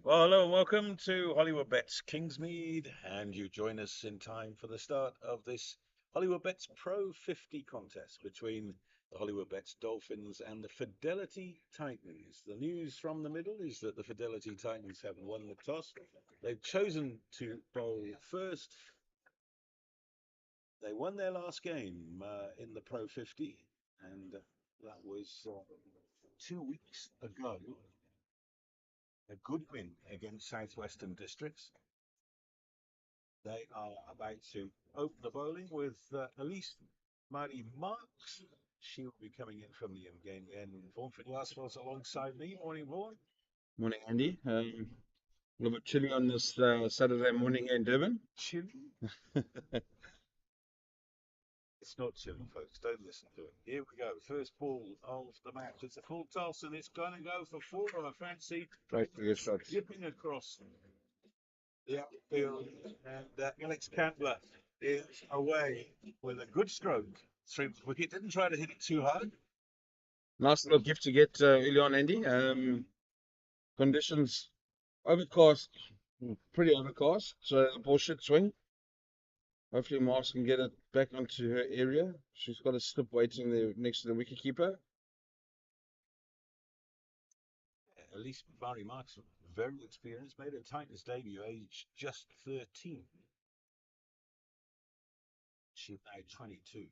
Well, hello and welcome to Hollywoodbets Kingsmead, and you join us in time for the start of this Hollywoodbets Pro50 contest between the Hollywoodbets Dolphins and the Fidelity Titans. The news from the middle is that the Fidelity Titans have won the toss. They've chosen to bowl first. They won their last game in the Pro50, and that was 2 weeks ago. A good win against Southwestern Districts. They are about to open the bowling with Elise Marty Marks. She will be coming in from the game end. Vaughan Glasswell's alongside me. Morning, Vaughan. Morning, Andy. A little bit chilly on this Saturday morning here in Durban. Chilly? It's not chilly, folks. Don't listen to it. Here we go. First ball of the match. It's a full toss, and it's going to go for four. I fancy Right to get shots. dipping across the outfield, and Alex Cantler is away with a good stroke through the wicket. Didn't try to hit it too hard. Nice little gift to get early on, Andy. Conditions overcast, pretty overcast, so the ball should swing. Hopefully, Marks can get it back onto her area. She's got a slip waiting there next to the wicketkeeper. At least Barry Marks, very experienced, made a Titans debut age just 13. She's now 22.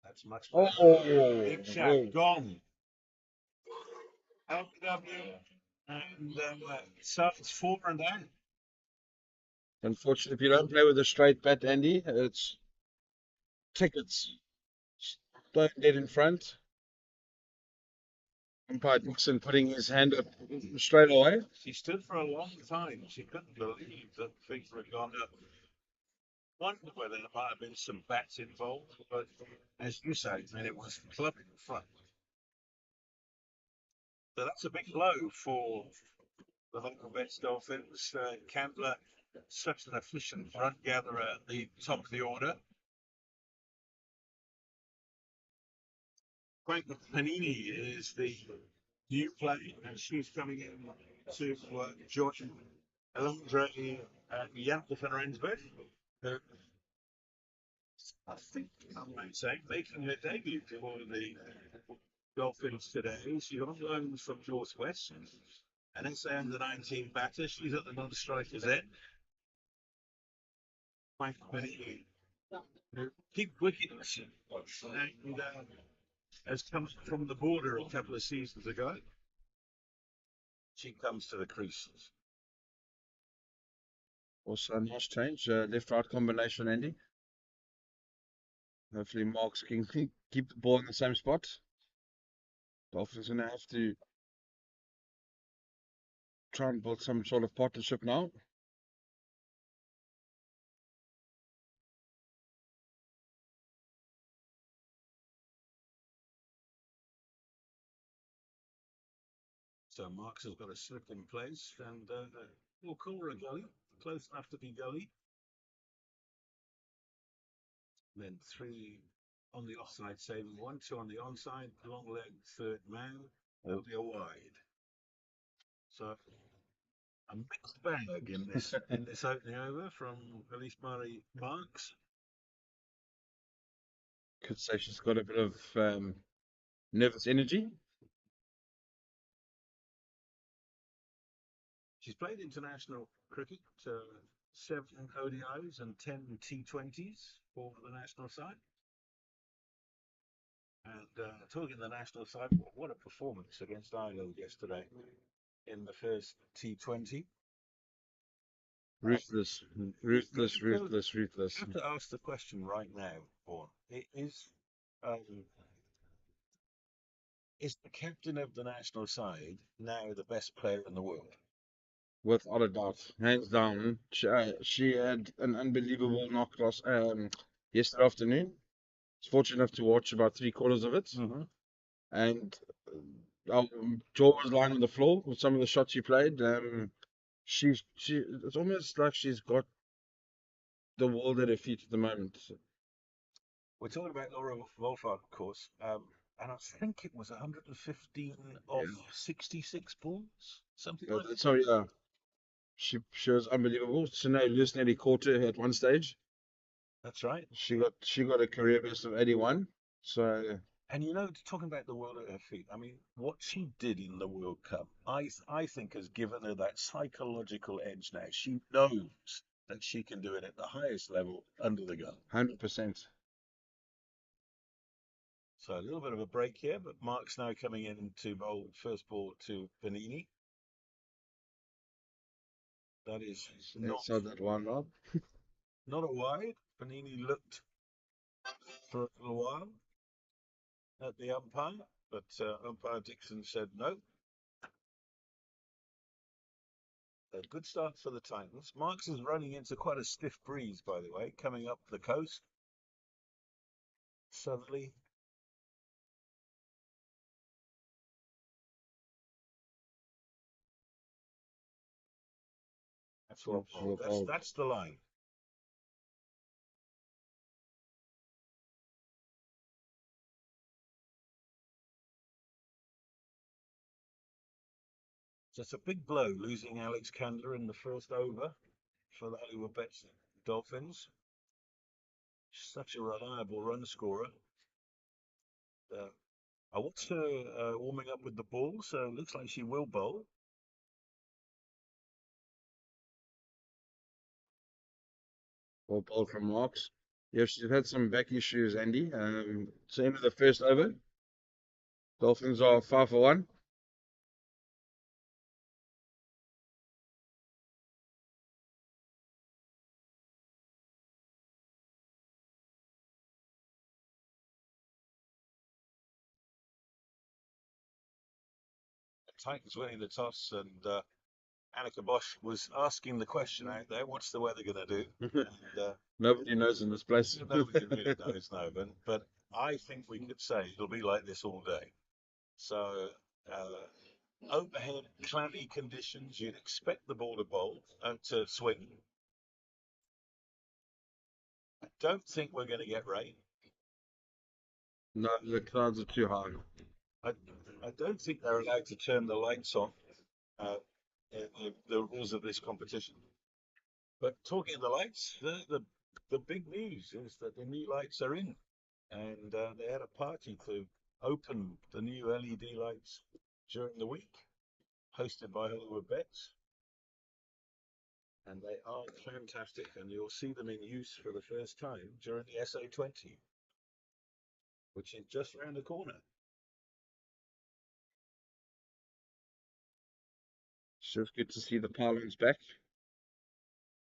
That's much better. Big shot, Oh, gone. LPW, and so it's 4 and 8. unfortunately, if you don't play with a straight bat, Andy, it's tickets. Stone dead in front. Umpire Dixon putting his hand up straight away. She stood for a long time. She couldn't believe that things had gone up. Wondered whether there might have been some bats involved, but as you say, and it was club in front. So that's a big blow for the Hollywoodbets Dolphins. Cantler, such an efficient run gatherer at the top of the order. Frank Panini is the new play, and she's coming in to join Alondra and Janke van Rensburg, who I think I'm right saying making her debut for the Dolphins today. She's on loan from Northwest, and it's under 19 batter. She's at the non-strikers end. Frank Panini, who keep wickets, and has come from the border a couple of seasons ago. She comes to the creases. Also a nice change. Left-right combination, Andy. Hopefully Marks can keep the ball in the same spot. Dolphins going to have to try and build some sort of partnership now. So Marks has got a slip in place, and we'll call her a gully, close enough to be gully. Then three on the offside saving one, two on the onside, long leg third man, will be a wide. So a mixed bag in this opening over from Elise Murray Marks. Could say she's got a bit of nervous energy. She's played international cricket, 7 ODIs and 10 T20s for the national side. And talking the national side, what a performance against Ireland yesterday in the first T20. Ruthless, ruthless, ruthless, I ruthless. have to ask the question right now, Vaughan. Um, is the captain of the national side now the best player in the world? Without a doubt, hands down. She had an unbelievable knock loss yesterday afternoon. I was fortunate enough to watch about three-quarters of it. Mm-hmm. And our jaw was lying on the floor with some of the shots she played. It's almost like she's got the world at her feet at the moment. We're talking about Laura Wolfart, of course. and I think it was 115 Yeah. off 66 balls, something Yeah, like that. that's how, yeah. She was unbelievable. Sino Lewis nearly caught her at one stage. That's right. She got a career best of 81. So And talking about the world at her feet, I mean, what she did in the World Cup, I think has given her that psychological edge now. She knows that she can do it at the highest level under the gun. 100%. So a little bit of a break here, but Mark's now coming in to bowl first ball to Benini. That is not Outside that one up. not a wide. Benini looked for a little while at the umpire, but umpire Dixon said no. A good start for the Titans. Marks is running into quite a stiff breeze, by the way, coming up the coast. Southerly. That's what. Well, That's the line. So it's a big blow losing Alex Candler in the first over for the Hollywoodbets Dolphins. Such a reliable run scorer. Uh, I watched her warming up with the ball, so it looks like she will bowl. ball from Marks. Yeah, she's had some back issues, Andy. So end of the first over. Dolphins are 5 for 1. Titans winning the toss, and Annika Bosch was asking the question out there, what's the weather going to do? And Nobody knows in this place. nobody really knows, no, but I think we could say it'll be like this all day. So, overhead, cloudy conditions, you'd expect the ball to bowl, to swing. I don't think we're going to get rain. No, the clouds are too high. I, I don't think they're allowed to turn the lights on, uh, the rules of this competition. But talking of the lights, the big news is that the new lights are in, and they had a party to open the new LED lights during the week, hosted by Hollywoodbets, and they are fantastic. And you'll see them in use for the first time during the SA20, which is just around the corner. So it's good to see the pylons back.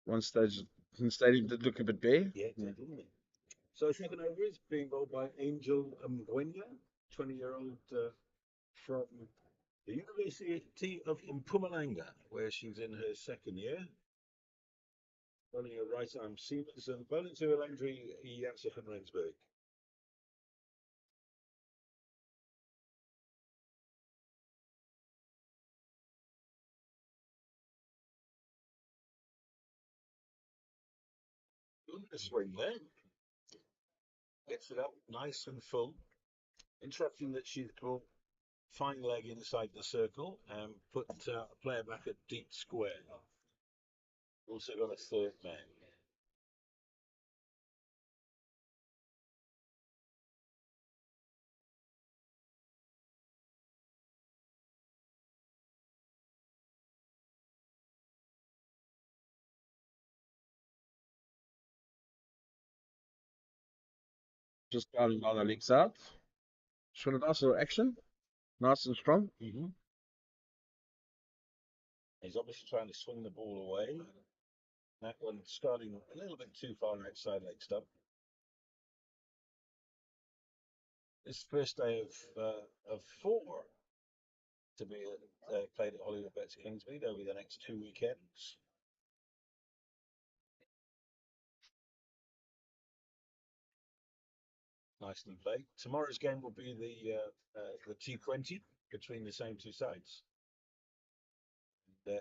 One stage, the stadium did look a bit bare. Yeah, didn't it? So second over is being bowled by Angel Mgwenya, 20-year-old from the University of Mpumalanga, where she's in her second year. Bowling a right arm seamers and bowling to Landry Janssen van Rensburg. Good swing there. Gets it up nice and full. Interesting that she's brought fine leg inside the circle and put a player back at deep square. Also got a third man. Just piling all the legs out. Just want a nice little action. Nice and strong. Mm-hmm. He's obviously trying to swing the ball away. That one starting a little bit too far outside leg stump. This first day of four to be played at Hollywoodbets Kingsmead over the next 2 weekends. Nicely played. Tomorrow's game will be the T20 between the same two sides. Then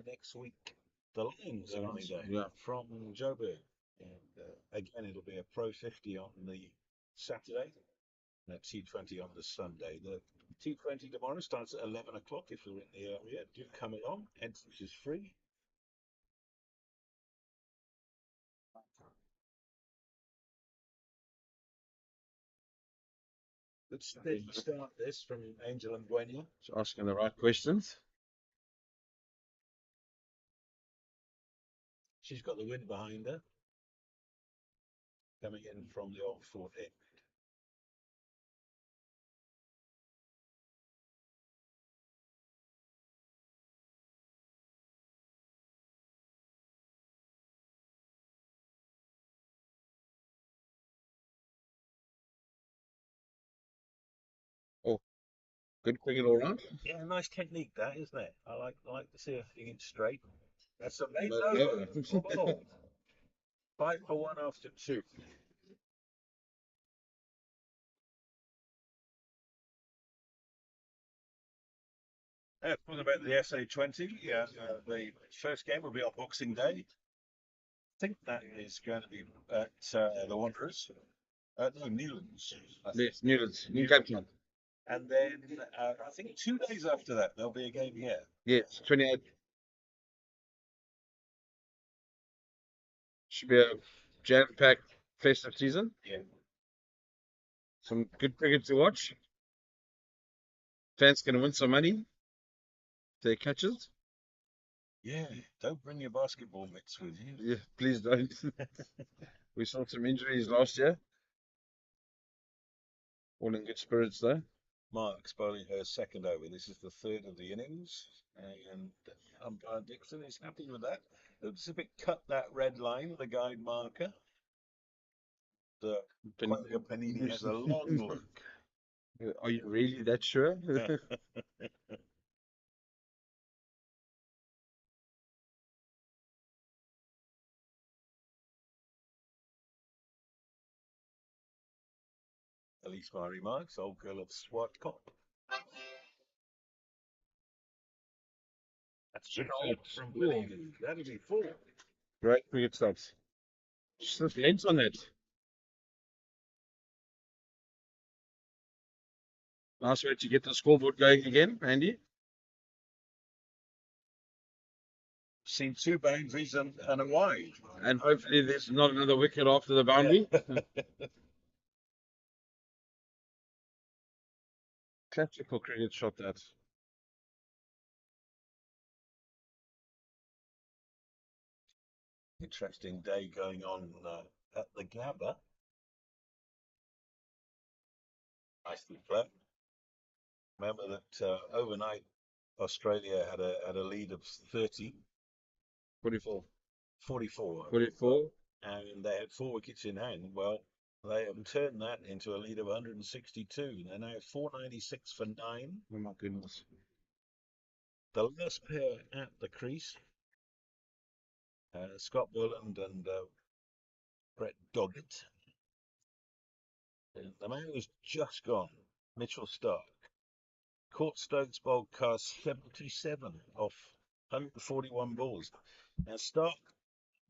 next week, the Lions are coming down Yeah. from Joburg. And again, it'll be a Pro50 on the Saturday. T20 on the Sunday. The T20 tomorrow starts at 11 o'clock if you're in the area. Do come along. Entrance is free. Let's start this from Angel and Gwenya. She's asking the right questions. She's got the wind behind her. Coming in from the old Fort End. Oh, good cricket all round. Yeah, nice technique that, isn't it? I like to see her hitting it straight. That's a late No. over. 5 for 1 after 2. Talking about the SA20, the first game will be on Boxing Day. I think that is going to be at the Wanderers. No, Newlands. Yes, Newlands, New Cape Town. And then I think 2 days after that, there'll be a game here. Yes, 28. Should be a jam-packed festive season. Yeah. Some good cricket to watch. Fans can win some money. If they catches. Yeah, don't bring your basketball mitts with you. Yeah, please don't. We saw some injuries last year. All in good spirits though. Mark's bowling her second over. This is the third of the innings, and umpire Dixon is happy with that. It's a bit cut that red line, the guide marker. The Panini has a long look. Are you really that sure? At least my remarks, old girl of Swat Cop. That's a good from Panini. That'll be 4. Great cricket stats. Just the lens on that. Nice way to get the scoreboard going again, Andy. Seen 2 boundaries and a wide. And hopefully there's not another wicket after the boundary. Classical cricket shot that. Interesting day going on at the Gabba. Nicely played. Remember that overnight Australia had a lead of 30, 44. 44, 44. and they had 4 wickets in hand. Well, they have turned that into a lead of 162. They're now 496 for 9. Oh my goodness. The last pair at the crease, Scott Boland and Brett Doggett. And the man who's just gone, Mitchell Stark, caught Stokes bowled cast 77 off 141 balls. Now Stark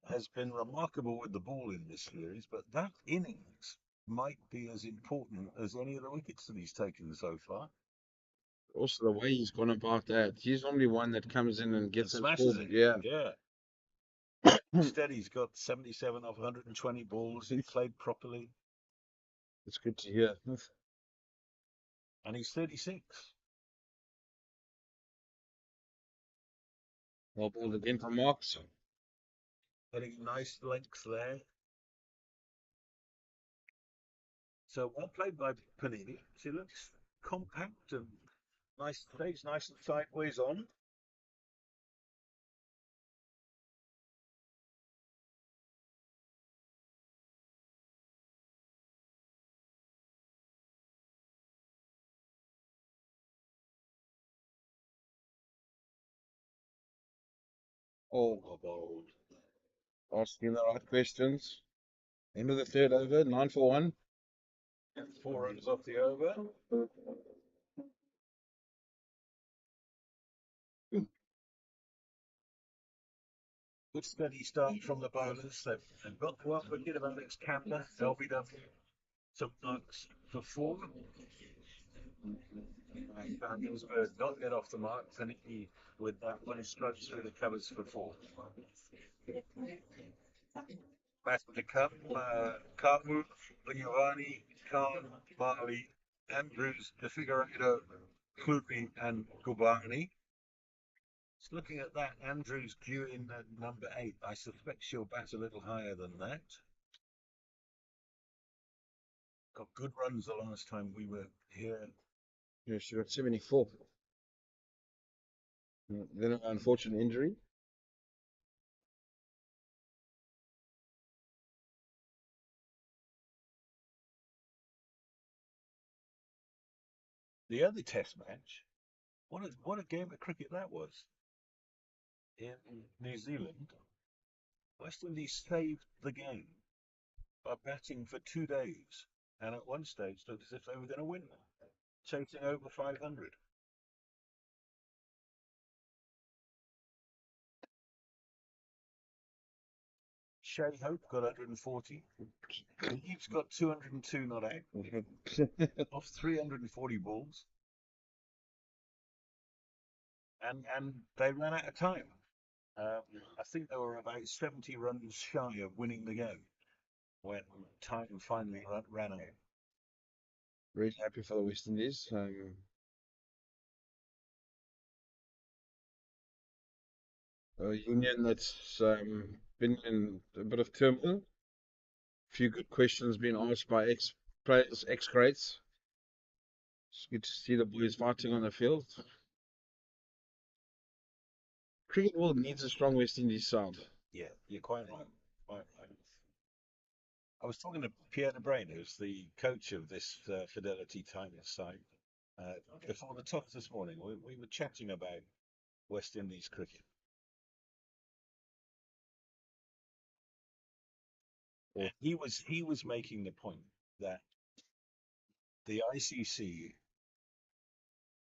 has been remarkable with the ball in this series, but that innings might be as important as any of the wickets that he's taken so far. Also, the way he's gone about that. He's normally one that comes in and gets And his smashes ball. it. Yeah. Yeah. Instead, he's got 77 off 120 balls. He played properly. It's good to hear. And he's 36. Well balled again from Marks. Getting nice length there. So well played by Panini. She looks compact and nice, stays nice and sideways on. Oh, Bold. asking the right questions. End of the third over, 9 for 1. 4 runs off the over. Good steady start from the bowlers. They've got one wicket of Alex Campbell, LBW. Some marks for 4. And Ginsberg not get off the mark, Fidelity with that one stroke through the covers for 4. Back to come, Kamu, Giovanni, Khan, Marley, Andrews, De Figueiredo, Clupy, and Gubani. Just looking at that, Andrews due in at number 8. I suspect she'll bat a little higher than that. Got good runs the last time we were here. Yeah, she got 74. Then an unfortunate injury. The other test match, what a game of cricket that was. In New Zealand, West Indies saved the game by batting for 2 days, and at one stage looked as if they were going to win, chasing over 500. Shea Hope got 140. He's got 202 not out off 340 balls, and they ran out of time. I think they were about 70 runs shy of winning the game when time finally ran out. Very happy for the West Indies. A union that's been in a bit of turmoil. A few good questions being asked by ex-players, ex-greats. It's good to see the boys fighting on the field. Cricket world needs a strong West Indies side. Yeah, you're quite right. Quite right. I was talking to Pierre de Brain, who's the coach of this Fidelity Tigers side, before the toss this morning. We were chatting about West Indies cricket. Yeah. He was making the point that the ICC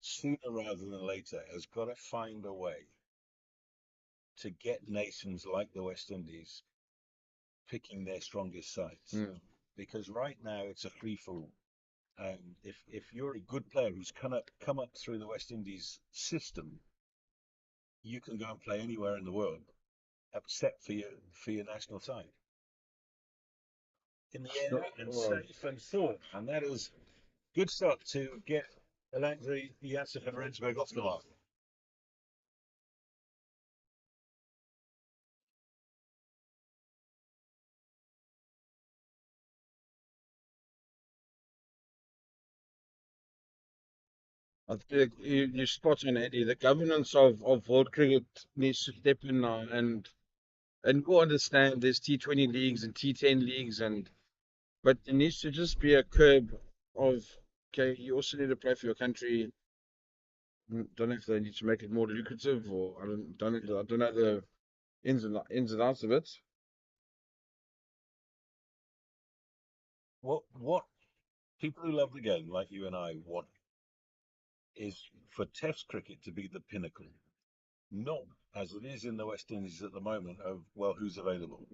sooner rather than later has got to find a way to get nations like the West Indies picking their strongest sides. Because right now it's a free fall. If you're a good player who's come up through the West Indies system, you can go and play anywhere in the world, except for your national side. In the air and safe and thought, and that is good start to get Alexei Yasif and Rensburg off the mark. I think you're spot on, Eddie. The governance of world cricket needs to step in now and go understand there's T20 leagues and T10 leagues, but there needs to just be a curb of, okay, you also need to play for your country. Don't know if they need to make it more lucrative, or I don't know the ins and outs of it. What people who love the game, like you and I, want is for Test cricket to be the pinnacle, not as it is in the West Indies at the moment of, well, who's available.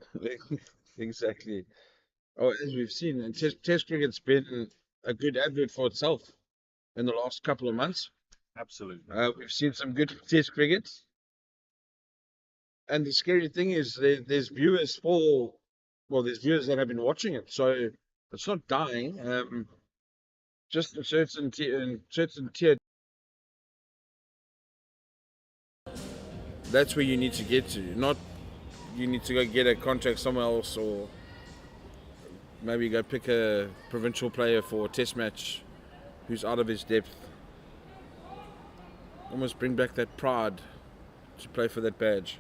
Exactly. Oh, as we've seen, and Test cricket's been a good advert for itself in the last couple of months. Absolutely. We've seen some good Test cricket. And the scary thing is there's viewers there's viewers that have been watching it. So it's not dying. Just a certain tier. That's where you need to get to. Not you need to go get a contract somewhere else, or maybe go pick a provincial player for a test match who's out of his depth. Almost bring back that pride to play for that badge.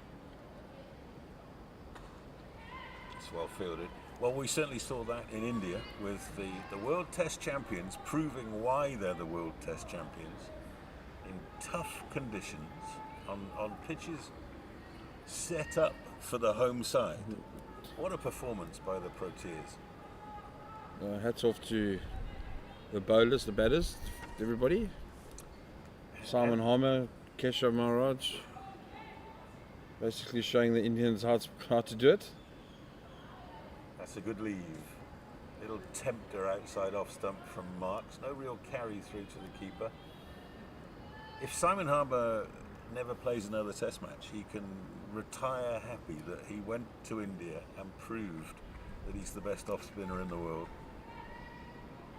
It's well fielded. Well, we certainly saw that in India with the World Test Champions proving why they're the World Test Champions in tough conditions on pitches set up for the home side. What a performance by the Proteas. Hats off to the bowlers, the batters, everybody. Simon Harmer, Keshav Maharaj, basically showing the Indians how to do it. That's a good leave. Little tempter outside off stump from Marks. No real carry through to the keeper. If Simon Harbour never plays another Test match, he can retire happy that he went to India and proved that he's the best off spinner in the world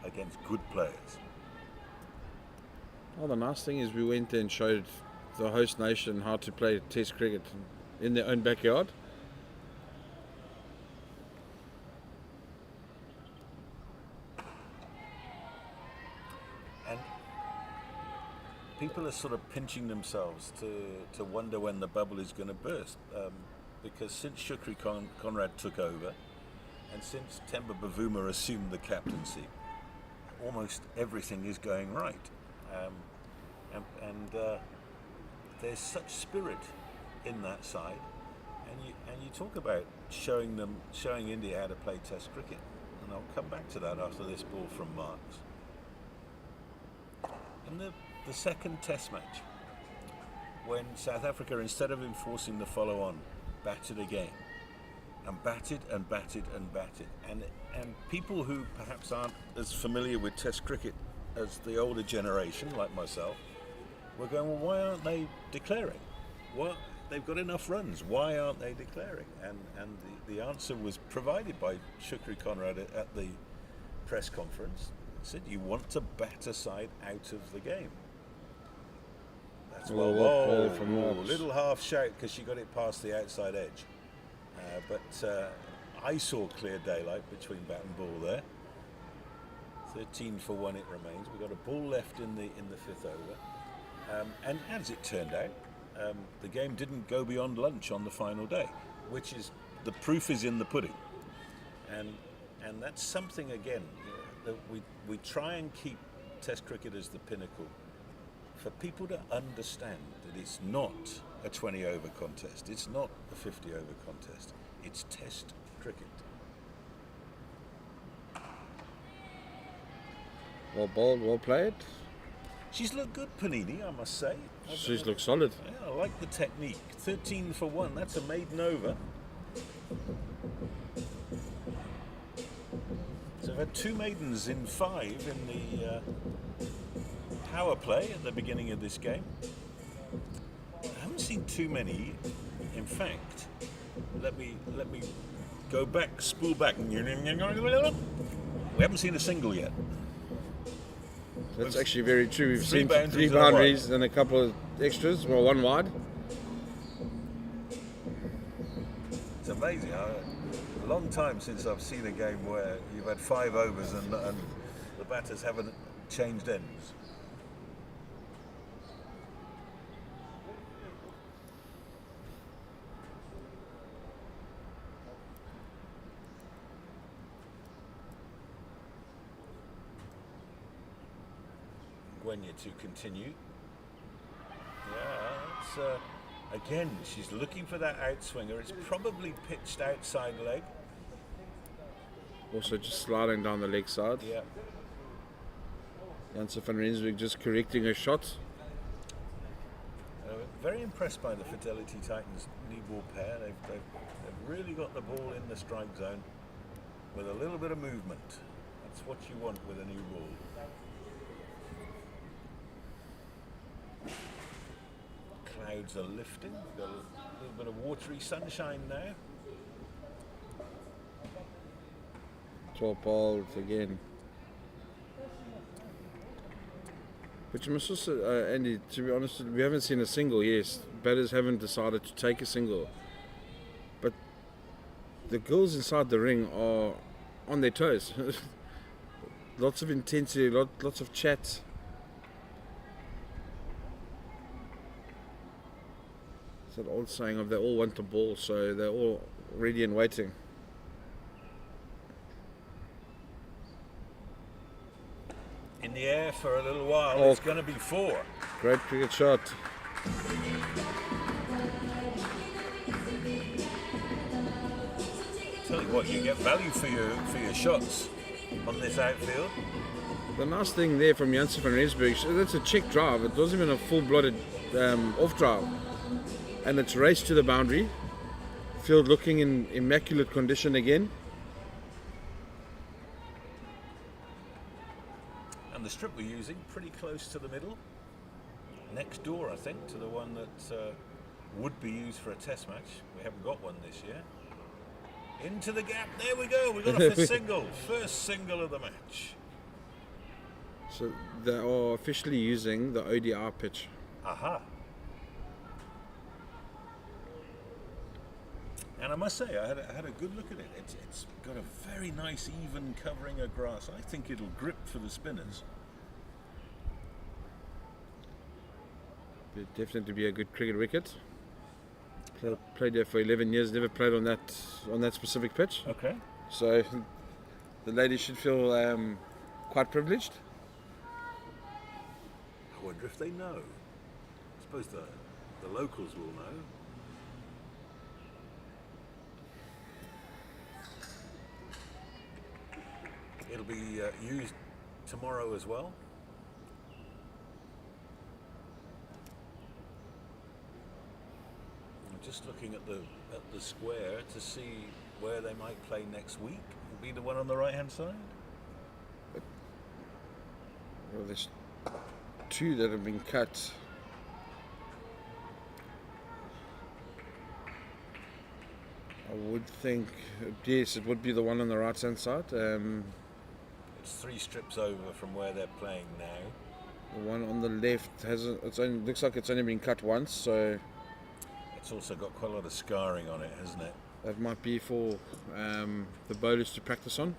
against good players. Well, the nice thing is we went there and showed the host nation how to play Test cricket in their own backyard. And people are sort of pinching themselves to wonder when the bubble is going to burst, because since Shukri Conrad took over and since Temba Bavuma assumed the captaincy, almost everything is going right. And there's such spirit in that side, and you talk about showing India how to play Test cricket, and I'll come back to that after this ball from Marks. And the second Test match, when South Africa, instead of enforcing the follow-on, batted again, and batted and batted and batted, and people who perhaps aren't as familiar with Test cricket as the older generation, like myself, were going, well, why aren't they declaring? Well, they've got enough runs. Why aren't they declaring? And the answer was provided by Shukri Conrad at the press conference. He said, you want to bat a side out of the game. That's ball from Marks. Little half shout because she got it past the outside edge. But I saw clear daylight between bat and ball there. 13 for 1 it remains. We've got a ball left in the fifth over. And as it turned out, the game didn't go beyond lunch on the final day, which is, the proof is in the pudding. And that's something, again, that we try and keep Test cricket as the pinnacle for people to understand that it's not a 20 over contest, it's not a 50 over contest, it's Test cricket. Well bowled, well played. She's looked good, Panini, I must say. She's looked solid. Yeah, I like the technique. 13 for 1, that's a maiden over. So I've had 2 maidens in 5 in the power play at the beginning of this game. I haven't seen too many. In fact, let me go back, spool back. We haven't seen a single yet. That's actually very true. We've seen boundaries 3 boundaries and a couple of extras, well, 1 wide. It's amazing. A long time since I've seen a game where you've had 5 overs and the batters haven't changed ends. Gwenya to continue. Yeah, it's again, she's looking for that outswinger. It's probably pitched outside leg. Also just sliding down the leg side. Yeah. Janse van Rensburg just correcting her shot. Very impressed by the Fidelity Titans knee ball pair. They've really got the ball in the strike zone with a little bit of movement. That's what you want with a new ball. Clouds are lifting. We've got a little bit of watery sunshine now. 12 bowled again. But you must also, Andy, to be honest, we haven't seen a single. Yes, batters haven't decided to take a single. But the girls inside the ring are on their toes. Lots of intensity, lots of chat. It's that old saying of they all want the ball, so they're all ready and waiting. In the air for a little while, it's going to be 4. Great cricket shot. Tell you what, you get value for your shots on this outfield. The nice thing there from Janse van Rensburg, that's a check drive. It wasn't even a full-blooded off drive. And it's raced to the boundary. Field looking in immaculate condition again. And the strip we're using, pretty close to the middle. Next door, I think, to the one that would be used for a test match. We haven't got one this year. Into the gap. There we go. We got a fifth single. First single of the match. So they are officially using the ODI pitch. Aha. And I must say, I had a good look at it. It's got a very nice even covering of grass. I think it'll grip for the spinners. It'd definitely be a good cricket wicket. Played there for 11 years, never played on that specific pitch. Okay. So the lady should feel quite privileged. I wonder if they know. I suppose the locals will know. It'll be used tomorrow as well. I'm just looking at the square to see where they might play next week. It'll be the one on the right hand side. Well, there's two that have been cut. I would think, yes, it would be the one on the right hand side. It's 3 strips over from where they're playing now. The one on the left looks like it's only been cut once, so it's also got quite a lot of scarring on it, hasn't it? That might be for the bowlers to practice on.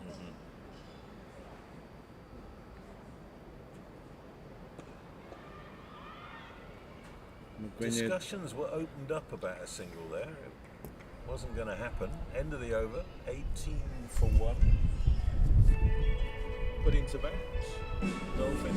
Discussions were opened up about a single there. It wasn't going to happen. End of the over, 18 for 1. Put into bat. Dolphin.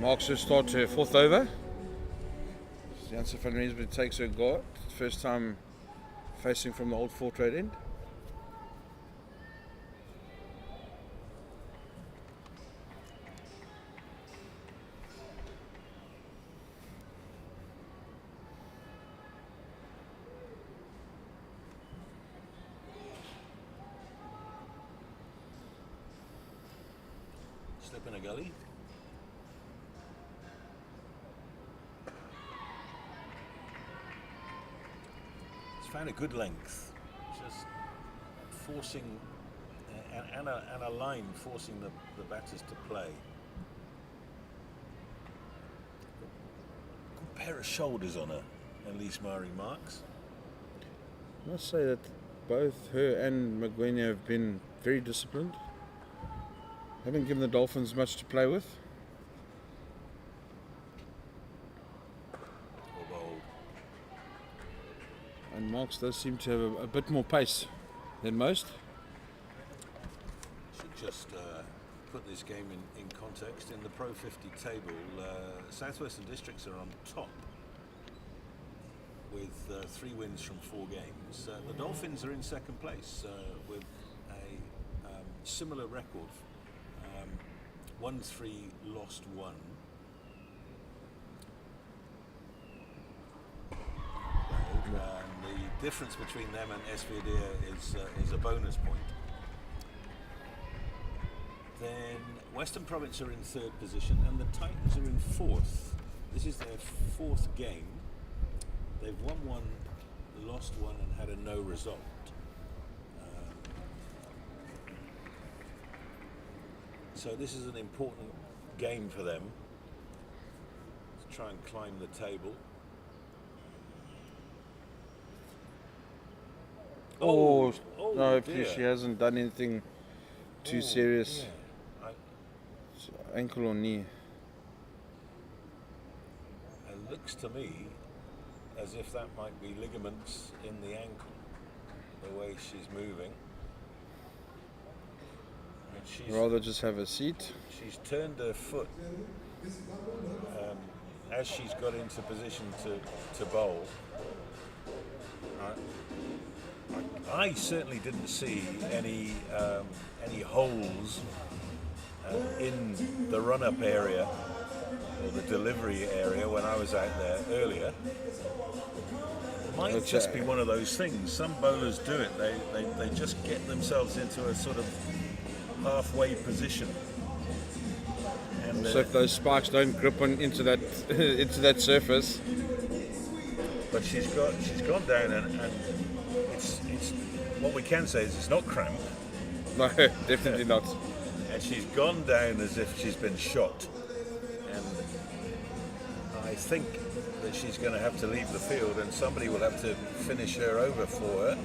Marks will start her 4th over. Janssen van Rensburg takes her guard. First time facing from the old Fort Road end. Slip in a gully. Found a good length, just forcing and a line forcing the batters to play. Good pair of shoulders on her, Elise Murray Marks. I must say that both her and McGuinness have been very disciplined. Haven't given the Dolphins much to play with. And Marks does seem to have a bit more pace than most. Should just put this game in context. In the Pro50 table, Southwestern Districts are on top with 3 wins from 4 games. The Dolphins are in second place with a similar record. 1-3, lost 1. And the difference between them and SVD is a bonus point. Then Western Province are in 3rd position and the Titans are in 4th. This is their 4th game. They've won 1, lost 1 and had a no result. So this is an important game for them to try and climb the table. No, dear. she hasn't done anything too serious. Yeah. Ankle or knee. It looks to me as if that might be ligaments in the ankle, the way she's moving. And Rather just have a seat. she's turned her foot as she's got into position to bowl. I certainly didn't see any holes in the run-up area or the delivery area when I was out there earlier. It might just be one of those things. Some bowlers do it. They just get themselves into a sort of halfway position. And So if those spikes don't grip on into that into that surface. But she's gone down and it's what we can say is it's not cramp. No, definitely not. And she's gone down as if she's been shot. And I think that she's going to have to leave the field and somebody will have to finish her over for her.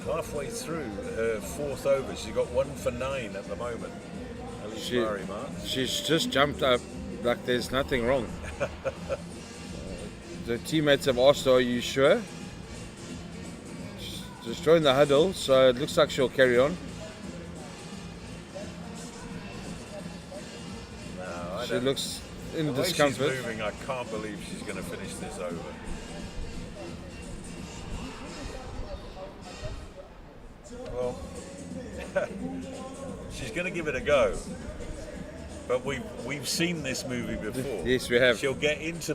Halfway through her fourth over, she's got 1 for 9 at the moment. She's just jumped up like there's nothing wrong. The teammates have asked her, are you sure? Just joined the huddle, so it looks like she'll carry on. No, she looks in the discomfort. Way she's moving, I can't believe she's going to finish this over. Well, she's going to give it a go. But we've seen this movie before. Yes, we have. She'll get into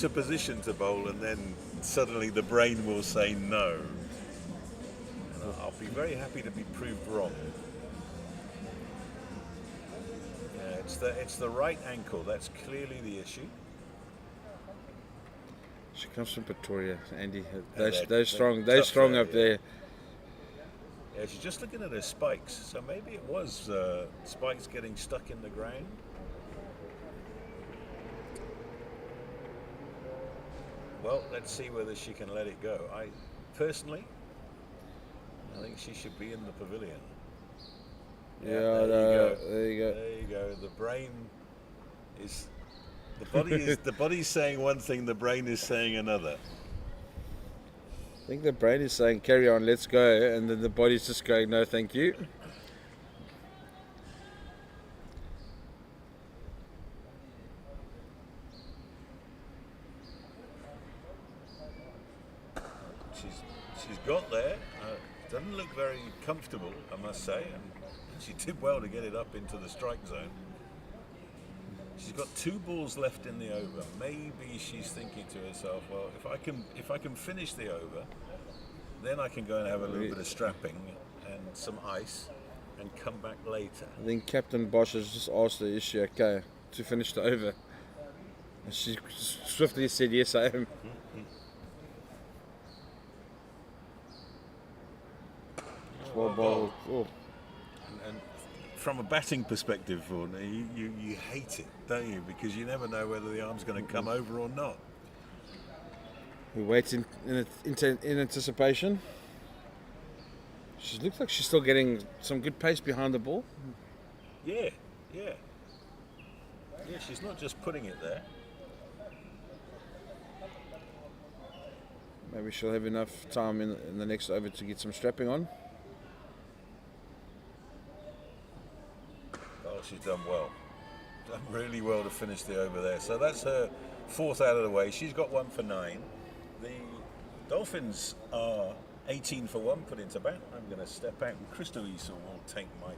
position to bowl, and then suddenly the brain will say no. And I'll be very happy to be proved wrong. Yeah, it's the right ankle. That's clearly the issue. She comes from Pretoria, Andy. They're strong. They're strong up there. Yeah, she's just looking at her spikes, so maybe it was spikes getting stuck in the ground. Well, let's see whether she can let it go. I think she should be in the pavilion. Yeah, there you go. There you go. The brain is the body's saying one thing, the brain is saying another. I think the brain is saying, carry on, let's go, and then the body's just going, no, thank you. She's got there. Doesn't look very comfortable, I must say, and she did well to get it up into the strike zone. She's got 2 balls left in the over. Maybe she's thinking to herself, well, if I can finish the over, then I can go and have a little bit of strapping and some ice and come back later. I think Captain Bosch has just asked her, is she okay to finish the over? And she swiftly said, yes, I am. Well bowled. Oh. And from a batting perspective, you hate it, don't you? Because you never know whether the arm's going to come over or not. We wait in anticipation. She looks like she's still getting some good pace behind the ball. Yeah. She's not just putting it there. Maybe she'll have enough time in the next over to get some strapping on. Oh, she's done well. Done really well to finish the over there. So that's her 4th out of the way. She's got 1 for 9. The Dolphins are 18 for 1 put into bat. I'm going to step out and Crystal Issa will take my place.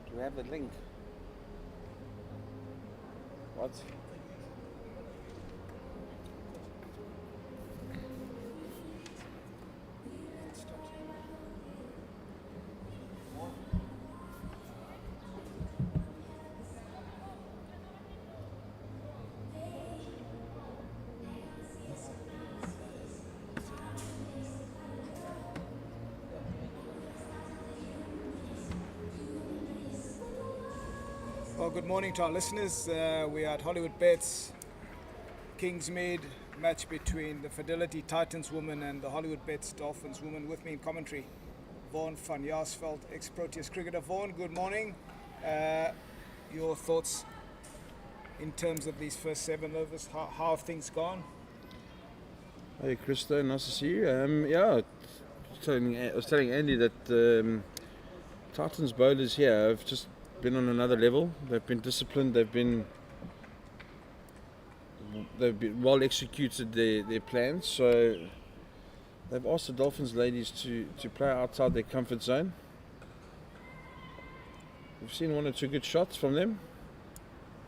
Do we have the link? What? Well, good morning to our listeners. We are at Hollywoodbets. Kingsmead match between the Fidelity Titans women and the Hollywoodbets Dolphins women. With me in commentary, Vaughan van Jaarsveld, ex-Proteas cricketer. Vaughan, good morning. Your thoughts in terms of these first 7 overs? How have things gone? Hey, Christo, nice to see you. I was telling Andy that Titans bowlers here have just been on another level. They've been disciplined. They've been well executed their plans. So they've asked the Dolphins ladies to play outside their comfort zone. We've seen 1 or 2 good shots from them.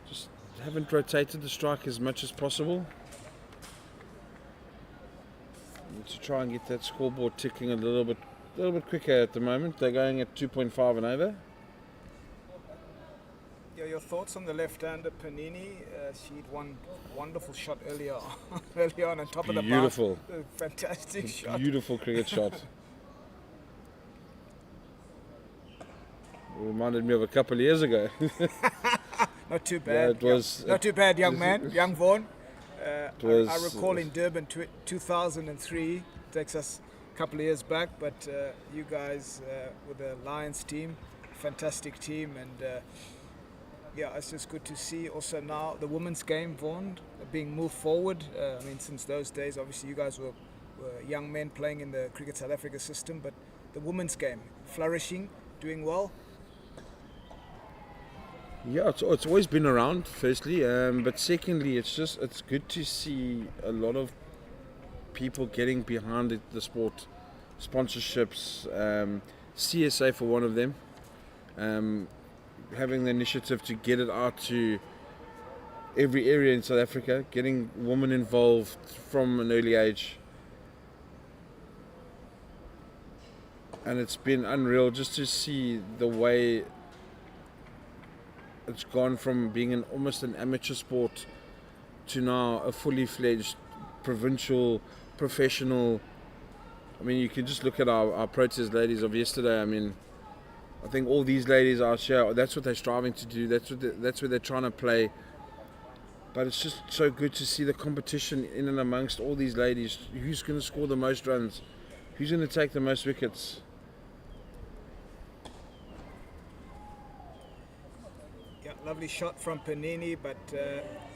Just haven't rotated the strike as much as possible to try and get that scoreboard ticking a little bit quicker at the moment. They're going at 2.5 and over. Yeah, your thoughts on the left-hander Panini? She had one wonderful shot earlier on top of the bar. Beautiful. Fantastic shot. Beautiful cricket shot. Reminded me of a couple of years ago. Not too bad. Yeah, it was. Not too bad, young man, young Vaughan. I recall in Durban 2003, takes us a couple of years back, but you guys with the Lions team, fantastic team, and it's just good to see also now the women's game, Vaughan, being moved forward. Since those days, obviously you guys were young men playing in the Cricket South Africa system, but the women's game, flourishing, doing well. Yeah, it's always been around, firstly, but secondly, it's good to see a lot of people getting behind the sport, sponsorships, CSA for one of them, having the initiative to get it out to every area in South Africa, getting women involved from an early age. And it's been unreal just to see the way it's gone from being almost an amateur sport to now a fully fledged provincial, professional. You can just look at our protest ladies of yesterday. I think all these ladies out here, that's what they're striving to do. That's where they're trying to play. But it's just so good to see the competition in and amongst all these ladies. Who's going to score the most runs? Who's going to take the most wickets? Lovely shot from Panini, but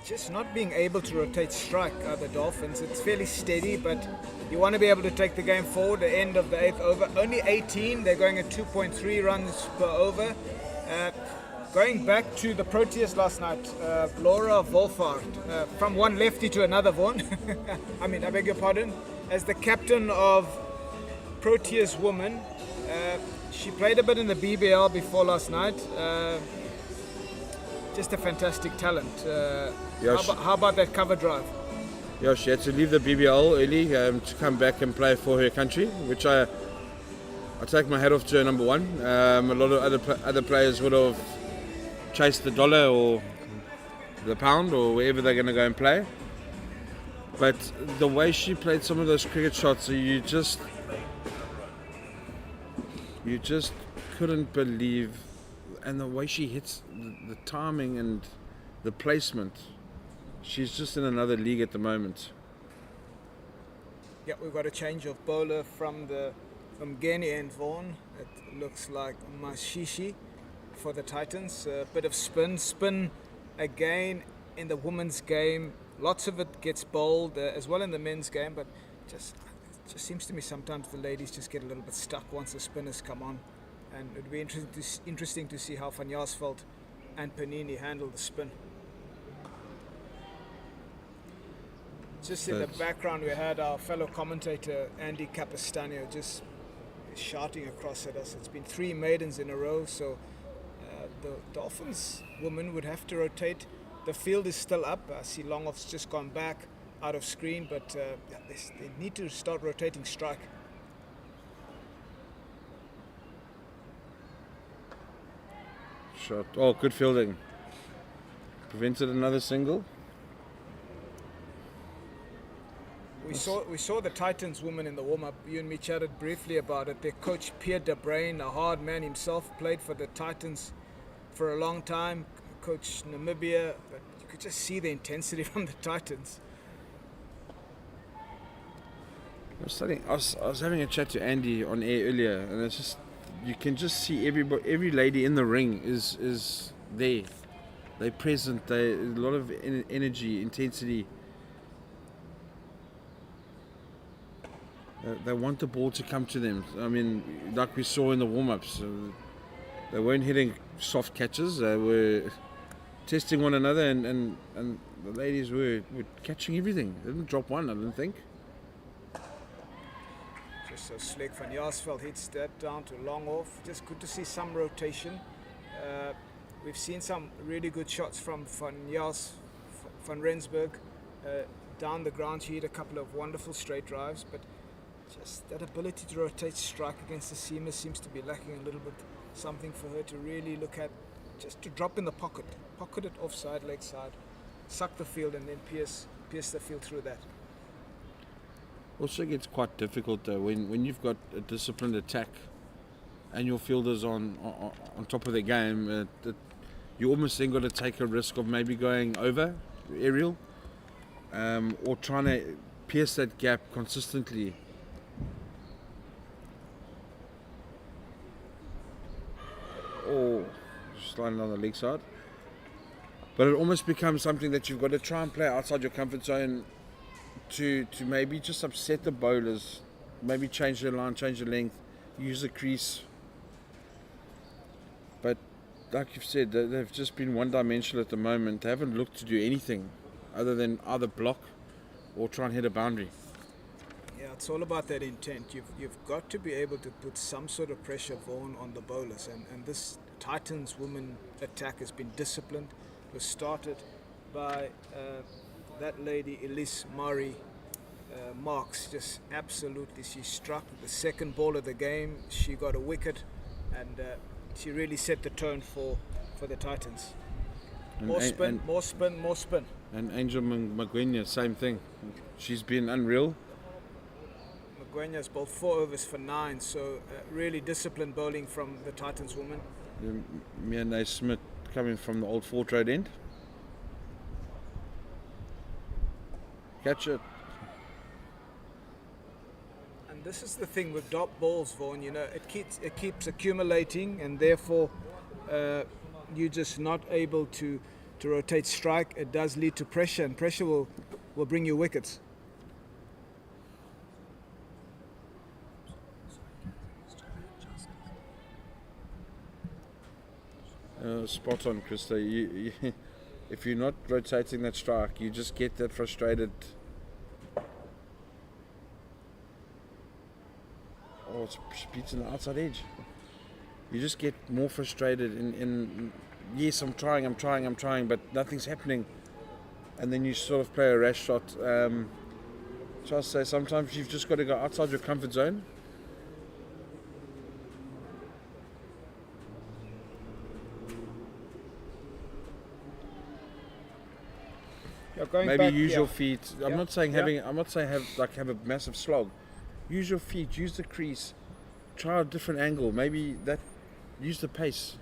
just not being able to rotate strike the Dolphins. It's fairly steady, but you want to be able to take the game forward. The end of the 8th over, only 18. They're going at 2.3 runs per over. Going back to the Proteas last night, Laura Wolfhard, from one lefty to another, Vaughan. I beg your pardon. As the captain of Proteas women, she played a bit in the BBL before last night. Just a fantastic talent. How about that cover drive? Yeah, she had to leave the BBL early to come back and play for her country, which I take my hat off to her, number one. A lot of other players would have chased the dollar or the pound or wherever they're going to go and play. But the way she played some of those cricket shots, you just couldn't believe. And the way she hits, the timing and the placement, she's just in another league at the moment. Yeah, we've got a change of bowler from Geni and Vaughan. It looks like Mashishi for the Titans. A bit of spin again in the women's game. Lots of it gets bowled as well in the men's game, but it just seems to me sometimes the ladies just get a little bit stuck once the spinners come on. And it would be interesting to see how Van Jaarsveld and Panini handle the spin. Just in the background, we had our fellow commentator Andy Capistanio just shouting across at us. It's been 3 maidens in a row, so the Dolphins women would have to rotate. The field is still up. I see Longoff's just gone back out of screen, but they need to start rotating strike. Shot. Oh, good fielding. Prevented another single. We saw the Titans women in the warm-up. You and me chatted briefly about it. Their coach, Pierre de Bruin, a hard man himself, played for the Titans for a long time, coached Namibia, but you could just see the intensity from the Titans. I was having a chat to Andy on air earlier, and it's just you can just see every lady in the ring is there. They're present. They a lot of energy, intensity. They want the ball to come to them. I mean, like we saw in the warm-ups, they weren't hitting soft catches. They were testing one another, and the ladies were catching everything. They didn't drop one, I didn't think. Just so slick. Van Jaarsveld hits that down to long off. Just good to see some rotation. We've seen some really good shots from Van Rensburg. Down the ground, she hit a couple of wonderful straight drives, but just that ability to rotate strike against the seamers seems to be lacking a little bit. Something for her to really look at, just to drop in the pocket it offside, leg side, suck the field, and then pierce the field through that. Also gets quite difficult though when you've got a disciplined attack and your fielders on top of their game. You almost then got to take a risk of maybe going over aerial or trying to pierce that gap consistently. Or sliding on the leg side. But it almost becomes something that you've got to try and play outside your comfort zone to maybe just upset the bowlers, maybe change their line, change the length, use the crease. But like you've said, they've just been one-dimensional at the moment. They haven't looked to do anything other than either block or try and hit a boundary. Yeah, it's all about that intent. You've got to be able to put some sort of pressure, Vaughan, on the bowlers. And this Titans women attack has been disciplined. It was started by that lady, Elise Murray Marks. Just absolutely, she struck the second ball of the game. She got a wicket, and she really set the tone for the Titans. More spin. And Angel Magwenya, same thing. She's been unreal. Magwenya's bowled 4 overs for 9, so really disciplined bowling from the Titans woman. Miane Smith coming from the Old Fort Road end. Catch it. And this is the thing with dot balls, Vaughan. It keeps accumulating, and therefore you're just not able to rotate strike. It does lead to pressure, and pressure will bring you wickets. Spot on, Krista. You, if you're not rotating that strike, you just get that frustrated. Oh, it's beating the outside edge. You just get more frustrated in yes, I'm trying, but nothing's happening. And then you sort of play a rash shot. So I say sometimes you've just got to go outside your comfort zone. Maybe use your feet. I'm not saying have a massive slog. Use your feet. Use the crease. Try a different angle. Maybe use the pace.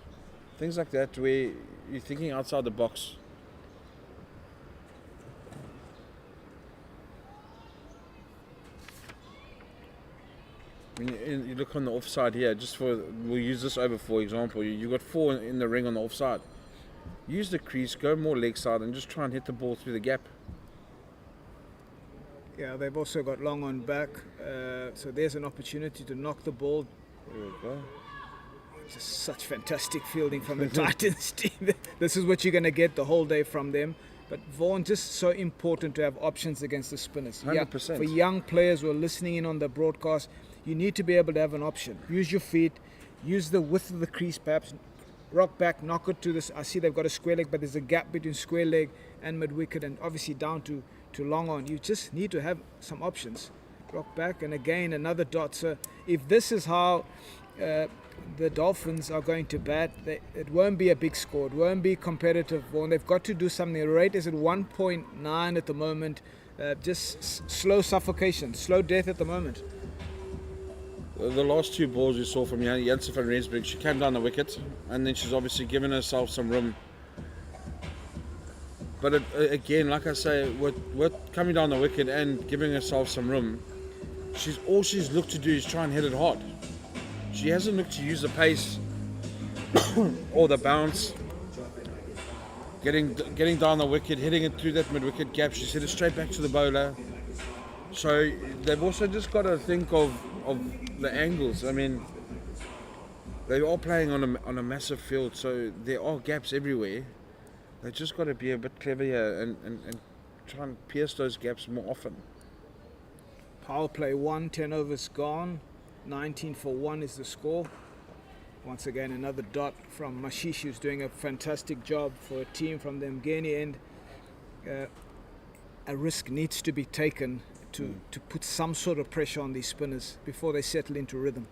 Things like that where you're thinking outside the box. When you look on the offside here, we'll use this over for example. You got 4 in the ring on the offside. Use the crease, go more leg side, and just try and hit the ball through the gap. Yeah, they've also got long on back, so there's an opportunity to knock the ball. There we go. Just such fantastic fielding from the Titans team. This is what you're going to get the whole day from them. But Vaughan, just so important to have options against the spinners. 100%. Yeah, for young players who are listening in on the broadcast, you need to be able to have an option. Use your feet, use the width of the crease perhaps. Rock back, knock it to this. I see they've got a square leg, but there's a gap between square leg and mid wicket, and obviously down to long on. You just need to have some options. Rock back, and again another dot. So if this is how the Dolphins are going to bat, it won't be a big score. It won't be competitive. Well, they've got to do something. The rate is at 1.9 at the moment. Just slow suffocation, slow death at the moment. The last 2 balls you saw from Janssen van Rensburg, she came down the wicket, and then she's obviously given herself some room. But again, like I say, with coming down the wicket and giving herself some room, she's looked to do is try and hit it hard. She hasn't looked to use the pace or the bounce, getting down the wicket, hitting it through that mid-wicket gap. She's hit it straight back to the bowler. So they've also just got to think of the angles. I mean, they are playing on a massive field, so there are gaps everywhere. They just got to be a bit clever here and try and pierce those gaps more often. Power play 1, 10 overs gone. 19 for 1 is the score. Once again, another dot from Mashishi, who's doing a fantastic job for a team from the Mgeni end. A risk needs to be taken to put some sort of pressure on these spinners before they settle into rhythm.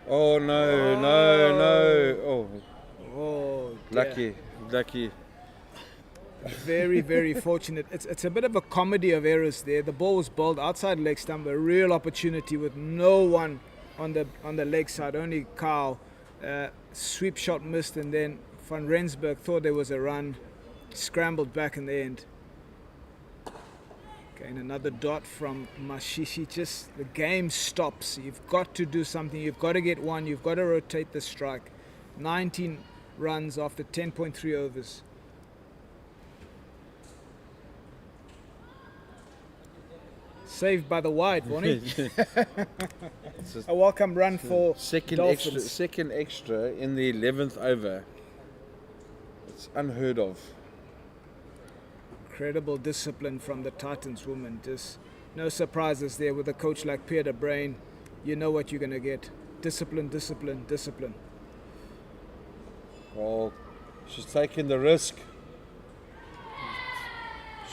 Oh no! Oh, Lucky. Very, very fortunate. It's a bit of a comedy of errors there. The ball was bowled outside leg stump, a real opportunity with no one on the leg side, only Kyle. Sweep shot missed, and then Van Rensburg thought there was a run, scrambled back in the end. Again, another dot from Mashishi. Just the game stops. You've got to do something. You've got to get one. You've got to rotate the strike. 19 runs after 10.3 overs. Saved by the wide, Bonnie. A welcome run for Dolphins. Second extra in the 11th over. It's unheard of. Incredible discipline from the Titans women. Just no surprises there with a coach like Pierre de Bruin. You know what you're going to get. Discipline. Well, she's taking the risk.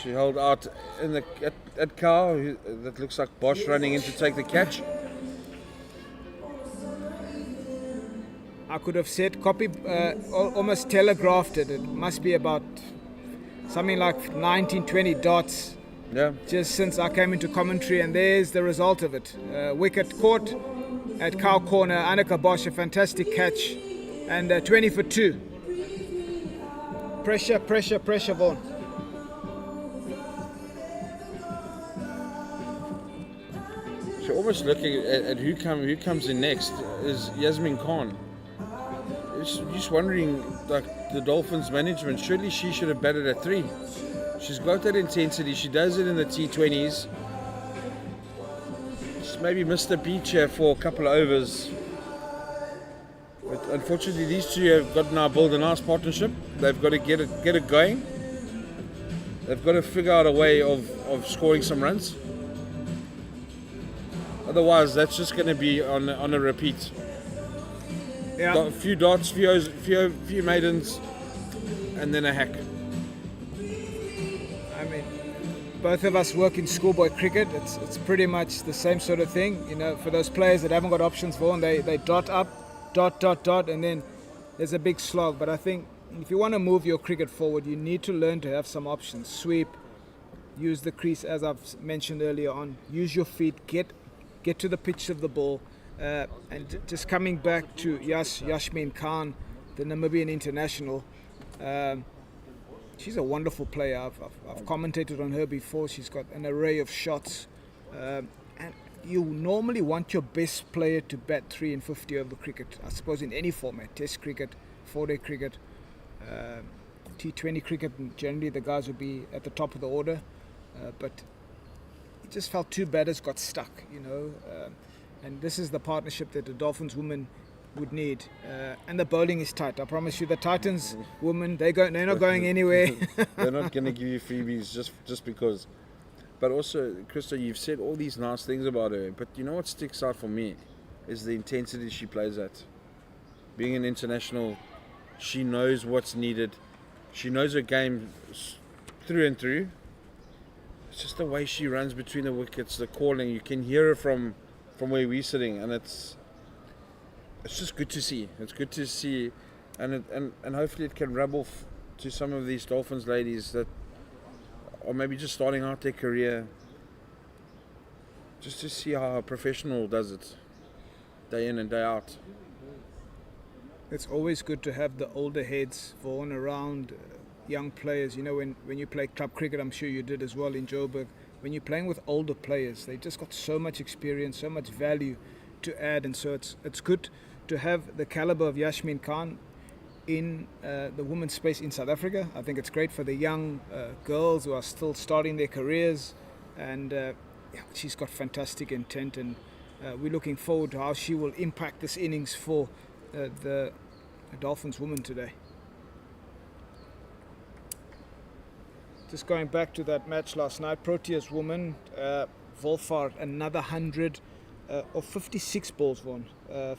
She held out in at Carl. That looks like Bosch running in to take the catch. I could have said almost telegraphed it. It must be about something like 19, 20 dots. Yeah. Just since I came into commentary, and there's the result of it. Wicket caught at Cow Corner. Annika Bosch, a fantastic catch, and 20 for 2. Pressure, Vaughan. So almost looking at who comes in next is Yasmin Khan. Just wondering, like the Dolphins management, surely she should have batted at 3. She's got that intensity. She does it in the T20s. Just maybe missed the beach here for a couple of overs. But unfortunately, these two have got now built a nice partnership. They've got to get it going. They've got to figure out a way of scoring some runs. Otherwise, that's just going to be on a repeat. Yeah. A few dots, few maidens, and then a hack. I mean, both of us work in schoolboy cricket. It's pretty much the same sort of thing. You know, for those players that haven't got options for, and they dot up, dot, and then there's a big slog. But I think if you want to move your cricket forward, you need to learn to have some options. Sweep, use the crease as I've mentioned earlier on. Use your feet, get to the pitch of the ball. And just coming back to Yasmin Khan, the Namibian international, she's a wonderful player. I've commentated on her before. She's got an array of shots, and you normally want your best player to bat 3 and 50 over cricket. I suppose in any format, Test cricket, 4-day cricket, T20 cricket, and generally the guys would be at the top of the order, but it just felt 2 batters got stuck, you know. And this is the partnership that the Dolphins women would need. And the bowling is tight. I promise you, the Titans women, they're not going anywhere. They're not going to give you freebies just because. But also, Krista, you've said all these nice things about her. But you know what sticks out for me is the intensity she plays at. Being an international, she knows what's needed. She knows her game through and through. It's just the way she runs between the wickets, the calling. You can hear her from where we're sitting, and it's just good to see. It's good to see, and hopefully it can rub off to some of these Dolphins ladies that are maybe just starting out their career, just to see how a professional does it, day in and day out. It's always good to have the older heads Vaughan around. young players. You know, when you play club cricket, I'm sure you did as well in Joburg. When you're playing with older players, they just got so much experience, so much value to add, and so it's good to have the caliber of Yasmin Khan in the women's space in South Africa. I think it's great for the young girls who are still starting their careers, and she's got fantastic intent, and we're looking forward to how she will impact this innings for the Dolphins women today. Just going back to that match last night, Proteas women, Wolfhard, another 100 of 56 balls won,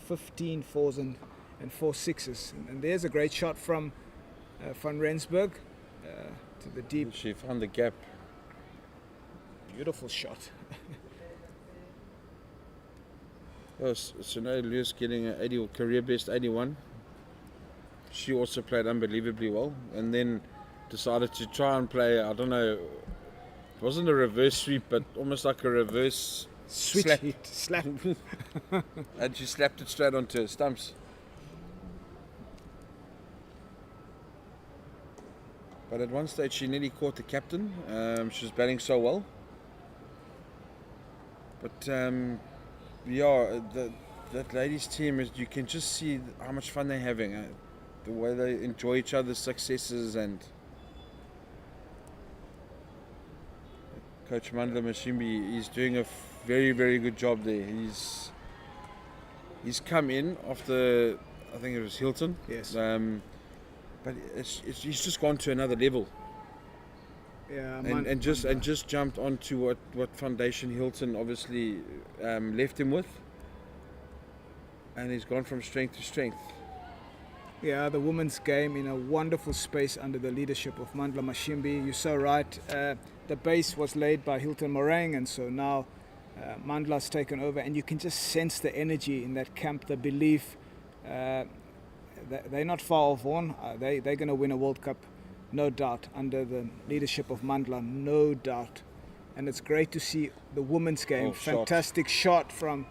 15 fours and 4 sixes. And there's a great shot from Van Rensburg to the deep. She found the gap. Beautiful shot. So now Lewis getting an 80 or career best 81. She also played unbelievably well, and then decided to try and play, I don't know, it wasn't a reverse sweep, but almost like a reverse Switch slap. And she slapped it straight onto her stumps. But at one stage she nearly caught the captain. She was batting so well. But that ladies team, you can just see how much fun they're having. The way they enjoy each other's successes, and Coach Mandla Mashimbi, he's doing a very, very good job there. He's come in after, I think it was Hilton. Yes. But he's just gone to another level. Yeah. And just jumped onto what Foundation Hilton obviously left him with. And he's gone from strength to strength. Yeah, the women's game in a wonderful space under the leadership of Mandla Mashimbi. You're so right. The base was laid by Hilton Morang, and so now Mandla's taken over, and you can just sense the energy in that camp, the belief. They're not far off on. They're going to win a World Cup, no doubt, under the leadership of Mandla, no doubt. And it's great to see the women's game. Fantastic shot from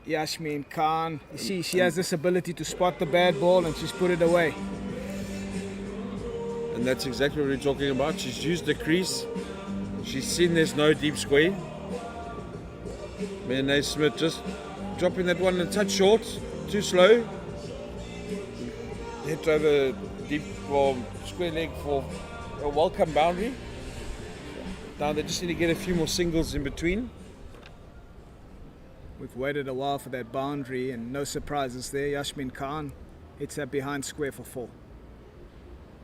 Yasmin Khan. You see, she has this ability to spot the bad ball, and she's put it away. And that's exactly what we're talking about. She's used the crease. She's seen there's no deep square. Mayonnaise Smith just dropping that one a touch short, too slow. Hit over deep square leg for a welcome boundary. Now they just need to get a few more singles in between. We've waited a while for that boundary, and no surprises there. Yasmin Khan hits that behind square for 4.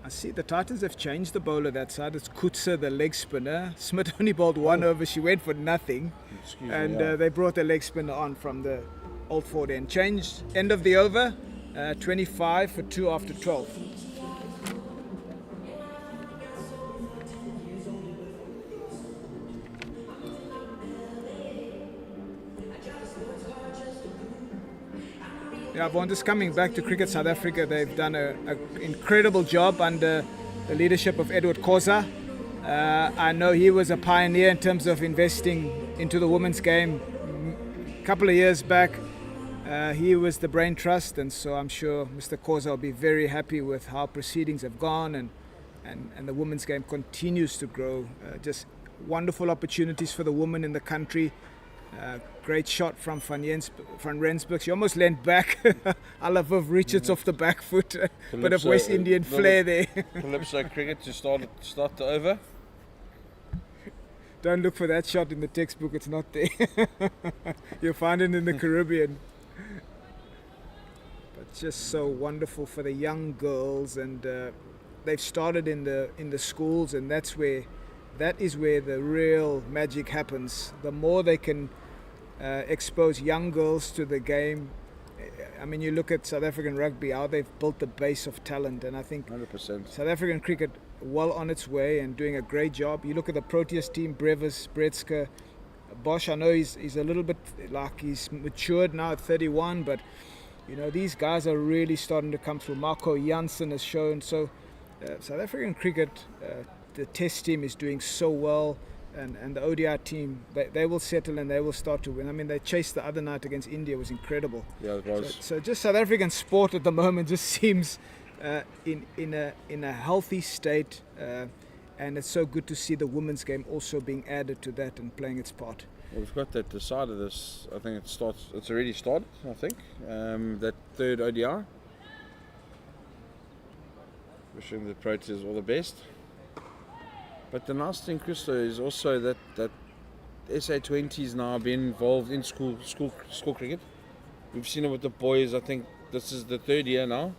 I see the Titans have changed the bowler that side. It's Kutsa, the leg spinner. Smith only bowled 1 over. She went for nothing. They brought the leg spinner on from the old forward end. Changed end of the over, 25 for 2 after 12. Yeah, Von, just coming back to Cricket South Africa, they've done an incredible job under the leadership of Edward Khoza. I know he was a pioneer in terms of investing into the women's game. A couple of years back, he was the brain trust, and so I'm sure Mr. Khoza will be very happy with how proceedings have gone, and the women's game continues to grow. Just wonderful opportunities for the women in the country. Great shot from Van Rensburg. She almost leant back. I love Richards off the back foot. Bit of West Indian flair there. Calypso cricket to start the over. Don't look for that shot in the textbook. It's not there. You'll find it in the Caribbean. But just so wonderful for the young girls, and they've started in the schools, and that is where the real magic happens. The more they can expose young girls to the game. I mean, you look at South African rugby, how they've built the base of talent, and I think 100%. South African cricket well on its way and doing a great job. You look at the Proteas team, Brevis, Bretska, Bosch. I know he's a little bit like he's matured now at 31, but you know, these guys are really starting to come through. Marco Janssen has shown. So South African cricket, the test team is doing so well, and the ODI team, they will settle and they will start to win. I mean, they chased the other night against India. It was incredible. Yeah, it was. So just South African sport at the moment just seems in a healthy state, and it's so good to see the women's game also being added to that and playing its part. Well, we've got that decided. This, I think it's already started. I think that third ODI. Wishing the Proteas all the best. But the nice thing, Christo, is also that SA20's now been involved in school cricket. We've seen it with the boys. I think this is the third year now.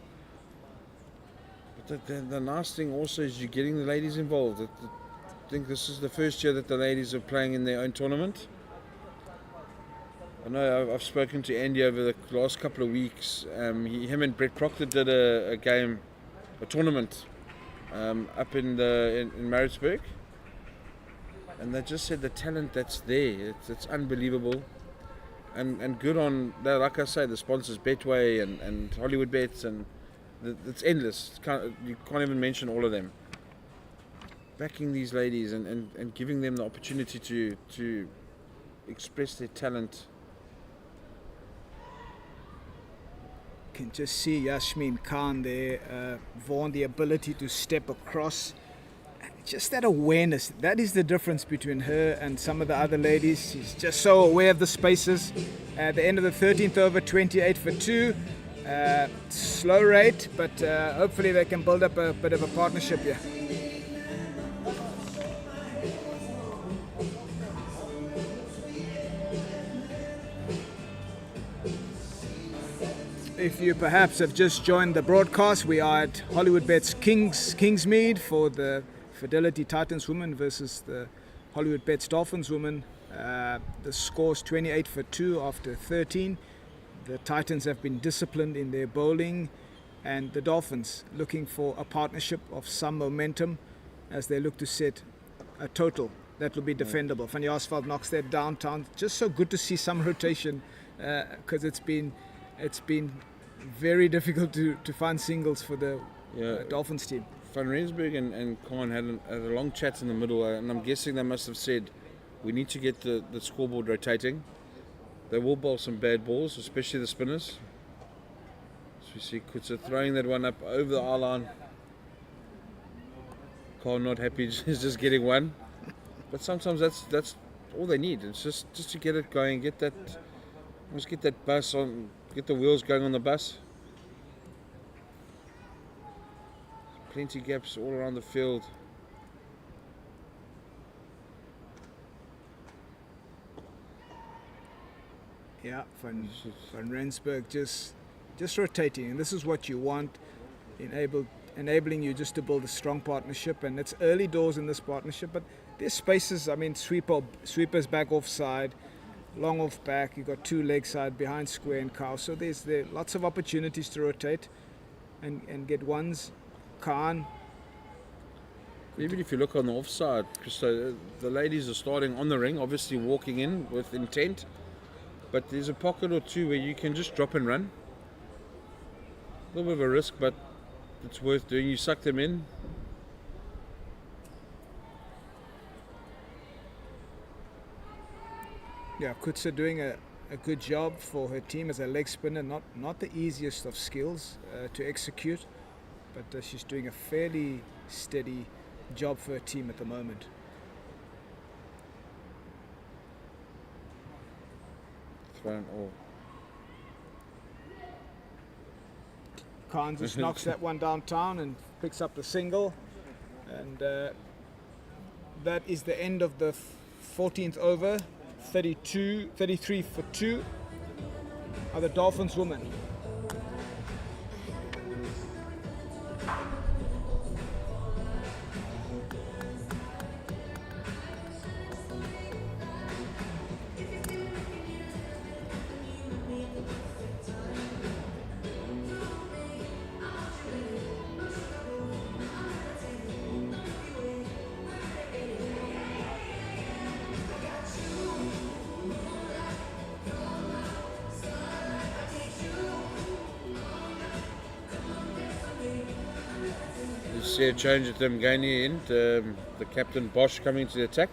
But the nice thing also is you're getting the ladies involved. I think this is the first year that the ladies are playing in their own tournament. I know I've spoken to Andy over the last couple of weeks. Him and Brett Proctor did a tournament up in Maritzburg, and they just said the talent that's there, it's unbelievable, and good on that. Like I say, the sponsors Betway and Hollywoodbets, and it's endless. You can't even mention all of them. Backing these ladies and giving them the opportunity to express their talent. Can just see Yasmin Khan there, Vaughan, the ability to step across. Just that awareness, that is the difference between her and some of the other ladies. She's just so aware of the spaces. At the end of the 13th over, 28 for 2. Slow rate, but hopefully they can build up a bit of a partnership here. If you perhaps have just joined the broadcast, we are at Hollywoodbets Kingsmead for the Fidelity Titans women versus the Hollywoodbets Dolphins women. The score's 28 for 2 after 13. The Titans have been disciplined in their bowling, and the Dolphins looking for a partnership of some momentum as they look to set a total that will be defendable. Van Jaarsveld knocks that downtown. Just so good to see some rotation, because it's been very difficult to find singles for the Dolphins team. Van Rensburg and Khan had a long chat in the middle, and I'm guessing they must have said, we need to get the scoreboard rotating. They will bowl some bad balls, especially the spinners. So you see Kutsa throwing that one up over the eye-line. Khan not happy, just getting one. But sometimes that's all they need. It's just to get it going, get that bus on, get the wheels going on the bus. Plenty gaps all around the field. Yeah, Van Rensburg just rotating, and this is what you want, enabling you just to build a strong partnership. And it's early doors in this partnership, but there's spaces. I mean, sweepers back offside, long off back. You've got 2 leg side behind square and cow. So there lots of opportunities to rotate and get ones. Khan. Even if you look on the offside, Christo, the ladies are starting on the ring, obviously walking in with intent. But there's a pocket or two where you can just drop and run. A little bit of a risk, but it's worth doing. You suck them in. Yeah, Kutsa doing a good job for her team as a leg spinner. Not the easiest of skills to execute, but she's doing a fairly steady job for her team at the moment. Khan just knocks that one downtown and picks up the single, and that is the end of the 14th over. 33 for 2 are the Dolphins women. See a change at the Mgani end, the captain Bosch coming to the attack.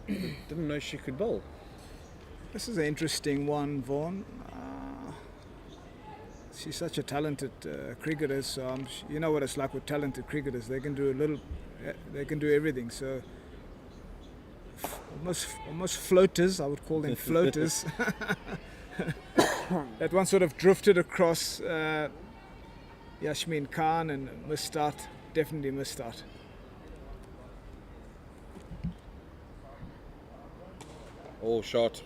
Didn't know she could bowl. This is an interesting one, Vaughan. She's such a talented cricketer, so you know what it's like with talented cricketers. They can do they can do everything. So almost floaters, I would call them floaters. That one sort of drifted across Yasmin Khan and missed start, definitely missed start. All shot.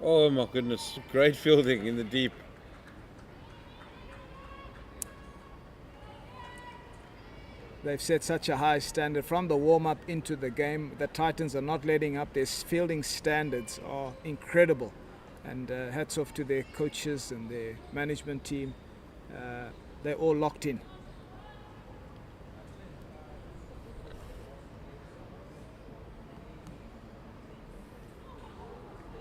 Oh my goodness, great fielding in the deep. They've set such a high standard from the warm-up into the game. The Titans are not letting up. Their fielding standards are incredible. And hats off to their coaches and their management team. They're all locked in.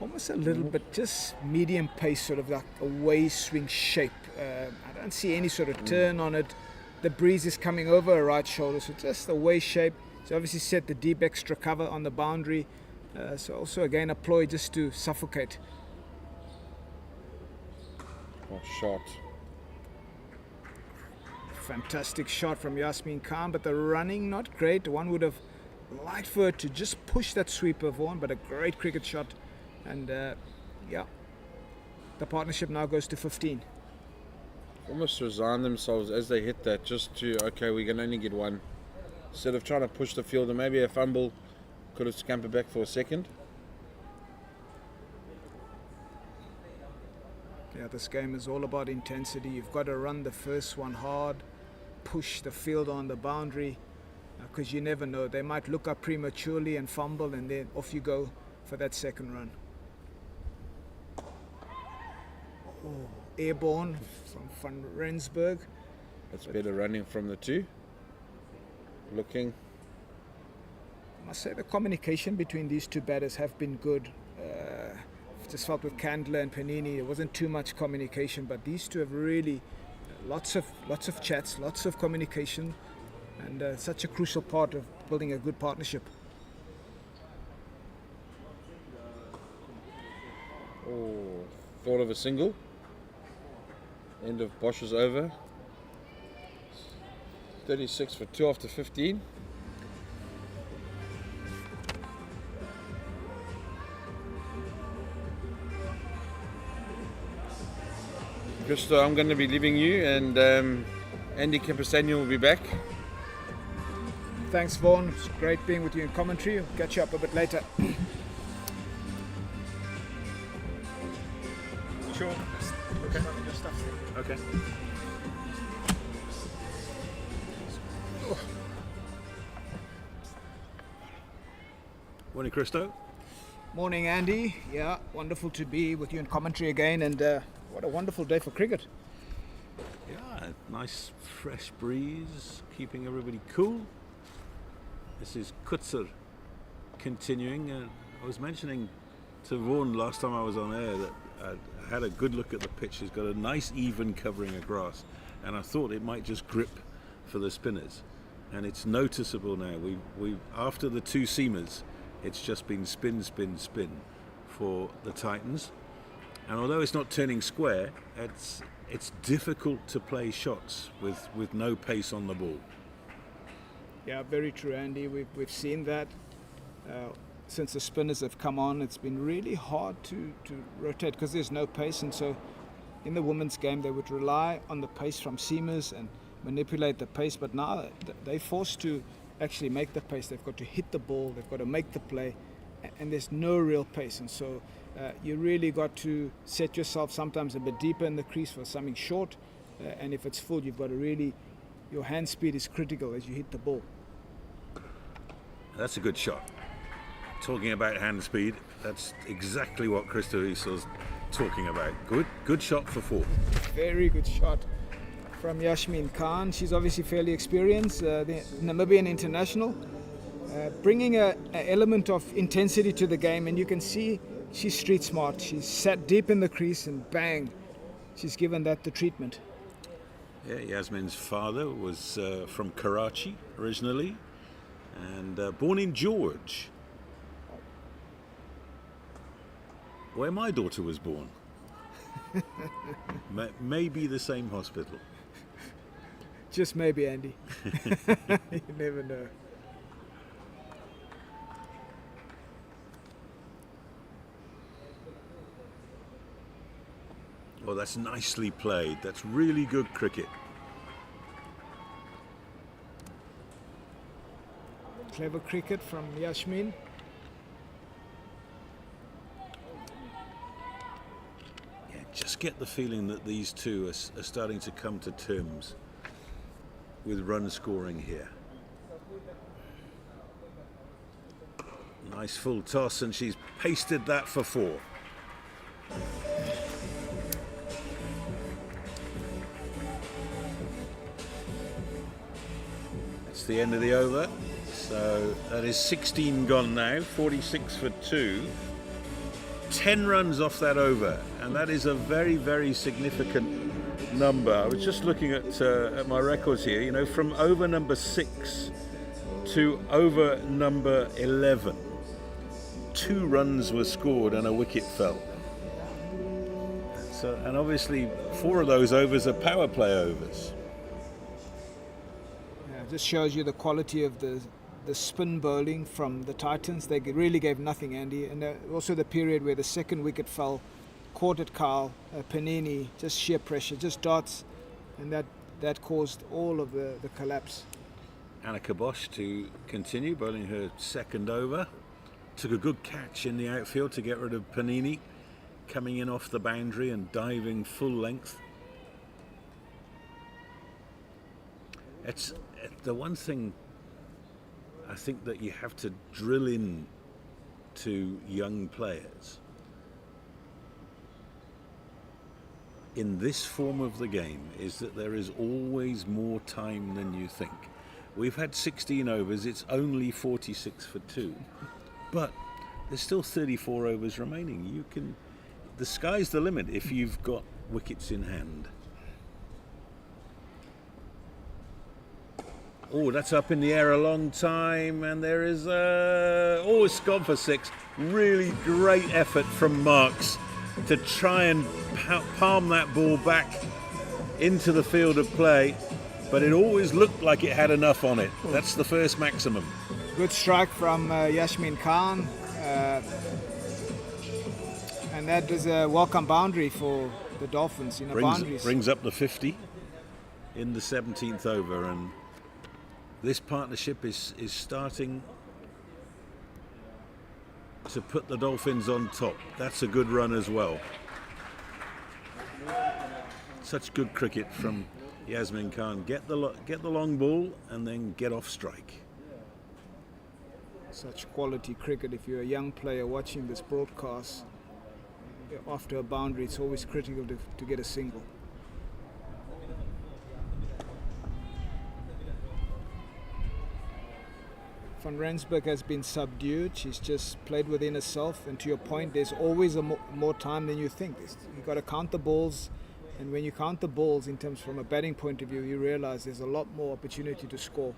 Almost a little bit, just medium pace, sort of like a way swing shape. I don't see any sort of turn on it. The breeze is coming over her right shoulder, so just a way shape. So obviously set the deep extra cover on the boundary. So also again a ploy just to suffocate. Oh, shot. Fantastic shot from Yasmin Khan, but the running not great. One would have liked for her to just push that sweeper, Vaughan, but a great cricket shot. And yeah, the partnership now goes to 15. Almost resign themselves as they hit that, just to, okay, we can only get one. Instead of trying to push the field, and maybe a fumble could have scampered back for a second. Yeah, this game is all about intensity. You've got to run the first one hard, push the field on the boundary, because you never know. They might look up prematurely and fumble, and then off you go for that second run. Oh, airborne from Van Rensburg. That's better running from the two. Looking. I must say the communication between these two batters have been good. Just felt with Candler and Panini there wasn't too much communication, but these two have really lots of chats, lots of communication, and such a crucial part of building a good partnership. Oh, thought of a single. End of Bosch's over. 36 for 2 after 15. Christo, I'm going to be leaving you, and Andy Kempestanian will be back. Thanks, Vaughan. It's great being with you in commentary. I'll catch you up a bit later. Sure. Okay. Okay. Morning, Christo. Morning, Andy. Yeah, wonderful to be with you in commentary again, and what a wonderful day for cricket. Yeah, nice fresh breeze, keeping everybody cool. This is Kutzer continuing. I was mentioning to Vaughan last time I was on air that I had a good look at the pitch. It's got a nice even covering of grass, and I thought it might just grip for the spinners. And it's noticeable now. We after the two seamers, it's just been spin, spin, spin for the Titans. And although it's not turning square, it's difficult to play shots with no pace on the ball. Yeah, very true, Andy. We've seen that since the spinners have come on. It's been really hard to rotate because there's no pace, and so in the women's game they would rely on the pace from seamers and manipulate the pace, but now they're forced to actually make the pace. They've got to hit the ball, they've got to make the play, and there's no real pace, and so you really got to set yourself sometimes a bit deeper in the crease for something short, and if it's full, you've got to really, your hand speed is critical as you hit the ball. That's a good shot. Talking about hand speed, that's exactly what Christo Isel's talking about. Good shot for 4. Very good shot from Yasmin Khan. She's obviously fairly experienced, the Namibian international, bringing an element of intensity to the game, and you can see she's street smart. She's sat deep in the crease and bang, she's given that the treatment. Yeah, Yasmin's father was from Karachi originally, and born in George. where my daughter was born. Maybe the same hospital. Just maybe, Andy. You never know. Well, that's nicely played. That's really good cricket. Clever cricket from Yasmin. Yeah, just get the feeling that these two are starting to come to terms with run scoring here. Nice full toss, and she's pasted that for 4. That's the end of the over. So that is 16 gone now, 46 for 2. 10 runs off that over, and that is a very, very significant number. I was just looking at my records here, you know, from over number 6 to over number 11. 2 runs were scored and a wicket fell. So, and obviously 4 of those overs are power play overs. Yeah, just shows you the quality of the spin bowling from the Titans. They really gave nothing, Andy. And also the period where the second wicket fell, caught at Kyle, Panini, just sheer pressure, just darts, and that caused all of the collapse. Anna Kabosh to continue bowling her second over. Took a good catch in the outfield to get rid of Panini, coming in off the boundary and diving full length. It's the one thing I think that you have to drill in to young players. In this form of the game is that there is always more time than you think. We've had 16 overs, it's only 46 for 2. But there's still 34 overs remaining. The sky's the limit if you've got wickets in hand. Oh, that's up in the air a long time, and there is it's gone for 6. Really great effort from Marks to try and palm that ball back into the field of play, but it always looked like it had enough on it. That's the first maximum. Good strike from Yasmin Khan, and that is a welcome boundary for the Dolphins. Brings up the 50 in the 17th over, and this partnership is starting to put the Dolphins on top. That's a good run as well. Such good cricket from Yasmin Khan. Get the long ball and then get off strike. Such quality cricket. If you're a young player watching this broadcast, after a boundary, it's always critical to get a single. Van Rensburg has been subdued. She's just played within herself. And to your point, there's always more time than you think. You've got to count the balls. And when you count the balls in terms from a batting point of view, you realize there's a lot more opportunity to score.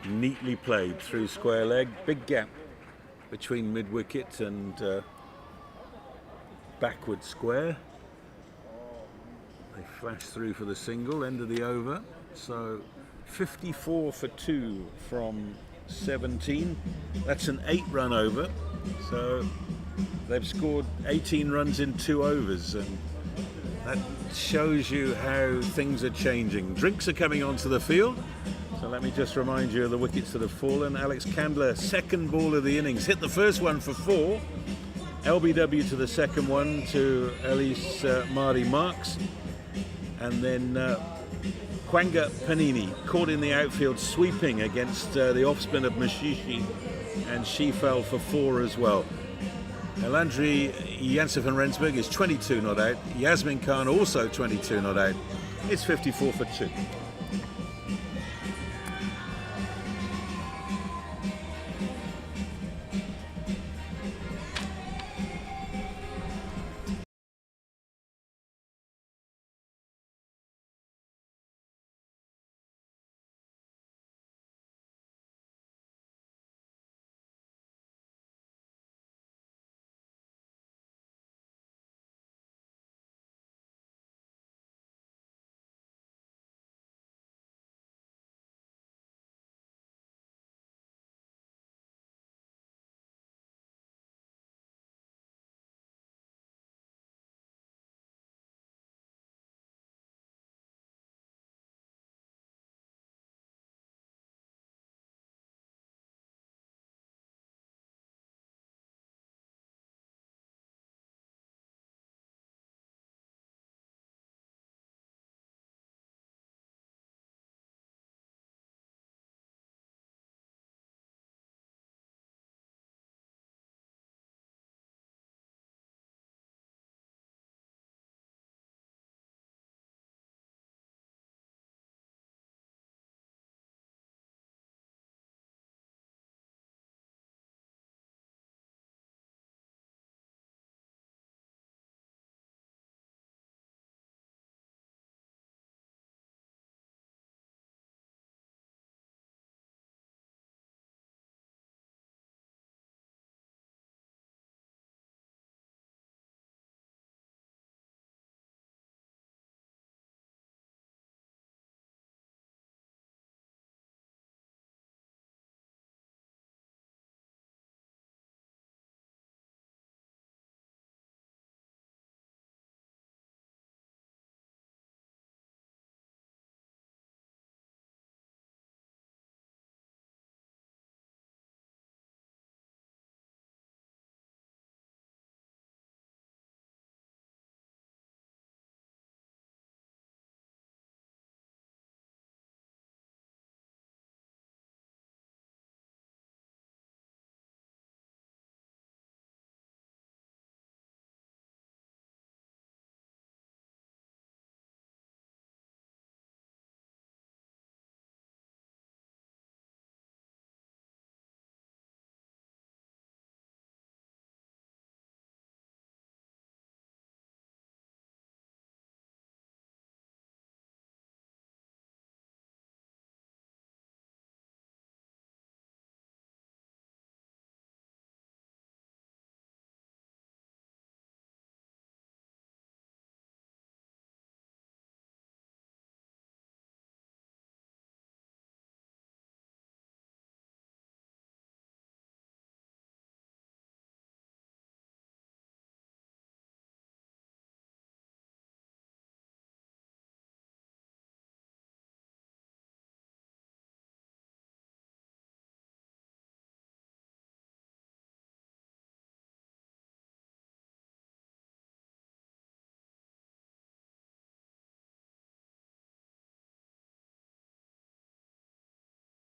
Neatly played through square leg. Big gap between mid-wicket and backward square. They flash through for the single, end of the over. So 54 for 2 from 17. That's an 8-run over. So they've scored 18 runs in 2 overs, and that shows you how things are changing. Drinks are coming onto the field. So let me just remind you of the wickets that have fallen. Alex Candler, second ball of the innings, hit the first one for 4. LBW to the second one to Elise Marie Marks. And then Kwanga Panini caught in the outfield sweeping against the off-spin of Mashishi, and she fell for 4 as well. Elandri Janssen van Rensburg is 22 not out. Yasmin Khan also 22 not out. It's 54 for 2.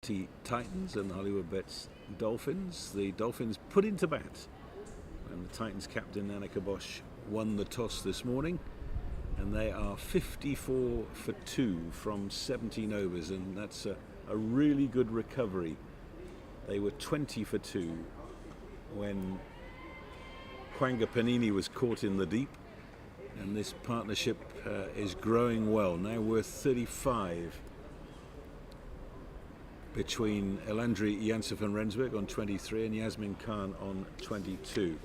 Fidelity Titans and the Hollywoodbets Dolphins. The Dolphins put into bat, and the Titans captain Anneke Bosch won the toss this morning, and they are 54 for 2 from 17 overs, and that's a really good recovery. They were 20 for 2 when Kwanga Panini was caught in the deep, and this partnership is growing well, now worth 35 between Elandri Janssen van Rensburg on 23 and Yasmin Khan on 22.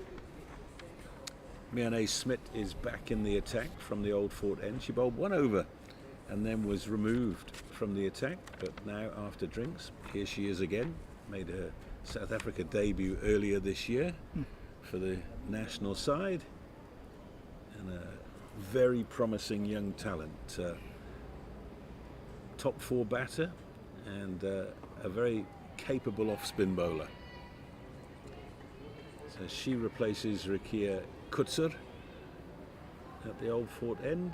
Miane Smit is back in the attack from the Old Fort End. She bowled 1 over and then was removed from the attack, but now after drinks, here she is again. Made her South Africa debut earlier this year for the national side, and a very promising young talent. Top 4 batter and a very capable off-spin bowler. So she replaces Rikia Kutzer at the Old Fort End.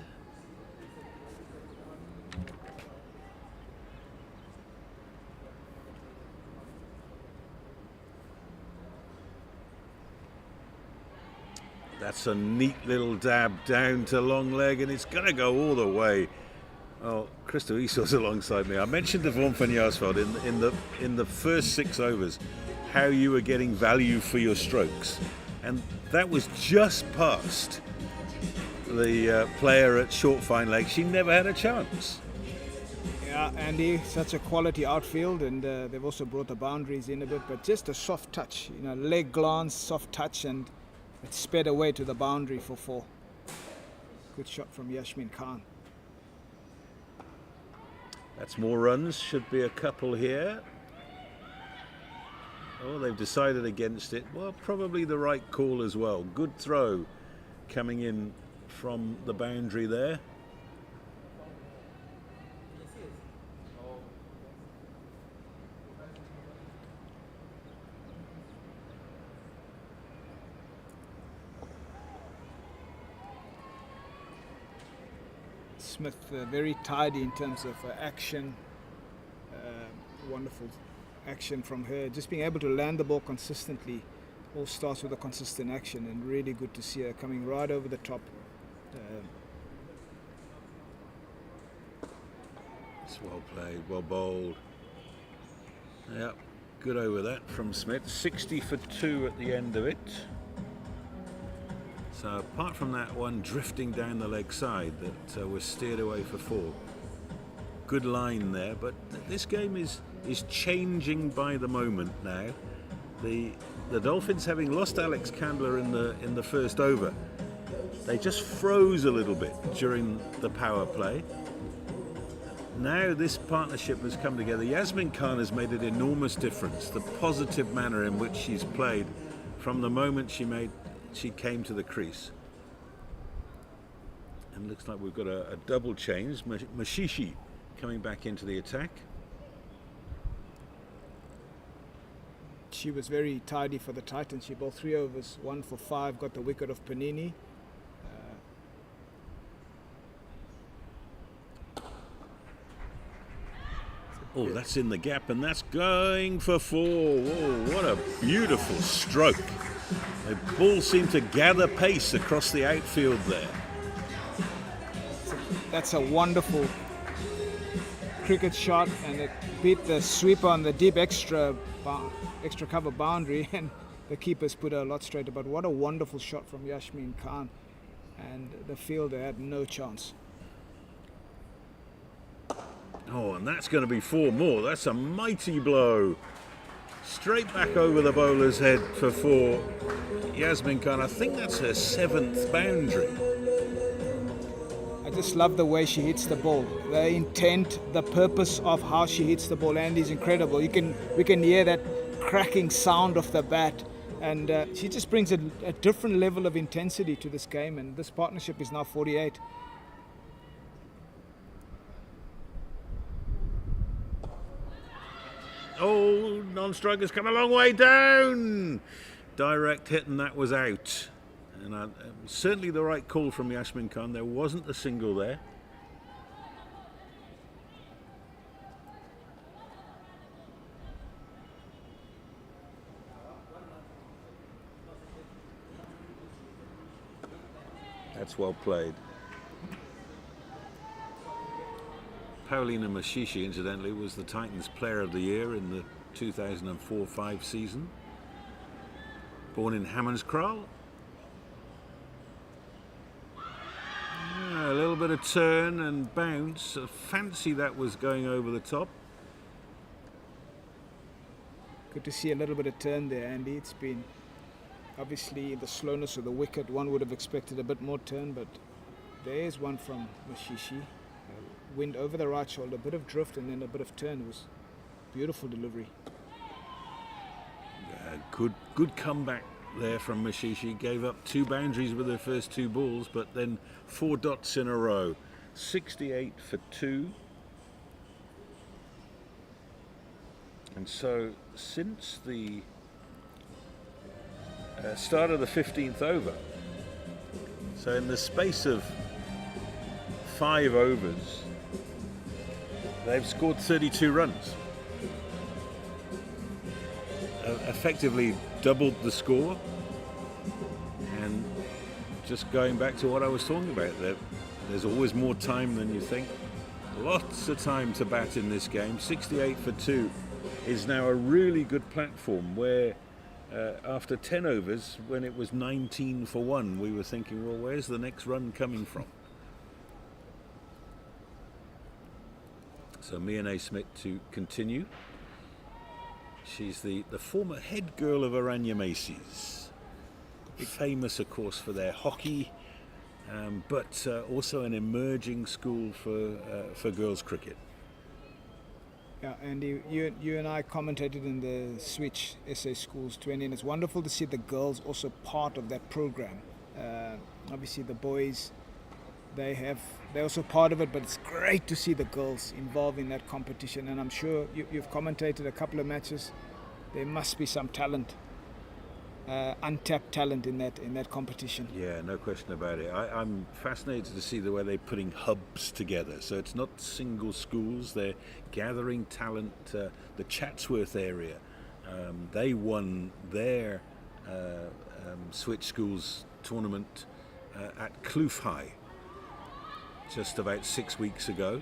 That's a neat little dab down to long leg, and it's going to go all the way. Oh, Christo Esau's alongside me. I mentioned to Vaughan van Jaarsveld in the first 6 overs how you were getting value for your strokes, and that was just past the player at short fine leg. She never had a chance. Yeah, Andy, such a quality outfield, and they've also brought the boundaries in a bit, but just a soft touch, leg glance, soft touch, and it sped away to the boundary for 4. Good shot from Yasmin Khan. That's more runs, should be a couple here. Oh, they've decided against it. Well, probably the right call as well. Good throw coming in from the boundary there. Smith very tidy in terms of action. Wonderful action from her. Just being able to land the ball consistently all starts with a consistent action, and really good to see her coming right over the top. It's well played, well bowled. Yep, good over that from Smith. 60 for 2 at the end of it. So apart from that one drifting down the leg side that was steered away for 4, good line there. But this game is changing by the moment now. The Dolphins, having lost Alex Candler in the first over, they just froze a little bit during the power play. Now this partnership has come together. Yasmin Khan has made an enormous difference. The positive manner in which she's played from the moment she came to the crease. And looks like we've got a double change. Mashishi coming back into the attack. She was very tidy for the Titans. She bowled 3 overs, 1 for 5, got the wicket of Panini. Oh, that's in the gap, and that's going for 4. Whoa, what a beautiful stroke. The ball seemed to gather pace across the outfield there. That's a wonderful cricket shot, and it beat the sweeper on the deep extra cover boundary, and the keepers put her a lot straighter. But what a wonderful shot from Yasmin Khan, and the fielder had no chance. Oh, and that's going to be 4 more. That's a mighty blow. Straight back over the bowler's head for 4. Yasmin Khan, I think that's her 7th boundary. I just love the way she hits the ball. The intent, the purpose of how she hits the ball, and is incredible. We can hear that cracking sound of the bat, and she just brings a different level of intensity to this game, and this partnership is now 48. Oh, non-strikers come a long way down. Direct hit, and that was out. And certainly the right call from Yasmin Khan. There wasn't a single there. That's well played. Paulina Mashishi, incidentally, was the Titans Player of the Year in the 2004-05 season. Born in Hammanskraal. A little bit of turn and bounce. Fancy that was going over the top. Good to see a little bit of turn there, Andy. It's been obviously the slowness of the wicket. One would have expected a bit more turn, but there's one from Mashishi. Wind over the right shoulder, a bit of drift and then a bit of turn. It was beautiful delivery. Good comeback there from Mashishi. Gave up 2 boundaries with her first 2 balls, but then 4 dots in a row. 68 for 2. And so since the start of the 15th over, so in the space of 5 overs, they've scored 32 runs. Effectively doubled the score. And just going back to what I was talking about, there's always more time than you think. Lots of time to bat in this game. 68 for 2 is now a really good platform where after 10 overs, when it was 19 for 1, we were thinking, well, where's the next run coming from? So Mia Naismith to continue. She's the former head girl of Aranya Macy's. Famous, of course, for their hockey, but also an emerging school for girls cricket. Yeah, Andy, you and I commentated in the Switch SA Schools 20, and it's wonderful to see the girls also part of that program. Obviously, the boys, they're also part of it, but it's great to see the girls involved in that competition. And I'm sure you've commentated a couple of matches. There must be some talent, untapped talent in that competition. Yeah, no question about it. I'm fascinated to see the way they're putting hubs together. So it's not single schools, they're gathering talent. The Chatsworth area, they won their Switch Schools tournament at Kloof High just about 6 weeks ago.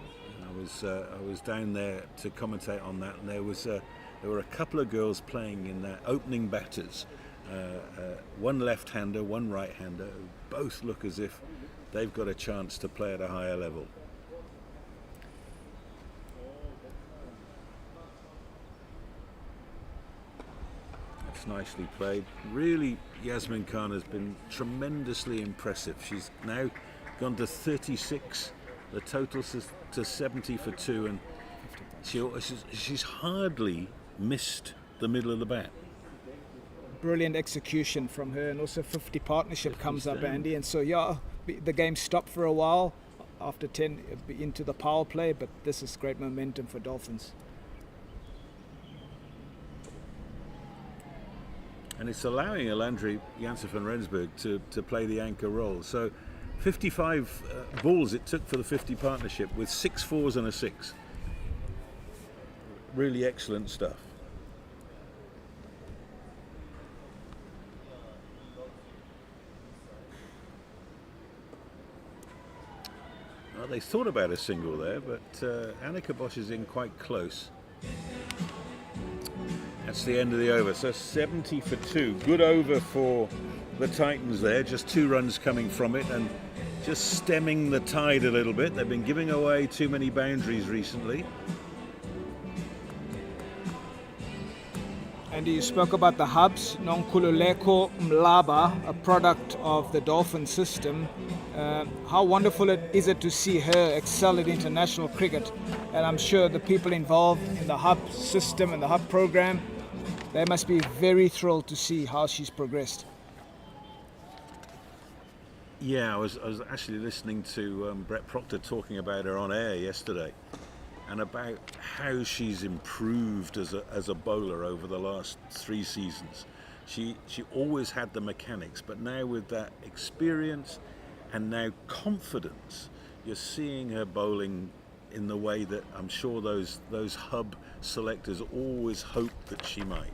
I was down there to commentate on that, and there were a couple of girls playing in that, opening batters. One left-hander, one right-hander, who both look as if they've got a chance to play at a higher level. That's nicely played. Really, Yasmin Khan has been tremendously impressive. She's now gone to 36, the total to 70 for 2, and she's hardly missed the middle of the bat. Brilliant execution from her, and also 50 partnership comes up, Andy, and so the game stopped for a while after 10 into the power play, but this is great momentum for Dolphins. And it's allowing Alandri Janssen van Rensburg to play the anchor role. So 55 balls it took for the 50 partnership with 6 fours and a 6. Really excellent stuff. Well, they thought about a single there, but Annika Bosch is in quite close. That's the end of the over. So 70 for 2. Good over for the Titans there. Just 2 runs coming from it and just stemming the tide a little bit. They've been giving away too many boundaries recently. And you spoke about the hubs. Nonkululeko Mlaba, a product of the Dolphin system. How wonderful is it to see her excel at international cricket. And I'm sure the people involved in the hub system and the hub program, they must be very thrilled to see how she's progressed. Yeah, I was actually listening to Brett Proctor talking about her on air yesterday, and about how she's improved as a bowler over the last 3 seasons. She always had the mechanics, but now with that experience and now confidence, you're seeing her bowling in the way that I'm sure those hub selectors always hoped that she might.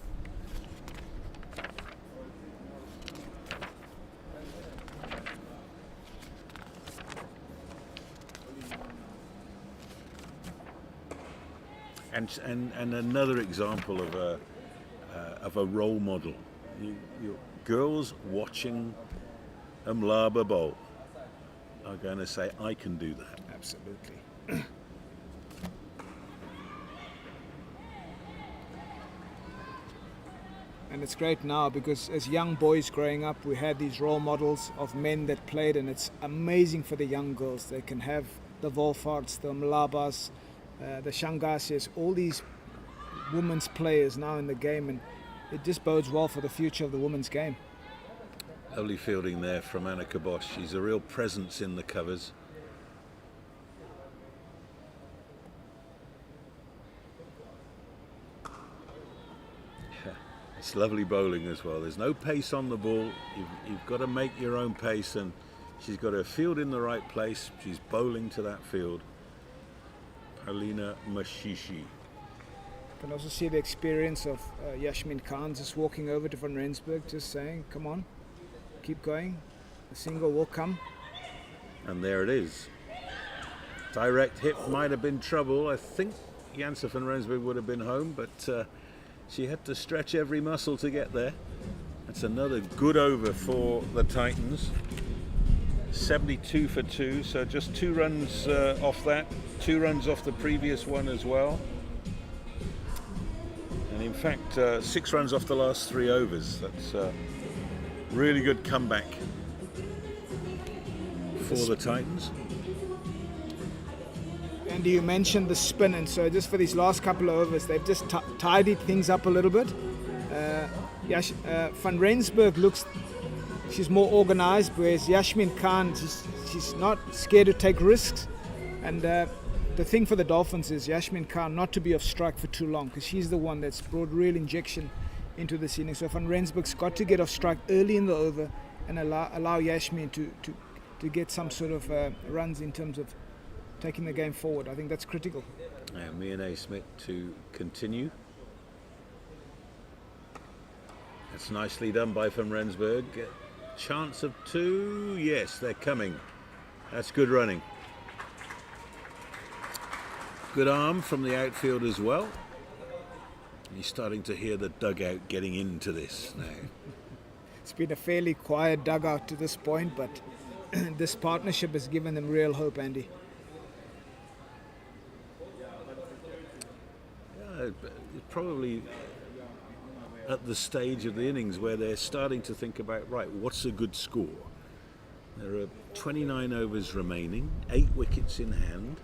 And another example of a role model. Girls watching a Mlaba bowl are going to say, I can do that. Absolutely. And it's great now because as young boys growing up, we had these role models of men that played, and it's amazing for the young girls. They can have the Wolfarts, the Mlabas, the Shangasias, all these women's players now in the game, and it just bodes well for the future of the women's game. Lovely fielding there from Annika Bosch. She's a real presence in the covers. It's lovely bowling as well. There's no pace on the ball. You've got to make your own pace, and she's got her field in the right place. She's bowling to that field. Paulina Mashishi. You can also see the experience of Yasmin Khan just walking over to Van Rensburg, just saying, come on, keep going. The single will come. And there it is. Direct hit might have been trouble. I think Janse van Rensburg would have been home, but she had to stretch every muscle to get there. That's another good over for the Titans. 72 for 2, so just 2 runs off that. 2 runs off the previous one as well. And in fact, 6 runs off the last 3 overs. That's a really good comeback for the Titans. And you mentioned the spin, and so just for these last couple of overs, they've just tidied things up a little bit. Van Rensburg looks, she's more organized, whereas Yasmin Khan, she's not scared to take risks. And the thing for the Dolphins is Yasmin Khan not to be off strike for too long, because she's the one that's brought real injection into this inning. So Van Rensburg's got to get off strike early in the over and allow Yasmin to get some sort of runs in terms of taking the game forward. I think that's critical. And Mia Smith to continue. That's nicely done by Van Rensburg. Chance of 2. Yes, they're coming. That's good running. Good arm from the outfield as well. You're starting to hear the dugout getting into this now. It's been a fairly quiet dugout to this point, but this partnership has given them real hope, Andy. Probably at the stage of the innings where they're starting to think about, right, what's a good score? There are 29 overs remaining, 8 wickets in hand.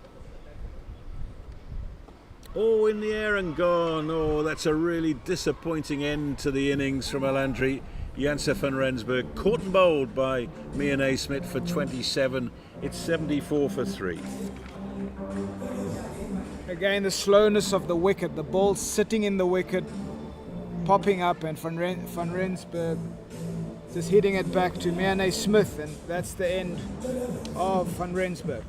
Oh, in the air and gone. Oh, that's a really disappointing end to the innings from Alandri. Janse van Rensburg caught and bowled by Mia Naismith for 27. It's 74 for 3. Again, the slowness of the wicket, the ball sitting in the wicket, popping up, and Van Rensburg just hitting it back to Mia Smith, and that's the end of Van Rensburg.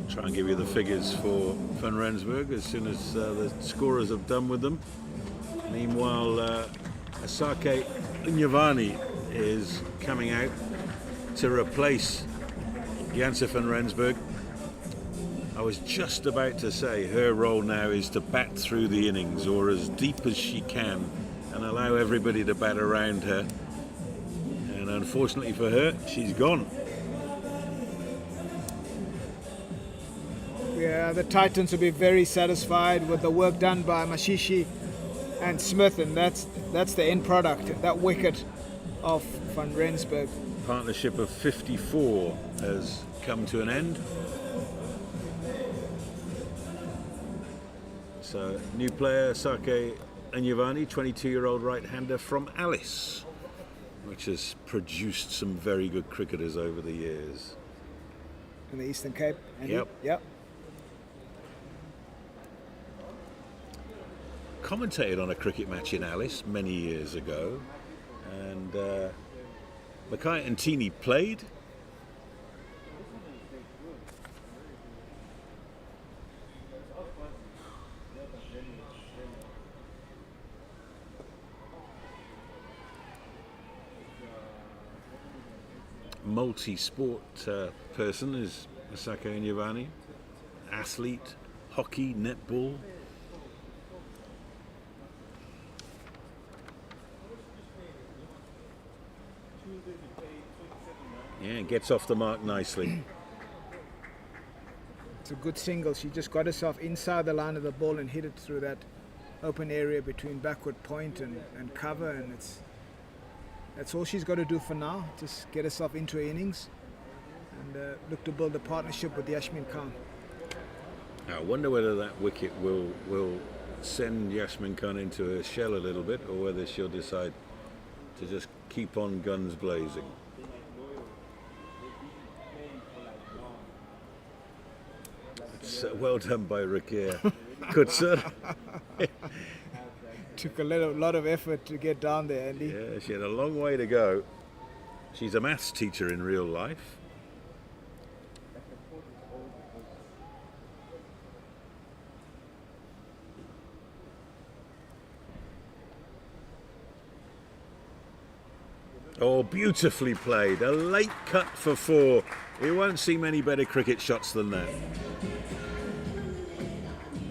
Try and give you the figures for Van Rensburg as soon as the scorers have done with them. Meanwhile, Asake Unyavani is coming out to replace Janse van Rensburg. I was just about to say her role now is to bat through the innings, or as deep as she can, and allow everybody to bat around her. And unfortunately for her, she's gone. Yeah, the Titans will be very satisfied with the work done by Mashishi and Smith, and that's the end product, that wicket of Van Rensburg. Partnership of 54 has come to an end. So, new player Sake Anyavani, 22-year-old right-hander from Alice, which has produced some very good cricketers over the years. In the Eastern Cape? Andy? Yep. Commentated on a cricket match in Alice many years ago, and Mackay and Tini played. Multi-sport person is Masako Inyavani, athlete, hockey, netball. Yeah, gets off the mark nicely. It's a good single. She just got herself inside the line of the ball and hit it through that open area between backward point and cover, and that's all she's got to do for now. Just get herself into her innings and look to build a partnership with Yasmin Khan. I wonder whether that wicket will send Yasmin Khan into a shell a little bit, or whether she'll decide to just keep on guns blazing. It's well done by Rakir. Good sir. Took a lot of effort to get down there, Andy. Yeah, she had a long way to go. She's a maths teacher in real life. Oh, beautifully played. A late cut for 4. You won't see many better cricket shots than that.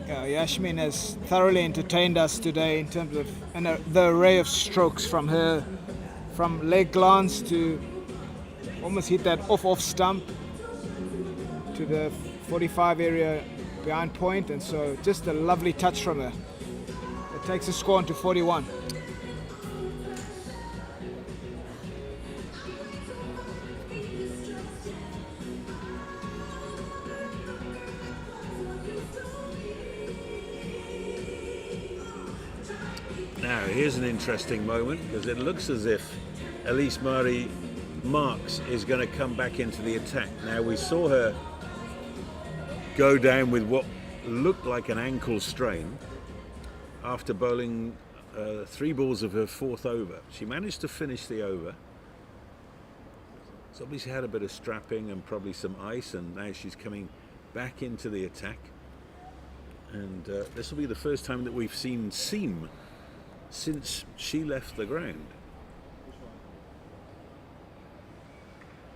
Yeah, Yasmin has thoroughly entertained us today in terms of the array of strokes from her, from leg glance to almost hit that off stump to the 45 area behind point, and so just a lovely touch from her. It takes the score on to 41. Now, here's an interesting moment, because it looks as if Elise Marie Marks is going to come back into the attack. Now, we saw her go down with what looked like an ankle strain after bowling 3 balls of her 4th over. She managed to finish the over. She's obviously had a bit of strapping and probably some ice, and now she's coming back into the attack. And this will be the first time that we've seen seam since she left the ground.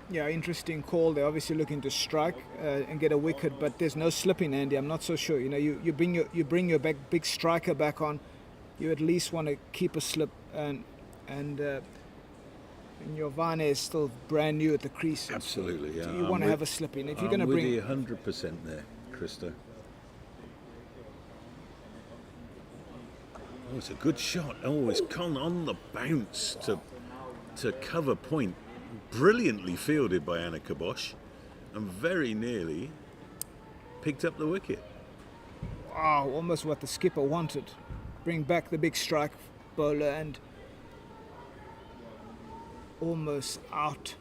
Yeah, interesting call. They're obviously looking to strike and get a wicket, but there's no slipping, Andy. I'm not so sure. You know, you bring your big striker back on. You at least want to keep a slip, and your Vane is still brand new at the crease. Absolutely, yeah. So you want to have a slip in. If you're going to bring, you 100% there, Krista. Oh, it's a good shot. Oh, it's gone on the bounce to cover point. Brilliantly fielded by Anna Kabosh, and very nearly picked up the wicket. Wow, almost what the skipper wanted. Bring back the big strike bowler and almost out.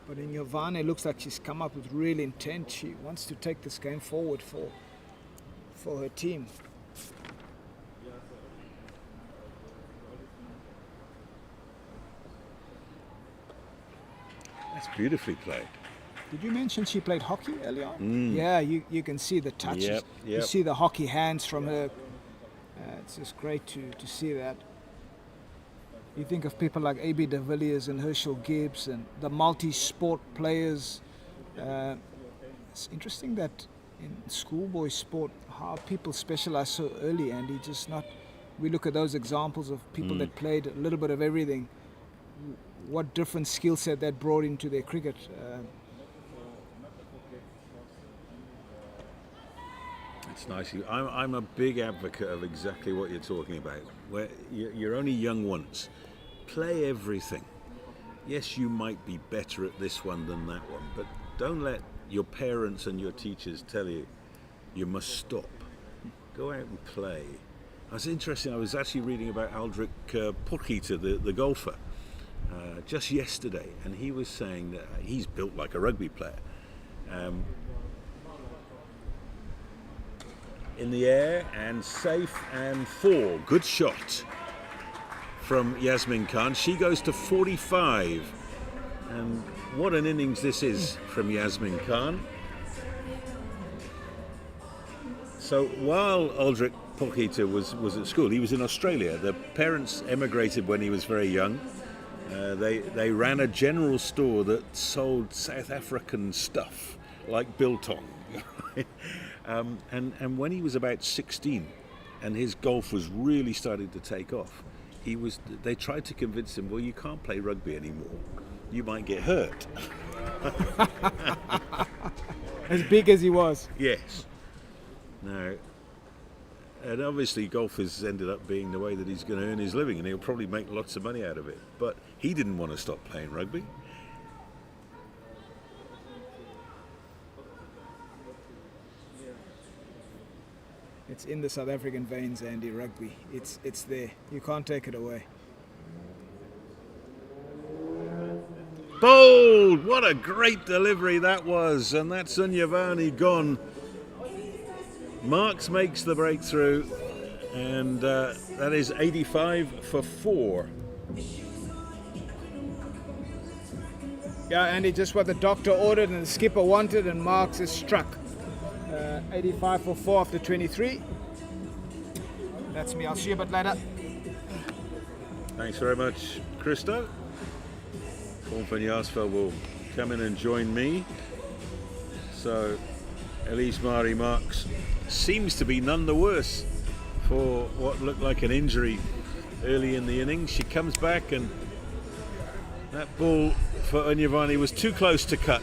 But in Yovane, it looks like she's come up with real intent. She wants to take this game forward for her team. That's beautifully played. Did you mention she played hockey earlier on? Yeah, you can see the touches. Yep. You see the hockey hands from her. It's just great to see that. You think of people like A.B. de Villiers and Herschel Gibbs and the multi-sport players. It's interesting that in schoolboy sport, how people specialize so early, and we look at those examples of people that played a little bit of everything. What different skill set that brought into their cricket. It's nice. I'm a big advocate of exactly what you're talking about. Where you're only young once. Play everything. Yes, you might be better at this one than that one, but don't let your parents and your teachers tell you you must stop. Go out and play. It's interesting. I was actually reading about Aldrich Potgieter, the golfer, just yesterday, and he was saying that he's built like a rugby player. In the air and safe and 4. Good shot from Yasmin Khan. She goes to 45, and what an innings this is from Yasmin Khan. So while Aldrich Potgieter was at school, he was in Australia. The parents emigrated when he was very young, They ran a general store that sold South African stuff like biltong. And when he was about 16 and his golf was really starting to take off, they tried to convince him, well, you can't play rugby anymore. You might get hurt. As big as he was. Yes. Now, and obviously golf has ended up being the way that he's going to earn his living, and he'll probably make lots of money out of it. But he didn't want to stop playing rugby. It's in the South African veins, Andy, rugby. It's there. You can't take it away. Bold! What a great delivery that was. And that's Unyavani gone. Marks makes the breakthrough. And that is 85 for 4. Yeah, Andy, just what the doctor ordered and the skipper wanted, and Marks is struck. 85 for 4 after 23. That's me. I'll see you a bit later. Thanks very much, Christo. Paul van Jaarsveld will come in and join me. So, Elise Marie Marks seems to be none the worse for what looked like an injury early in the innings. She comes back, and that ball for Unyavani was too close to cut,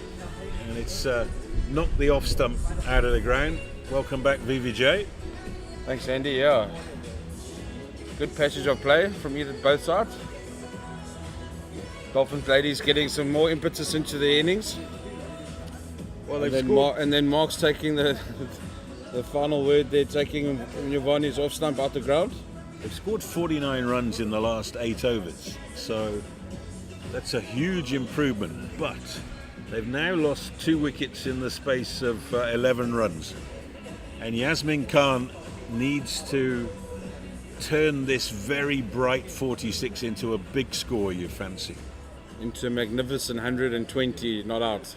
and it's knocked the off stump out of the ground. Welcome back, VVJ. Thanks, Andy. Yeah, good passage of play from both sides. Dolphins ladies getting some more impetus into the innings. Well, and then Mark's taking the final word there, taking Giovanni's off stump out the ground. They've scored 49 runs in the last 8 overs, so that's a huge improvement. But they've now lost 2 wickets in the space of 11 runs. And Yasmin Khan needs to turn this very bright 46 into a big score, you fancy. Into a magnificent 120 not out,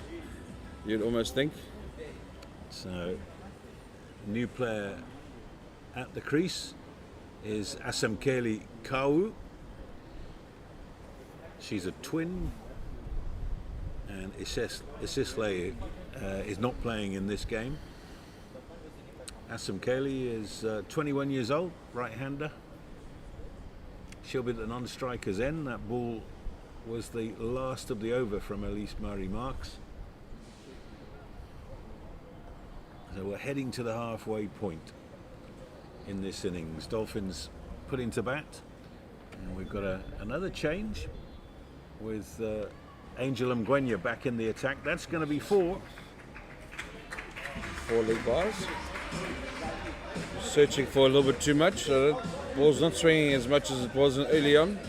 you'd almost think. So, new player at the crease is Asamkeli Kawu. She's a twin, and Isisley is not playing in this game. Asamkeli is 21 years old, right-hander. She'll be at the non-striker's end. That ball was the last of the over from Elise Marie Marks. So we're heading to the halfway point in this innings. Dolphins put into bat, and we've got another change with Angel Mgwenya back in the attack. That's going to be 4. 4 leg bars. Searching for a little bit too much, so the ball's not swinging as much as it was early on.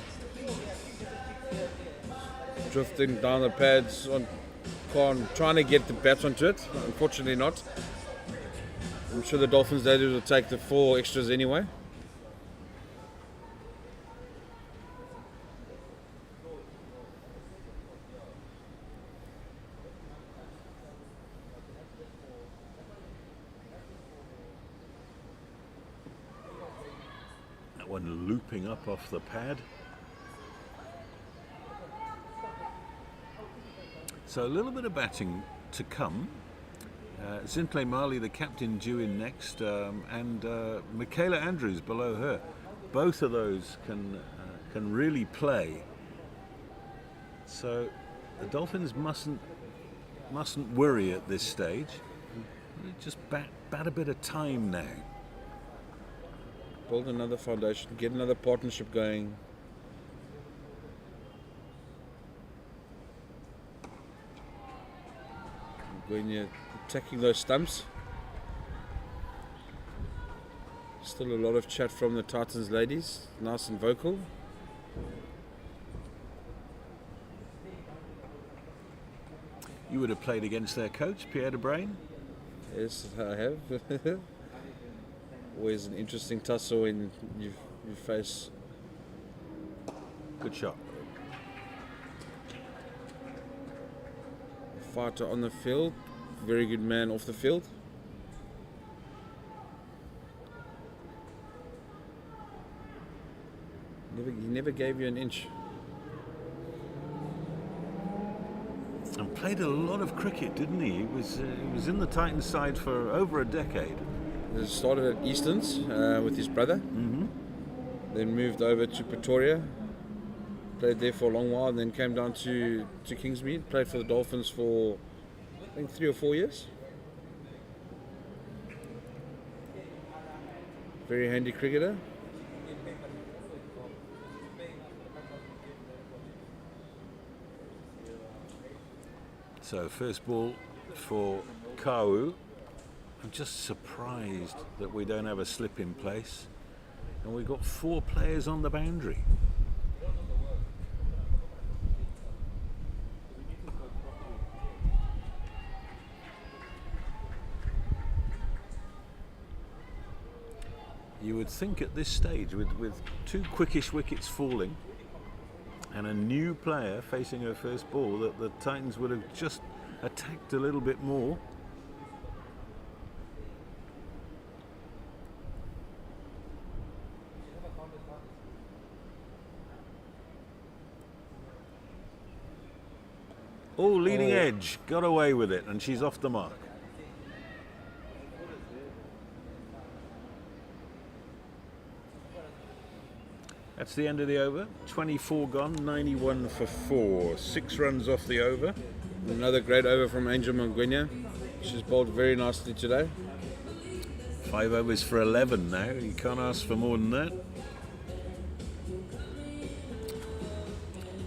Drifting down the pads on Khan, trying to get the bat onto it. Unfortunately not. I'm sure the Dolphins ladies will take the 4 extras anyway. That one looping up off the pad. So a little bit of batting to come. Zintle Mali, the captain, due in next, and Michaela Andrews below her. Both of those can really play. So the Dolphins mustn't worry at this stage. Just bat a bit of time now. Build another foundation, get another partnership going. When you're attacking those stumps. Still a lot of chat from the Titans ladies, nice and vocal. You would have played against their coach, Pierre de Bruin? Yes, I have. Always an interesting tussle when you face. Good shot. Fighter on the field, very good man off the field. He never gave you an inch. played a lot of cricket, didn't he? He was in the Titans side for over a decade. He started at Eastons with his brother. Then moved over to Pretoria. Played there for a long while, and then came down to Kingsmead. Played for the Dolphins for, I think, 3 or 4 years. Very handy cricketer. So first ball for Kau. I'm just surprised that we don't have a slip in place. And we've got 4 players on the boundary. You would think at this stage, with 2 quickish wickets falling and a new player facing her first ball, that the Titans would have just attacked a little bit more. Oh, leading edge, got away with it, and she's off the mark. That's the end of the over. 24 gone, 91 for 4. 6 runs off the over. Another great over from Angel Mangwenya. She's bowled very nicely today. 5 overs for 11 now. You can't ask for more than that.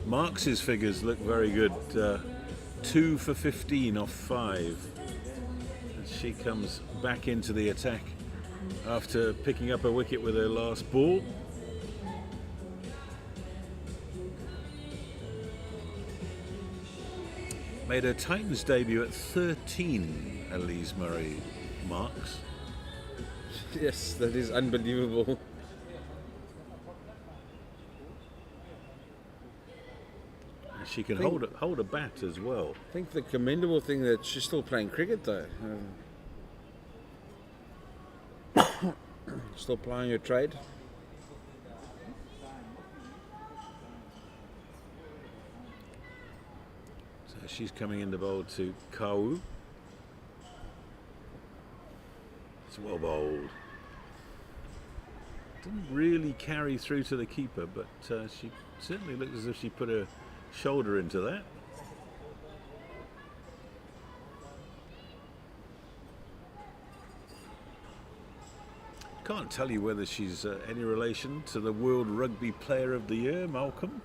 Marx's figures look very good. 2 for 15 off 5. And she comes back into the attack after picking up a wicket with her last ball. Made her Titans debut at 13, Elise Murray Marks. Yes, that is unbelievable. She can hold a bat as well. I think the commendable thing that she's still playing cricket though. Still plying her trade. So she's coming in the bowl to Kau. It's well bowled. Didn't really carry through to the keeper, but she certainly looked as if she put her shoulder into that. Can't tell you whether she's any relation to the World Rugby Player of the Year, Malcolm.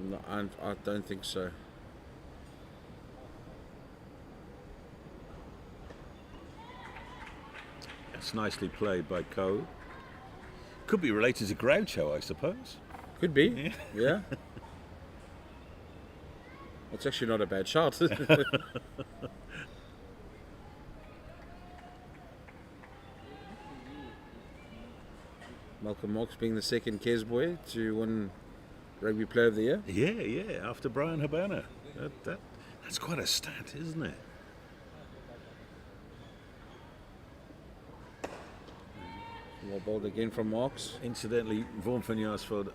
No, I don't think so. That's nicely played by Kau. Could be related to Groucho, I suppose. Could be, yeah. That's actually not a bad shot. Malcolm Marx being the second Kes boy to win Rugby Player of the Year. Yeah, after Brian Habana. That's quite a stat, isn't it? Well bowled again from Marx. Incidentally, Vaughan Yarsford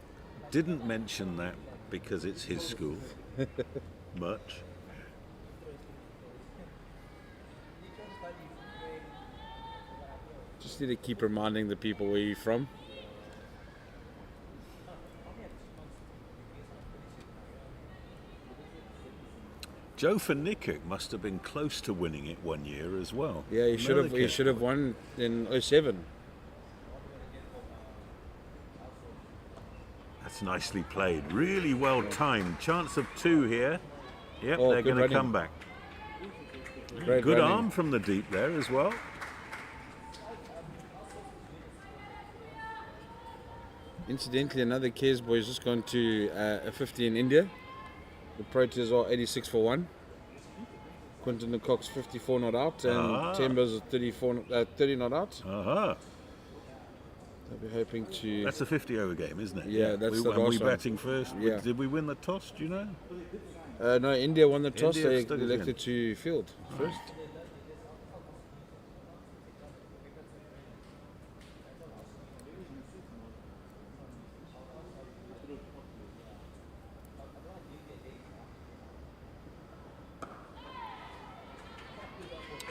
didn't mention that because it's his school. Much. Just need to keep reminding the people where you're from. Joe van Niekerk must have been close to winning it one year as well. Yeah, he should have won in 07. That's nicely played. Really well timed. Chance of 2 here. Yep, Oh, they're good going to running. come back. Great Good running. arm from the deep there as well. Incidentally, another Kes boy has just gone to a 50 in India. The Proteas are 86 for 1. Quinton de Kock's 54 not out, and Temba's 30 not out. Uh-huh. They'll be hoping to. That's a 50 over game, isn't it? Yeah, that's the and we last one. batting first. Yeah. Did we win the toss, do you know? No, India won the toss. India They stuck it in. elected to field first.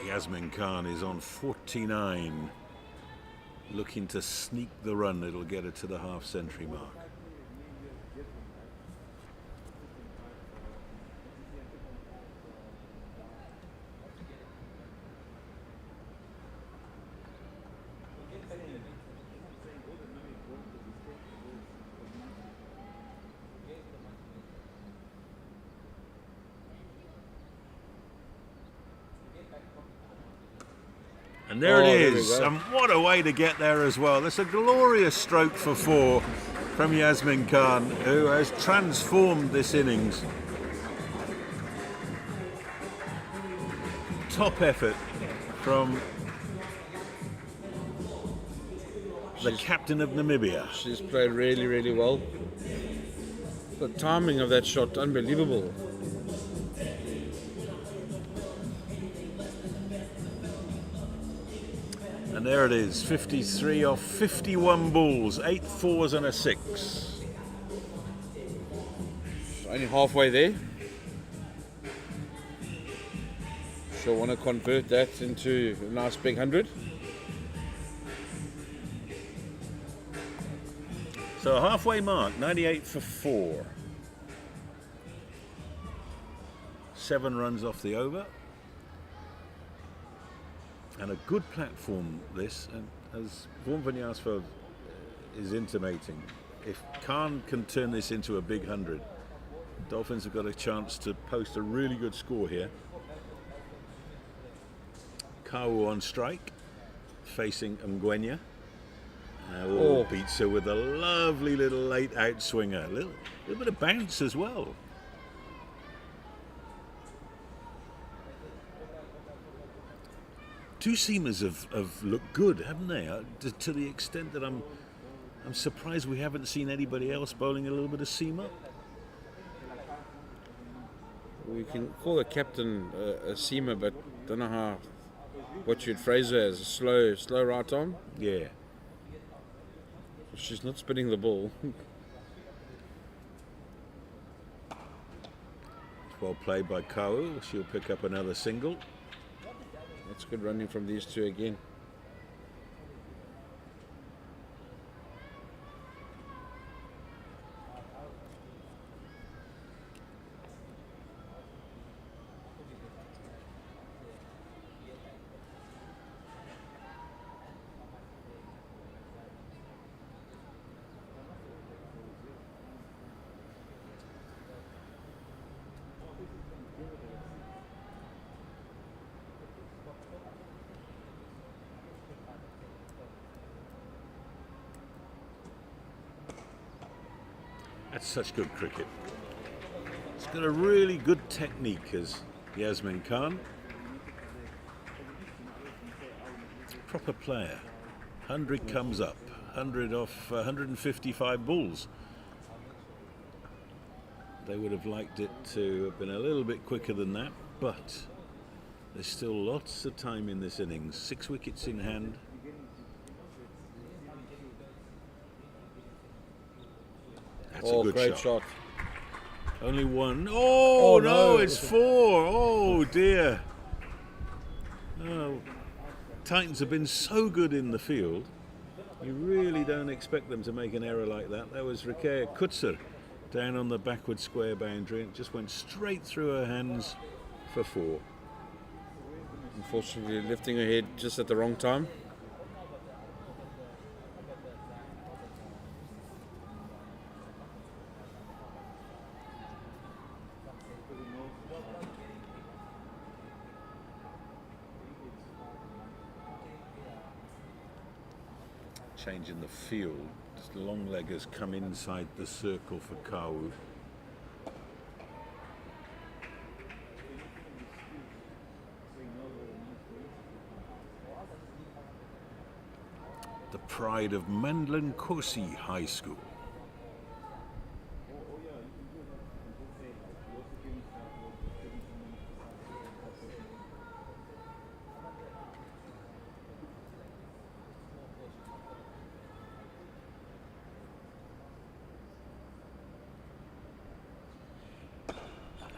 Yasmin Khan is on 49, looking to sneak the run. It'll get her to the half-century mark. And there it is, and what a way to get there as well. That's a glorious stroke for 4 from Yasmin Khan, who has transformed this innings. Top effort from the captain of Namibia. She's played really, really well. The timing of that shot, unbelievable. And there it is, 53 off 51 balls, 8 fours and a 6. Only halfway there. She'll want to convert that into a nice big 100. So a halfway mark, 98 for 4. 7 runs off the over. And a good platform, this, and as Vaughan Vinyasfeld is intimating, if Khan can turn this into a big 100, Dolphins have got a chance to post a really good score here. Kawu on strike, facing Mgwenya. Beats her with a lovely little late outswinger. A little bit of bounce as well. Two seamers have looked good, haven't they? To the extent that I'm surprised we haven't seen anybody else bowling a little bit of seamer. We can call the captain a seamer, but don't know what you'd phrase her as. A slow right arm. Yeah. She's not spinning the ball. Well played by Kawu. She'll pick up another single. That's good running from these two again. That's such good cricket. It's got a really good technique as Yasmin Khan. Proper player. 100 comes up. 100 off 155 balls. They would have liked it to have been a little bit quicker than that, but there's still lots of time in this innings. 6 wickets in hand. That's a good great shot. Only one. Oh, no, it's 4. Oh, dear. Oh, Titans have been so good in the field. You really don't expect them to make an error like that. That was Rikeya Kutzer down on the backward square boundary. It just went straight through her hands for 4. Unfortunately, lifting her head just at the wrong time. Change in the field. Just long leg has come inside the circle for Kawu. The pride of Mandlin Kosi High School.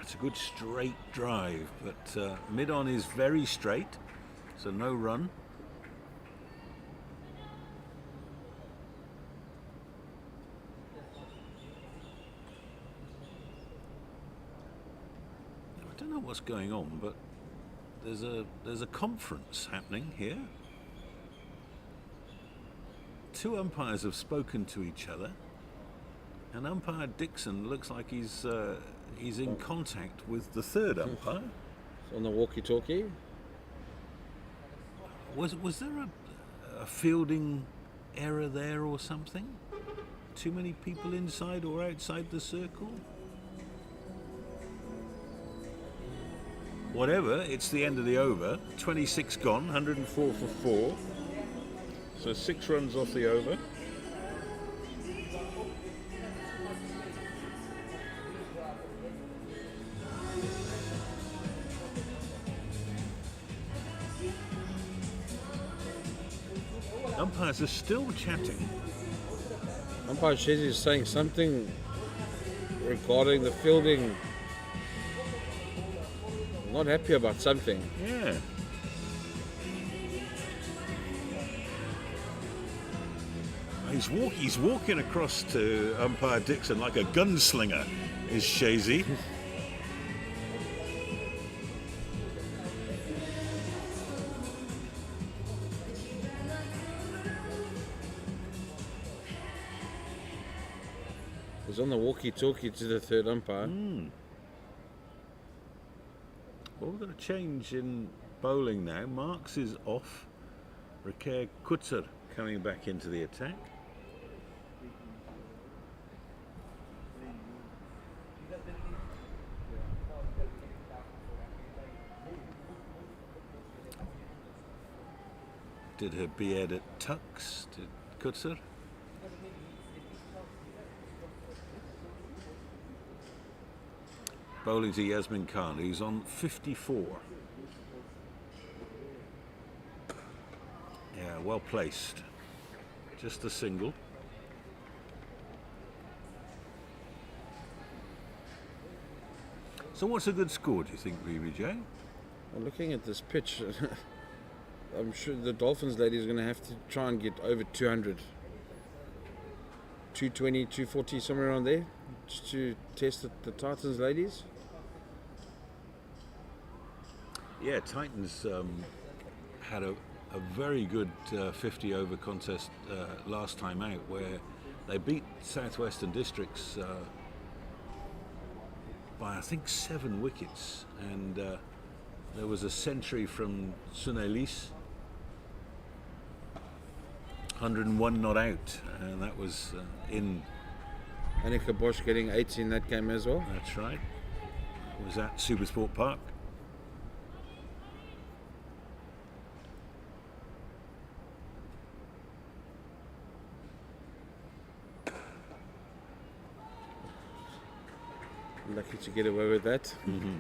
It's a good straight drive, but mid-on is very straight. So no run. I don't know what's going on, but there's a conference happening here. Two umpires have spoken to each other, and umpire Dixon looks like he's in contact with the third umpire. On the walkie-talkie. Was there a fielding error there or something? Too many people inside or outside the circle? Whatever, it's the end of the over. 26 gone, 104 for 4. So 6 runs off the over. Umpires are still chatting. Umpire Shezzy is saying something regarding the fielding. Not happy about something. Yeah. He's walking across to umpire Dixon like a gunslinger, is Shazy. He's on the walkie-talkie to the third umpire. Well, we've got a change in bowling now. Marks is off. Rakesh Kutzer coming back into the attack. Did her beard at tucks, did Kutzer. Bowling to Yasmin Khan, who's on 54. Yeah, well placed. Just a single. So what's a good score, do you think, BBJ? Well, looking at this pitch, I'm sure the Dolphins lady is going to have to try and get over 200. 220, 240, somewhere around there, just to test the Titans ladies. Yeah, Titans had a very good 50 over contest last time out, where they beat Southwestern Districts by I think 7 wickets, and there was a century from Sunelis, 101 not out, and that was in. Annika Bosch getting 80 in that game as well. That's right. It was at Supersport Park. Lucky to get away with that. Mm-hmm.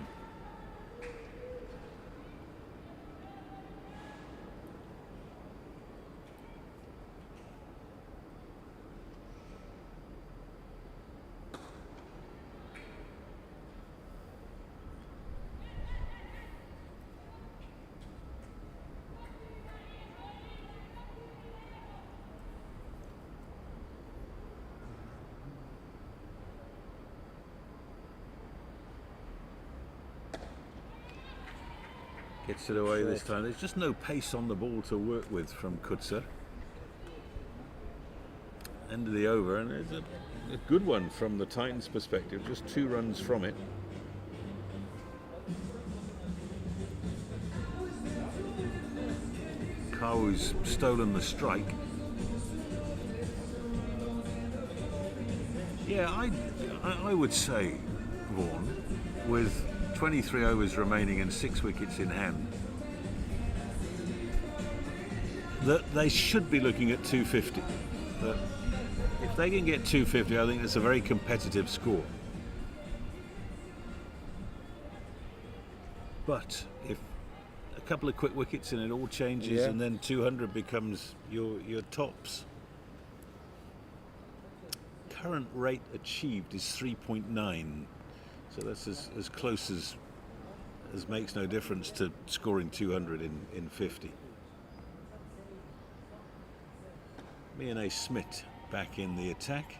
Gets it away this time. There's just no pace on the ball to work with from Kutzer. End of the over, and it's a good one from the Titans' perspective. Just 2 runs from it. Kawu's stolen the strike. Yeah, I would say, Vaughan, with 23 overs remaining and 6 wickets in hand, that they should be looking at 250. But if they can get 250, I think it's a very competitive score. But if a couple of quick wickets and it all changes, and then 200 becomes your tops. Current rate achieved is 3.9. So that's as close as This makes no difference to scoring 200 in 50. Miane Smith back in the attack.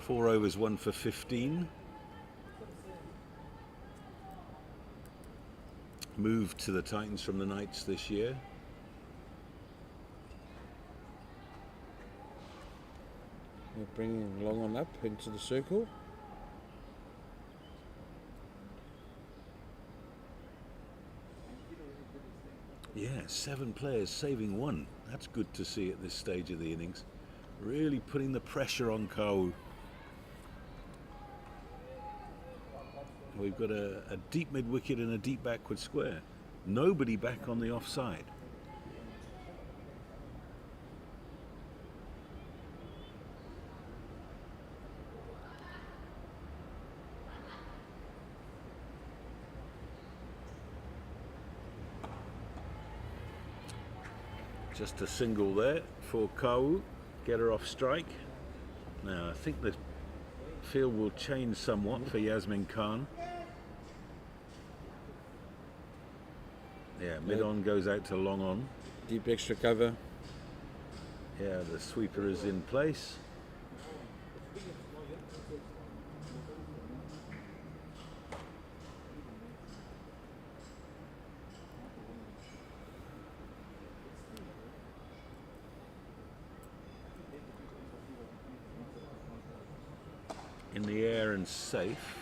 4 overs, 1 for 15. Moved to the Titans from the Knights this year. They're bringing Long on up into the circle. Yeah, 7 players saving 1. That's good to see at this stage of the innings. Really putting the pressure on Kau. We've got a deep mid-wicket and a deep backward square. Nobody back on the offside. Just a single there for Kau. Get her off strike. Now I think the field will change somewhat for Yasmin Khan. Yeah, mid-on goes out to long on. Deep extra cover. Yeah, the sweeper is in place. In the air and safe.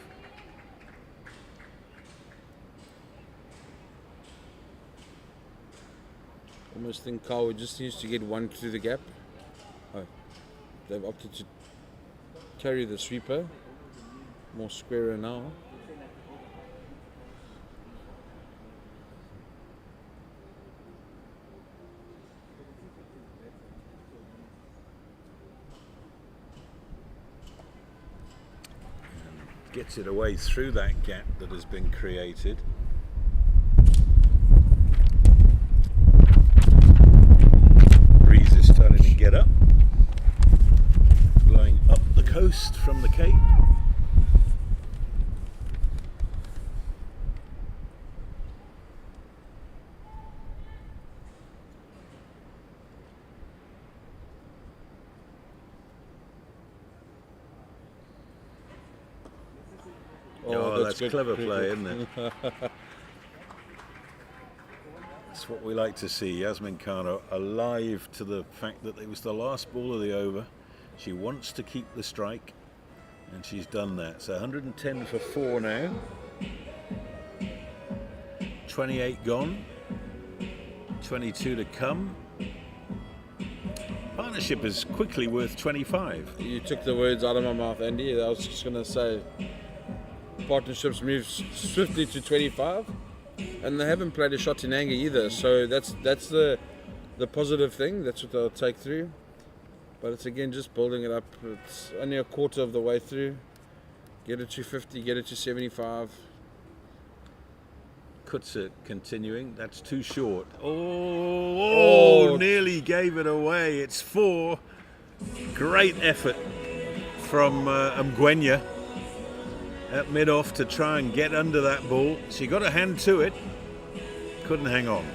Almost think Kau just needs to get 1 through the gap. Oh, they've opted to carry the sweeper. More squarer now. Gets it away through that gap that has been created. Breeze is starting to get up, blowing up the coast from the Cape. Oh, that's clever play, isn't it? That's what we like to see. Yasmin Khan alive to the fact that it was the last ball of the over. She wants to keep the strike, and she's done that. So 110 for 4 now. 28 gone. 22 to come. Partnership is quickly worth 25. You took the words out of my mouth, Andy. I was just going to say partnerships move swiftly to 25, and they haven't played a shot in anger either. So that's the positive thing. That's what they'll take through. But it's again just building it up. It's only a quarter of the way through. Get it to 50, get it to 75. Kutzer continuing. That's too short. Oh, nearly gave it away. It's 4. Great effort from Mgwenya at mid-off to try and get under that ball. She got a hand to it. Couldn't hang on.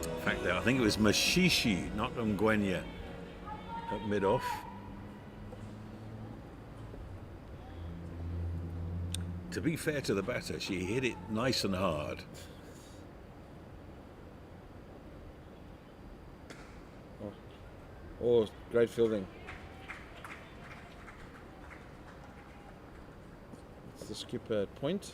In fact, I think it was Mashishi, not Mgwenya, at mid-off. To be fair to the batter, she hit it nice and hard. Oh, great fielding. It's the skipper at point.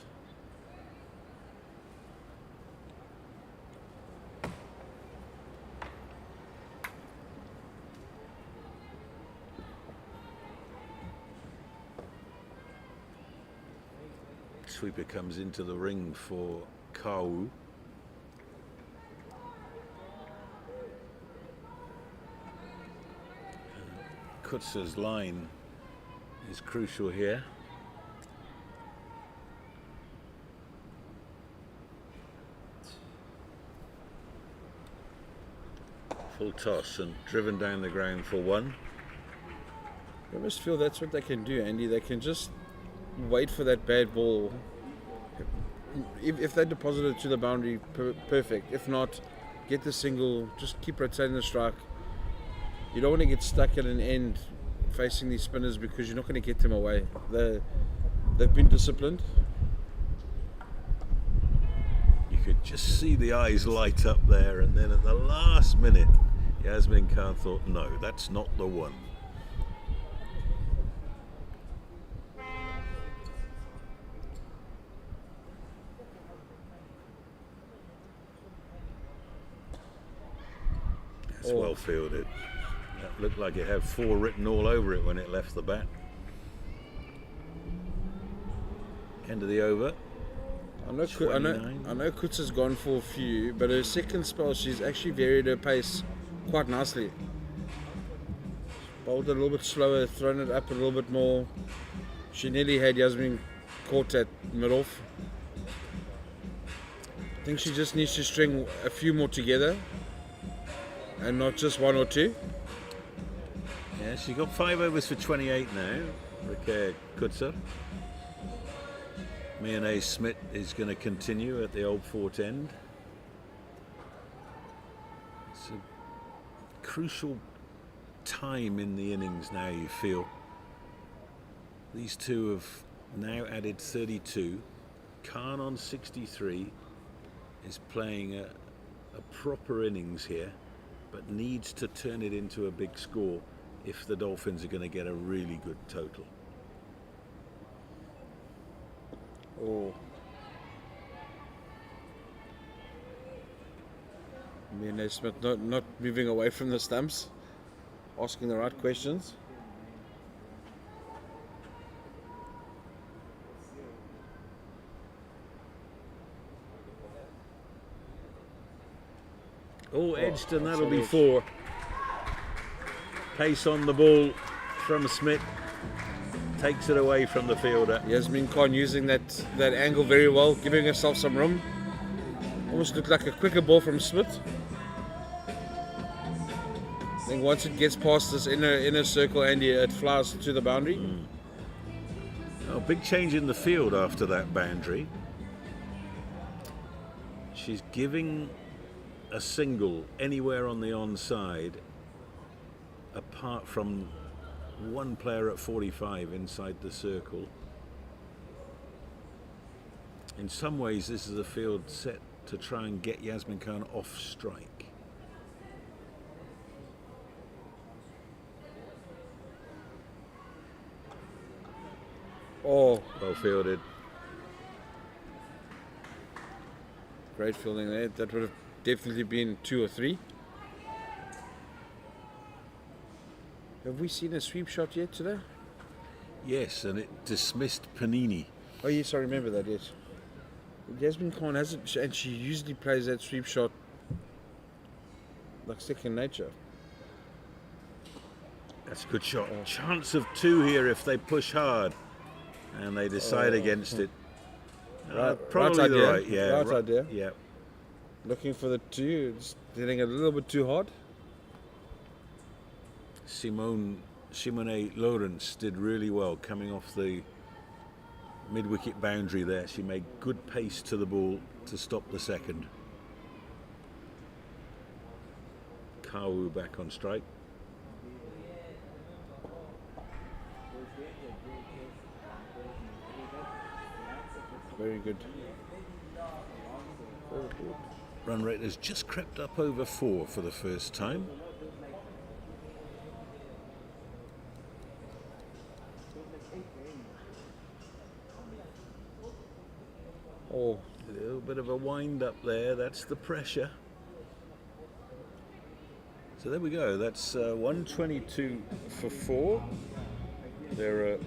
Sweeper comes into the ring for Kau. Kutzer's line is crucial here. Full toss and driven down the ground for 1. I almost feel that's what they can do, Andy. They can just wait for that bad ball. If they deposit it to the boundary, perfect. If not, get the single, just keep rotating the strike. You don't want to get stuck at an end facing these spinners because you're not going to get them away. They've been disciplined. You could just see the eyes light up there, and then at the last minute, Yasmin Khan thought, no, that's not the one. That's well fielded. That looked like it had 4 written all over it when it left the bat. End of the over. I know Kutsa's gone for a few, but her second spell, she's actually varied her pace quite nicely. Bowled it a little bit slower, thrown it up a little bit more. She nearly had Yasmin caught at mid-off. I think she just needs to string a few more together and not just 1 or 2. Yeah, she's got 5 overs for 28 now, Rika Kutsa. Mia Smith is going to continue at the old Fort End. It's a crucial time in the innings now, you feel. These two have now added 32. Khan on 63 is playing a proper innings here, but needs to turn it into a big score if the Dolphins are going to get a really good total. Oh. Mia Smith not moving away from the stumps, asking the right questions. Oh, edged, and that'll be 4. Pace on the ball from Smith. Takes it away from the fielder. Yasmin Khan using that angle very well, giving herself some room. Almost looked like a quicker ball from Smith. I think once it gets past this inner circle, Andy, it flies to the boundary. Oh, big change in the field after that boundary. She's giving a single anywhere on the onside, apart from one player at 45 inside the circle. In some ways, this is a field set to try and get Yasmin Khan off strike. Oh, well fielded. Great fielding there. That would have definitely been 2 or 3. Have we seen a sweep shot yet today? Yes, and it dismissed Panini. Oh yes, I remember that, yes. Yasmin Khan hasn't, and she usually plays that sweep shot like second nature. That's a good shot. Chance of 2 here if they push hard. And they decide against it. Probably right idea. right, yeah. Right idea. Yeah. Looking for the 2, just hitting it a little bit too hard. Simone Lawrence did really well coming off the mid-wicket boundary there. She made good pace to the ball to stop the second. Kawu back on strike. Very good. Run rate has just crept up over 4 for the first time. Oh, A little bit of a wind up there, that's the pressure. So there we go, that's 122 for 4. There are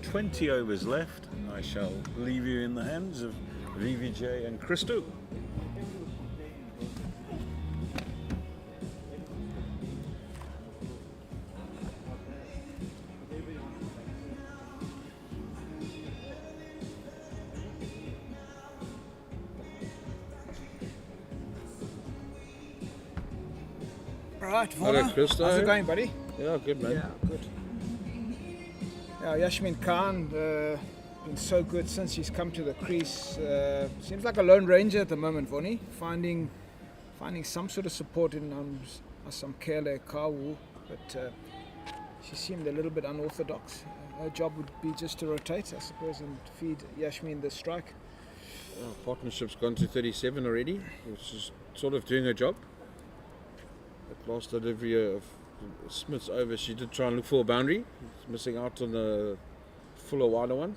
20 overs left. I shall leave you in the hands of VVJ and Christo. All right, Hello, Vorna. Christo. How's it going, buddy? Yeah, good man. Yeah, good. Yasmin Khan been so good since she's come to the crease. Seems like a lone ranger at the moment, Vonnie, finding some sort of support in some Kele Kawu, but she seemed a little bit unorthodox. Her job would be just to rotate, I suppose, and feed Yasmin the strike. Partnership's gone to 37 already, which is sort of doing her job. At last delivery of Smith's over, she did try and look for a boundary. It's missing out on the fuller, wider one.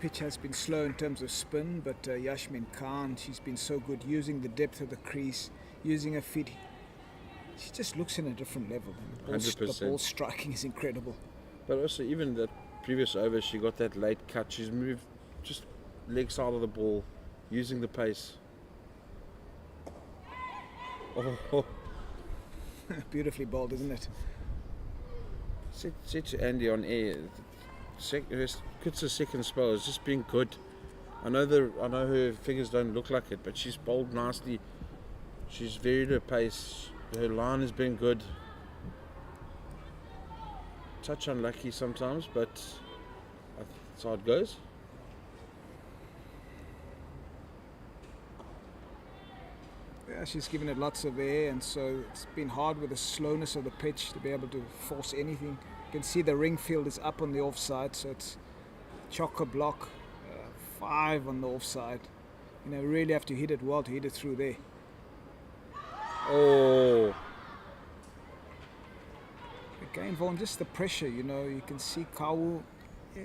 Pitch has been slow in terms of spin, but Yasmin Khan, she's been so good using the depth of the crease, using her feet. She just looks in a different level. The ball striking is incredible. But also, even that previous over, she got that late cut. She's moved just leg side of the ball, using the pace. Oh. Beautifully bowled, isn't it? Said to Andy on air, Kutsa's second spell has just been good. I know her figures don't look like it, but she's bowled nicely. She's varied her pace. Her line has been good. Touch unlucky sometimes, but that's how it goes. Yeah, she's given it lots of air, and so it's been hard with the slowness of the pitch to be able to force anything. You can see the ring field is up on the offside, so it's chock-a-block, 5 on the offside. Really have to hit it well to hit it through there. Oh. Again, Vaughan, just the pressure, you can see Kawu, she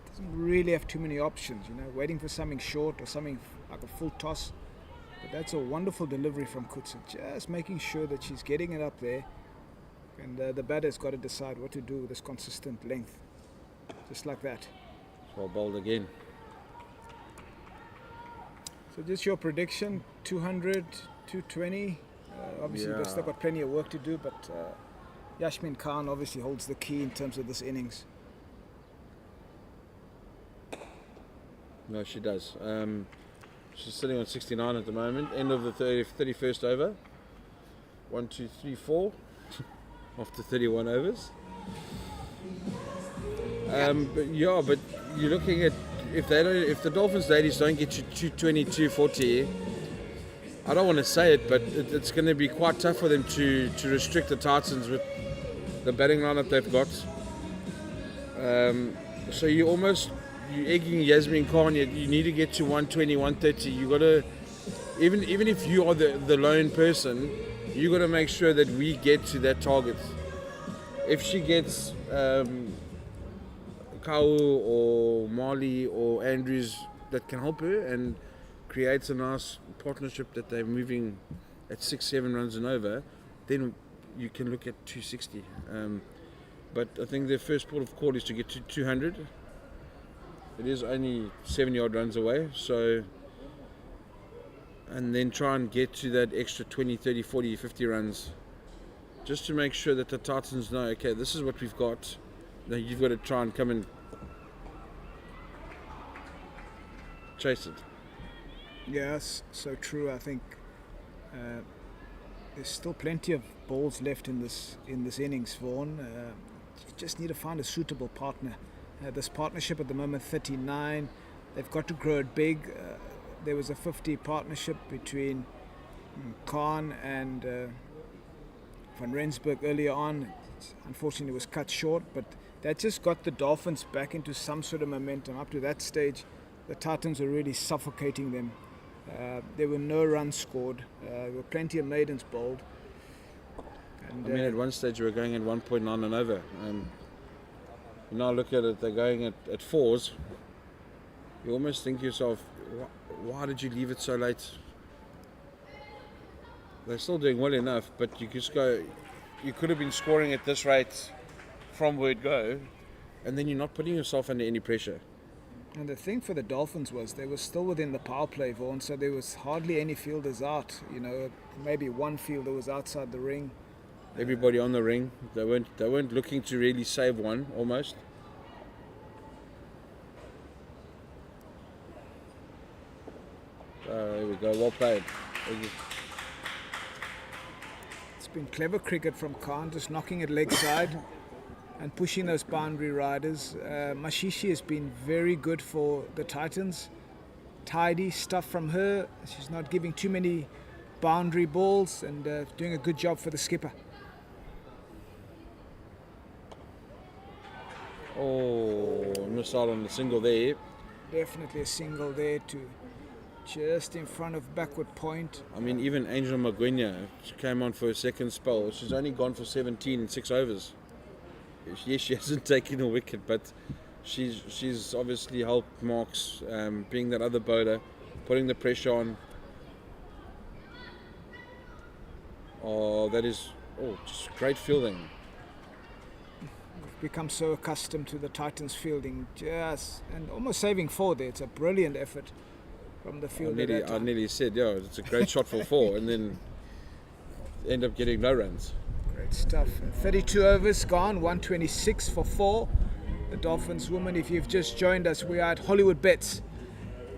doesn't really have too many options, waiting for something short or something like a full toss. But that's a wonderful delivery from Kutsa, just making sure that she's getting it up there, and the batter's got to decide what to do with this consistent length, just like that. Well bowled again. So just your prediction, 200, 220. Obviously, they've still got plenty of work to do, but Yasmin Khan obviously holds the key in terms of this innings. No, she does. She's sitting on 69 at the moment. End of the 31st over. 1, 2, 3, 4. After 31 overs. But you're looking at if the Dolphins ladies don't get you 220, 240. I don't want to say it, but it's going to be quite tough for them to restrict the Titans with the batting lineup they've got. So you're egging Yasmin Khan. You need to get to 120, 130. You got to, even if you are the lone person, you got to make sure that we get to that target. If she gets Kau or Marley or Andrews that can help her and creates a nice partnership that they're moving at 6-7 runs and over, then you can look at 260. But I think their first port of call is to get to 200. It is only 70 odd runs away, so, and then try and get to that extra 20, 30, 40, 50 runs, just to make sure that the Titans know, okay, this is what we've got. Now you've got to try and come and chase it. Yes, so true. I think there's still plenty of balls left in this innings, Vaughan. You just need to find a suitable partner. This partnership at the moment, 39. They've got to grow it big. There was a 50 partnership between Khan and Van Rensburg earlier on. Unfortunately, it was cut short, but that just got the Dolphins back into some sort of momentum. Up to that stage, the Titans were really suffocating them. There were no runs scored. There were plenty of maidens bowled. And, at one stage we were going at 1.9 and over. You now look at it, they're going at 4s. You almost think to yourself, why did you leave it so late? They're still doing well enough, but you could have been scoring at this rate from word go, and then you're not putting yourself under any pressure. And the thing for the Dolphins was they were still within the power play, Vaughan, so there was hardly any fielders out. Maybe one fielder was outside the ring. Everybody on the ring. They weren't looking to really save one, almost. There we go, well played. It's been clever cricket from Khan, just knocking it leg side and pushing those boundary riders. Mashishi has been very good for the Titans. Tidy stuff from her. She's not giving too many boundary balls and doing a good job for the skipper. Oh, missed out on the single there. Definitely a single there to just in front of backward point. I mean, even Angel Maguenya came on for a second spell. She's only gone for 17 in 6 overs. Yes, she hasn't taken a wicket, but she's obviously helped Marks, being that other bowler, putting the pressure on. Oh, that is just great fielding. We've become so accustomed to the Titans fielding, and almost saving 4 there. It's a brilliant effort from the fielder. I nearly said, it's a great shot for 4, and then end up getting no runs. Great stuff. 32 overs gone, 126 for 4. The Dolphins women, if you've just joined us, we are at Hollywoodbets.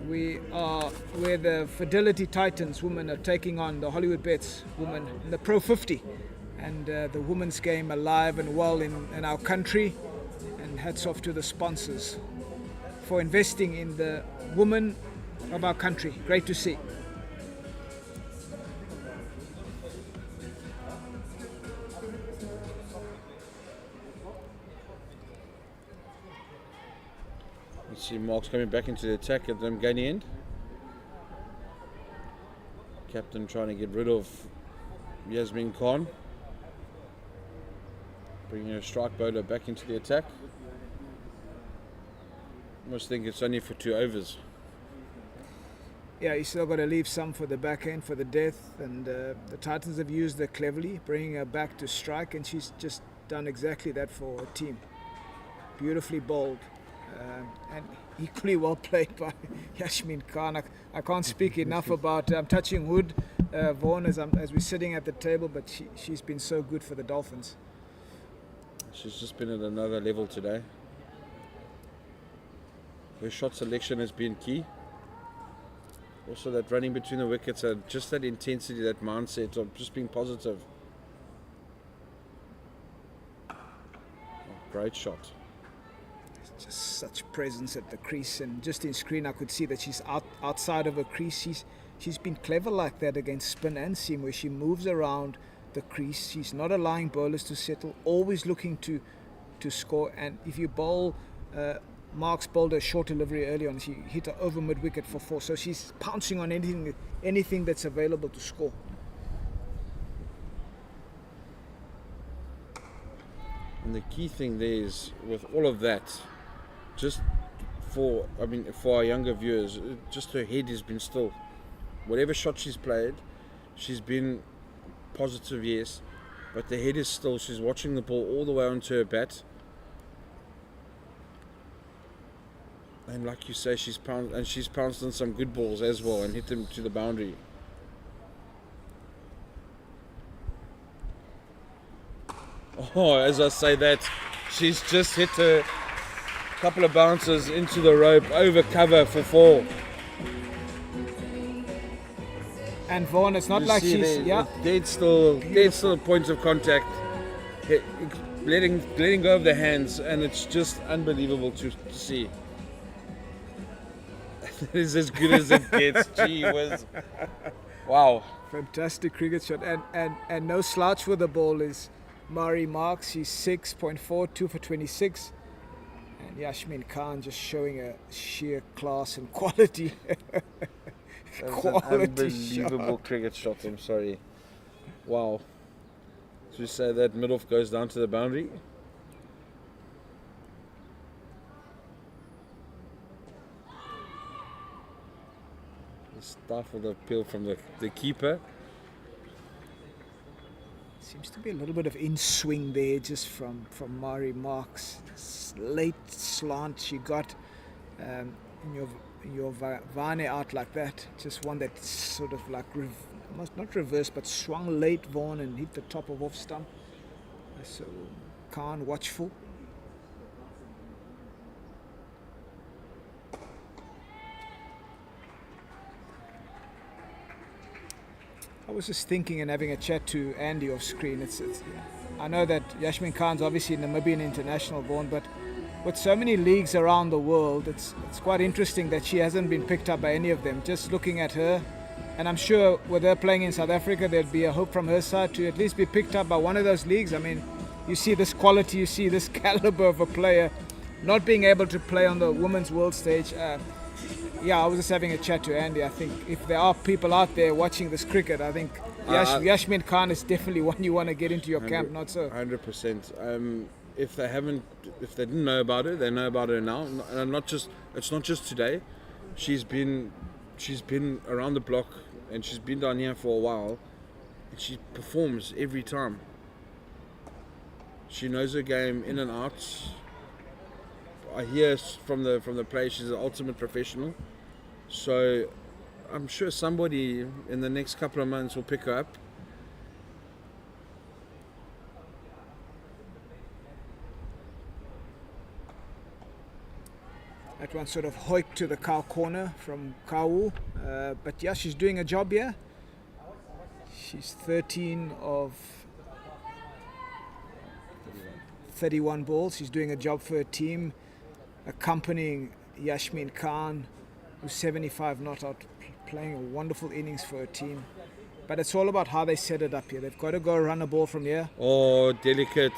Where the Fidelity Titans women are taking on the Hollywoodbets women in the Pro50. And the women's game alive and well in our country. And hats off to the sponsors for investing in the women of our country. Great to see. Let's see Marks coming back into the attack at the Mgani end. Captain trying to get rid of Yasmin Khan. Bringing a strike bowler back into the attack. Almost think it's only for 2 overs. Yeah, you still got to leave some for the back end, for the death. And the Titans have used her cleverly, bringing her back to strike. And she's just done exactly that for her team. Beautifully bowled. And equally well played by Yasmin Khan. I can't speak enough about. I'm touching wood, Vaughan, as we're sitting at the table, but she's been so good for the Dolphins. She's just been at another level today. Her shot selection has been key. Also, that running between the wickets, just that intensity, that mindset of just being positive. Great shot. Just such presence at the crease, and just in screen I could see that she's outside of her crease. She's been clever like that against spin and seam, where she moves around the crease. She's not allowing bowlers to settle, always looking to score. And if you bowl, Marks bowled a short delivery early on, she hit her over mid wicket for 4, so she's pouncing on anything that's available to score. And the key thing there is, with all of that, just for our younger viewers, just her head has been still. Whatever shot she's played, she's been positive, yes, but the head is still. She's watching the ball all the way onto her bat. And like you say, she's pounced on some good balls as well and hit them to the boundary. Oh, as I say that, she's just hit a couple of bounces into the rope, over cover for 4. And Vaughan, it's not like she's dead still points of contact, letting go of the hands, and it's just unbelievable to see. That is as good as it gets. Gee whiz. Wow. Fantastic cricket shot, and no slouch with the ball is Mari Marks. She's 6.4, 2 for 26. And Yasmin Khan just showing a sheer class and quality. That's an unbelievable cricket shot, I'm sorry. Wow. So you say that mid-off goes down to the boundary? Stifled appeal from the keeper. Seems to be a little bit of in-swing there just from Mari Marks. Late slant she got in your Vane out like that. Just one that sort of like, not reversed, but swung late, Vaughan, and hit the top of off stump. So Khan watchful. I was just thinking and having a chat to Andy off screen. I know that Yashmin Khan's obviously Namibian international born, but with so many leagues around the world, it's quite interesting that she hasn't been picked up by any of them. Just looking at her, and I'm sure with her playing in South Africa, there'd be a hope from her side to at least be picked up by one of those leagues. I mean, you see this quality, you see this caliber of a player, not being able to play on the women's world stage. I was just having a chat to Andy. I think if there are people out there watching this cricket, I think Yashmin Khan is definitely one you want to get into your camp. Not so. 100%. If they didn't know about her, they know about her now. And it's not just today. She's been around the block, and she's been down here for a while, and she performs every time. She knows her game in and out. I hear from the play she's an ultimate professional. So I'm sure somebody in the next couple of months will pick her up. That one sort of hoiked to the cow corner from Kawu. But yeah, she's doing a job here. She's 13 of 31 balls. She's doing a job for her team, accompanying Yashmin Khan, who's 75 not out, playing a wonderful innings for her team. But it's all about how they set it up here. They've got to go run a ball from here. Oh, delicate.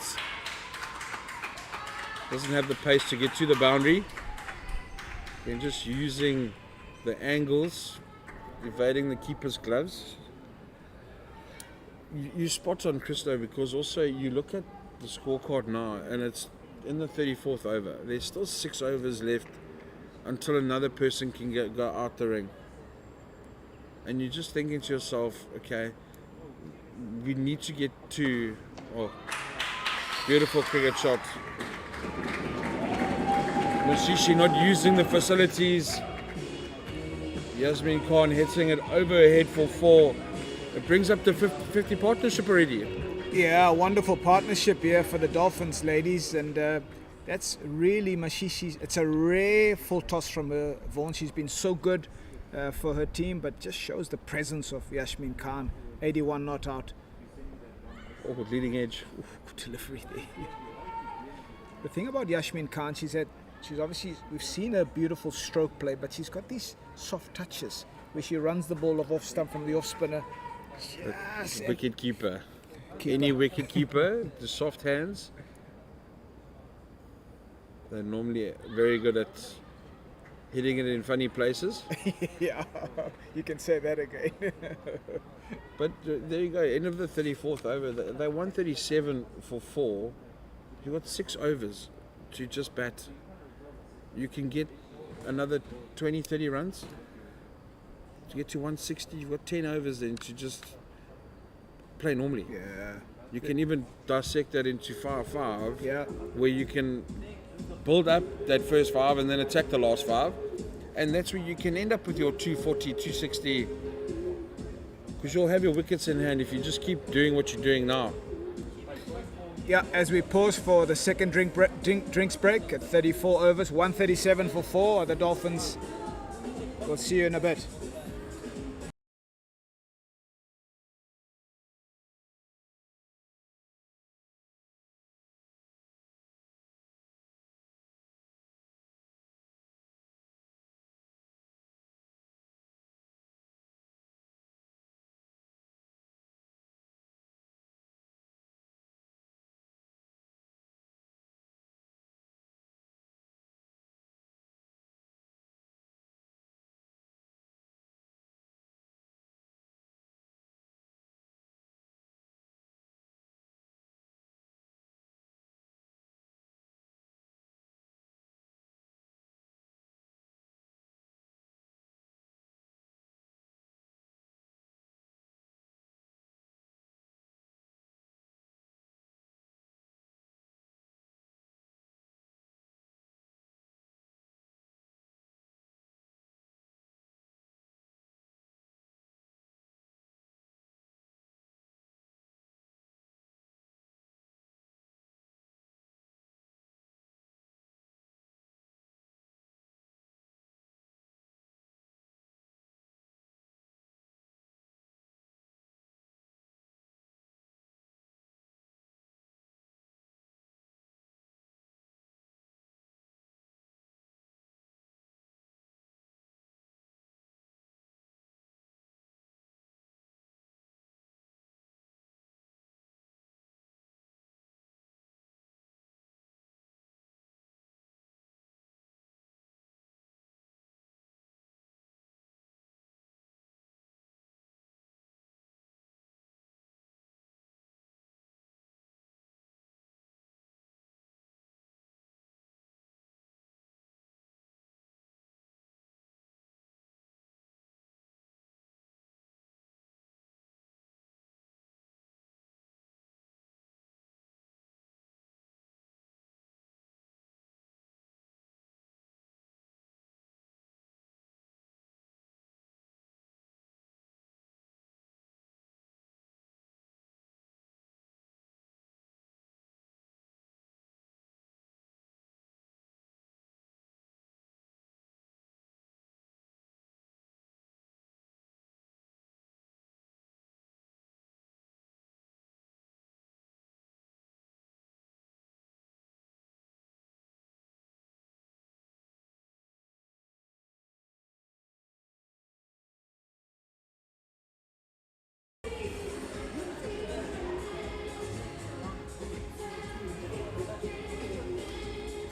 Doesn't have the pace to get to the boundary. And just using the angles, evading the keeper's gloves. You spot on, Christo, because also you look at the scorecard now, and it's in the 34th over. There's still 6 overs left until another person can go out the ring. And you're just thinking to yourself, okay, we need to get to... Oh, beautiful cricket shot. Mashishi not using the facilities. Yasmin Khan hitting it over her head for 4. It brings up the 50 partnership already. Yeah, wonderful partnership here for the Dolphins ladies, and that's really Mashishi's. It's a rare full toss from her, Vaughan. She's been so good for her team, but just shows the presence of Yashmin Khan. 81 not out. Oh, leading edge. Oof, good delivery there. The thing about Yashmin Khan, she's obviously, we've seen her beautiful stroke play, but she's got these soft touches where she runs the ball off stump from the off spinner. Yes, wicket keeper. Any wicket keeper, the soft hands, they're normally very good at hitting it in funny places. Yeah, you can say that again. But there you go, end of the 34th over. They won 37 for 4. You've got 6 overs to just bat. You can get another 20, 30 runs to get to 160. You've got 10 overs then to just play normally. Yeah. You can even dissect that into 5-5, Yeah. where you can build up that first 5 and then attack the last 5. And that's where you can end up with your 240, 260, because you'll have your wickets in hand if you just keep doing what you're doing now. Yeah, as we pause for the second drinks break at 34 overs, 137 for 4, the Dolphins. We'll see you in a bit.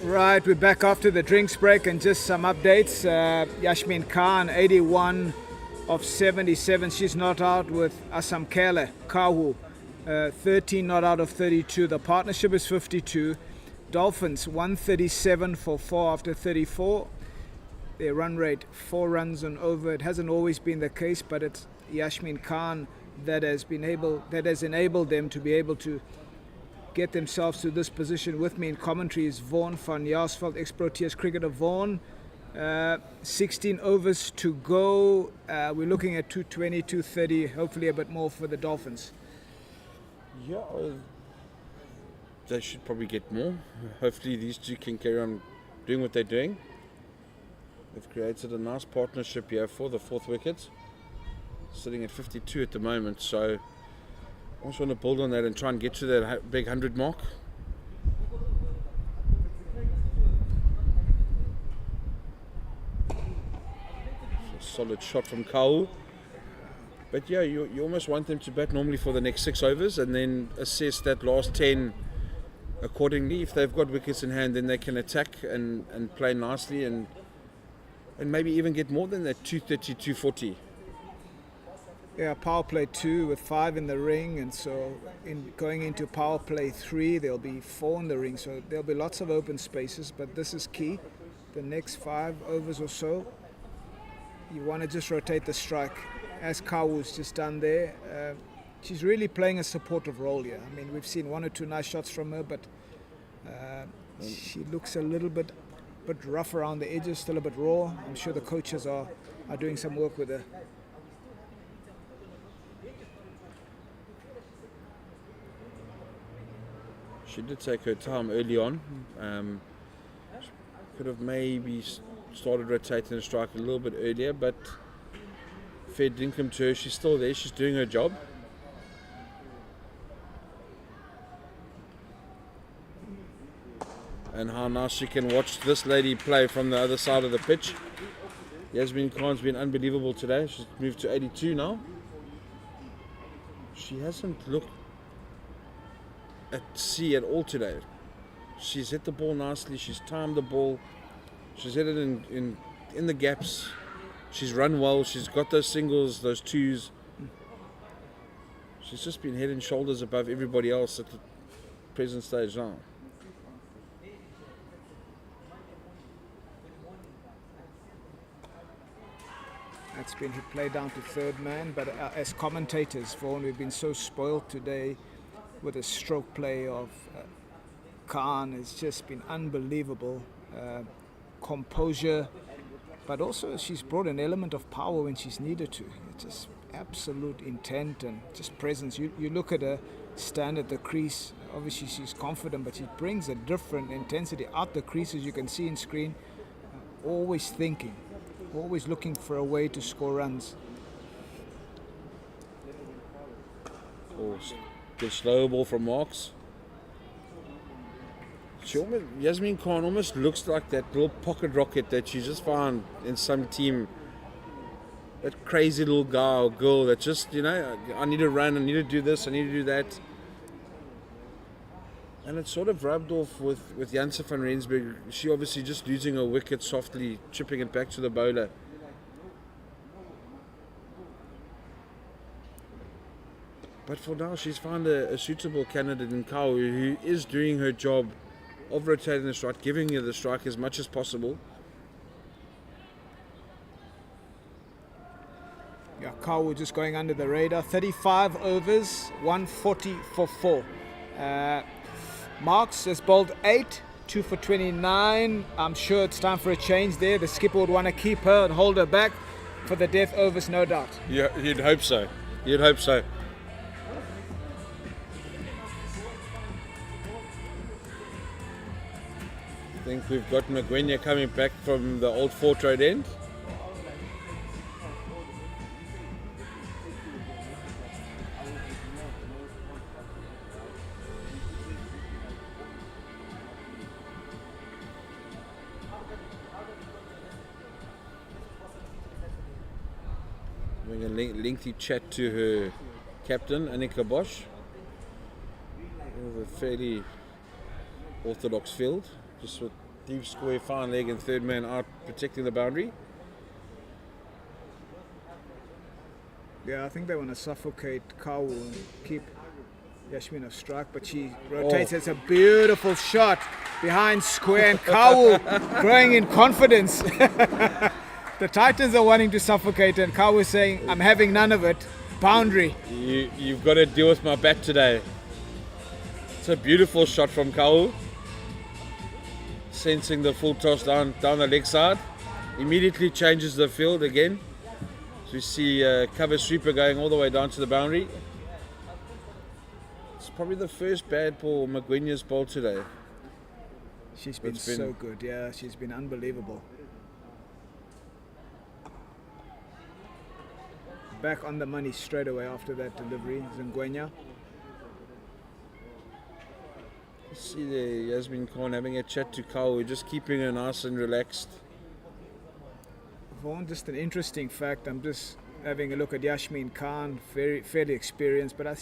Right, we're back after the drinks break and just some updates. Yasmin Khan, 81 of 77. She's not out with Asam Kele, Kahu, 13 not out of 32. The partnership is 52. Dolphins, 137 for 4 after 34. Their run rate, 4 runs and over. It hasn't always been the case, but it's Yasmin Khan that has enabled them to be able to get themselves to this position. With me in commentary is Vaughan van Jaarsveld, ex-Proteas cricketer. Vaughan, 16 overs to go. We're looking at 220, 230, hopefully a bit more for the Dolphins. Yeah, they should probably get more. Hopefully these two can carry on doing what they're doing. They've created a nice partnership here for the 4th wicket, sitting at 52 at the moment, so I also want to build on that and try and get to that big 100 mark. A solid shot from Kau. But yeah, you almost want them to bat normally for the next 6 overs and then assess that last 10 accordingly. If they've got wickets in hand, then they can attack and play nicely and maybe even get more than that 230, 240. Yeah, power play 2 with 5 in the ring, and so going into power play 3 there'll be 4 in the ring, so there'll be lots of open spaces, but this is key. The next 5 overs or so, you want to just rotate the strike, as Kawu's just done there. She's really playing a supportive role here. I mean, we've seen 1 or 2 nice shots from her, but she looks a little bit rough around the edges, still a bit raw. I'm sure the coaches are doing some work with her. She did take her time early on. She could have maybe started rotating the strike a little bit earlier, but fair dinkum to her. She's still there. She's doing her job. And how nice she can watch this lady play from the other side of the pitch. Yasmin Khan's been unbelievable today. She's moved to 82 now. She hasn't looked at sea at all today. She's hit the ball nicely, she's timed the ball, she's hit it in the gaps, she's run well, she's got those singles, those twos. She's just been head and shoulders above everybody else at the present stage now. That's been played down to 3rd man, but as commentators, Vaughan, we've been so spoiled today with the stroke play of Khan. It's just been unbelievable. Composure, but also she's brought an element of power when she's needed to. It's just absolute intent and just presence. You look at her stand at the crease, obviously she's confident, but she brings a different intensity out the crease, as you can see in screen. Always thinking, always looking for a way to score runs. Good slow ball from Marks. Yasmin Khan almost looks like that little pocket rocket that she just found in some team. That crazy little guy or girl that just, I need to run, I need to do this, I need to do that. And it's sort of rubbed off with Janse van Rensburg. She obviously just losing her wicket softly, chipping it back to the bowler. But for now, she's found a suitable candidate in Kau who is doing her job of rotating the strike, giving her the strike as much as possible. Yeah, Kau just going under the radar. 35 overs, 140 for 4. Marks has bowled 8, 2 for 29. I'm sure it's time for a change there. The skipper would want to keep her and hold her back for the death overs, no doubt. Yeah, you'd hope so. You'd hope so. I think we've got Magwenya coming back from the old Fort Road end. Having a lengthy chat to her captain, Annika Bosch. Of a fairly orthodox field, just with Deep square, fine leg, and third man out protecting the boundary. Yeah, I think they want to suffocate Kawu and keep Yasmin off strike, but she rotates. It's a beautiful shot behind square, and Kawu growing in confidence. The Titans are wanting to suffocate, and Kawu is saying, I'm having none of it. Boundary. You've got to deal with my bat today. It's a beautiful shot from Kawu. Sensing the full toss down the leg side. Immediately changes the field again. So we see cover sweeper going all the way down to the boundary. It's probably the first bad ball Magwinya's bowled today. She's been so good, yeah, she's been unbelievable. Back on the money straight away after that delivery, Zingwenya. See there, Yasmin Khan having a chat to Kawu, just keeping her nice and relaxed. Vaughan, just an interesting fact. I'm just having a look at Yasmin Khan, fairly experienced, but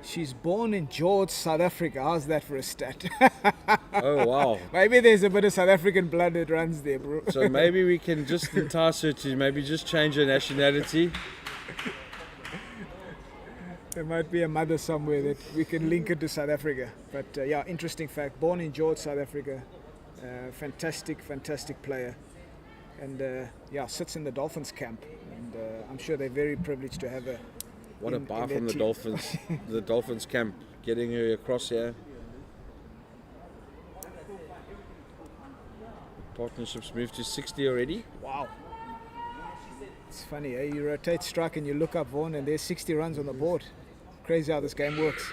she's born in George, South Africa. How's that for a stat? Oh wow! Maybe there's a bit of South African blood that runs there, bro. So maybe we can just entice her to maybe just change her nationality. There might be a mother somewhere that we can link it to South Africa. But yeah, interesting fact. Born in George, South Africa. Fantastic player. And yeah, sits in the Dolphins camp. And I'm sure they're very privileged to have her. What a buy from the Dolphins. The Dolphins camp, getting her across here. Partnerships moved to 60 already. Wow. It's funny, eh? You rotate strike and you look up, Vaughan, and there's 60 runs on the board. Crazy how this game works.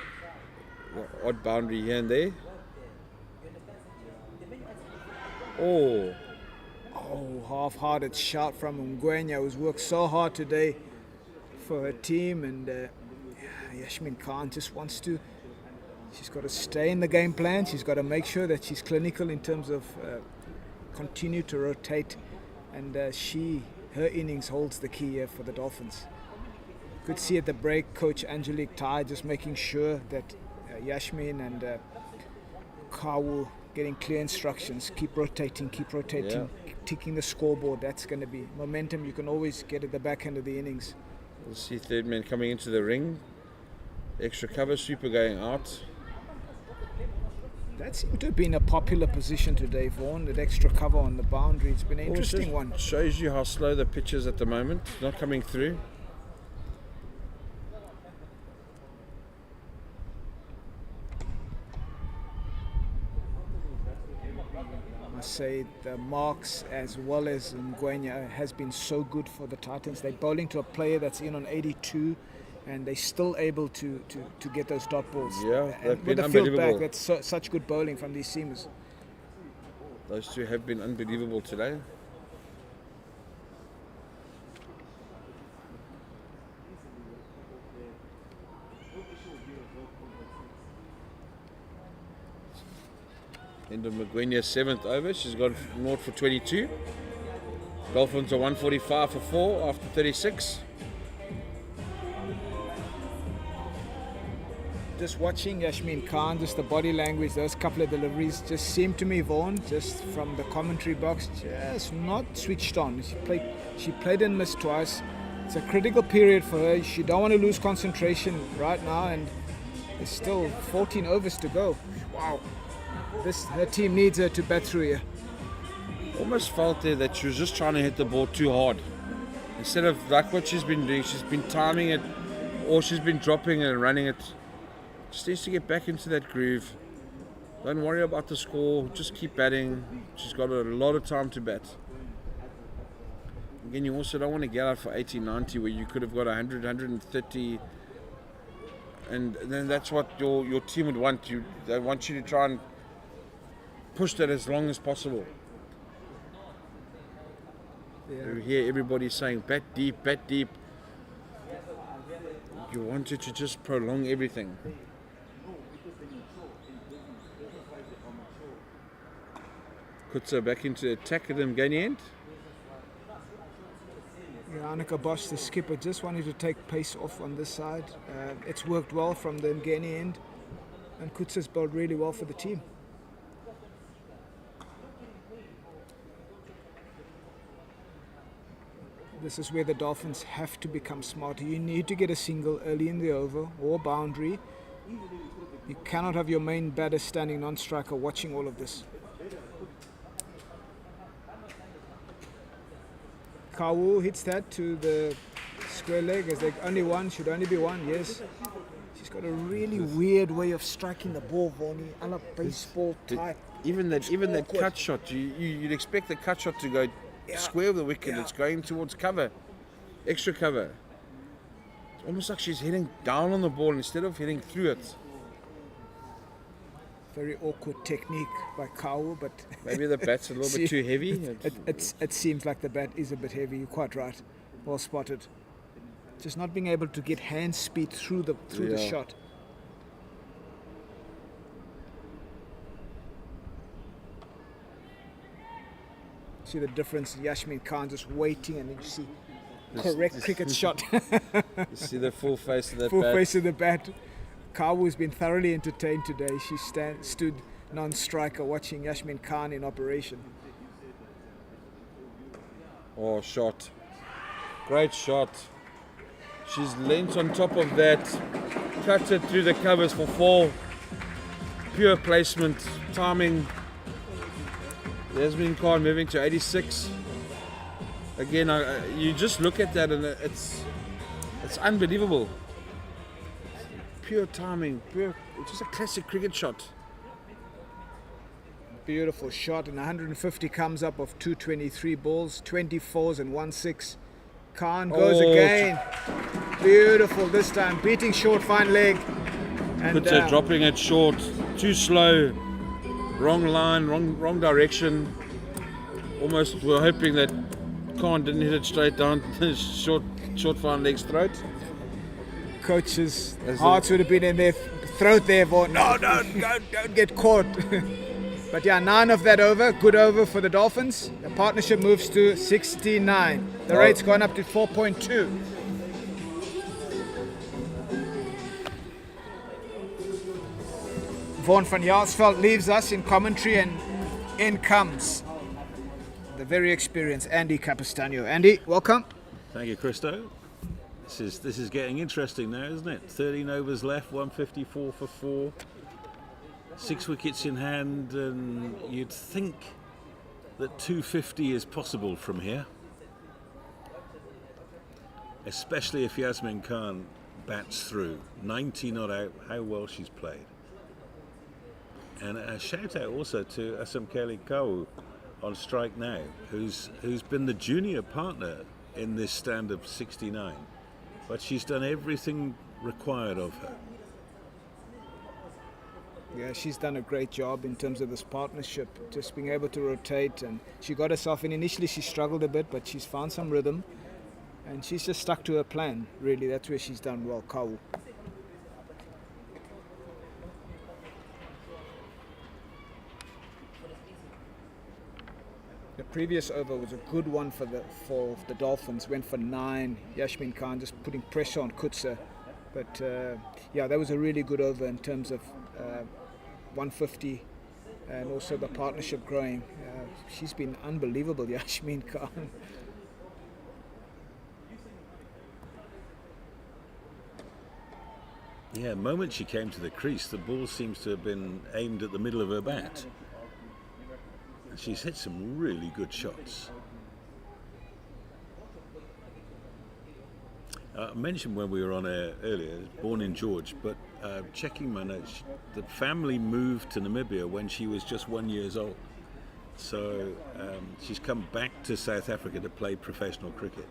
Odd boundary here and there. Oh, half-hearted shot from Ngwenya, who's worked so hard today for her team, and Yasmin Khan just wants to. She's got to stay in the game plan. She's got to make sure that she's clinical in terms of continue to rotate, and her innings holds the key here for the Dolphins. Could see at the break, Coach Angelique Tai just making sure that Yasmin and Kawu getting clear instructions, keep rotating, yeah. ticking the scoreboard. That's going to be momentum you can always get at the back end of the innings. We'll see third man coming into the ring. Extra cover sweeper going out. That seemed to have been a popular position today, Vaughan, that extra cover on the boundary. It's been an interesting one. Shows you how slow the pitch is at the moment. Not coming through. I say the marks as well as Ngwenya has been so good for the Titans. They're bowling to a player that's in on 82, and they're still able to get those dot balls. Yeah, they've and been with the field unbelievable. back, that's such good bowling from these seamers. Those two have been unbelievable today. End of Magwenia's 7th over. She's got 0 for 22. Dolphins are 145 for 4 after 36. Just watching Yasmin Khan, just the body language, those couple of deliveries just seemed to me, Vaughan, just from the commentary box, just not switched on. She played and missed twice. It's a critical period for her. She don't want to lose concentration right now, and there's still 14 overs to go. Wow. Her team needs her to bat through here. Almost felt there that she was just trying to hit the ball too hard. Instead of like what she's been doing, she's been timing it, or she's been dropping it and running it. Just needs to get back into that groove. Don't worry about the score, just keep batting. She's got a lot of time to bat. Again, you also don't want to get out for 80, 90 where you could have got 100, 130. And then that's what your team would want. They want you to try and push that as long as possible. Yeah. You hear everybody saying bat deep, bat deep. You want it to just prolong everything. Kutsa back into attack at the Mgani end. Yeah, Annika Bosch, the skipper, just wanted to take pace off on this side. It's worked well from the Mgani end, and Kutsa's bowled really well for the team. This is where the Dolphins have to become smarter. You need to get a single early in the over or boundary. You cannot have your main batter standing non-striker watching all of this. Kawu hits that to the square leg as like only one, should only be one, yes. She's got a really weird way of striking the ball, Vonnie. A la baseball type. Even that cut shot, you'd expect the cut shot to go square of the wicket. It's going towards cover, extra cover. It's almost like she's hitting down on the ball instead of hitting through it. Very awkward technique by Kawu, but maybe the bat's a little bit too heavy. It seems like the bat is a bit heavy. You're quite right. Well spotted. Just not being able to get hand speed through the shot. See the difference. Yasmin Khan just waiting, and then you see correct cricket shot. You see the full face of that full bat. face of the bat. Kawu's been thoroughly entertained today. She stood non-striker watching Yasmin Khan in operation. Oh, shot. Great shot. She's leant on top of that. Cut it through the covers for 4. Pure placement, timing. Yasmin Khan moving to 86. Again, you just look at that and it's unbelievable. Pure timing, it's just a classic cricket shot. Beautiful shot, and 150 comes up of 223 balls, 24s and 1/6. Khan goes again. Beautiful this time, beating short fine leg. And puts her dropping it short, too slow, wrong line, wrong direction. Almost we're hoping that Khan didn't hit it straight down his short fine leg's throat. Coach's hearts would have been in their throat there for no, don't get caught. But yeah, 9 of that over, good over for the Dolphins. The partnership moves to 69. The rate's gone up to 4.2. Vaughan van Jaarsveld leaves us in commentary, and in comes the very experienced Andy Capistano. Andy, welcome. Thank you, Christo. This is getting interesting now, isn't it? 13 overs left, 154 for 4, 6 wickets in hand, and you'd think that 250 is possible from here, especially if Yasmin Khan bats through. 90 not out, how well she's played. And a shout out also to Asamkeli Kawu on strike now, who's been the junior partner in this stand of 69. But she's done everything required of her. Yeah, she's done a great job in terms of this partnership, just being able to rotate, and she got herself in. Initially she struggled a bit, but she's found some rhythm, and she's just stuck to her plan, really. That's where she's done well, Kawu. The previous over was a good one for the Dolphins. Went for 9. Yasmin Khan just putting pressure on Kutsa. But yeah, that was a really good over in terms of 150 and also the partnership growing. She's been unbelievable, Yasmin Khan. Yeah, the moment she came to the crease, the ball seems to have been aimed at the middle of her bat. She's hit some really good shots. I mentioned when we were on air earlier, born in George, but checking my notes, the family moved to Namibia when she was just 1 year old. So she's come back to South Africa to play professional cricket.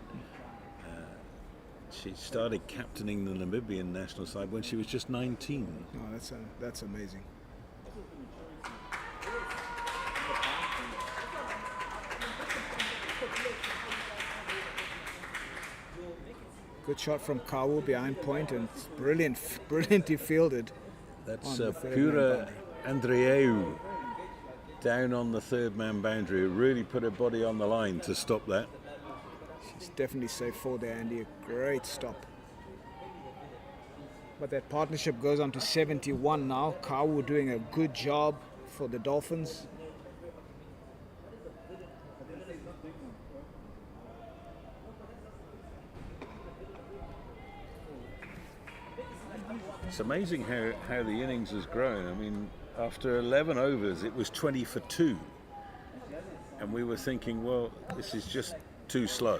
She started captaining the Namibian national side when she was just 19. Oh, that's amazing. Good shot from Kawu behind point, and it's brilliantly fielded. That's Pura Andreeu down on the third man boundary. Really put her body on the line to stop that. She's definitely safe for there, Andy. A great stop. But that partnership goes on to 71 now. Kawu doing a good job for the Dolphins. It's amazing how the innings has grown. I mean, after 11 overs, it was 20 for 2. And we were thinking, well, this is just too slow.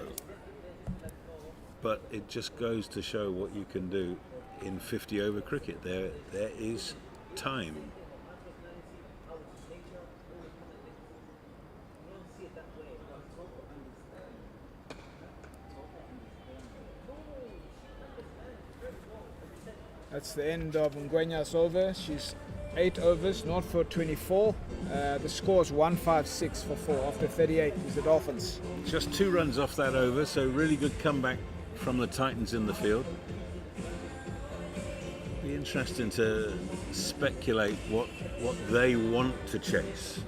But it just goes to show what you can do in 50 over cricket. There is time. That's the end of Ngwenya's over. She's 8 overs, not for 24. The score is 156 for 4 after 38 is the Dolphins. Just 2 runs off that over, so really good comeback from the Titans in the field. Be interesting to speculate what they want to chase.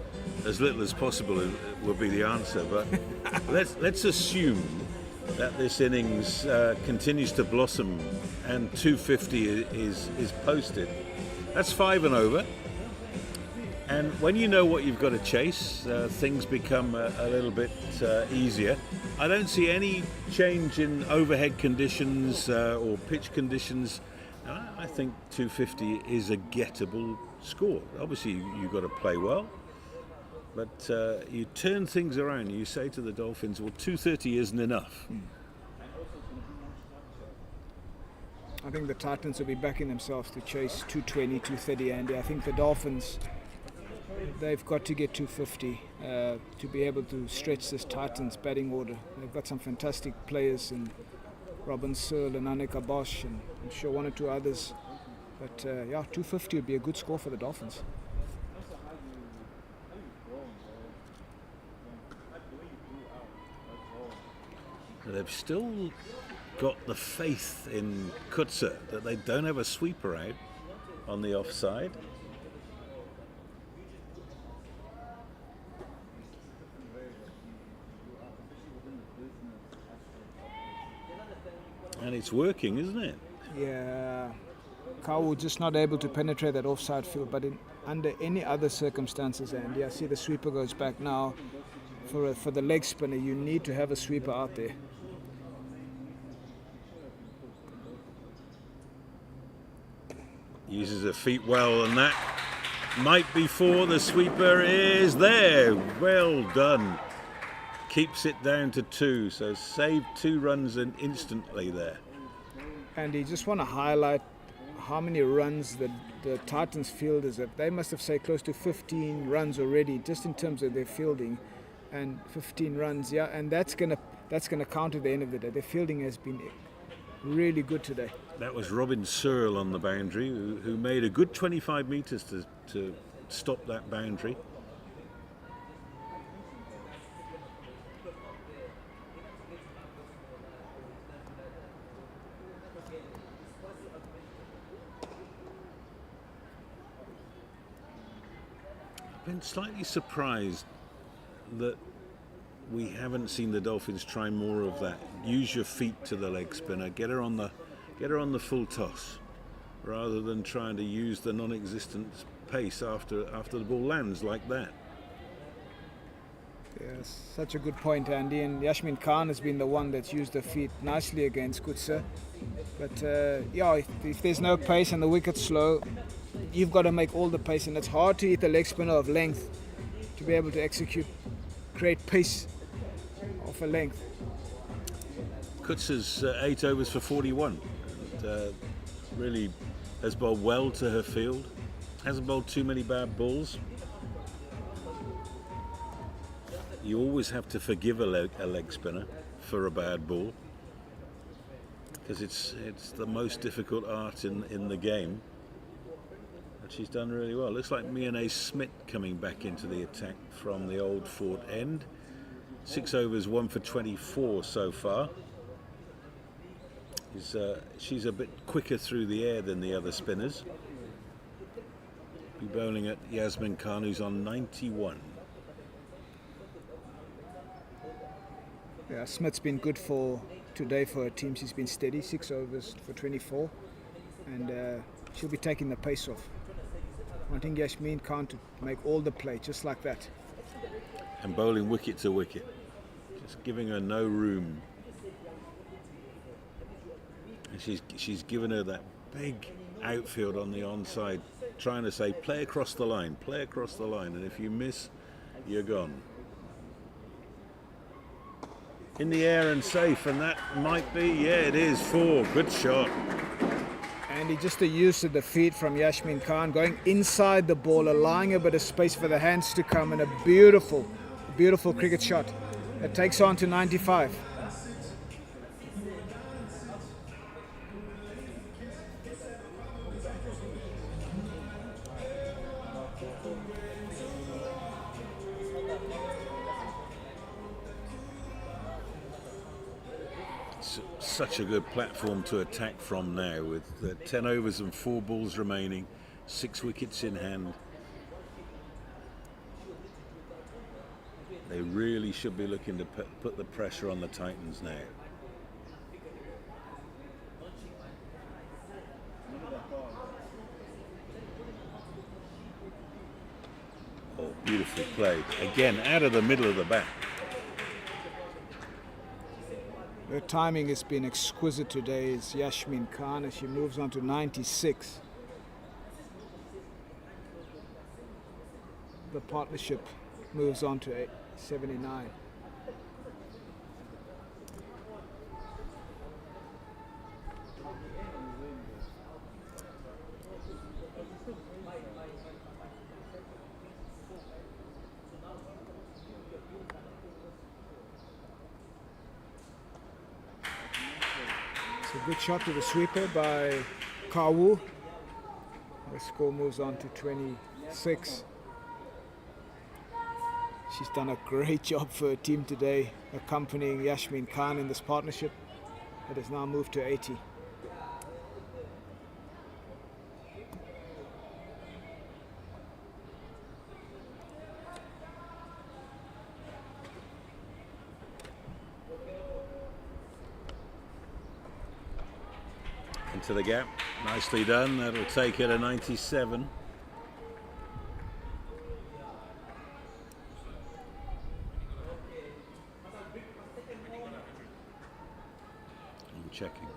As little as possible will be the answer, but let's assume that this innings continues to blossom and 250 is posted. That's 5 and over. And when you know what you've got to chase, things become a little bit easier. I don't see any change in overhead conditions or pitch conditions. I think 250 is a gettable score. Obviously, you've got to play well. But you turn things around. You say to the Dolphins, well, 230 isn't enough. I think the Titans will be backing themselves to chase 220, 230, Andy. I think the Dolphins, they've got to get 250 to be able to stretch this Titans batting order. They've got some fantastic players in Robin Searle and Annika Bosch, and I'm sure 1 or 2 others. But 250 would be a good score for the Dolphins. They've still got the faith in Kutzer that they don't have a sweeper out on the offside. And it's working, isn't it? Yeah, Kawu just not able to penetrate that offside field, but under any other circumstances, Andy, I see the sweeper goes back now. For the leg spinner, you need to have a sweeper out there. Uses her feet well, and that might be 4. The sweeper is there. Well done. Keeps it down to 2, so saved 2 runs instantly there. And you just want to highlight how many runs the Titans fielders have. They must have saved close to 15 runs already, just in terms of their fielding. And 15 runs, yeah, and that's gonna count at the end of the day. Their fielding has been really good today. That was Robin Searle on the boundary, who made a good 25 metres to stop that boundary. I've been slightly surprised that we haven't seen the Dolphins try more of that. Use your feet to the leg spinner. Get her on the full toss, rather than trying to use the non-existent pace after the ball lands like that. Yes, such a good point, Andy. And Yashmin Khan has been the one that's used the feet nicely against Kutzer. But if there's no pace and the wicket's slow, you've got to make all the pace, and it's hard to hit the leg spinner of length to be able to create pace of a length. Kutzer's 8 overs for 41. And, really has bowled well to her field. Hasn't bowled too many bad balls. You always have to forgive a leg spinner for a bad ball, because it's the most difficult art in the game. And she's done really well. Looks like Miane Smith coming back into the attack from the Old Fort end. 6 overs, 1 for 24 so far. She's a bit quicker through the air than the other spinners. Be bowling at Yasmin Khan, who's on 91. Yeah, Smith's been good for today for her team. She's been steady, 6 overs for 24, and she'll be taking the pace off. Wanting Yasmin Khan to make all the play, just like that. And bowling wicket to wicket, just giving her no room. And she's given her that outfield on the onside, trying to say, play across the line, and if you miss, you're gone. In the air and safe, and that might be, yeah, it is 4. Good shot. And just the use of the feet from Yashmin Khan, going inside the ball, allowing a bit of space for the hands to come, and a beautiful, beautiful cricket shot. It takes on to 95. Such a good platform to attack from now, with 10 overs and 4 balls remaining, 6 wickets in hand. They really should be looking to put the pressure on the Titans now. Oh, beautifully played. Again, out of the middle of the bat. Her timing has been exquisite today. It's Yashmin Khan as she moves on to 96. The partnership moves on to 79. A good shot to the sweeper by Kawu. The score moves on to 26. She's done a great job for her team today, accompanying Yashmin Khan in this partnership. It has now moved to 80. Into the gap, nicely done. That'll take it a 97. I'm checking.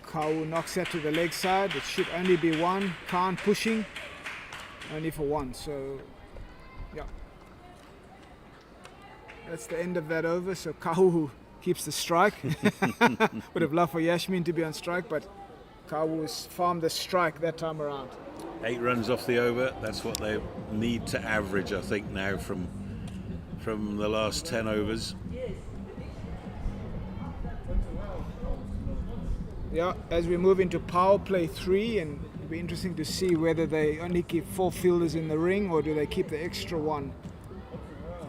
Kau knocks that to the leg side. It should only be 1. Khan pushing. Only for 1, so yeah. That's the end of that over. So Kau keeps the strike. Would have loved for Yashmin to be on strike, but Kau has farmed the strike that time around. 8 runs off the over. That's what they need to average, I think, now from the last 10 overs. Yeah, as we move into power play 3, and it'll be interesting to see whether they only keep 4 fielders in the ring or do they keep the extra one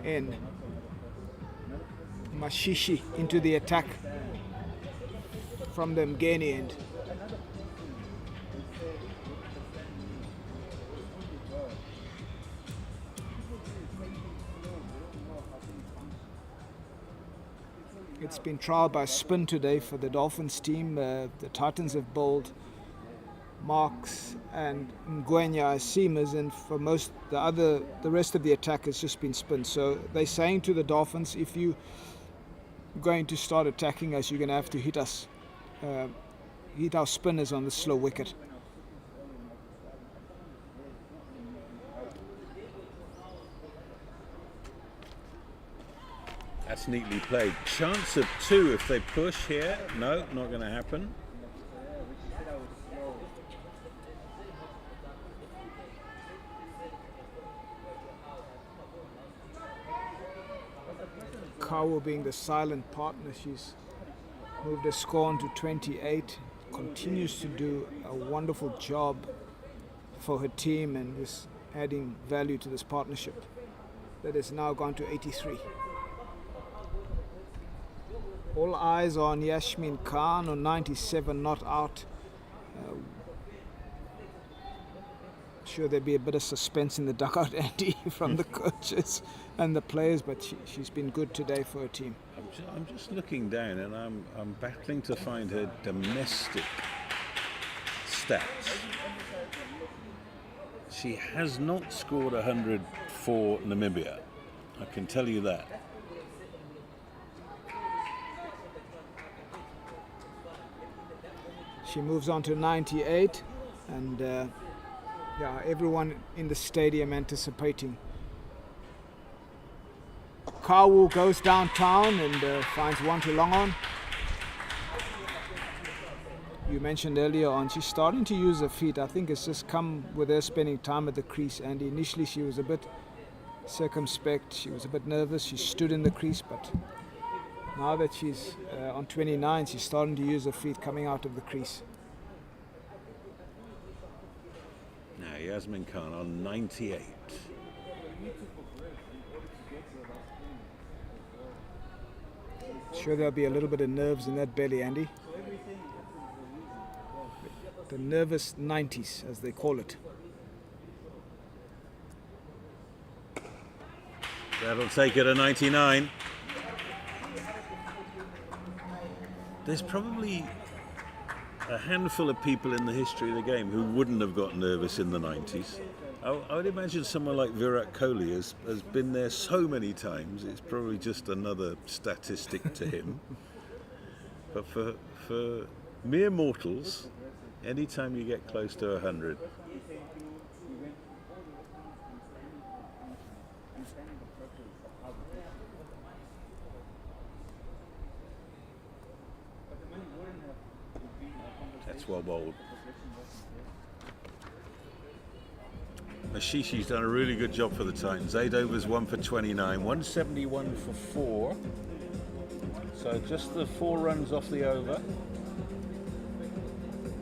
in. Mashishi into the attack from the Mgeni end. It's been trialled by spin today for the Dolphins team. The Titans have bowled Marks and Ngwenya as seamers, and for the rest of the attack has just been spin. So they're saying to the Dolphins, if you're going to start attacking us, you're going to have to hit us, hit our spinners on the slow wicket. That's neatly played. Chance of 2 if they push here. No, not going to happen. Kawa being the silent partner, she's moved a score on to 28. Continues to do a wonderful job for her team and is adding value to this partnership. That has now gone to 83. All eyes on Yashmin Khan on 97, not out. Sure, there'd be a bit of suspense in the dugout, Andy, from the coaches and the players, but she's been good today for her team. I'm just looking down, and I'm battling to find her domestic stats. She has not scored 100 for Namibia. I can tell you that. She moves on to 98, and yeah, everyone in the stadium anticipating. Kawu goes downtown and finds one to long on. You mentioned earlier on, she's starting to use her feet. I think it's just come with her spending time at the crease. And initially she was a bit circumspect, she was a bit nervous, she stood in the crease, but now that she's on 29, she's starting to use her feet coming out of the crease. Now Yasmin Khan on 98. Sure, there'll be a little bit of nerves in that belly, Andy. The nervous 90s, as they call it. That'll take it a 99. There's probably a handful of people in the history of the game who wouldn't have got nervous in the 90s. I would imagine someone like Virat Kohli has been there so many times, it's probably just another statistic to him. But for mere mortals, anytime you get close to 100, that's well bowled. Ashishi's done a really good job for the Titans. 8 overs, 1 for 29, 171 for 4. So just the 4 runs off the over.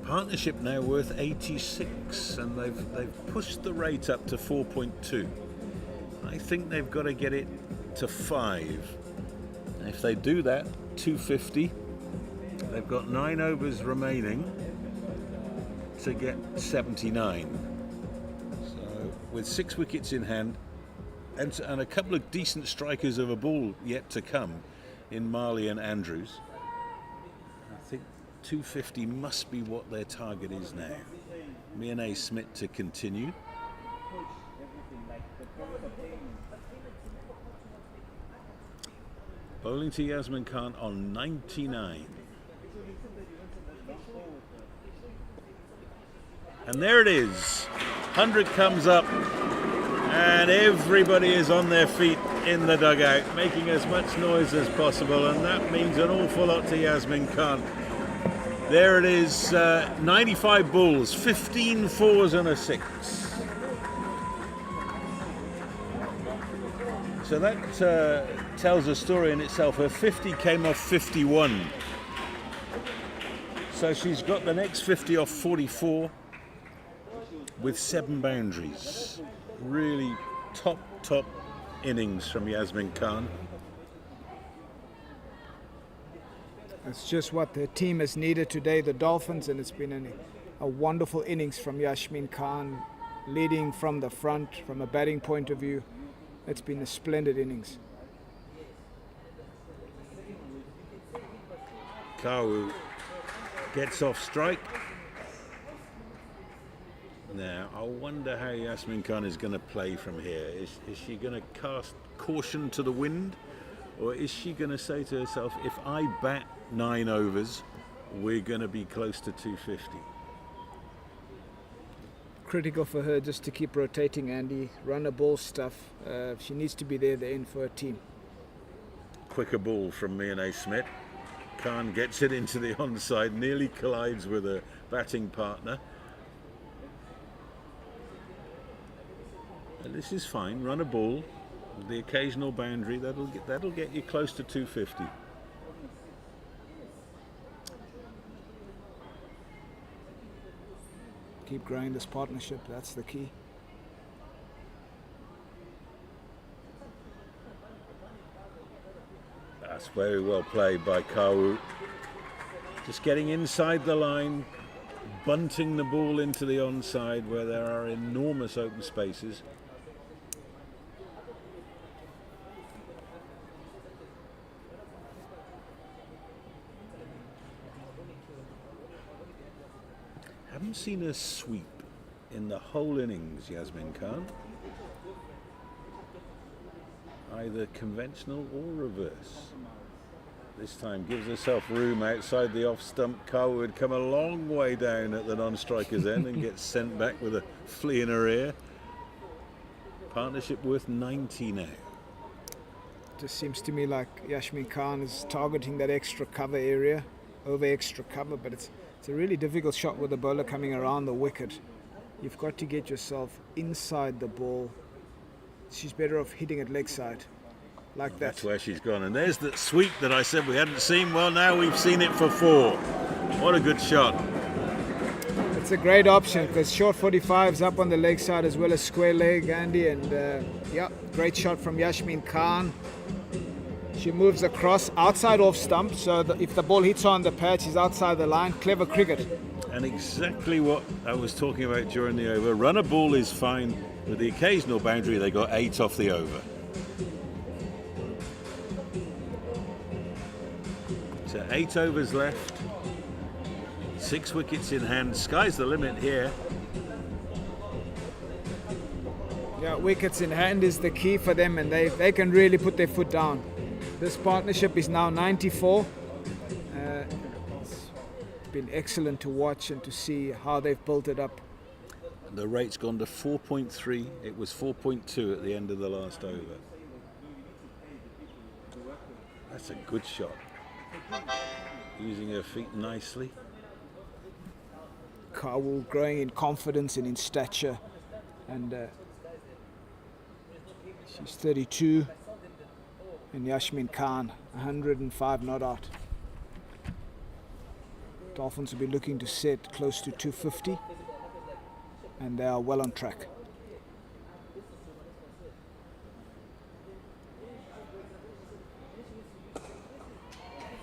Partnership now worth 86, and they've pushed the rate up to 4.2. I think they've got to get it to 5. If they do that, 250. They've got 9 overs remaining to get 79. So with 6 wickets in hand and a couple of decent strikers of a ball yet to come in Marley and Andrews, I think 250 must be what their target is now. Mierné Smith to continue. Bowling to Yasmin Khan on 99. And there it is. 100 comes up and everybody is on their feet in the dugout, making as much noise as possible, and that means an awful lot to Yasmin Khan. There it is, 95 balls, 15 fours and a 6. So that tells a story in itself. Her 50 came off 51. So she's got the next 50 off 44 with 7 boundaries. Really top innings from Yasmin Khan. It's just what the team has needed today, the Dolphins, and it's been a wonderful innings from Yasmin Khan, leading from the front, from a batting point of view. It's been a splendid innings. Kawu gets off strike. Now, I wonder how Yasmin Khan is going to play from here. Is she going to cast caution to the wind? Or is she going to say to herself, if I bat 9 overs, we're going to be close to 250? Critical for her just to keep rotating, Andy. Run a ball stuff. She needs to be there at the end for her team. Quicker ball from Mierné Smith. Khan gets it into the onside, nearly collides with a batting partner. And this is fine. Run a ball. The occasional boundary, that'll get you close to 250. Keep growing this partnership, that's the key. That's very well played by Kawu. Just getting inside the line, bunting the ball into the onside where there are enormous open spaces. Haven't seen a sweep in the whole innings, Yasmin Khan. either conventional or reverse. This time gives herself room outside the off stump. Carl would come a long way down at the non-striker's end and get sent back with a flea in her ear. Partnership worth 90 now. Just seems to me like Yasmin Khan is targeting that extra cover area, over extra cover, but it's a really difficult shot with the bowler coming around the wicket. You've got to get yourself inside the ball. She's better off hitting it leg side, like that. That's where she's gone. And there's the sweep that I said we hadn't seen. Well, now we've seen it for 4. What a good shot. It's a great option because short 45's up on the leg side as well as square leg, Andy. And yeah, great shot from Yasmin Khan. She moves across outside off stump, so that if the ball hits her on the patch, she's outside the line. Clever cricket. And exactly what I was talking about during the over. Runner ball is fine. With the occasional boundary, they got 8 off the over. So 8 overs left. 6 wickets in hand. Sky's the limit here. Yeah, wickets in hand is the key for them, and they can really put their foot down. This partnership is now 94. It's been excellent to watch and to see how they've built it up. The rate's gone to 4.3. It was 4.2 at the end of the last over. That's a good shot. Using her feet nicely. Kawul growing in confidence and in stature, and she's 32, and Yasmin Khan 105 not out. Dolphins will be looking to set close to 250, and they are well on track.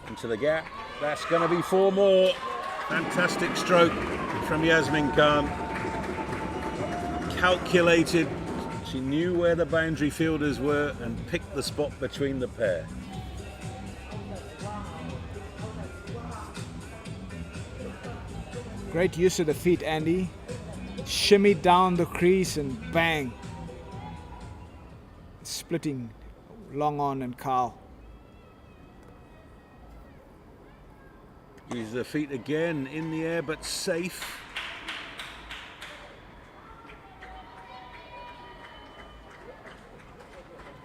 Into the gap. That's going to be 4 more. Fantastic stroke from Yasmin Khan. Calculated. She knew where the boundary fielders were and picked the spot between the pair. Great use of the feet, Andy. Shimmy down the crease and bang. Splitting long on and Carl. Use the feet again in the air but safe.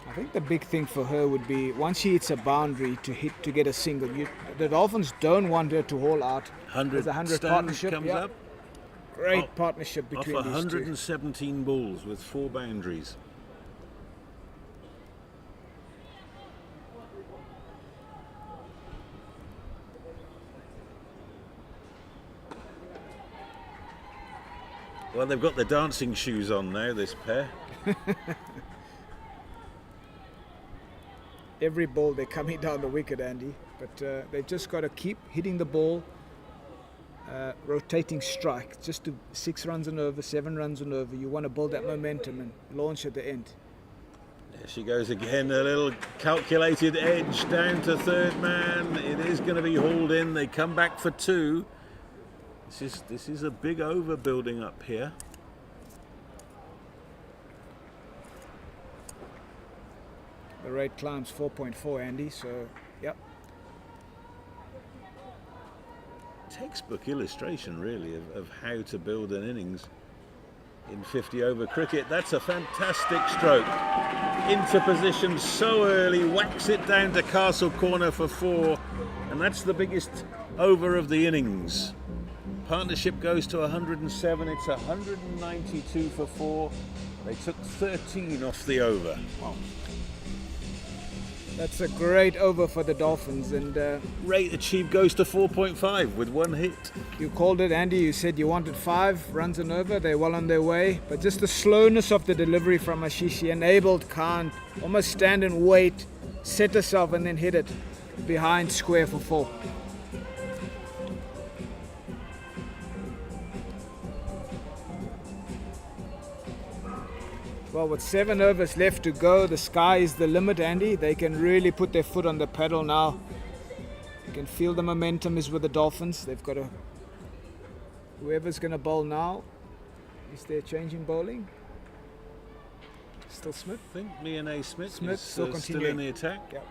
I think the big thing for her would be once she hits a boundary to get a single. The Dolphins don't want her to haul out. 100 100 partnership comes yeah. up. Great partnership between off these 117 balls with 4 boundaries. Well, they've got the dancing shoes on now, this pair. Every ball they're coming down the wicket, Andy, but they've just got to keep hitting the ball, rotating strike, just to 6 runs and over, 7 runs and over. You want to build that momentum and launch at the end. There she goes again, a little calculated edge down to third man. It is going to be hauled in. They come back for 2. This is a big over building up here. The rate climbs 4.4, Andy, so yep. Textbook illustration, really, of how to build an innings in 50 over cricket. That's a fantastic stroke. Into position so early, whacks it down to Castle Corner for 4, and that's the biggest over of the innings. Partnership goes to 107. It's 192 for 4. They took 13 off the over. Wow. That's a great over for the Dolphins, and Rate achieved goes to 4.5 with 1 hit. you called it, Andy. You said you wanted 5 runs and over. They're well on their way, but just the slowness of the delivery from Ashishi enabled Khan almost stand and wait, set herself, and then hit it behind square for 4. Well, with 7 overs left to go, the sky is the limit, Andy. They can really put their foot on the pedal now. You can feel the momentum is with the Dolphins. They've got to... Whoever's going to bowl now, is there change in bowling? Still Smith. I think Leonie Smith, Smith is still still in continuing. the attack. Yep.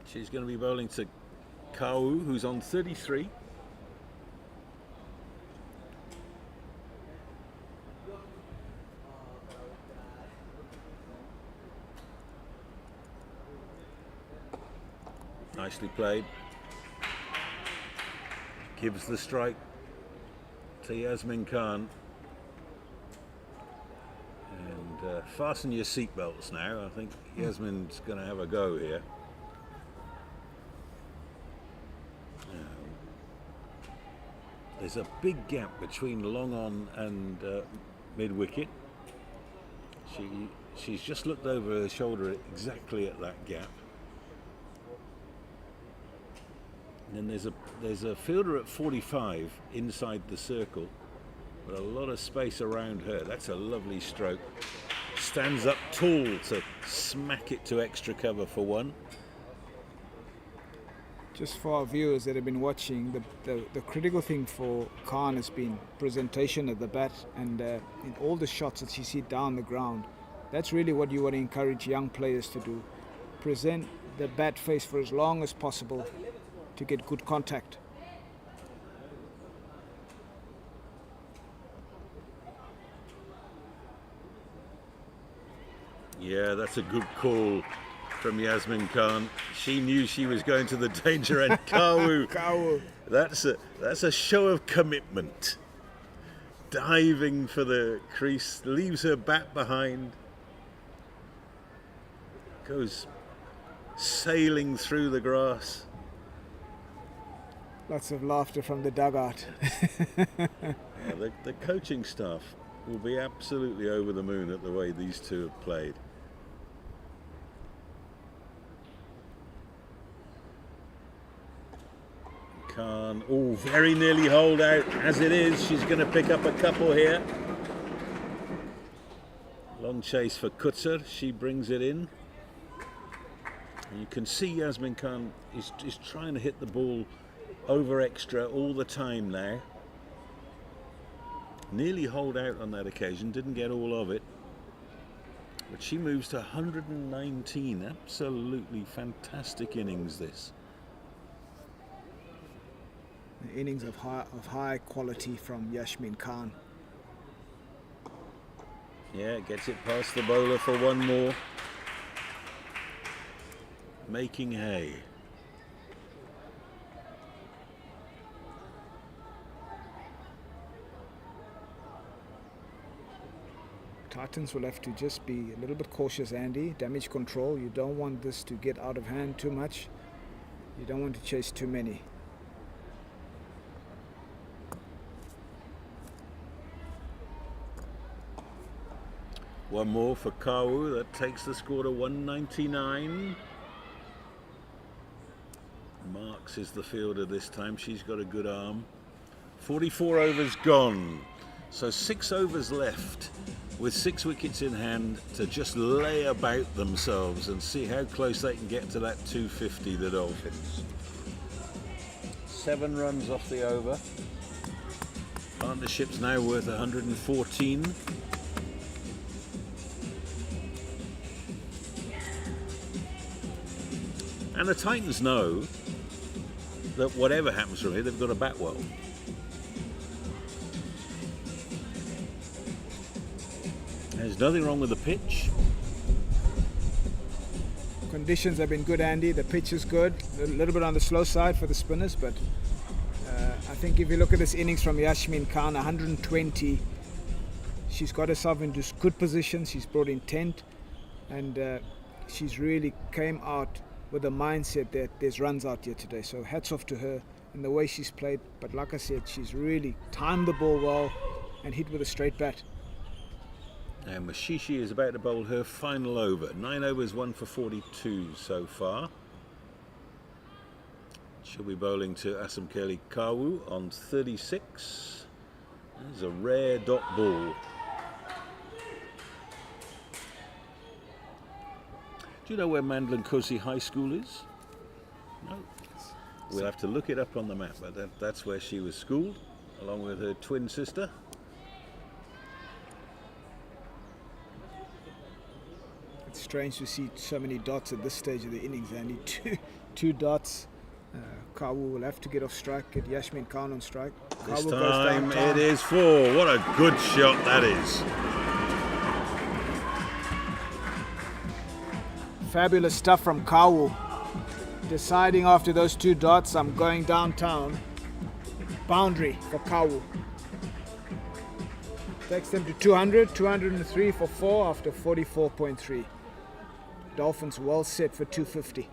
She's going to be bowling to Kau, who's on 33. Nicely played. Gives the strike to Yasmin Khan. And fasten your seatbelts now. I think Yasmin's going to have a go here. There's a big gap between long on and mid wicket. She's just looked over her shoulder exactly at that gap. And then there's a fielder at 45 inside the circle, with a lot of space around her. That's a lovely stroke. Stands up tall to smack it to extra cover for one. Just for our viewers that have been watching, the critical thing for Khan has been presentation at the bat, and in all the shots that you see down the ground, that's really what you want to encourage young players to do. Present the bat face for as long as possible to get good contact. Yeah, that's a good call from Yasmin Khan. She knew she was going to the danger end. Kau. That's a show of commitment. Diving for the crease, leaves her bat behind, goes sailing through the grass. Lots of laughter from the dugout. The coaching staff will be absolutely over the moon at the way these two have played. Khan, oh, very nearly hold out. As it is, she's going to pick up a couple here. Long chase for Kutzer, she brings it in. And you can see Yasmin Khan is trying to hit the ball over extra all the time now. Nearly hold out on that occasion, didn't get all of it. But she moves to 119. Absolutely fantastic innings this. An innings of high quality from Yasmin Khan. Yeah, gets it past the bowler for one more. Making hay. Titans will have to just be a little bit cautious, Andy. Damage control. You don't want this to get out of hand too much. You don't want to chase too many. One more for Kau. That takes the score to 199. Marks is the fielder this time. She's got a good arm. 44 overs gone. So 6 overs left with 6 wickets in hand to just lay about themselves and see how close they can get to that 250, the Dolphins. 7 runs off the over. Partnership's now worth 114. And the Titans know that whatever happens from here, they've got to bat well. There's nothing wrong with the pitch. Conditions have been good, Andy. The pitch is good. A little bit on the slow side for the spinners, but I think if you look at this innings from Yasmin Khan, 120, she's got herself into good positions. She's brought intent, and she's really came out with the mindset that there's runs out here today. So hats off to her and the way she's played. But like I said, she's really timed the ball well and hit with a straight bat. Now Mashishi is about to bowl her final over. 9 overs, 1 for 42 so far. She'll be bowling to Asamkeli Kau on 36. There's a rare dot ball. Do you know where Mandlankosi High School is? No. We'll have to look it up on the map, but that's where she was schooled, along with her twin sister. strange to see so many dots at this stage of the innings, Andy. Two dots. Kawu will have to get off strike, get Yasmin Khan on strike. This Kawu goes time downtown. it is 4. What a good shot that is. Fabulous stuff from Kawu. Deciding after those 2 dots, I'm going downtown. Boundary for Kawu. Takes them to 200, 203 for 4 after 44.3. Dolphins well set for 250.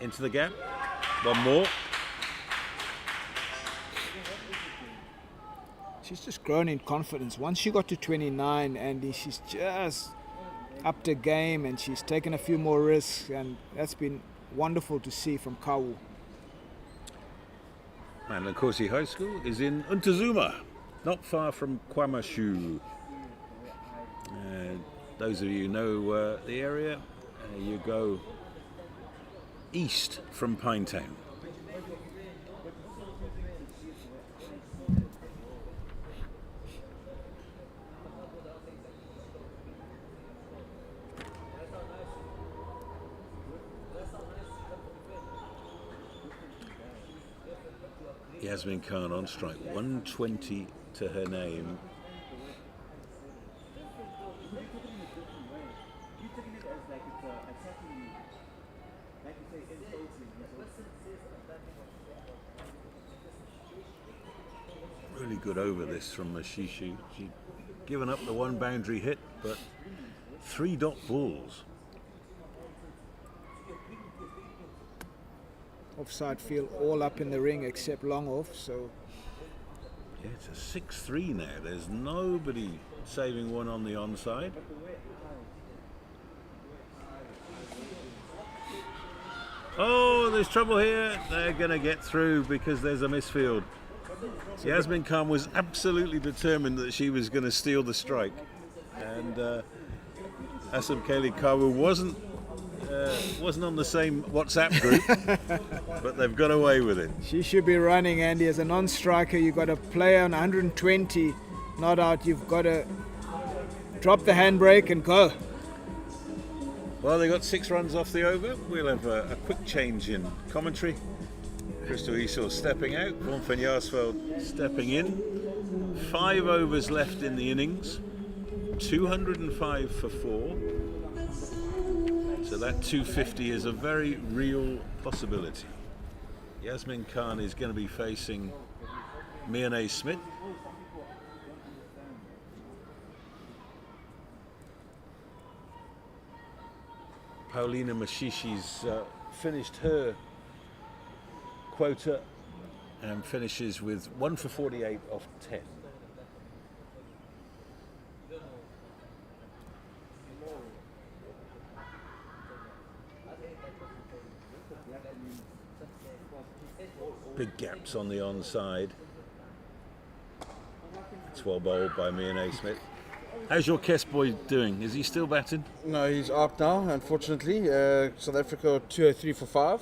Into the gap. One more. She's just grown in confidence. Once she got to 29, Andy, she's just upped her game and she's taken a few more risks, and that's been wonderful to see from Kawu. And Nkosi High School is in Untazuma, not far from Kwamashu. Those of you who know the area, you go east from Pinetown. Yasmin Khan on strike, 120 to her name. Really good over this from Mashishi. She'd given up the 1 boundary hit, but 3 dot balls. Offside field all up in the ring except long off, so Yeah, it's a 6-3 now. There's nobody saving one on the onside. Oh, there's trouble here. They're going to get through because there's a misfield. Yasmin Khan was absolutely determined that she was going to steal the strike. And Asam Keli Kawu wasn't on the same WhatsApp group, but they've got away with it. she should be running, Andy. As a non-striker, you've got to play on 120, not out. You've got to drop the handbrake and go. Well, they got 6 runs off the over. We'll have a quick change in commentary. Crystal Esau stepping out, Von van Jaarsveld stepping in. 5 overs left in the innings. 205 for 4. So that 250 is a very real possibility. Yasmin Khan is going to be facing Miane Smith. Paulina Mashishi's finished her quota and finishes with 1 for 48 off 10. Big gaps on the onside. It's well bowled by Miane Smith. How's your Kess boy doing? Is he still batting? No, he's out now, unfortunately. South Africa 203 for 5.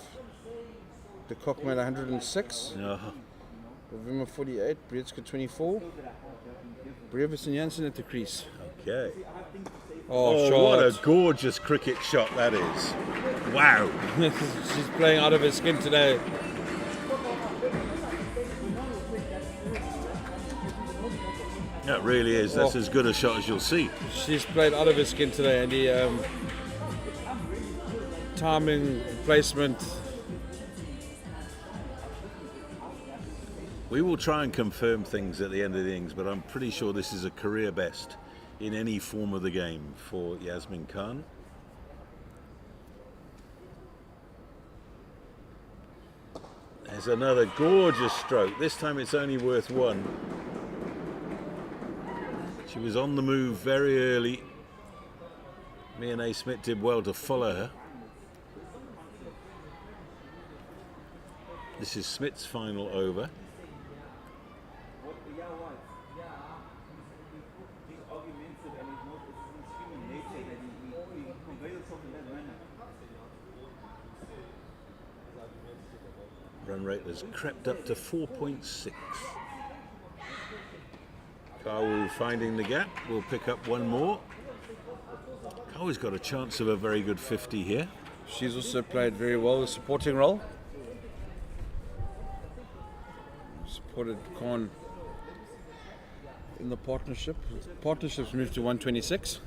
The Cock made 106. No. November 48. Brietska 24. Brevis and Jansen at the crease. Okay. Oh, Oh, what a gorgeous cricket shot that is. Wow. She's playing out of her skin today. That really is. That's as good a shot as you'll see. She's played out of her skin today, and the timing, placement. We will try and confirm things at the end of the innings, but I'm pretty sure this is a career best in any form of the game for Yasmin Khan. There's another gorgeous stroke. This time it's only worth 1. She was on the move very early. Miane Smith did well to follow her. This is Smith's final over. Run rate has crept up to 4.6. Kawu finding the gap. We'll pick up one more. Kawu's got a chance of a very good 50 here. She's also played very well, a supporting role. Supported Khan in the partnership. Partnerships moved to 126.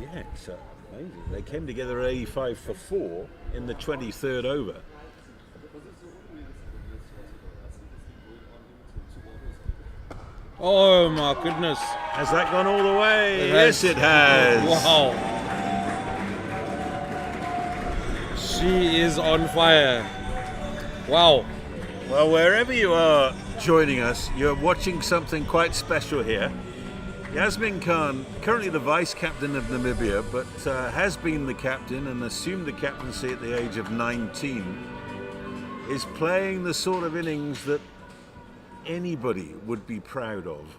Yeah, it's amazing. They came together at 85 for 4 in the 23rd over. Oh my goodness. Has that gone all the way? It Yes, has. it has. Wow. She is on fire. Wow. Well, wherever you are joining us, you're watching something quite special here. Yasmin Khan, currently the vice captain of Namibia, but has been the captain and assumed the captaincy at the age of 19, is playing the sort of innings that anybody would be proud of.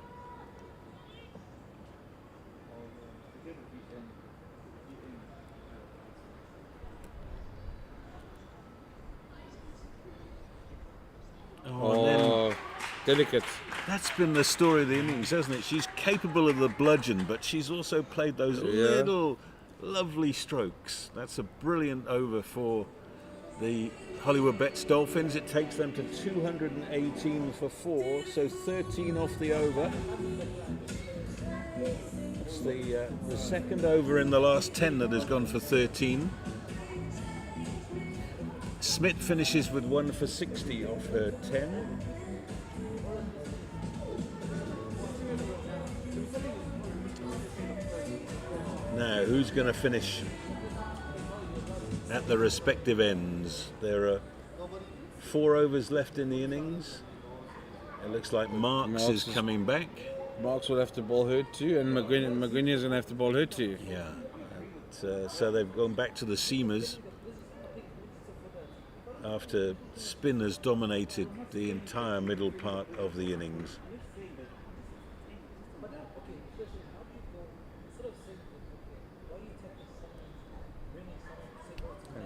Oh, and then delicate. that's been the story of the innings, hasn't it? She's capable of the bludgeon, but she's also played those little lovely strokes. That's a brilliant over for the Hollywoodbets Dolphins. It takes them to 218 for 4, so 13 off the over. It's the second over in the last 10 that has gone for 13. Smith finishes with 1 for 60 off her 10. Now, who's going to finish at the respective ends? There are 4 overs left in the innings. It looks like Marks is coming back. Marks will have to bowl her too, and McGuinness going to have to bowl her too. Yeah. So they've gone back to the seamers after spinners dominated the entire middle part of the innings.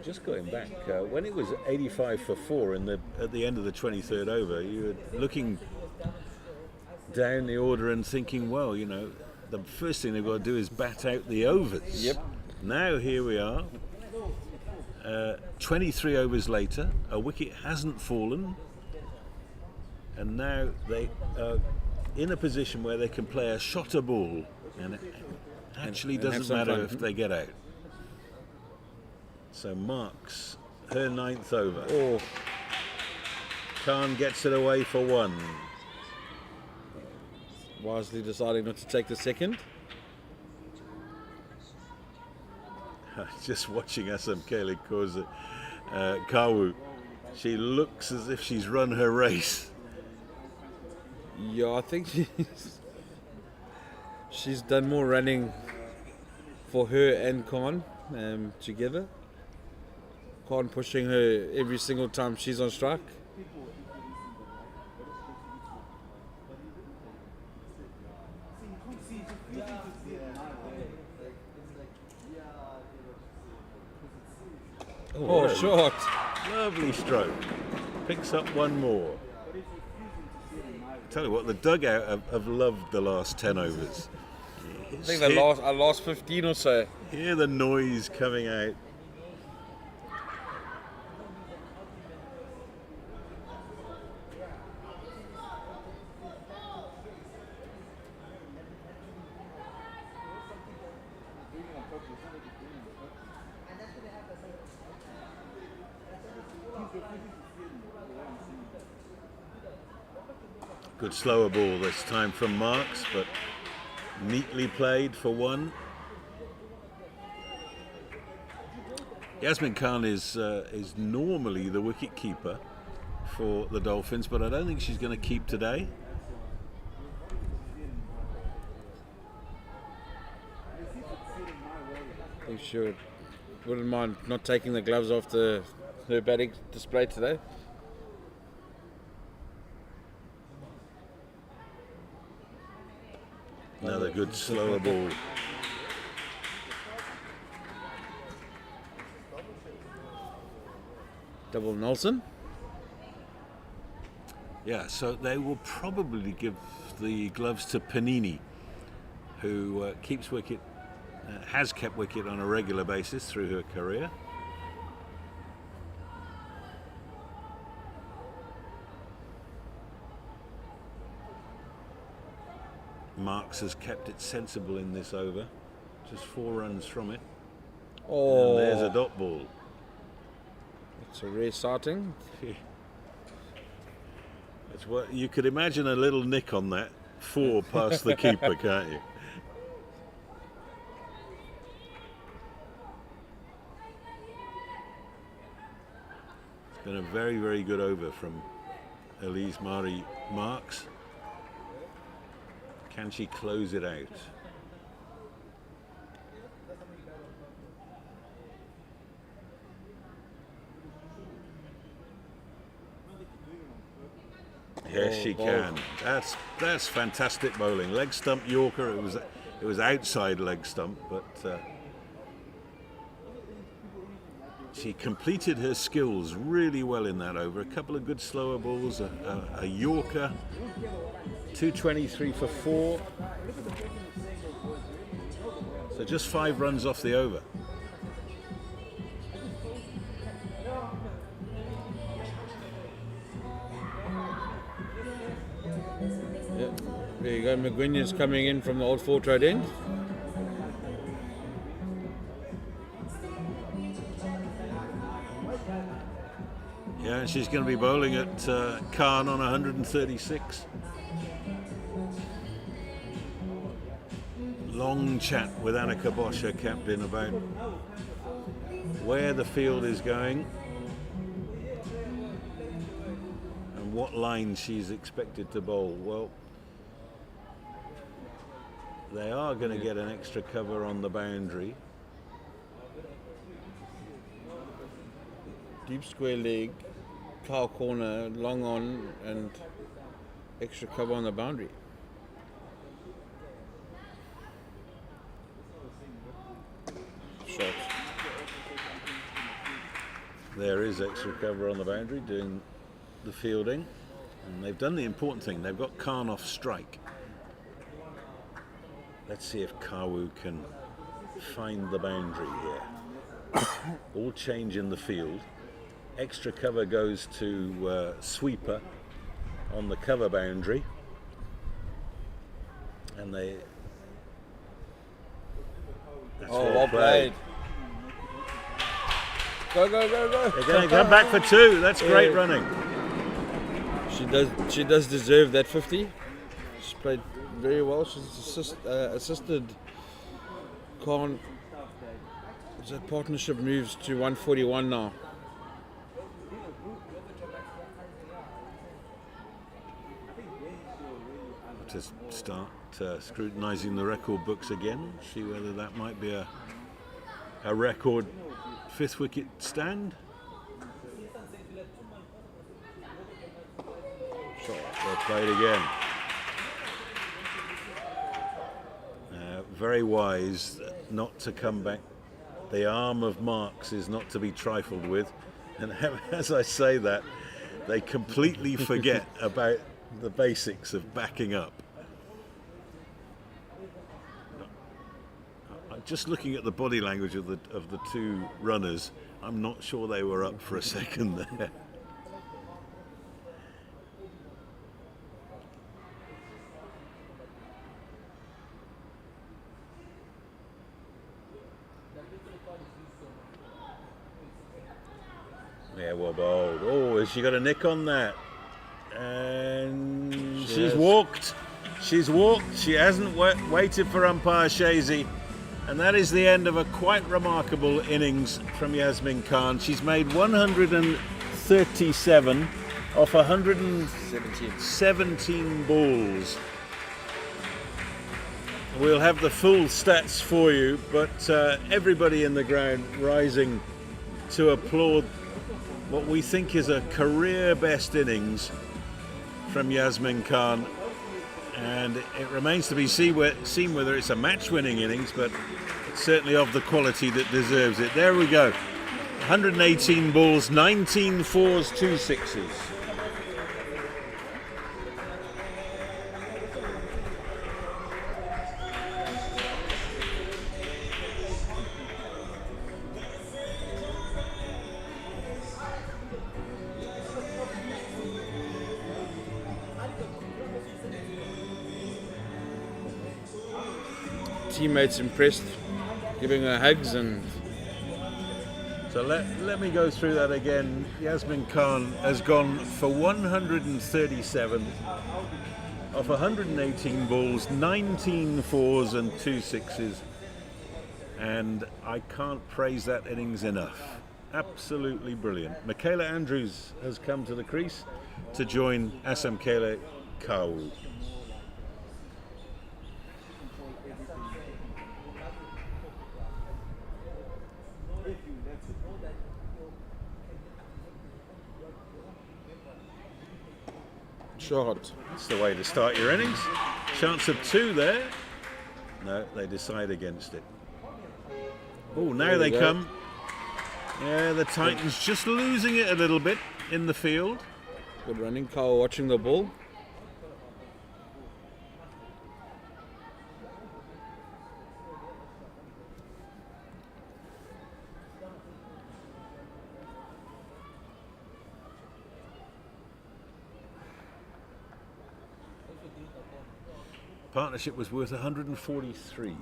Just going back, when it was 85 for 4 at the end of the 23rd over, you were looking down the order and thinking, well, you know, the first thing they've got to do is bat out the overs. Yep. Now here we are, 23 overs later, a wicket hasn't fallen, and now they are in a position where they can play a shotter ball, and it actually and have doesn't some matter fun. if they get out. So Marks, her 9th over. Oh, Khan gets it away for 1. wisely deciding not to take the second. Just watching Kaylee Kawu, she looks as if she's run her race. Yeah, I think she's done more running for her and Khan together. Khan pushing her every single time she's on strike. Oh, short. Lovely stroke. Picks up one more. Tell you what, the dugout have loved the last 10 overs. I think the last 15 or so. Hear the noise coming out. Good slower ball this time from Marks, but neatly played for 1. Yasmin Khan is normally the wicket keeper for the Dolphins, but I don't think she's going to keep today. I think she wouldn't mind not taking the gloves off her batting display today. Another good slower ball. Double Nelson. Yeah, so they will probably give the gloves to Panini, who keeps wicket, has kept wicket on a regular basis through her career. Marks has kept it sensible in this over, just 4 runs from it. Oh, And there's a dot ball. it's a rare sighting. It's what you could imagine, a little nick on that 4 past the keeper, can't you? It's been a very, very good over from Elise Marie Marks. Can she close it out? Yes, she can. That's fantastic bowling. Leg stump Yorker. It was outside leg stump, but she completed her skills really well in that over. A couple of good slower balls, a Yorker, 223 for 4. So just 5 runs off the over. Yeah. There you go. McGuinness coming in from the Old Fort Road end. Yeah, and she's going to be bowling at Khan on 136. Long chat with Annika Bosch, her captain, about where the field is going and what line she's expected to bowl. Well, they are going to get an extra cover on the boundary. Deep square leg, cow corner, long on, and extra cover on the boundary. Shot. There is extra cover on the boundary doing the fielding, and they've done the important thing. They've got Khan off strike. Let's see if Kawu can find the boundary here. All change in the field. Extra cover goes to Sweeper on the cover boundary, and they. That's Well played. Go, go, go, go. They're going to come back for 2. That's great running. She does deserve that 50. She's played very well. She's assisted Khan. That partnership moves to 141 now. To start scrutinising the record books again, see whether that might be a record 5th wicket stand. Well played again. Very wise not to come back. The arm of Marks is not to be trifled with, and as I say that, they completely forget about the basics of backing up. Just looking at the body language of the 2 runners, I'm not sure they were up for a second there. Yeah, well bowled. Oh, has she got a nick on that? And she's walked. She's walked. She hasn't waited for umpire Shazy. And that is the end of a quite remarkable innings from Yasmin Khan. She's made 137 off 117 balls. We'll have the full stats for you, but everybody in the ground rising to applaud what we think is a career best innings from Yasmin Khan. And it remains to be seen whether it's a match-winning innings, but it's certainly of the quality that deserves it. There we go. 118 balls, 19 fours, 2 sixes. teammates impressed, giving her hugs and. So let me go through that again. Yasmin Khan has gone for 137 off 118 balls, 19 fours and 2 sixes. And I can't praise that innings enough. Absolutely brilliant. Michaela Andrews has come to the crease to join Asamkele Kawu. Shot. That's the way to start your innings. Chance of 2 there. No, they decide against it. Oh, now There they we go. come. Yeah, the Titans just losing it a little bit in the field. Good running. Carl watching the ball. Partnership was worth 143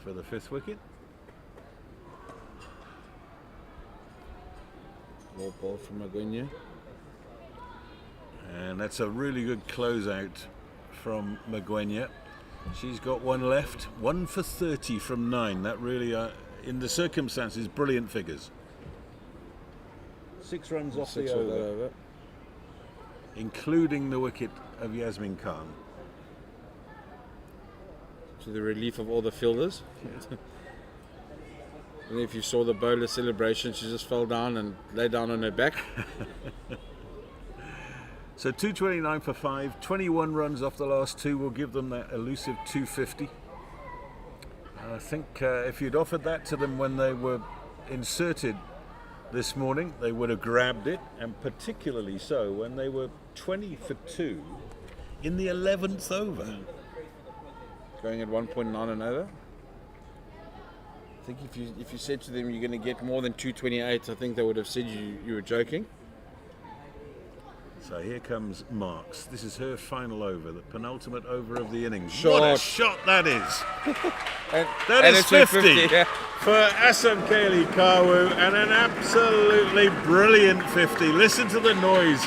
for the 5th wicket. Low ball from Magunya. And that's a really good closeout from Maguenya. She's got one left. 1 for 30 from 9. That really, in the circumstances, brilliant figures. 6 runs off Six the of that over, over. including the wicket of Yasmin Khan. To the relief of all the fielders. And if you saw the bowler celebration, she just fell down and lay down on her back. So 229 for 5, 21 runs off the last 2 will give them that elusive 250. I think if you'd offered that to them when they were inserted this morning, they would have grabbed it, and particularly so when they were 20 for 2 in the 11th over. Going at 1.9 and over. I think if you said to them you're going to get more than 228, I think they would have said you were joking. So here comes Marks. This is her final over, the penultimate over of the innings. Shot. What a shot that is! And That is it's a 50 yeah. for Asamkele Kawu, and an absolutely brilliant 50. Listen to the noise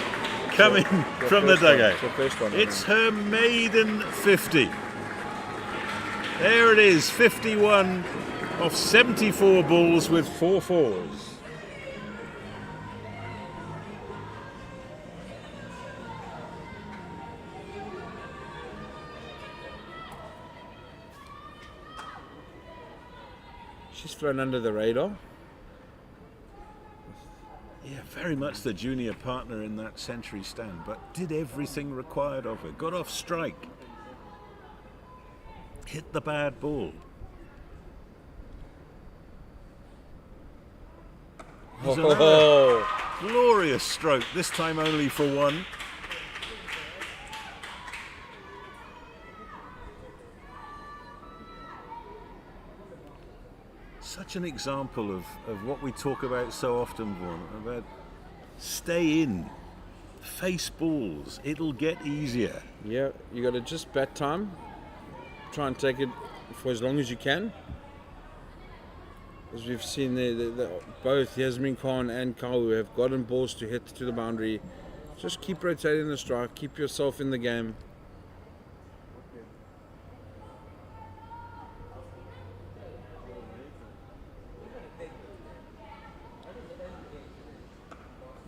coming from the first one. dugout. It's the first one, It's her maiden 50. There it is, 51 off 74 balls with 4 fours. She's flown under the radar. Yeah, very much the junior partner in that century stand, but did everything required of her. Got off strike. Hit the bad ball. Here's another Oh, glorious stroke, this time only for 1. Such an example of what we talk about so often, Vaughan, about stay in, face balls, it'll get easier. yeah, you got to just bat time. Try and take it for as long as you can. As we've seen there, both Yasmin Khan and Kawu have gotten balls to hit to the boundary. Just keep rotating the strike, keep yourself in the game.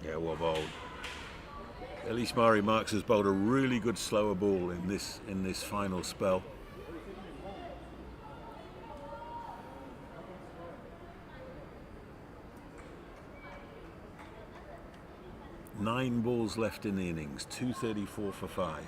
Yeah, well bowled. Elise Mari Marks has bowled a really good slower ball in this final spell. Nine balls left in the innings, 234 for 5.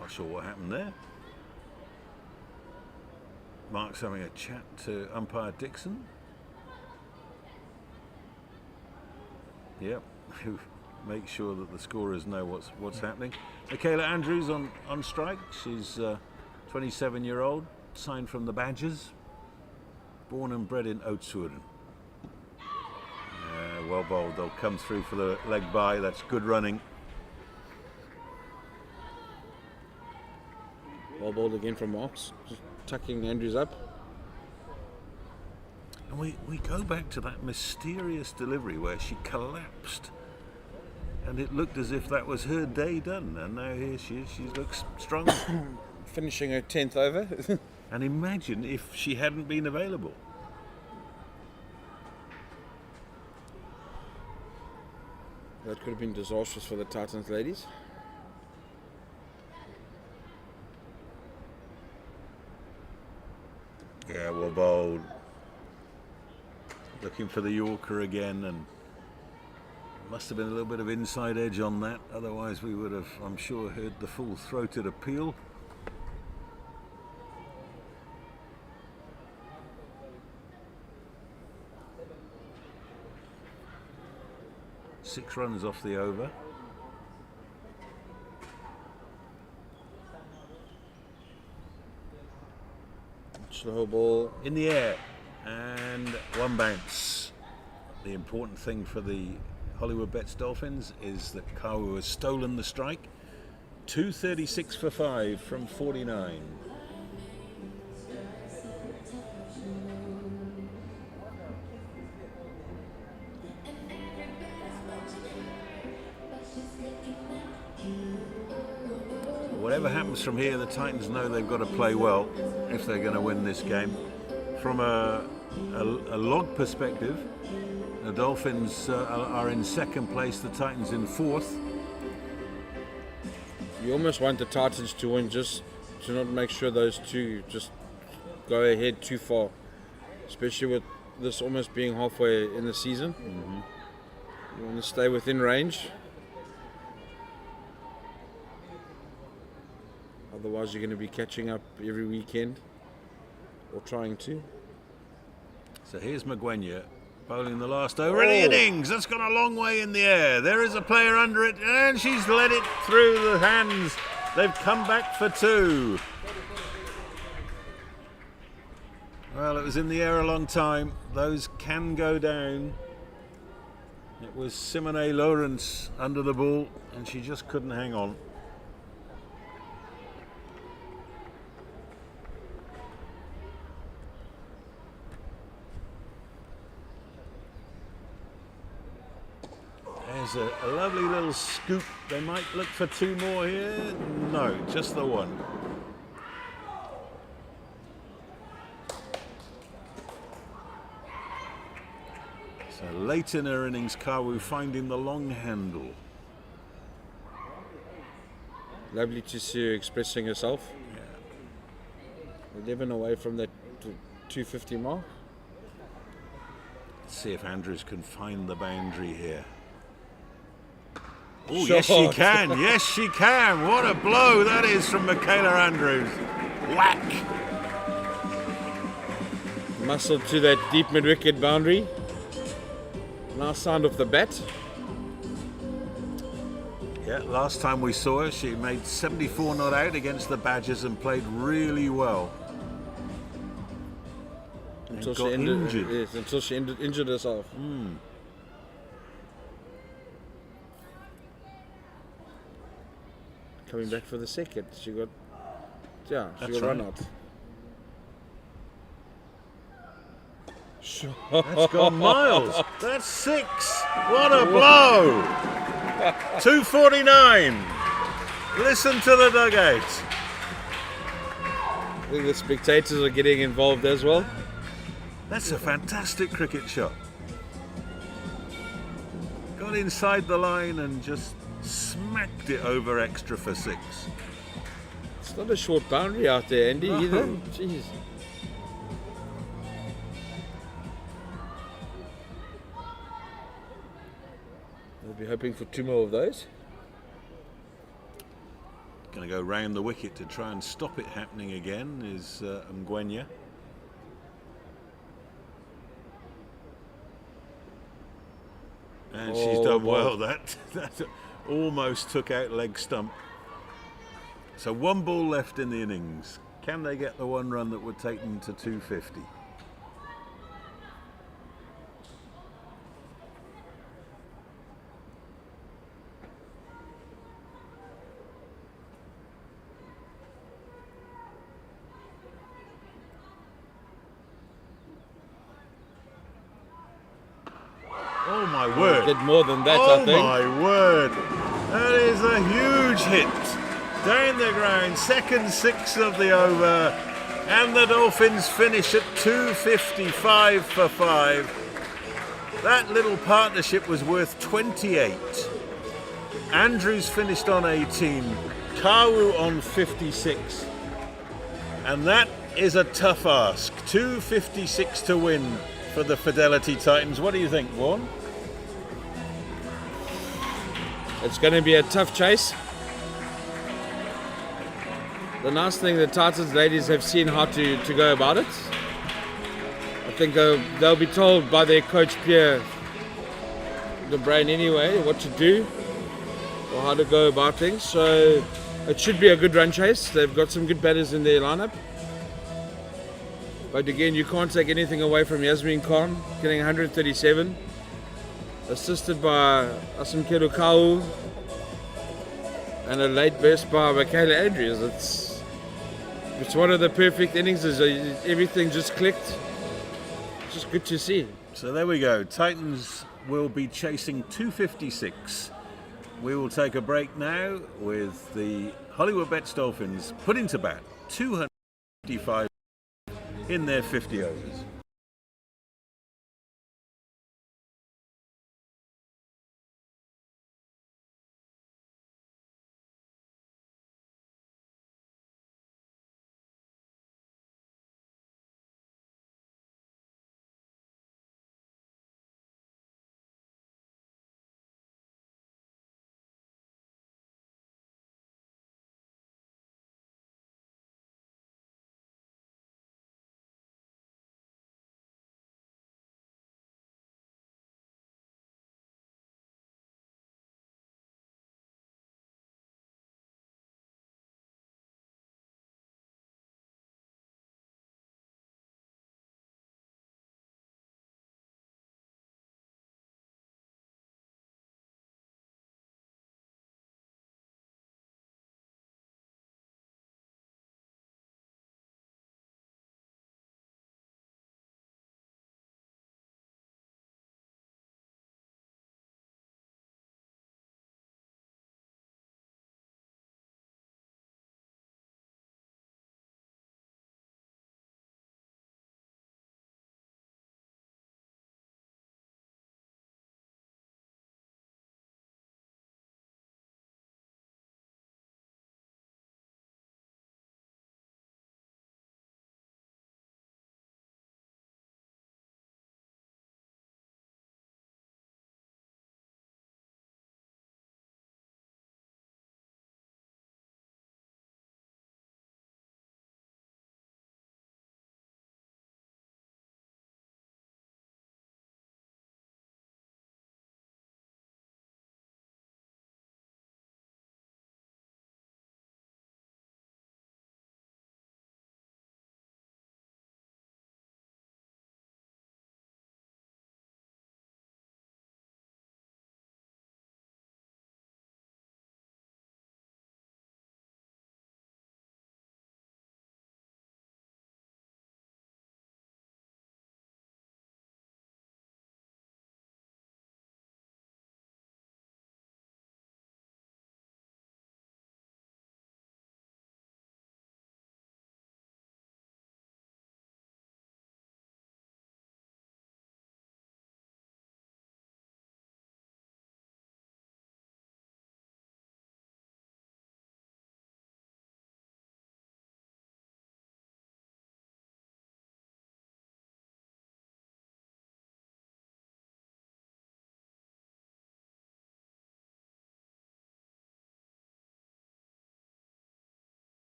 Not sure what happened there. Mark's having a chat to umpire Dixon. Yep, who make sure that the scorers know what's happening. Michaela Andrews on strike. She's 27-year-old, signed from the Badgers, born and bred in Oudtshoorn. Well bowled. They'll come through for the leg bye. That's good running. Well bowled again from Marks, just tucking Andrews up. And we go back to that mysterious delivery where she collapsed, and it looked as if that was her day done. And now here she is. She looks strong. Finishing her 10th over. And imagine if she hadn't been available. That could have been disastrous for the Titans ladies. Yeah, well bowled. Looking for the Yorker again, and must have been a little bit of inside edge on that. Otherwise we would have, I'm sure, heard the full-throated appeal. Six runs off the over. Slow ball In the air, and one bounce. The important thing for the Hollywoodbets Dolphins is that Kawu has stolen the strike. 236 for 5 from 49. Whatever happens from here, the Titans know they've got to play well if they're going to win this game. From a log perspective, the Dolphins are in second place, the Titans in fourth. You almost want the Titans to win just to not make sure those two just go ahead too far, especially with this almost being halfway in the season. You want to stay within range, otherwise you're going to be catching up every weekend, or trying to. So here's Magwenya bowling the last over of the innings. That's gone a long way in the air. There is a player under it, and she's let it through the hands. They've come back for two. Well, it was in the air a long time. Those can go down. It was Simone Lawrence under the ball, and she just couldn't hang on. There's a lovely little scoop. They might look for two more here. No, just the one. So late in her innings, Kawu finding the long handle. Lovely to see her expressing herself. 11 away from that 250 mark. Let's see if Andrews can find the boundary here. Oh, yes she can, yes she can. What a blow that is from Michaela Andrews. Whack. Muscle to that deep mid-wicket boundary. Nice sound off the bat. Yeah, last time we saw her, she made 74 not out against the Badgers and played really well. Until got injured. Yes, until she injured herself. Coming back for the second. She got run out. That's gone miles. That's 6. What a blow. 249. Listen to the dugout. I think the spectators are getting involved as well. That's a fantastic cricket shot. Got inside the line and just smacked it over extra for 6. It's not a short boundary out there, Andy, either. Jeez. They'll be hoping for 2 more of those. Going to go round the wicket to try and stop it happening again is Magwenya. And she's done well. That almost took out leg stump. So 1 ball left in the innings. Can they get the 1 run that would take them to 250? Oh my word. Did more than that, I think. Oh my word. That is a huge hit. Down the ground, second 6 of the over. And the Dolphins finish at 255 for 5. That little partnership was worth 28. Andrews finished on 18. Kawu on 56. And that is a tough ask. 256 to win for the Fidelity Titans. What do you think, Vaughan? It's going to be a tough chase. The nice thing, the Titans ladies have seen how to go about it. I think they'll be told by their coach Pierre the brain anyway what to do or how to go about things. So it should be a good run chase. They've got some good batters in their lineup. But again, you can't take anything away from Yasmin Khan getting 137, assisted by Asimkelo Kau and a late burst by Michaela Andrews. It's one of the perfect innings. Everything just clicked. It's just good to see. So there we go. Titans will be chasing 256. We will take a break now with the Hollywoodbets Dolphins putting to bat 255 in their 50 overs.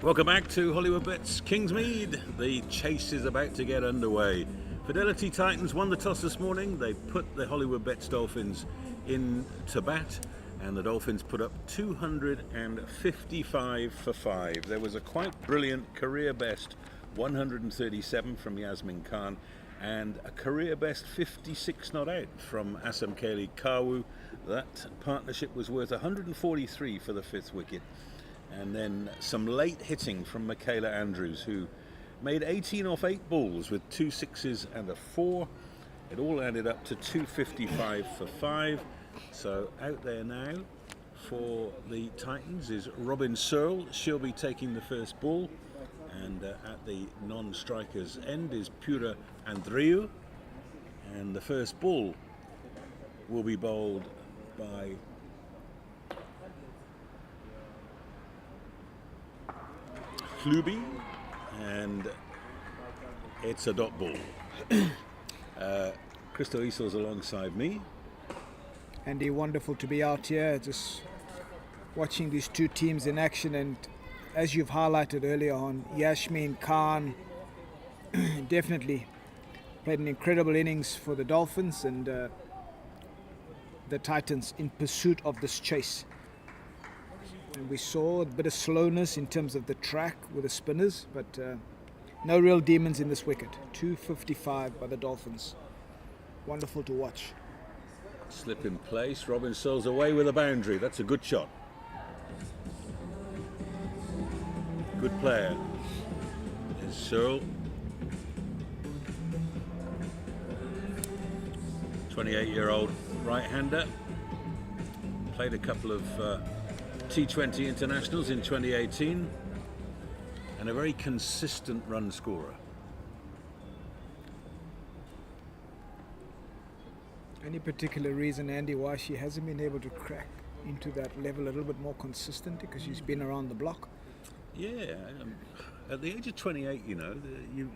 Welcome back to Hollywoodbets Kingsmead. The chase is about to get underway. Fidelity Titans won the toss this morning. They put the Hollywoodbets Dolphins in to bat, and the Dolphins put up 255 for 5. There was a quite brilliant career best 137 from Yasmin Khan and a career best 56 not out from Asamkeli Kawu. That partnership was worth 143 for the 5th wicket. And then some late hitting from Michaela Andrews, who made 18 off 8 balls with 2 sixes and a 4. It all added up to 255 for 5. So out there now for the Titans is Robin Searle. She'll be taking the first ball. And at the non-striker's end is Pura Andreu. And the first ball will be bowled by Fluby, and it's a dot ball. Christo Esel's alongside me. Andy, wonderful to be out here, just watching these two teams in action. And as you've highlighted earlier on, Yasmin Khan definitely played an incredible innings for the Dolphins and the Titans in pursuit of this chase. And we saw a bit of slowness in terms of the track with the spinners, but no real demons in this wicket. 255 by the Dolphins. Wonderful to watch. Slip in place. Robin Searle's away with a boundary. That's a good shot. Good player is Searle. 28-year-old right-hander. Played a couple of T20 internationals in 2018 and a very consistent run scorer. Any particular reason, Andy, why she hasn't been able to crack into that level a little bit more consistently? Because she's been around the block. Yeah, at the age of 28, you know,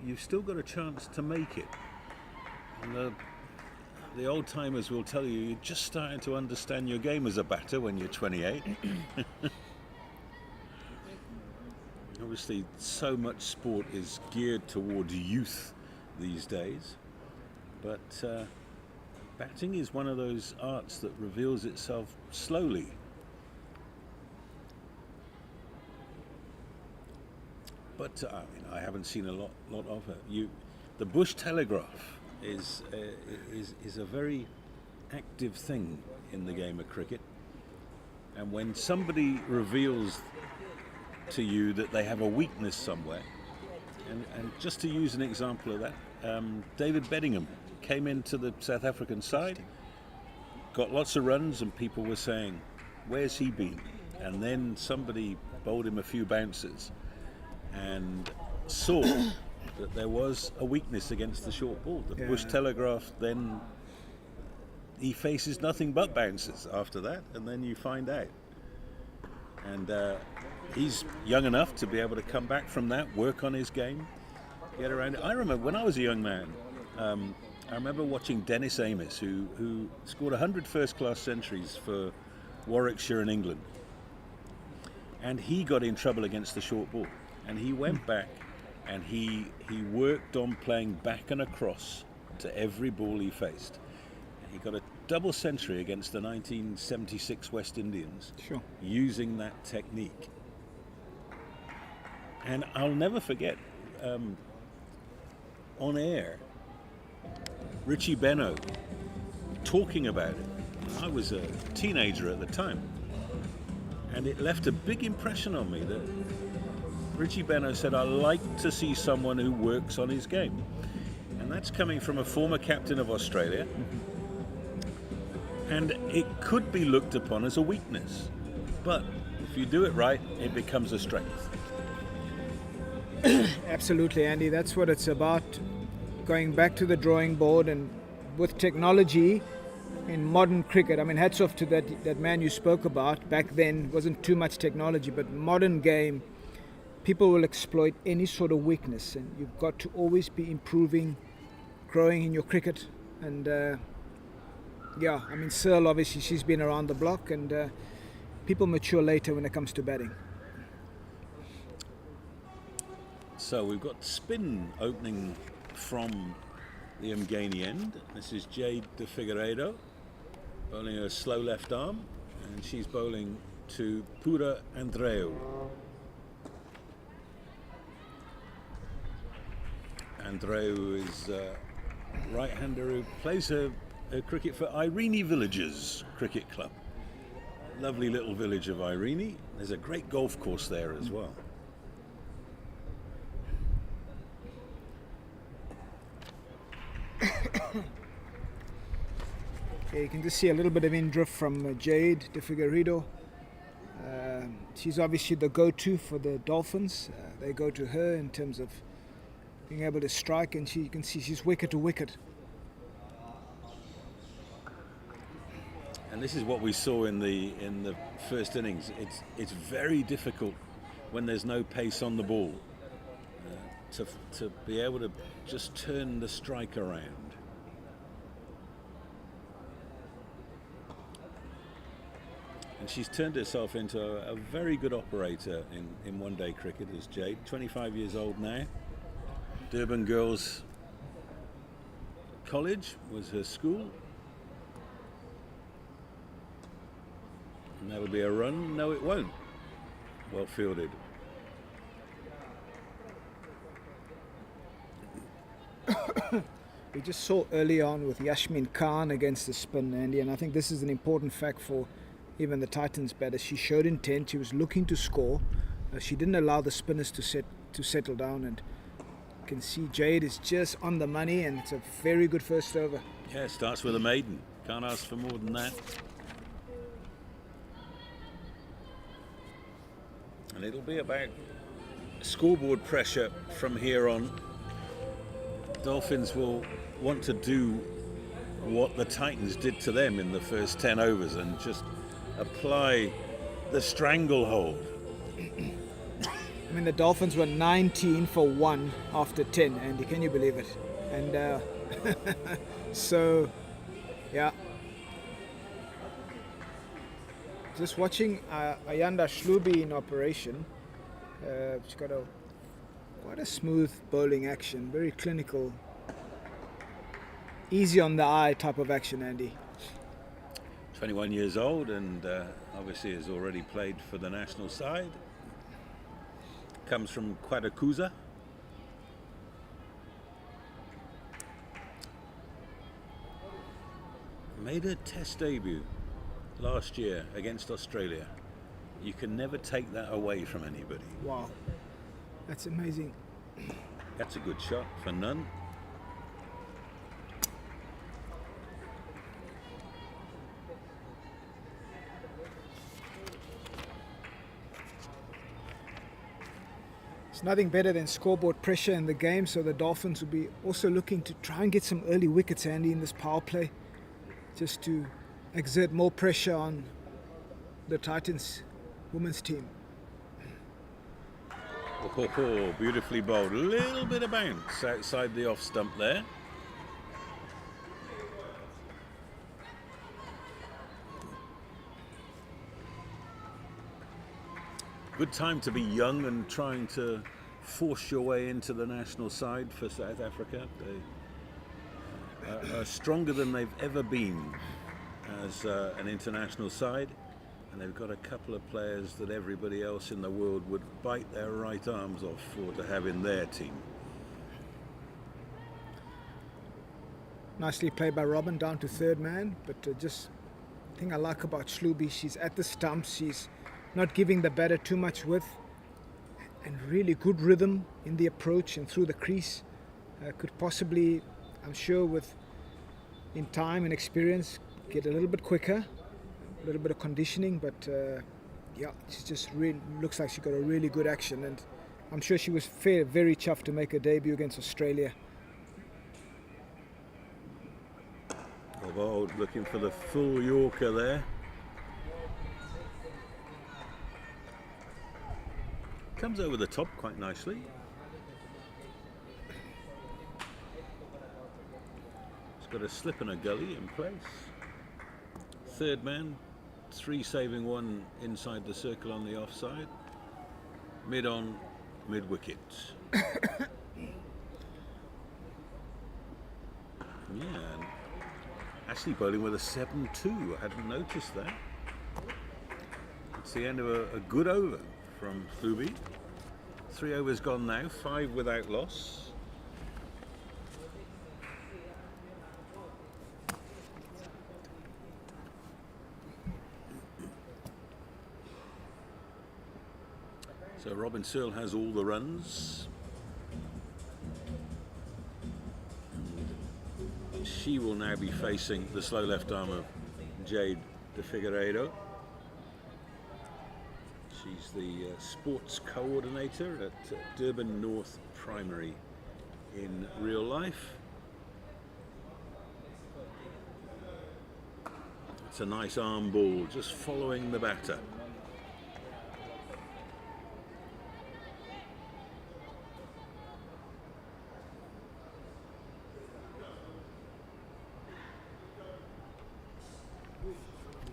you've still got a chance to make it. And the old timers will tell you you're just starting to understand your game as a batter when you're 28. Obviously, so much sport is geared towards youth these days, but batting is one of those arts that reveals itself slowly. But I haven't seen a lot of her. The Bush Telegraph is a very active thing in the game of cricket, and when somebody reveals to you that they have a weakness somewhere, and just to use an example of that, David Bedingham came into the South African side, got lots of runs, and people were saying, where's he been? And then somebody bowled him a few bounces and saw that there was a weakness against the short ball. The Bush Telegraph, then he faces nothing but bounces after that, and then you find out. And he's young enough to be able to come back from that, work on his game, get around it. I remember when I was a young man, I remember watching Dennis Amiss, who scored 100 first-class centuries for Warwickshire in England. And he got in trouble against the short ball. And he went back and he worked on playing back and across to every ball he faced. And he got a double century against the 1976 West Indians, using that technique. And I'll never forget, on air, Richie Benaud talking about it. I was a teenager at the time, and it left a big impression on me that Richie Benaud said, I like to see someone who works on his game. And that's coming from a former captain of Australia. And it could be looked upon as a weakness. But if you do it right, it becomes a strength. Absolutely, Andy. That's what it's about. Going back to the drawing board, and with technology in modern cricket. I mean, hats off to that man you spoke about. Back then, wasn't too much technology, but modern game, people will exploit any sort of weakness, and you've got to always be improving, growing in your cricket. And I mean, Searle, obviously, she's been around the block, and people mature later when it comes to batting. So we've got spin opening from the Mgani end. This is Jade de Figueiredo bowling a slow left arm, and she's bowling to Pura Andreu. Andreu is a right-hander who plays her cricket for Irene Villages Cricket Club. Lovely little village of Irene. There's a great golf course there as well. Yeah, you can just see a little bit of in-drift from Jade de Figueiredo. She's obviously the go-to for the Dolphins. They go to her in terms of being able to strike, and you can see she's wicket to wicket. And this is what we saw in the first innings. It's very difficult when there's no pace on the ball to be able to just turn the strike around. And she's turned herself into a very good operator in one-day cricket as Jade, 25 years old now. Durban Girls College was her school. And that'll be a run. No, it won't. Well fielded. We just saw early on with Yasmin Khan against the spin, Andy, and I think this is an important fact for even the Titans batter. She showed intent. She was looking to score. She didn't allow the spinners to settle down, and you can see Jade is just on the money, and it's a very good first over. Yeah, starts with a maiden. Can't ask for more than that. And it'll be about scoreboard pressure from here on. Dolphins will want to do what the Titans did to them in the first 10 overs and just apply the stranglehold. I mean, the Dolphins were 19 for 1 after 10, Andy, can you believe it? And so, yeah. Just watching Ayanda Shlubi in operation. She's got quite a smooth bowling action, very clinical, easy on the eye type of action, Andy. 21 years old, and obviously has already played for the national side. Comes from Quadakuza. Made a test debut last year against Australia. You can never take that away from anybody. Wow, that's amazing. That's a good shot for none. It's nothing better than scoreboard pressure in the game, so the Dolphins will be also looking to try and get some early wickets, Andy, in this power play, just to exert more pressure on the Titans women's team. Oh, beautifully bowled. A little bit of bounce outside the off stump there. Good time to be young and trying to force your way into the national side for South Africa. They are stronger than they've ever been as an international side, and they've got a couple of players that everybody else in the world would bite their right arms off for to have in their team. Nicely played by Robin down to third man, but just the thing I like about Shlubi, she's at the stumps, she's not giving the batter too much width, and really good rhythm in the approach and through the crease. Could possibly, I'm sure, in time and experience, get a little bit quicker, a little bit of conditioning, but yeah, she just really looks like she got a really good action, and I'm sure she was very chuffed to make her debut against Australia. Bowled, looking for the full Yorker there. Comes over the top quite nicely. It's got a slip and a gully in place. Third man, 3 saving 1 inside the circle on the offside. Mid on mid-wicket. Yeah, and Ashley bowling with a 7-2. I hadn't noticed that. It's the end of a good over from Klubi. 3 overs gone now, 5 without loss. So Robin Searle has all the runs. And she will now be facing the slow left arm of Jade de Figueiredo. She's the sports coordinator at Durban North Primary in real life. It's a nice arm ball, just following the batter.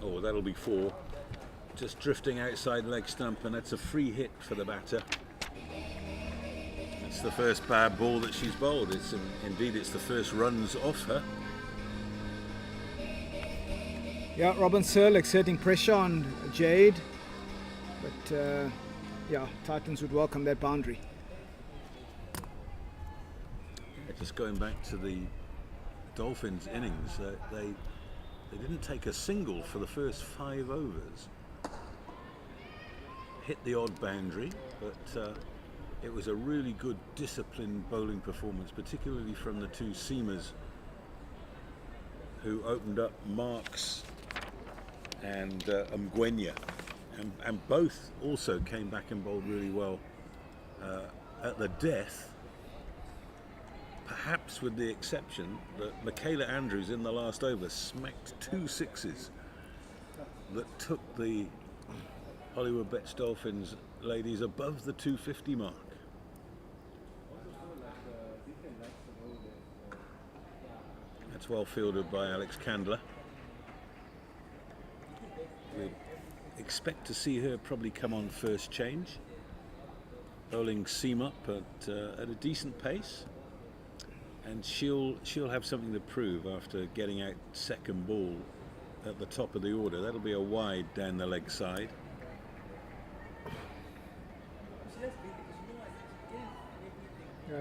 Oh, that'll be 4. Just drifting outside leg stump, and that's a free hit for the batter. It's the first bad ball that she's bowled. Indeed, it's the first runs off her. Yeah, Robin Searle exerting pressure on Jade, but yeah, Titans would welcome that boundary. Just going back to the Dolphins innings, they didn't take a single for the first 5 overs. Hit the odd boundary, but it was a really good disciplined bowling performance, particularly from the 2 seamers who opened up, Marks and Mgwenya, and both also came back and bowled really well at the death, perhaps with the exception that Michaela Andrews in the last over smacked 2 sixes that took the Hollywoodbets Dolphins ladies above the 250 mark. That's well fielded by Alex Candler. We expect to see her probably come on first change, bowling seam up at a decent pace, and she'll have something to prove after getting out second ball at the top of the order. That'll be a wide down the leg side.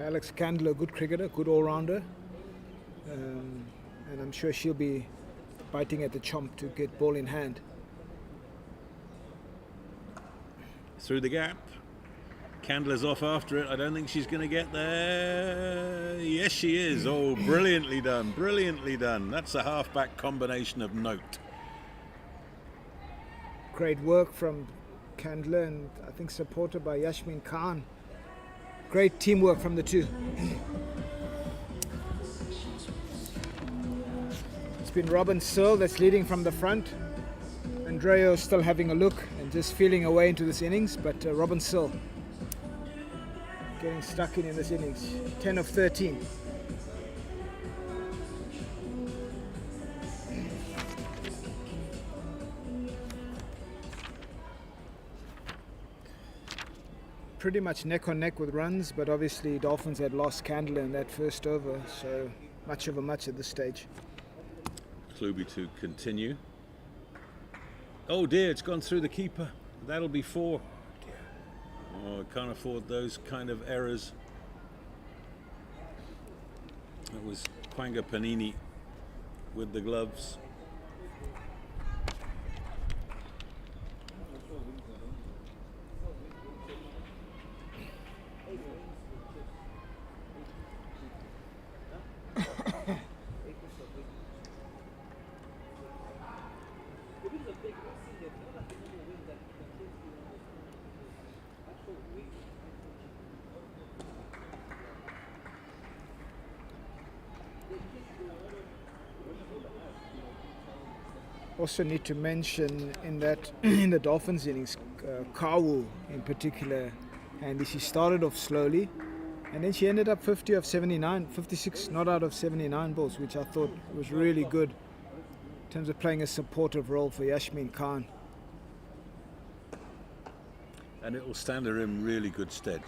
Alex Candler, good cricketer, good all-rounder, and I'm sure she'll be biting at the chomp to get ball in hand. Through the gap, Candler's off after it. I don't think she's going to get there. Yes, she is. Oh, brilliantly done, brilliantly done. That's a half-back combination of note. Great work from Candler, and I think supported by Yasmin Khan. Great teamwork from the 2. It's been Robin Searle that's leading from the front. Andreo still having a look and just feeling away into this innings, but Robin Searle getting stuck in this innings. 10 of 13. Pretty much neck on neck with runs, but obviously Dolphins had lost Candler in that first over, so much of a much at this stage. Klubi to continue. Oh dear, it's gone through the keeper. That'll be 4. Oh, I can't afford those kind of errors. It was Kwanga Panini with the gloves. Also need to mention in that in the Dolphins innings, Kawu in particular, and she started off slowly, and then she ended up 50 of 79, 56 not out of 79 balls, which I thought was really good in terms of playing a supportive role for Yasmin Khan. and it will stand her in really good stead.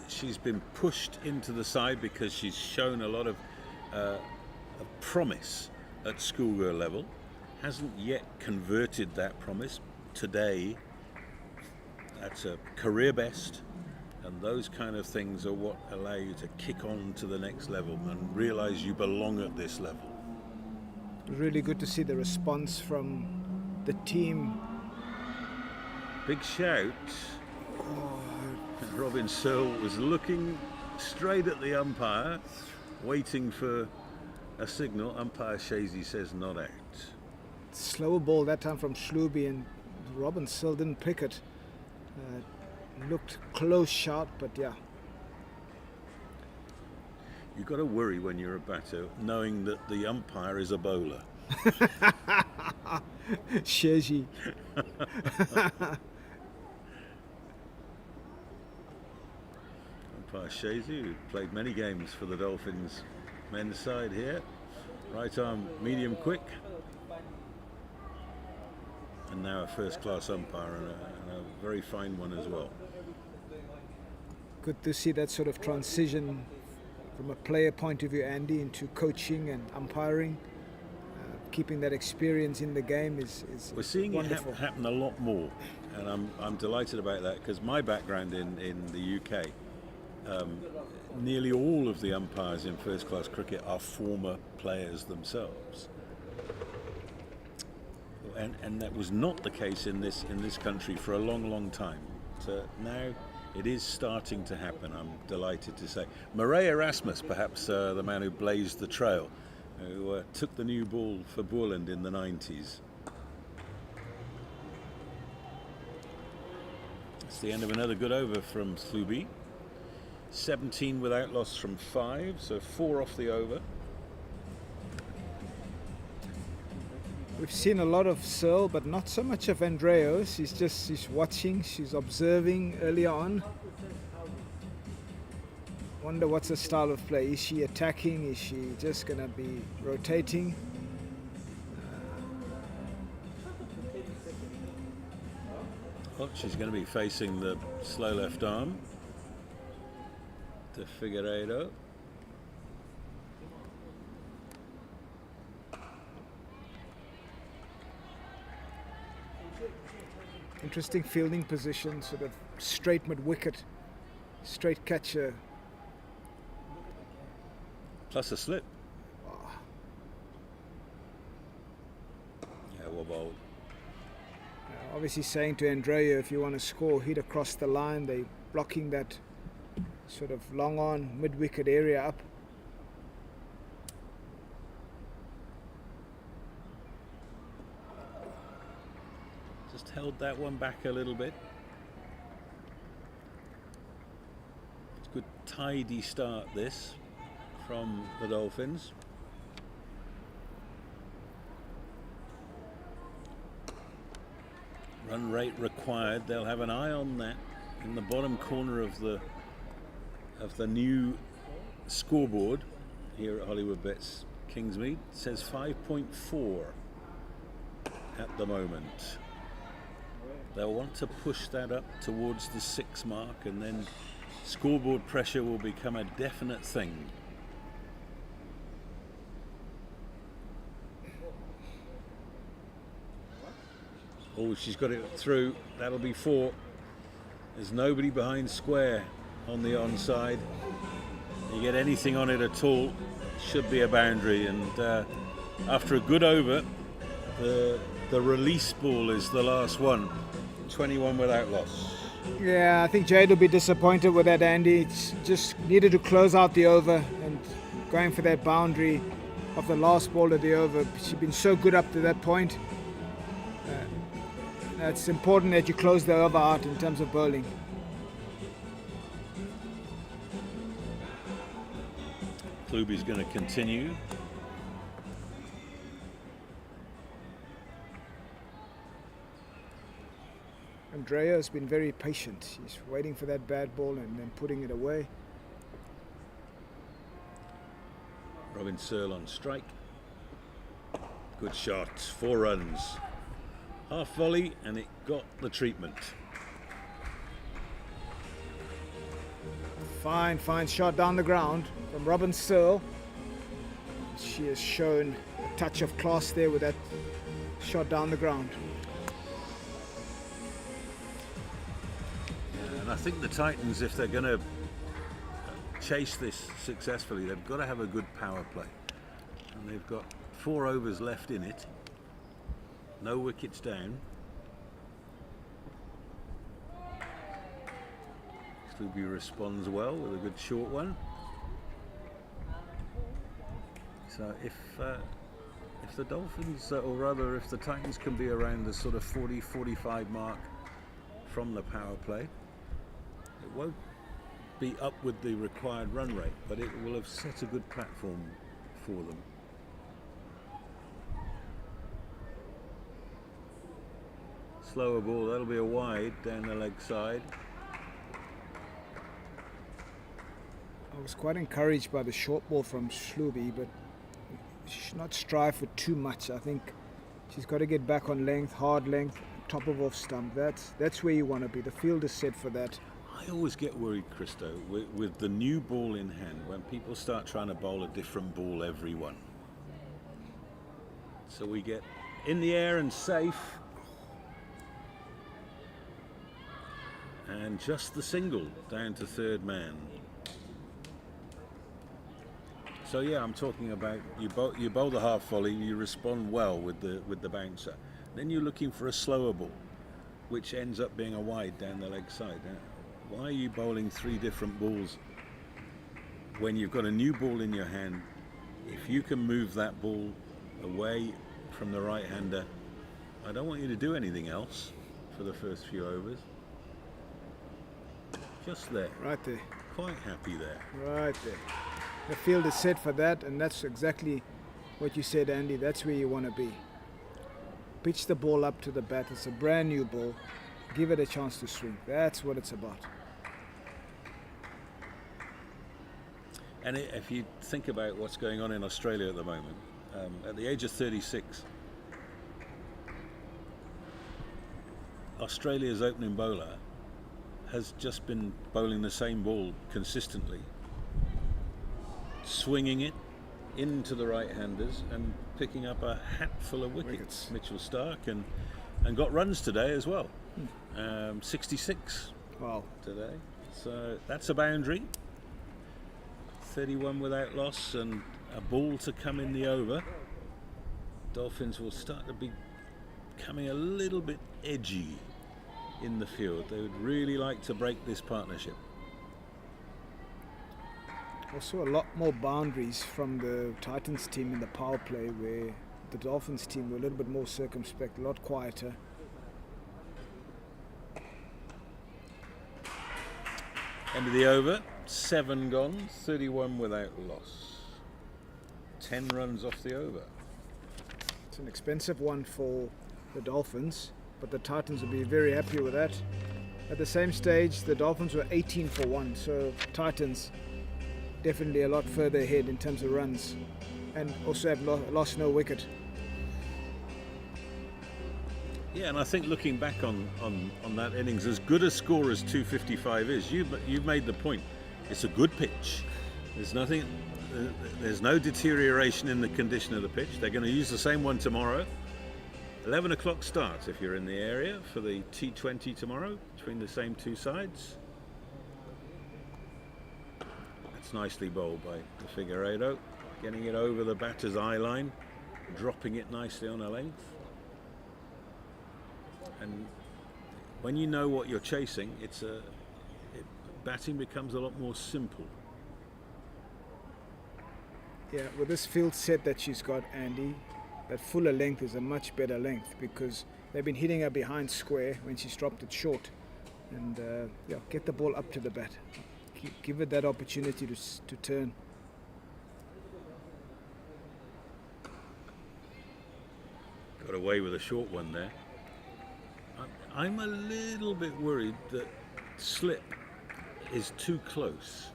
She's been pushed into the side because she's shown a lot of promise at schoolgirl level, hasn't yet converted that promise. Today, that's a career best, and those kind of things are what allow you to kick on to the next level and realize you belong at this level. Really good to see the response from the team. Big shout. Robin Searle was looking straight at the umpire, waiting for a signal. Umpire Shazy says not out. Slower ball that time from Schluby, and Robin Searle didn't pick it. Looked close shot, but yeah. You've got to worry when you're a batter, knowing that the umpire is a bowler. Shazy. Umpire Shazy, who played many games for the Dolphins men's side here. Right arm, medium quick. And now a first-class umpire, and a very fine one as well. Good to see that sort of transition from a player point of view, Andy, into coaching and umpiring. Keeping that experience in the game is we're seeing wonderful. it happen a lot more, and I'm delighted about that, because my background in the UK, nearly all of the umpires in first-class cricket are former players themselves. And that was not the case in this country for a long time. So now it is starting to happen, I'm delighted to say. Murray Erasmus, perhaps the man who blazed the trail, who took the new ball for Bourland in the 90s. It's the end of another good over from Sluby. 17 without loss from 5, so 4 off the over. We've seen a lot of Searle, but not so much of Andreas. She's watching, she's observing earlier on. Wonder what's her style of play. Is she attacking? Is she just going to be rotating? Well, she's going to be facing the slow left arm to Figueiredo. Interesting fielding position, sort of straight mid-wicket, straight catcher. Plus a slip. Yeah, well bowled. Obviously saying to Andrea, if you want to score, hit across the line. They're blocking that sort of long on mid-wicket area up. Just held that one back a little bit. It's a good tidy start this from the Dolphins. Run rate required. They'll have an eye on that in the bottom corner of the new scoreboard here at Hollywoodbets Kingsmead. It says 5.4 at the moment. They'll want to push that up towards the 6 mark, and then scoreboard pressure will become a definite thing. Oh, she's got it through. That'll be 4. There's nobody behind square on the onside. You get anything on it at all, should be a boundary. And after a good over, the release ball is the last one. 21 without loss. Yeah, I think Jade will be disappointed with that, Andy. It's just needed to close out the over, and going for that boundary of the last ball of the over. She's been so good up to that point. It's important that you close the over out in terms of bowling. Kluby's going to continue. Andrea has been very patient. She's waiting for that bad ball and then putting it away. Robin Searle on strike. Good shot, 4 runs. Half volley, and it got the treatment. Fine shot down the ground from Robin Searle. She has shown a touch of class there with that shot down the ground. And I think the Titans, if they're going to chase this successfully, they've got to have a good power play. And they've got 4 overs left in it. No wickets down. Sluby responds well with a good short one. So if the Dolphins, or rather if the Titans can be around the sort of 40-45 mark from the power play, it won't be up with the required run rate, but it will have set a good platform for them. Slower ball, that'll be a wide down the leg side. I was quite encouraged by the short ball from Sluby, but she should not strive for too much. I think she's got to get back on length, hard length, top of off stump. That's where you want to be. The field is set for that. I always get worried, Christo, with the new ball in hand, when people start trying to bowl a different ball every one. So we get in the air and safe, and just the single down to third man. So yeah, I'm talking about you bowl the half volley, you respond well with the bouncer. Then you're looking for a slower ball, which ends up being a wide down the leg side. Why are you bowling 3 different balls when you've got a new ball in your hand? If you can move that ball away from the right-hander, I don't want you to do anything else for the first few overs. Just there. Right there. Quite happy there. Right there. The field is set for that, and that's exactly what you said, Andy. That's where you want to be. Pitch the ball up to the bat. It's a brand new ball. Give it a chance to swing. That's what it's about. And if you think about what's going on in Australia at the moment, at the age of 36, Australia's opening bowler has just been bowling the same ball consistently, swinging it into the right-handers and picking up a hatful of wickets. Mitchell Stark, and got runs today as well. 66 wow. today. So that's a boundary. 31 without loss and a ball to come in the over. Dolphins will start to be coming a little bit edgy in the field. They would really like to break this partnership. Also a lot more boundaries from the Titans team in the power play, where the Dolphins team were a little bit more circumspect, a lot quieter. End of the over, 7 gone, 31 without loss. 10 runs off the over. It's an expensive one for the Dolphins, but the Titans will be very happy with that. At the same stage, the Dolphins were 18 for 1, so Titans definitely a lot further ahead in terms of runs, and also have lost no wicket. Yeah, and I think looking back on that innings, as good a score as 255 is, you've made the point. It's a good pitch. There's no deterioration in the condition of the pitch. They're going to use the same one tomorrow. 11 o'clock starts if you're in the area for the T20 tomorrow between the same two sides. That's nicely bowled by the Figueiredo, getting it over the batter's eye line, dropping it nicely on a length. And when you know what you're chasing, batting becomes a lot more simple. Yeah, with this field set that she's got, Andy, that fuller length is a much better length, because they've been hitting her behind square when she's dropped it short. And get the ball up to the bat. Give it that opportunity to turn. Got away with a short one there. I'm a little bit worried that slip is too close.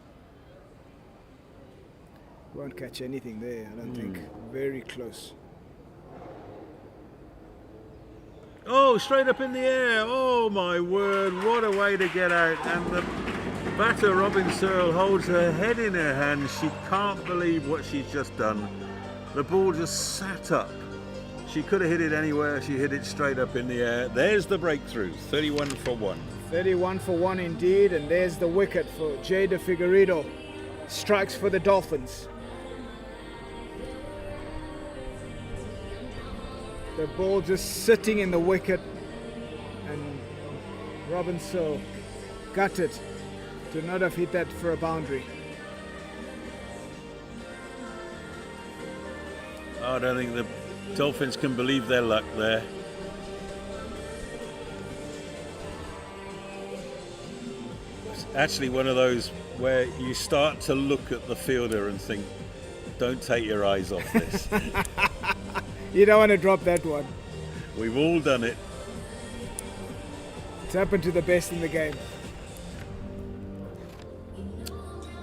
Won't catch anything there, I don't think. Very close. Oh, straight up in the air. Oh my word, what a way to get out. And the batter, Robin Searle, holds her head in her hand. She can't believe what she's just done. The ball just sat up. She could have hit it anywhere. She hit it straight up in the air. There's the breakthrough, 31 for 1. 31 for 1 indeed, and there's the wicket for Jada Figueiredo. Strikes for the Dolphins. The ball just sitting in the wicket, and Robin Searle gutted to not have hit that for a boundary. I don't think the Dolphins can believe their luck there. It's actually one of those where you start to look at the fielder and think, don't take your eyes off this. You don't want to drop that one. We've all done it. It's happened to the best in the game.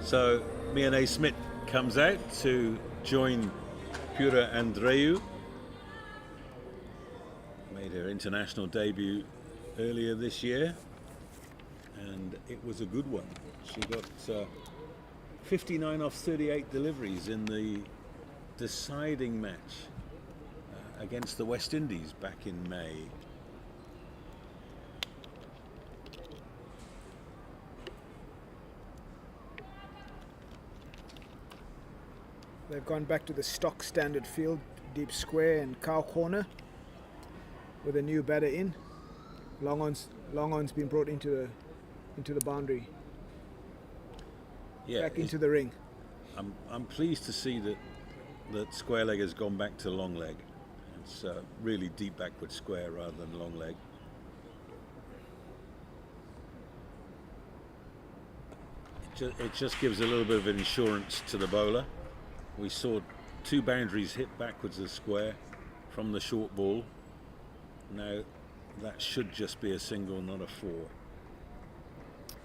So Miane Smith comes out to join Pura Andreu. Made her international debut earlier this year, and it was a good one. She got 59 off 38 deliveries in the deciding match against the West Indies back in May. They've gone back to the stock standard field, deep square and cow corner, with a new batter in. Long on's been brought into the boundary. Yeah, back into the ring. I'm pleased to see that square leg has gone back to long leg. It's really deep backward square rather than long leg. It just gives a little bit of insurance to the bowler. We saw 2 boundaries hit backwards of square from the short ball. Now that should just be a single, not a 4.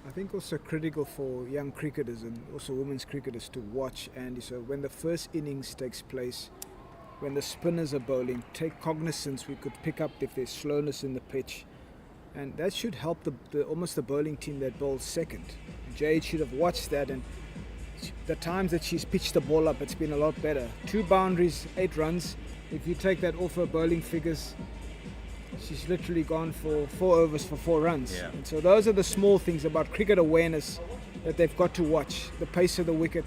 I think also critical for young cricketers and also women's cricketers to watch, Andy. So when the first innings takes place, when the spinners are bowling, take cognizance. We could pick up if there's slowness in the pitch, and that should help almost the bowling team that bowls second. Jade should have watched that, and the times that she's pitched the ball up, it's been a lot better. 2 boundaries, 8 runs. If you take that off her bowling figures, she's literally gone for 4 overs for 4 runs. Yeah. And so those are the small things about cricket awareness that they've got to watch. The pace of the wicket,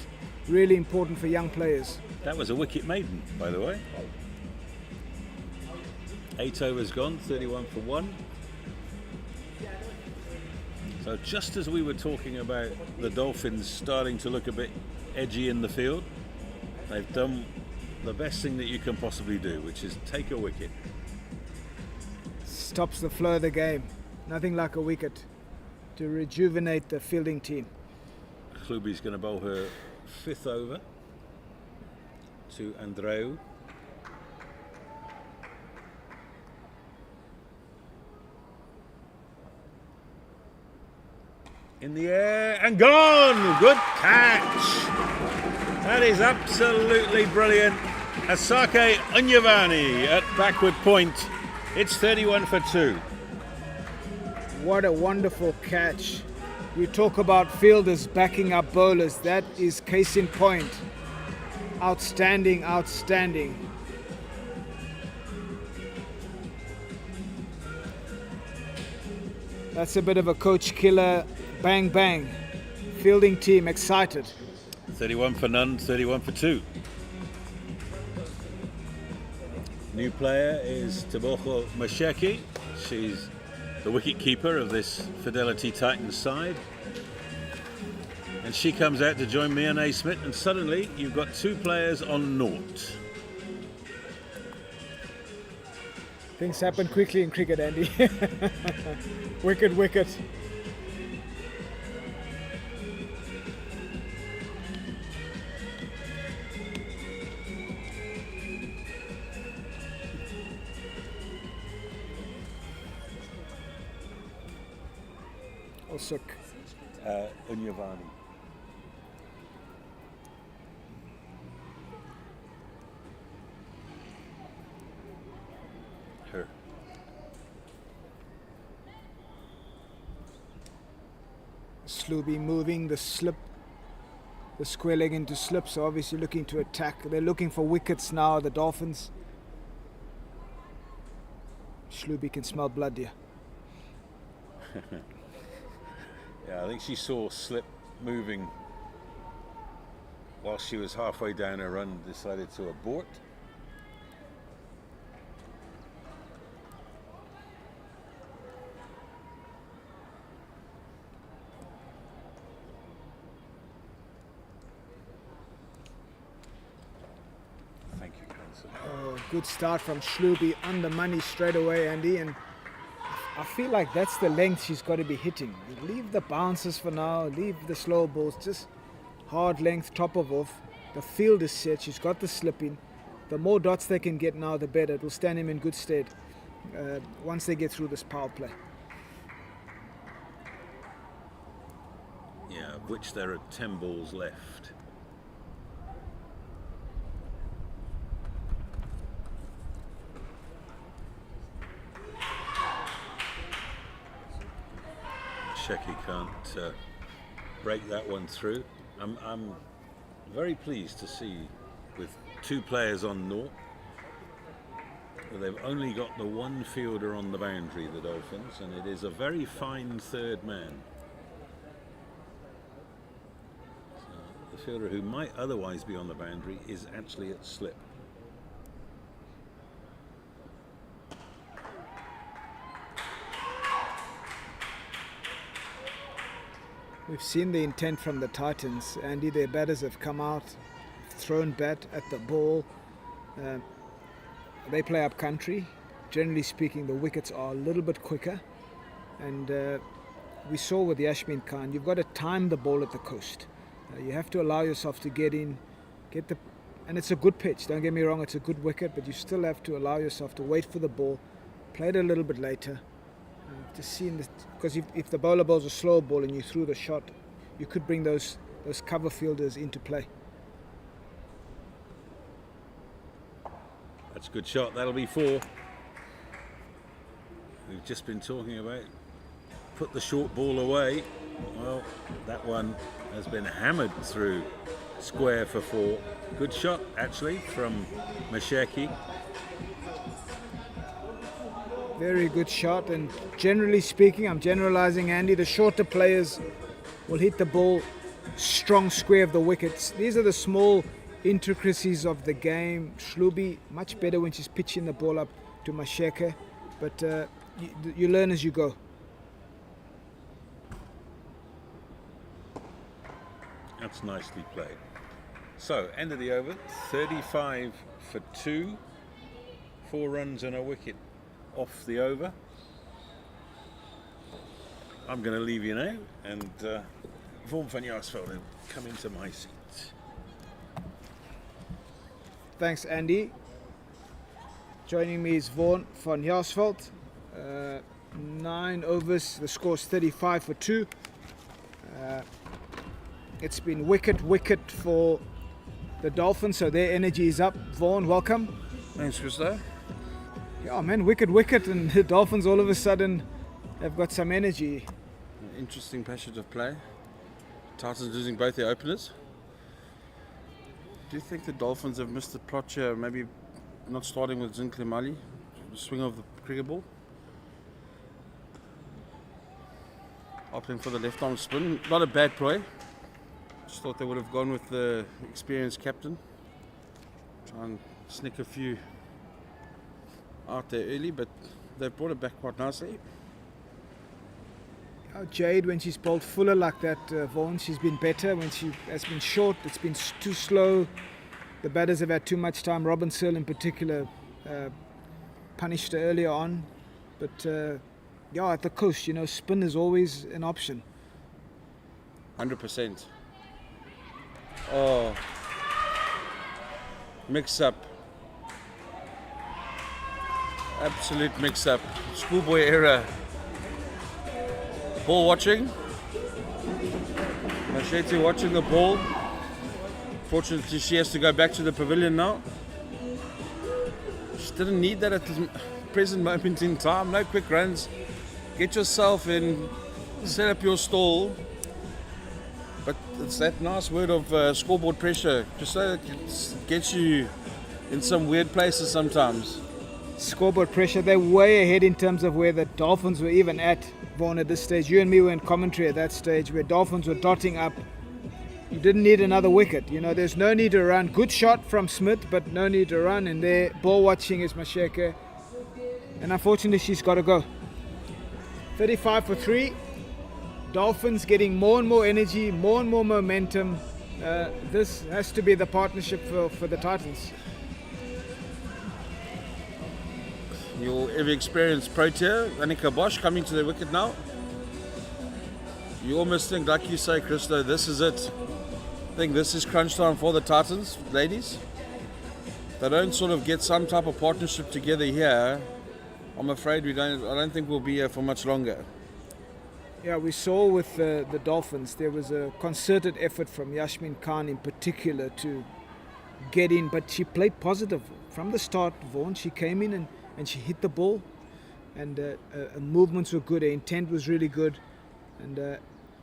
really important for young players. That was a wicket maiden, by the way. 8 overs gone, 31 for 1. So just as we were talking about the Dolphins starting to look a bit edgy in the field, they've done the best thing that you can possibly do, which is take a wicket. Stops the flow of the game. Nothing like a wicket to rejuvenate the fielding team. Klubi's going to bowl her 5th over to Andreu. In the air and gone! Good catch! That is absolutely brilliant. Asake Unyavani at backward point. It's 31 for 2. What a wonderful catch. You talk about fielders backing up bowlers. That is case in point. Outstanding, outstanding. That's a bit of a coach killer. Bang, bang. Fielding team excited. 31 for none, 31 for 2. New player is Teboho Masheki. She's the wicket keeper of this Fidelity Titans side. And she comes out to join Miane Smith, and suddenly you've got 2 players on naught. Things happen quickly in cricket, Andy. Wicket, wicket. Also, Unyavani. Her. Shlubi moving the square leg into slip, so obviously looking to attack. They're looking for wickets now, the Dolphins. Shlubi can smell blood here. Yeah, I think she saw slip moving while she was halfway down her run, decided to abort. Thank you, Council. Oh, good start from Shlubi on the money straight away, Andy, and I feel like that's the length she's got to be hitting. Leave the bounces for now, leave the slow balls, just hard length, top of off. The field is set, she's got the slip in. The more dots they can get now, the better. It will stand him in good stead once they get through this power play. Yeah, of which there are 10 balls left. Shecky can't break that one through. I'm very pleased to see, with 2 players on naught, that they've only got the one fielder on the boundary, the Dolphins, and it is a very fine third man. So the fielder who might otherwise be on the boundary is actually at slip. We've seen the intent from the Titans. Andy, their batters have come out, thrown bat at the ball. They play up country. Generally speaking, the wickets are a little bit quicker. And we saw with the Ashmin Khan, you've got to time the ball at the coast. You have to allow yourself to get in, and it's a good pitch. Don't get me wrong, it's a good wicket, but you still have to allow yourself to wait for the ball, play it a little bit later. Just seeing this, because if the bowler bowls a slow ball and you threw the shot, you could bring those cover fielders into play. That's a good shot. That'll be 4. We've just been talking about put the short ball away. Well, that one has been hammered through square for 4. Good shot, actually, from Masheki. Very good shot, and generally speaking, I'm generalizing, Andy, the shorter players will hit the ball strong square of the wickets. These are the small intricacies of the game. Shlubi, much better when she's pitching the ball up to Masheke, but you learn as you go. That's nicely played. So, end of the over, 35 for 2. 4 runs and a wicket off the over. I'm going to leave you now, and Vaughan van Jaarsveld will come into my seat. Thanks, Andy. Joining me is Vaughan van Jaarsveld. 9 overs, the score's 35 for 2. It's been wicket for the Dolphins, so their energy is up. Vaughan, welcome. Thanks, Christo. Yeah, man, wicket, and the Dolphins all of a sudden have got some energy. Interesting passage of play. Titans losing both their openers. Do you think the Dolphins have missed the plot here? Maybe not starting with Zinhle Mali, the swing of the cricket ball. Opting for the left arm spin. Not a bad play. Just thought they would have gone with the experienced captain. Try and sneak a few out there early, but they've brought it back quite nicely. Jade, when she's bowled fuller like that, Vaughan, she's been better. When she has been short, it's been too slow. The batters have had too much time. Robin Searle in particular punished her earlier on. But at the coast, spin is always an option. 100%. Oh, mix up. Absolute mix up. Schoolboy era. Ball watching. Masheti watching the ball. Fortunately, she has to go back to the pavilion now. She didn't need that at the present moment in time. No quick runs. Get yourself in, set up your stall, But it's that nice word of scoreboard pressure, just so it gets you in some weird places sometimes. Scoreboard pressure, they're way ahead in terms of where the Dolphins were even at, Vaughan, at this stage. You and me were in commentary at that stage where Dolphins were dotting up. You didn't need another wicket. You know, there's no need to run. Good shot from Smith, but no need to run. And there, ball watching is Masheke. And unfortunately, she's got to go. 35 for 3. Dolphins getting more and more energy, more and more momentum. This has to be the partnership for the Titans. Your ever experienced Protea, Annika Bosch, coming to the wicket now. You almost think, like you say, Christo, this is it. I think this is crunch time for the Titans, ladies. If they don't sort of get some type of partnership together here, I'm afraid I don't think we'll be here for much longer. Yeah, we saw with the Dolphins, there was a concerted effort from Yasmin Khan in particular to get in, but she played positive from the start, Vaughan. She came in and she hit the ball, and her movements were good, her intent was really good, and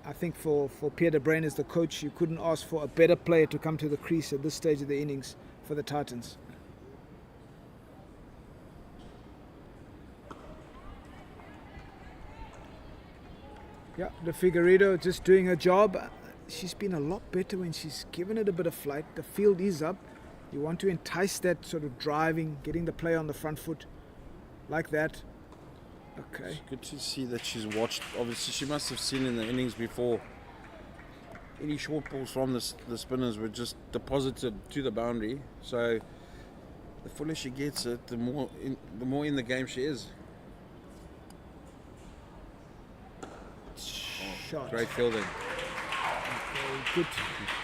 I think for Pierre de Bruin as the coach, you couldn't ask for a better player to come to the crease at this stage of the innings for the Titans. Yeah, the Figueiredo just doing her job. She's been a lot better when she's given it a bit of flight. The field is up. You want to entice that sort of driving, getting the play on the front foot like that. Okay. It's good to see that she's watched. Obviously, she must have seen in the innings before. Any short balls from the spinners were just deposited to the boundary. So the fuller she gets it, the more in the game she is. Shot. Great fielding.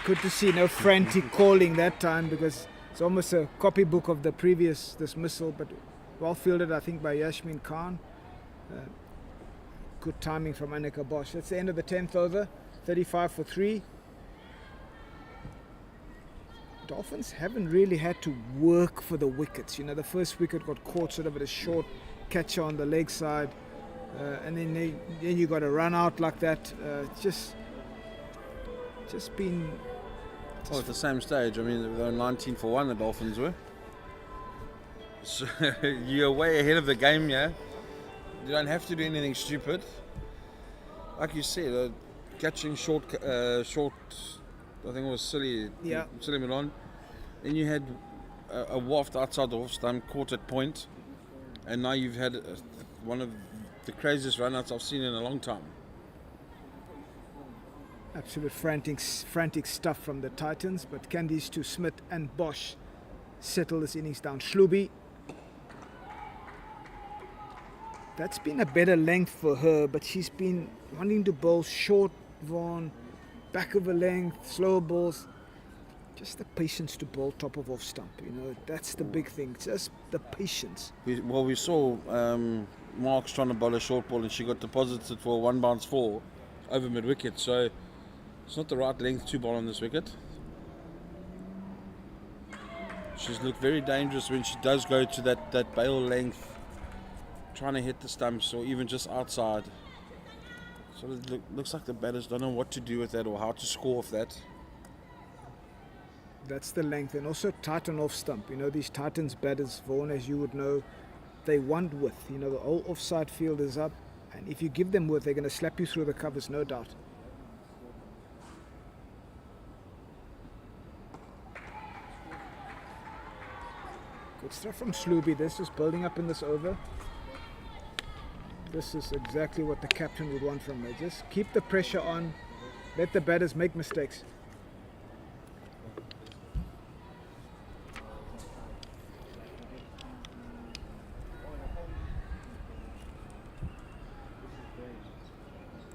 Good to see. No frantic calling that time, because it's almost a copybook of the previous dismissal, but well fielded, I think, by Yasmin Khan. Good timing from Annika Bosch. That's the end of the 10th over. 35 for 3. Dolphins haven't really had to work for the wickets. You know, the first wicket got caught sort of at a short catcher on the leg side, and then you got to run out like that. Just been. Well, at the same stage, I mean, they were 19 for 1, the Dolphins were. So you're way ahead of the game, yeah. You don't have to do anything stupid. Like you said, catching short, I think it was Silly Milan. Then you had a waft outside the off stump, caught at point, and now you've had one of the craziest run-outs I've seen in a long time. Absolute frantic stuff from the Titans, but can these two, Smith and Bosch, settle this innings down? Schlubi. That's been a better length for her, but she's been wanting to bowl short, Vaughan, back of a length, slower balls. Just the patience to bowl top of off stump, you know, that's the big thing, just the patience. We saw Marks trying to bowl a short ball and she got deposited for a 1 bounce 4 over mid wicket, so it's not the right length to bowl on this wicket. She's looked very dangerous when she does go to that bail length, trying to hit the stumps or even just outside. So it looks like the batters don't know what to do with that or how to score off that. That's the length, and also tight on off stump. You know, these Titans batters, Vaughan, as you would know, they want width. You know, the whole offside field is up, and if you give them width, they're going to slap you through the covers, no doubt. Good stuff from Schlubi. This is building up in this over. This is exactly what the captain would want from her. Just keep the pressure on, let the batters make mistakes.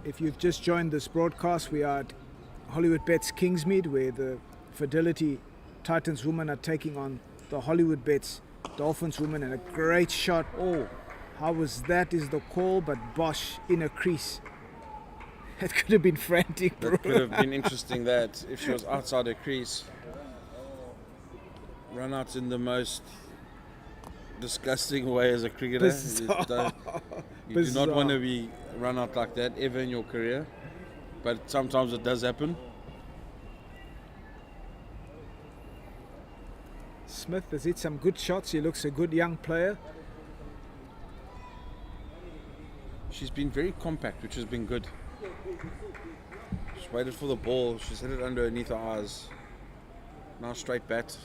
If you've just joined this broadcast, we are at Hollywoodbets Kingsmead, where the Fidelity Titans women are taking on the Hollywoodbets Dolphins women, and a great shot. Oh, how was that is the call, but Bosch in a crease. That could have been frantic, bro. That could have been interesting, that if she was outside her crease. Run outs in the most disgusting way as a cricketer. You do not want to be run out like that ever in your career, but sometimes it does happen. Smith has hit some good shots. He looks a good young player. She's been very compact, which has been good. She's waited for the ball. She's hit it underneath her eyes. Now straight bat.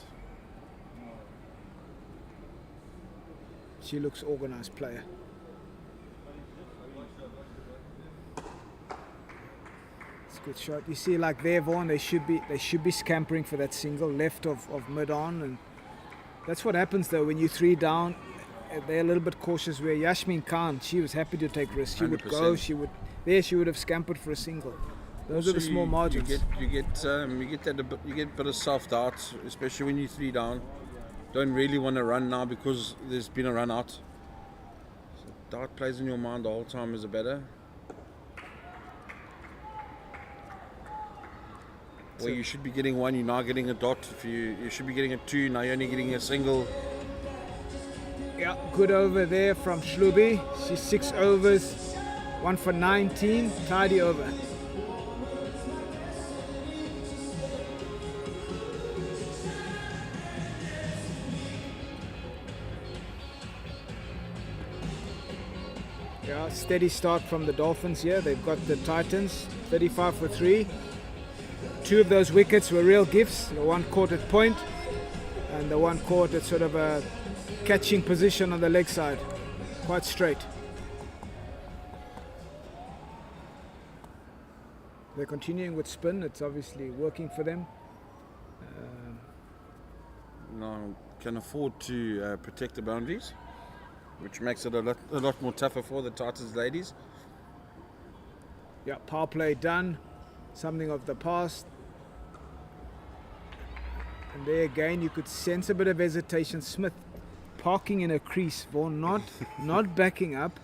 She looks organised player. It's a good shot. You see, like there, Vaughan, they should be scampering for that single left of mid on, and that's what happens though when you 3 down. They're a little bit cautious. Where Yasmin Khan, she was happy to take risks. She would go. She would have scampered for a single. Those are the small margins. You get a bit of self-doubt, especially when you're 3 down. Don't really want to run now because there's been a run out. So doubt plays in your mind the whole time is a better. Well, you should be getting 1, you're now getting a dot. If you should be getting a 2, now you're only getting a single. Yeah, good over there from Shlubi. She's 6 overs, 1 for 19, tidy over. Yeah, steady start from the Dolphins here. They've got the Titans, 35 for 3. 2 of those wickets were real gifts. The one caught at point, and the one caught at sort of a catching position on the leg side. Quite straight. They're continuing with spin. It's obviously working for them. Now can afford to protect the boundaries, which makes it a lot more tougher for the Titans ladies. Yeah, power play done. Something of the past. And there again, you could sense a bit of hesitation. Smith parking in a crease, Vaughan, not backing up.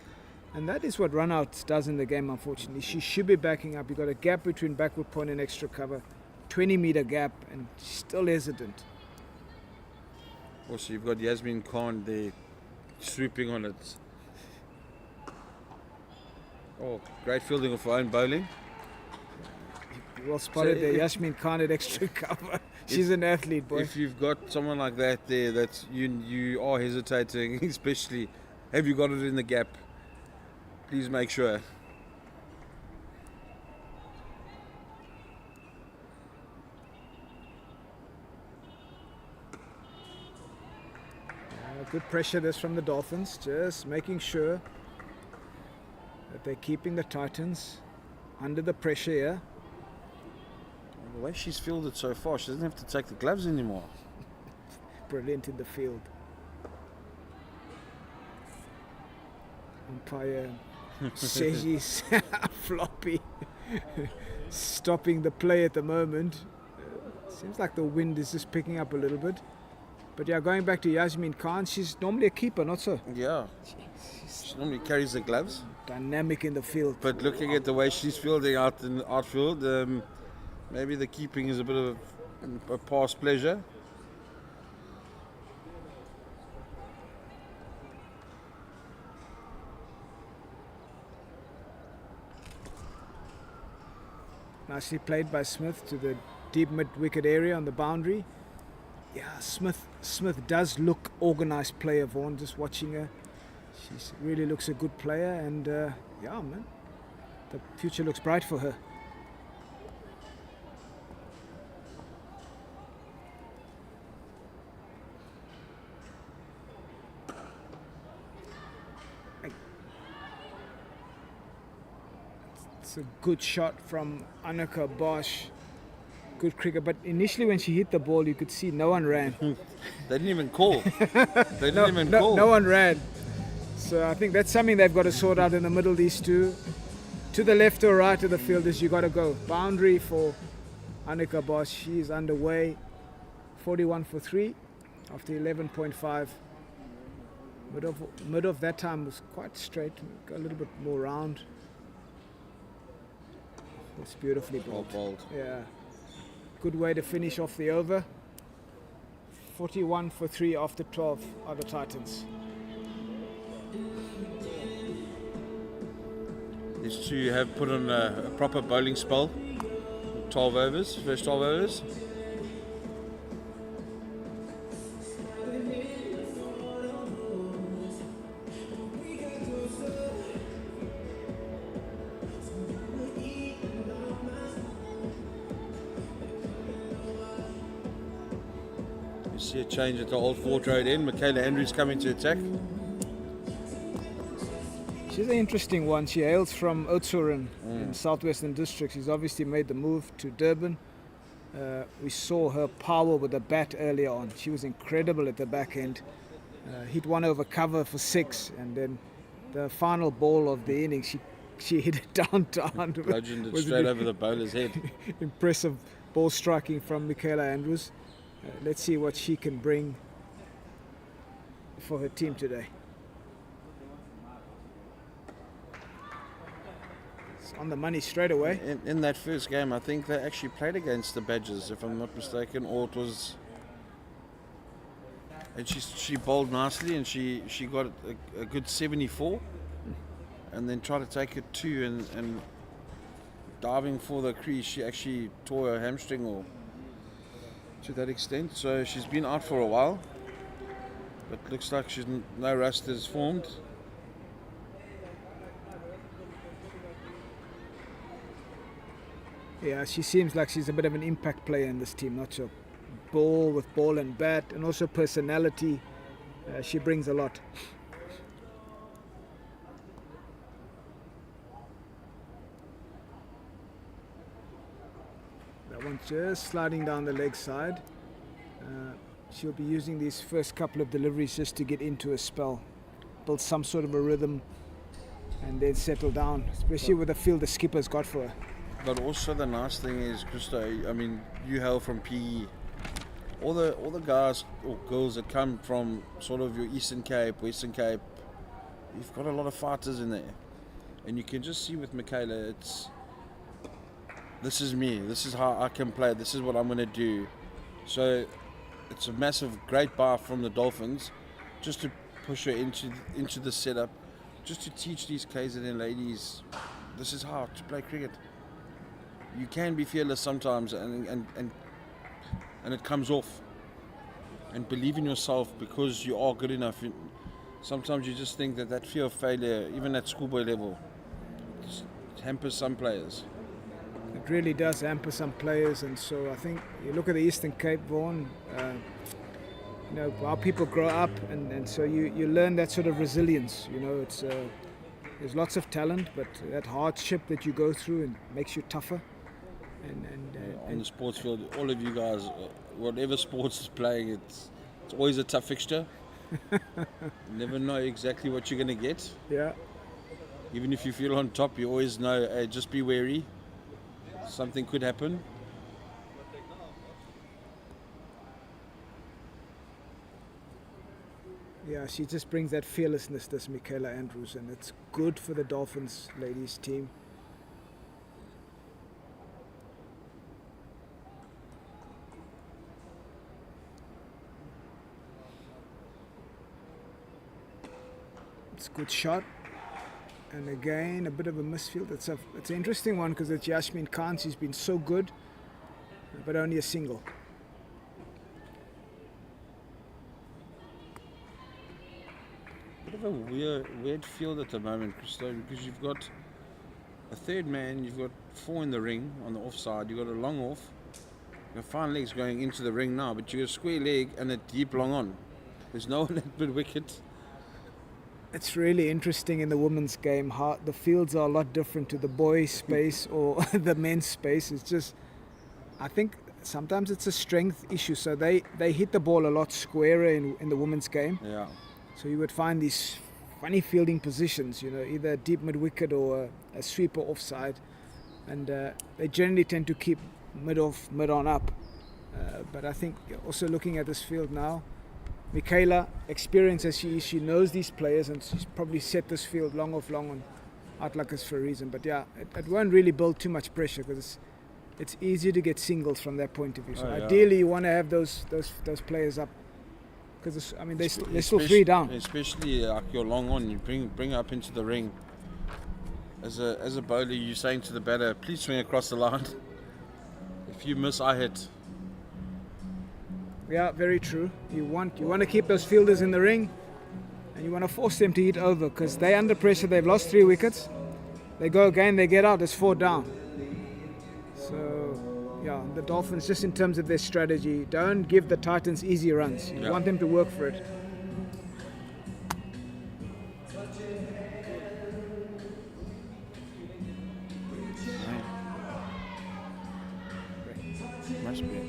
And that is what runouts does in the game, unfortunately. She should be backing up. You've got a gap between backward point and extra cover. 20-meter gap, and still hesitant. Also, you've got Yasmin Khan there swooping on it. Oh, great fielding of her own bowling. Well spotted there. Yasmin Khan at extra cover. She's an athlete, boy. If you've got someone like that there, that you are hesitating, especially, have you got it in the gap? Please make sure. Good pressure this from the Dolphins, just making sure that they're keeping the Titans under the pressure here. The way she's fielded so far, she doesn't have to take the gloves anymore. Brilliant in the field. Umpire says he's floppy. Stopping the play at the moment. Seems like the wind is just picking up a little bit. But yeah, going back to Yasmin Khan, she's normally a keeper, not so. Yeah. She normally carries the gloves. Dynamic in the field. But looking at the way she's fielding out in the outfield, maybe the keeping is a bit of a past pleasure. Nicely played by Smith to the deep mid-wicket area on the boundary. Yeah, Smith does look organised player, Vaughan, just watching her. She really looks a good player, and yeah, man, the future looks bright for her. It's a good shot from Annika Bosch. Good cricket, but initially when she hit the ball, you could see no one ran. They didn't even call. They didn't even call. No one ran. So I think that's something they've got to sort out in the middle, these two. To the left or right of the field is you got to go. Boundary for Annika Bosch. She is underway. 41 for 3 after 11.5. Mid of that time was quite straight. Got a little bit more round. It's beautifully bowled. Yeah. Good way to finish off the over. 41 for 3 after 12 are the Titans. These two have put on a proper bowling spell. 12 overs, first 12 overs. You see a change at the Old Fort Road end. Michaela Andrews coming to attack. She's an interesting one. She hails from Oudtshoorn in Southwestern District. She's obviously made the move to Durban. We saw her power with the bat earlier on. She was incredible at the back end. Hit one over cover for 6, and then the final ball of the inning, she hit it downtown. Bludgeoned it straight over the bowler's head. Impressive ball striking from Michaela Andrews. Let's see what she can bring for her team today. It's on the money straight away. In that first game, I think they actually played against the Badgers, if I'm not mistaken, or it was... And she bowled nicely, and she got a good 74, and then tried to take it 2, and diving for the crease, she actually tore her hamstring or to that extent. So she's been out for a while, but looks like no rust has formed. Yeah, she seems like she's a bit of an impact player in this team, not so ball with ball and bat, and also personality. She brings a lot. That one just sliding down the leg side. She'll be using these first couple of deliveries just to get into a spell, build some sort of a rhythm, and then settle down, especially with the field the skipper's got for her. But also the nice thing is, Christo, I mean, you hail from PE. All the guys or girls that come from sort of your Eastern Cape, Western Cape, you've got a lot of fighters in there. And you can just see with Michaela, this is me, this is how I can play, this is what I'm going to do. So it's a massive, great bar from the Dolphins, just to push her into the setup, just to teach these KZN ladies, this is how to play cricket. You can be fearless sometimes, and it comes off. And believe in yourself, because you are good enough. Sometimes you just think that fear of failure, even at schoolboy level, just hampers some players. It really does hamper some players, and so I think you look at the Eastern Cape, Vaughan, you know, how people grow up, and so you learn that sort of resilience. You know, it's there's lots of talent, but that hardship that you go through and makes you tougher. On the sports field, all of you guys, whatever sports is playing, it's always a tough fixture. You never know exactly what you're going to get. Yeah. Even if you feel on top, you always know, hey, just be wary. Something could happen. Yeah, she just brings that fearlessness, this Michaela Andrews, and it's good for the Dolphins ladies team. It's a good shot, and again a bit of a misfield. It's an interesting one because it's Yasmin Khan. She's been so good, but only a single. Bit of a weird field at the moment, Christo, because you've got a third man, you've got 4 in the ring on the offside, you've got a long off, your fine legs going into the ring now, but you've got a square leg and a deep long on. There's no one at mid wicket. It's really interesting in the women's game how the fields are a lot different to the boys' space or the men's space. It's just, I think sometimes it's a strength issue. So they hit the ball a lot squarer in the women's game. Yeah. So you would find these funny fielding positions, you know, either deep mid wicket or a sweep or offside, and they generally tend to keep mid off, mid on up. But I think also looking at this field now, Michaela, experienced as she is, she knows these players, and she's probably set this field long off, long on outluckers for a reason. But yeah, it won't really build too much pressure because it's easy to get singles from that point of view. So ideally, you want to have those players up because I mean they're still 3 down. Especially like your long on, you bring up into the ring. As a bowler, you're saying to the batter, please swing across the line. If you miss, I hit. Yeah, very true. You want to keep those fielders in the ring, and you want to force them to hit over because they're under pressure. They've lost 3 wickets. They go again, they get out. It's 4 down. So yeah, the Dolphins, just in terms of their strategy, don't give the Titans easy runs. You Yeah. want them to work for it. Must be.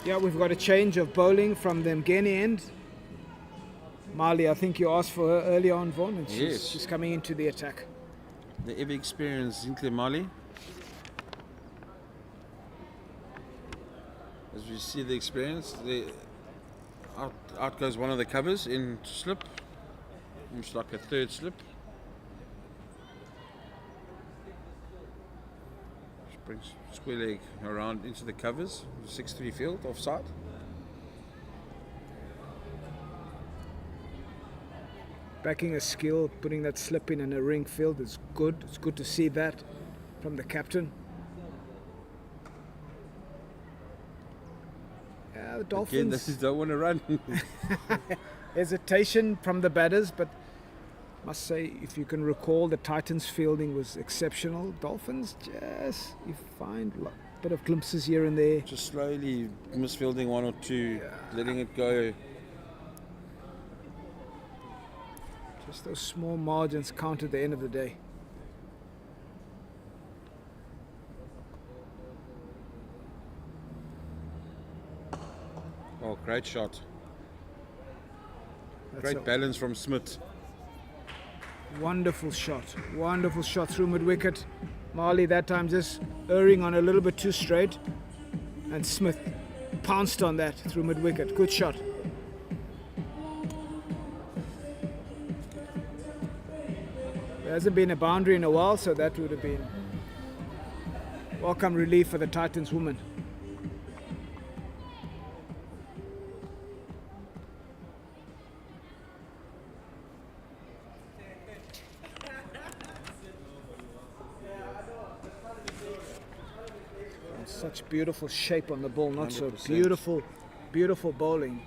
Yeah, we've got a change of bowling from the Mgeni end. Marley, I think you asked for her earlier on, Vaughan, and Yes. she's coming into the attack. The ever experienced Zinhle Mali. As we see the experience, out goes one of the covers in slip, almost like a third slip. Just brings square leg around into the covers, 6-3 field offside. Backing a skill, putting that slip in a ring field is good. It's good to see that from the captain. Yeah, the Again, Dolphins. they don't want to run. Hesitation from the batters, but must say, if you can recall, the Titans' fielding was exceptional. Dolphins, just you find a bit of glimpses here and there. Just slowly misfielding one or two, letting it go. Just those small margins count at the end of the day. Oh, great shot. That's Great a balance from Smith. wonderful shot. Wonderful shot through mid-wicket. Marley that time just erring on a little bit too straight. And Smith pounced on that through mid-wicket. Good shot. There hasn't been a boundary in a while, so that would have been welcome relief for the Titans woman. Such beautiful shape on the ball, not so 100%. beautiful bowling.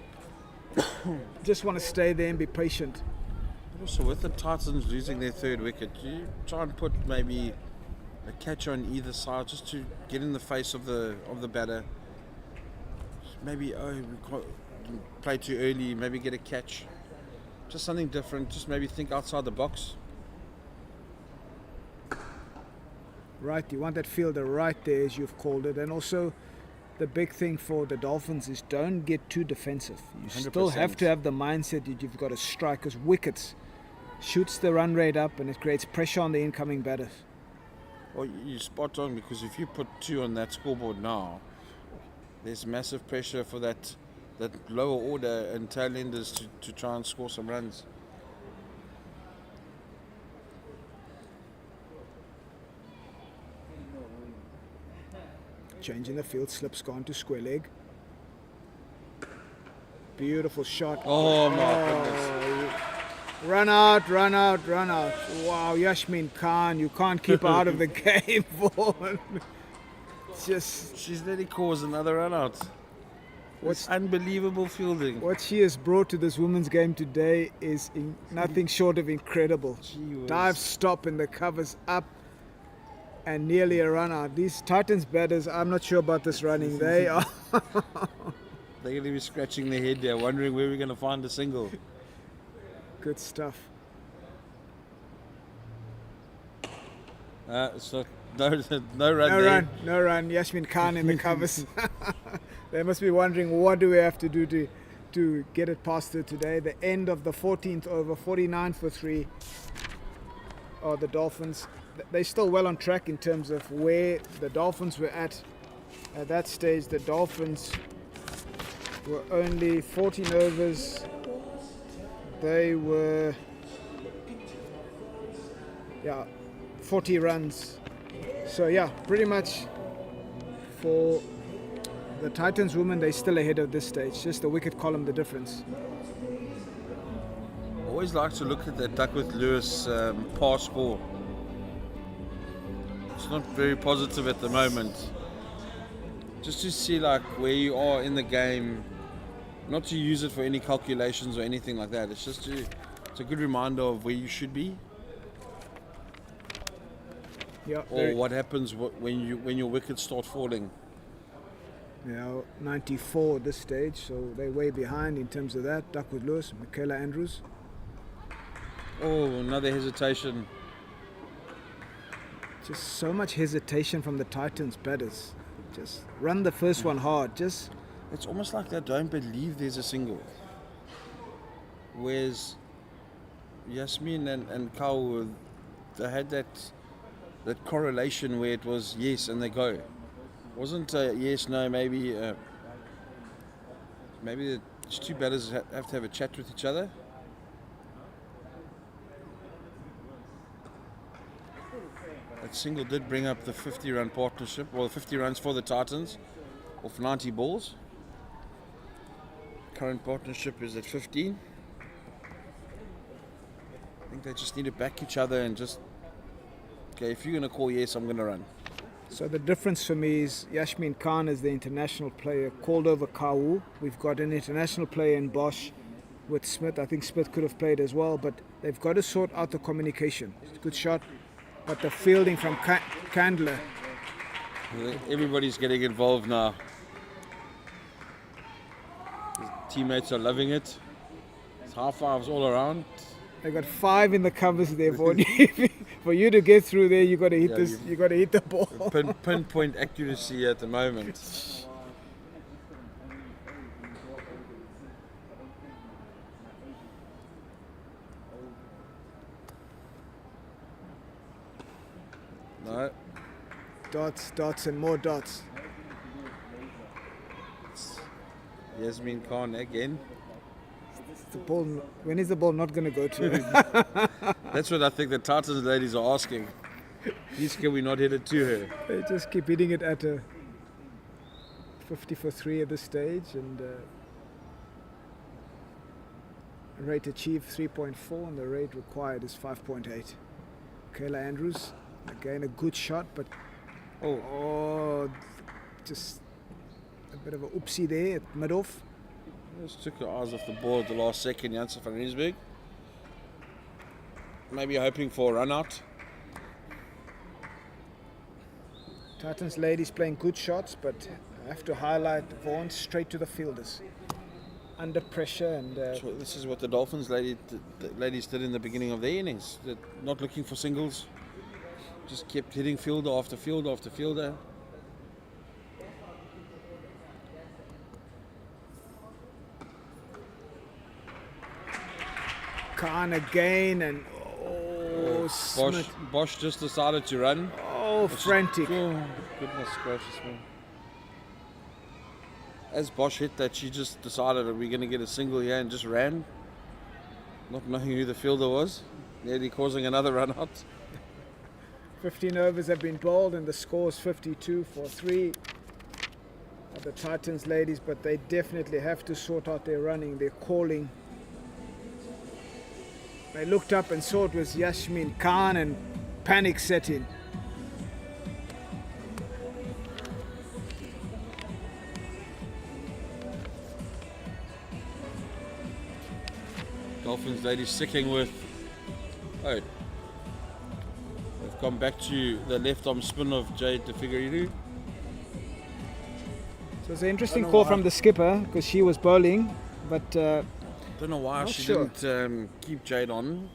Just want to stay there and be patient. Also, with the Titans losing their third wicket, you try and put maybe a catch on either side just to get in the face of the batter. Maybe we can't play too early. Maybe get a catch. Just something different. Just maybe think outside the box. Right, you want that fielder right there, as you've called it. And also, the big thing for the Dolphins is don't get too defensive. You still 100%. have to have the mindset that you've got to strike, because wickets shoots the run rate up and it creates pressure on the incoming batters. Well, you're spot on, because if you put 2 on that scoreboard now, there's massive pressure for that lower order and tail enders to try and score some runs. Change in the field, slips gone to square leg. Beautiful shot. Oh my goodness. Run out, run out, run out. Wow, Yasmin Khan, you can't keep her out of the game, Vaughan. Just She's nearly caused another run out. What's unbelievable fielding. what she has brought to this women's game today is nothing short of incredible. Gee whiz. Dive, stop, and the covers up, and nearly a run out. These Titans batters, I'm not sure about this running. They are. They're going to be scratching their head there, wondering where we're going to find a single. Good stuff. So no run No there. run, no run. Yasmin Khan in the covers. They must be wondering, what do we have to do to get it past her today? The end of the 14th over, 49 for 3. Oh, the Dolphins. They're still well on track in terms of where the Dolphins were at that stage. The Dolphins were only 14 overs. They were 40 runs. So yeah, pretty much for the Titans women, they're still ahead of this stage. Just the wicket column, the difference. Always like to look at that Duckworth Lewis pass score. not very positive at the moment. Just to see like where you are in the game, not to use it for any calculations or anything like that. It's just it's a good reminder of where you should be, Yeah. or what happens when your wickets start falling. 94 at this stage, so they're way behind in terms of that. Duckwood Lewis, Michaela Andrews. Oh, another hesitation. Just so much hesitation from the Titans batters. Just run the first one hard. Just It's almost like they don't believe there's a single. Whereas Yasmin and Kau, they had that correlation where it was yes and they go. Wasn't yes, no, maybe maybe the two batters have to have a chat with each other. That single did bring up the 50-run partnership, well, 50 runs for the Titans, off 90 balls. Current partnership is at 15. I think they just need to back each other and just, okay, if you're going to call yes, I'm going to run. so the difference for me is Yasmin Khan is the international player, called over Kau. We've got an international player in Bosch with Smith. I think Smith could have played as well, but they've got to sort out the communication. It's a good shot, but the fielding from Candler. Everybody's getting involved now. His teammates are loving it. It's high fives all around. They got 5 in the covers there for you. For you to get through there, you got to hit this. You got to hit the ball. Pinpoint accuracy at the moment. No. Dots, and more dots. Yasmin Khan again. The ball. When is the ball not going to go to him? That's what I think the Titans ladies are asking. Please can we not hit it to her? They just keep hitting it at a 50 for 3 at this stage, and rate achieved 3.4, and the rate required is 5.8. Kayla Andrews, again a good shot, but just a bit of a oopsie there at mid-off. Just took her eyes off the ball at the last second, Janssen van Rensburg. Maybe hoping for a run out. Titans ladies playing good shots, but I have to highlight Vaughan straight to the fielders. Under pressure, and So this is what the Dolphins ladies did in the beginning of their innings. They're not looking for singles. Just kept hitting fielder after fielder after fielder. Khan again, and Smith. Bosch just decided to run. Frantic. Oh, goodness gracious me. As Bosch hit that, she just decided, are we going to get a single here, and just ran. Not knowing who the fielder was. Nearly causing another run out. 15 overs have been bowled, and the score is 52 for 3 of the Titans ladies, but they definitely have to sort out their running, their calling. They looked up and saw it was Yasmin Khan, and panic set in. Dolphins ladies sticking with. Oh, they've gone back to the left arm spin of Jade de Figueiredo. So it's an interesting call from the skipper, because she was bowling, but Don't know why Not she sure. didn't keep Jade on,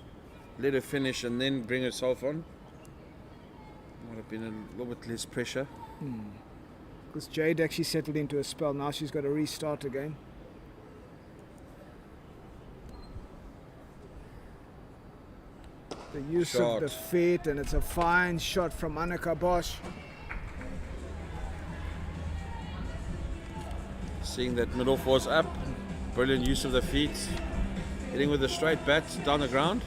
let her finish and then bring herself on. Might have been a little bit less pressure. because Jade actually settled into a spell. Now she's got to restart again. The use of the feet, and it's a fine shot from Annika Bosch. Seeing that mid-off was up, brilliant use of the feet, hitting with a straight bat down the ground.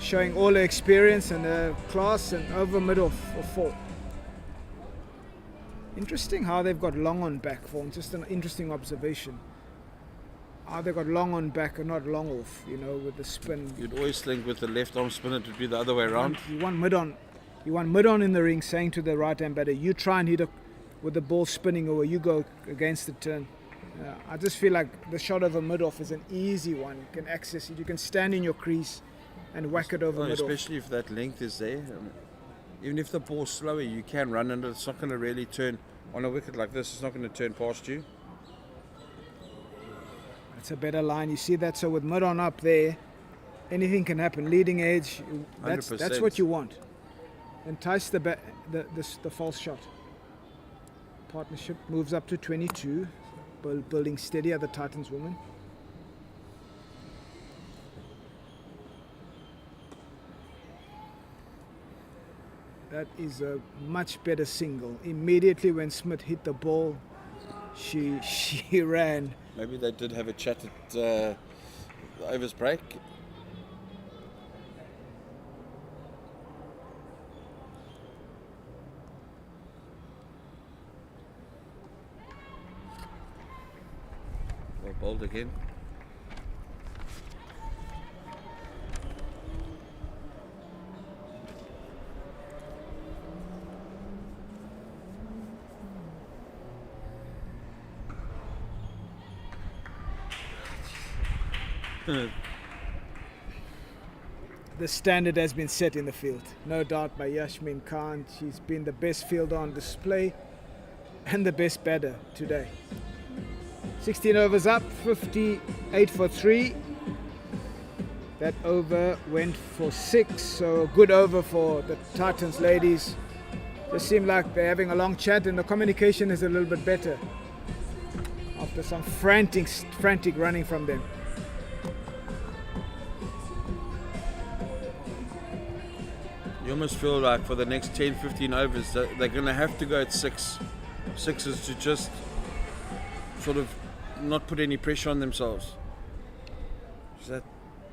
Showing all her experience and her class, and over mid-off for 4. Interesting how they've got long on back form. Just an interesting observation. they got long on back and not long off, with the spin. You'd always think with the left arm spin it would be the other way around. You want mid on. You want mid on in the ring, saying to the right hand batter, you try and hit it with the ball spinning, or you go against the turn. I just feel like the shot over mid off is an easy one. You can access it. You can stand in your crease and whack it over mid off. Especially if that length is there. Even if the ball's slower, you can run and it's not going to really turn on a wicket like this. It's not going to turn past you. It's a better line. You see that? So with mid on up there, anything can happen. Leading edge, that's what you want. Entice the false shot. Partnership moves up to 22. Building steady are the Titans women. That is a much better single. Immediately when Smith hit the ball, she ran. Maybe they did have a chat at the overs break. Well bowled again. The standard has been set in the field, no doubt, by Yasmin Khan. She's been the best fielder on display and the best batter today. 16 overs up, 58 for 3. That over went for 6, so a good over for the Titans ladies. They seem like they're having a long chat and the communication is a little bit better after some frantic running from them. You almost feel like for the next 10, 15 overs, they're going to have to go at 6. 6 is to just sort of not put any pressure on themselves. So that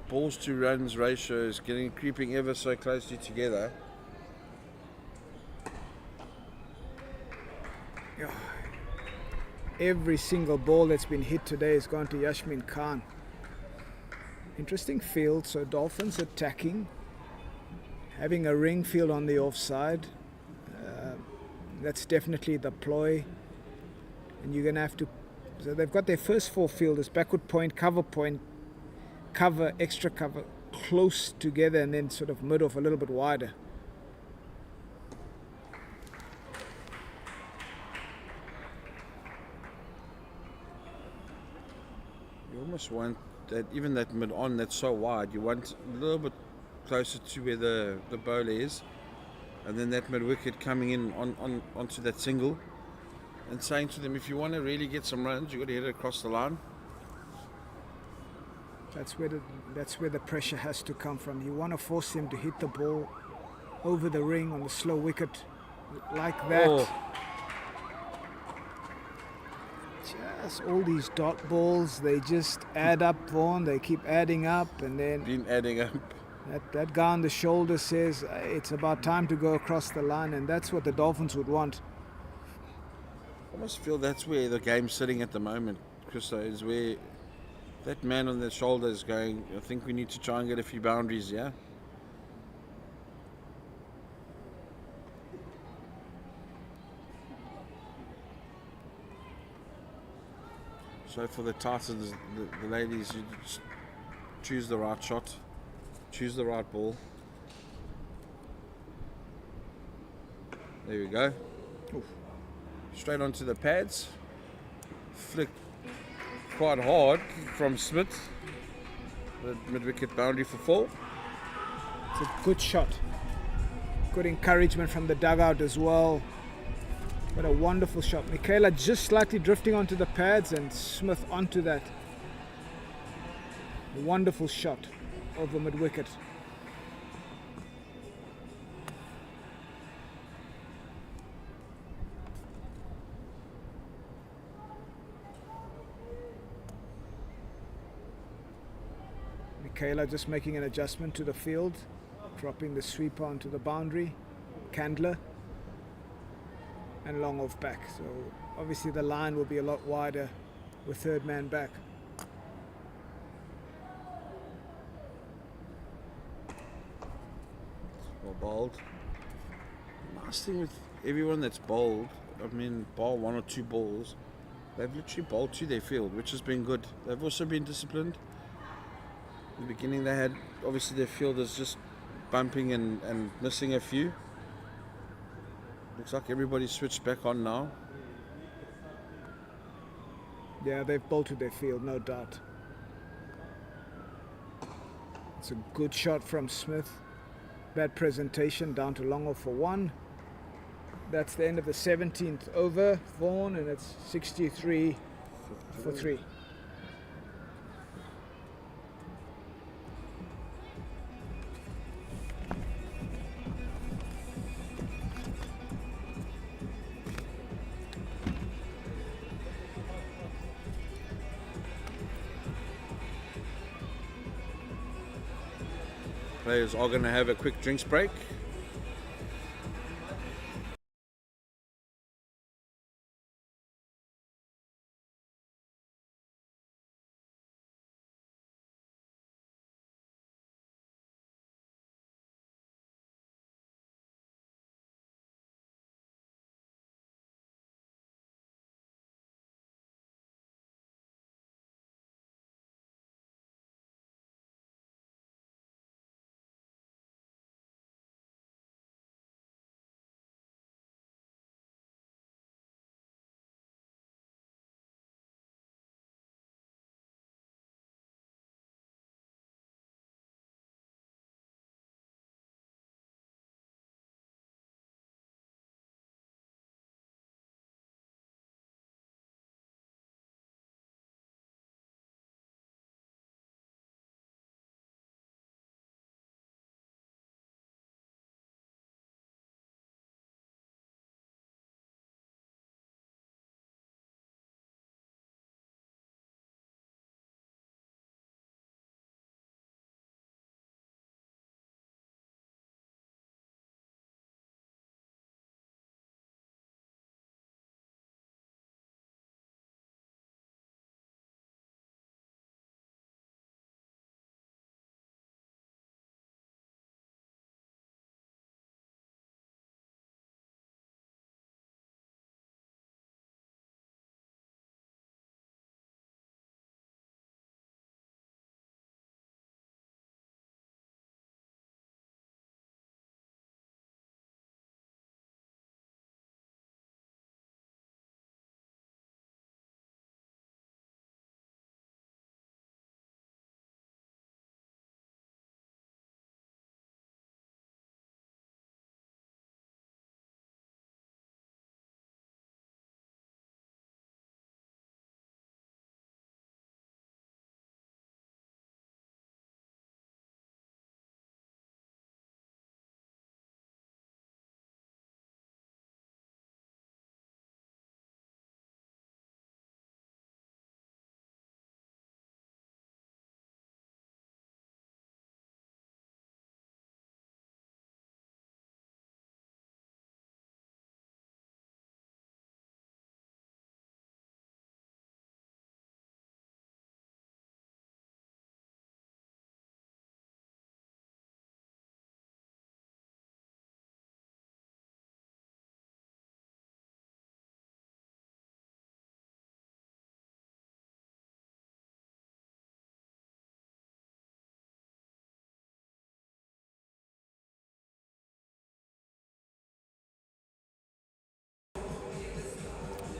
balls to runs ratio is creeping ever so closely together. Every single ball that's been hit today has gone to Yasmin Khan. Interesting field, so Dolphins attacking. Having a ring field on the offside, that's definitely the ploy. And you're going to have to... So they've got their first 4 fielders, backward point, cover, extra cover, close together, and then sort of mid off a little bit wider. You almost want that, even that mid on that's so wide, you want a little bit closer to where the bowler is, and then that mid wicket coming in onto that single, and saying to them, if you want to really get some runs, you've got to hit it across the line. That's where the pressure has to come from. You want to force them to hit the ball over the ring on the slow wicket like that. Oh. Just all these dot balls, they just add up, Vaughan. They keep adding up, and then Been adding up. that guy on the shoulder says it's about time to go across the line, and that's what the Dolphins would want. I almost feel that's where the game's sitting at the moment, Christo, is where that man on the shoulder is going, I think we need to try and get a few boundaries, yeah? So for the Titans, the ladies, you just choose the right shot, choose the right ball. There we go. Oof. Straight onto the pads. Flick quite hard from Smith. The mid-wicket boundary for 4. It's a good shot. Good encouragement from the dugout as well. What a wonderful shot. Michaela just slightly drifting onto the pads and Smith onto that. A wonderful shot over mid-wicket. Michaela just making an adjustment to the field, dropping the sweeper onto the boundary. Candler. And long off back, so obviously the line will be a lot wider with third man back. bowled. Nice thing with everyone that's bowled, I mean, bowl 1 or 2 balls, they've literally bowled to their field, which has been good. They've also been disciplined. In the beginning, they had obviously their fielders just bumping and missing a few. Looks like everybody's switched back on now. Yeah, they've bolted their field, no doubt. It's a good shot from Smith. Bad presentation, down to long off for 1. That's the end of the 17th over, Vaughan, and it's 63 for 3. Players are going to have a quick drinks break.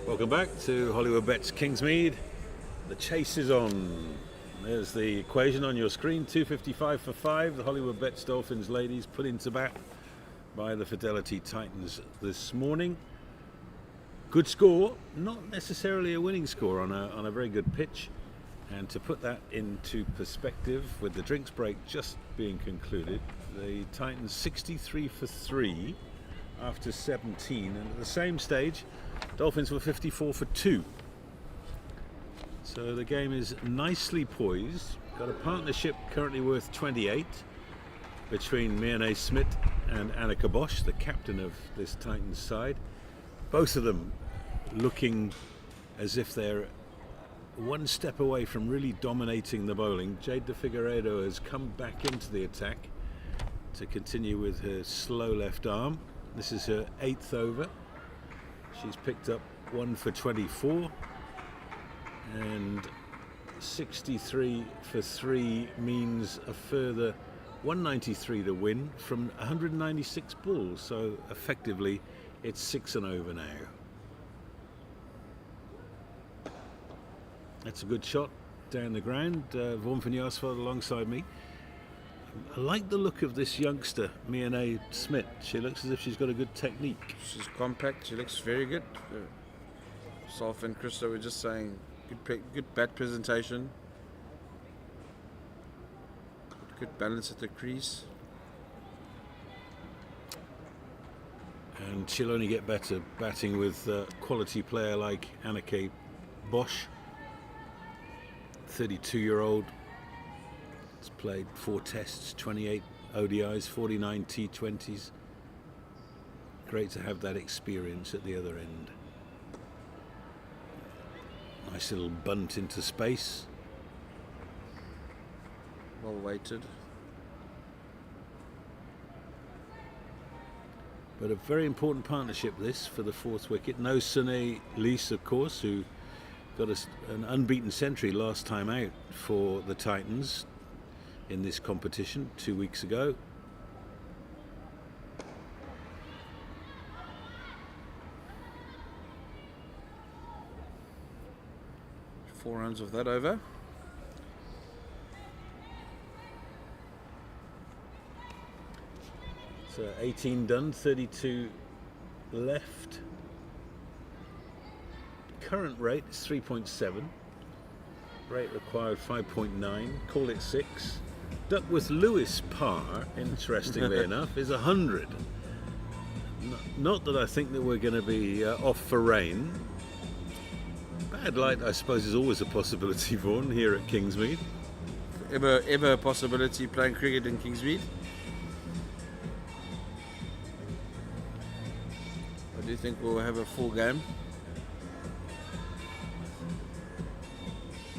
Welcome back to Hollywoodbets Kingsmead. The chase is on. There's the equation on your screen, 255 for 5. The Hollywoodbets Dolphins ladies put into bat by the Fidelity Titans this morning. Good score, not necessarily a winning score on a very good pitch. And to put that into perspective, with the drinks break just being concluded, the Titans 63 for 3 after 17, and at the same stage Dolphins were 54 for 2. So the game is nicely poised. Got a partnership currently worth 28 between Miane Smith and Annika Bosch, the captain of this Titans side. Both of them looking as if they're one step away from really dominating the bowling. Jade de Figueiredo has come back into the attack to continue with her slow left arm. This is her 8th over. She's picked up 1 for 24, and 63 for 3 means a further 193 to win from 196 balls. So effectively, it's 6 and over now. That's a good shot down the ground. Vaughan van Jaarsveld alongside me. I like the look of this youngster, Miane Smith. She looks as if she's got a good technique. She's compact. She looks very good. Soph and Krista were just saying, good bat presentation. Good balance at the crease. And she'll only get better batting with a quality player like Anneke Bosch. 32-year-old. Has played 4 tests, 28 ODIs, 49 T20s. Great to have that experience at the other end. Nice little bunt into space. Well weighted. But a very important partnership this for the 4th wicket. No Sune Lees, of course, who got an unbeaten century last time out for the Titans in this competition 2 weeks ago. Four runs of that over. So 18 done, 32 left. Current rate is 3.7. Rate required 5.9. Call it 6. Duckworth Lewis par, interestingly enough, is 100. Not that I think that we're going to be off for rain. Bad light, I suppose, is always a possibility, Vaughan, here at Kingsmead. Ever a possibility playing cricket in Kingsmead? I do think we'll have a full game.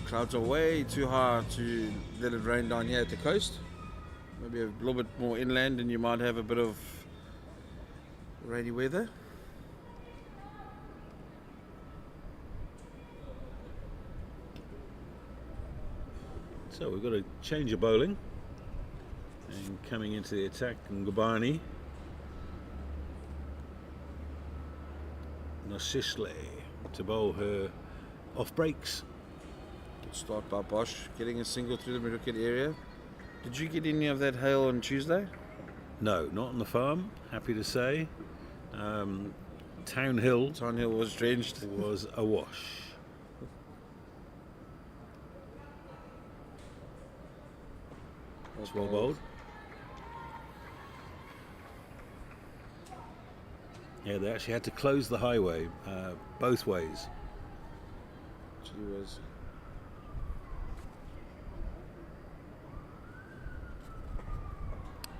Clouds are way too high to let it rain down here at the coast. Maybe a little bit more inland and you might have a bit of rainy weather. So we've got a change of bowling. And coming into the attack, Ngubani. Nosisle to bowl her off breaks. Good start by Bosch, getting a single through the mid-wicket area. Did you get any of that hail on Tuesday? No, not on the farm, happy to say. Town Hill Was drenched. was awash. That's well bowled. Yeah, they actually had to close the highway both ways. She was.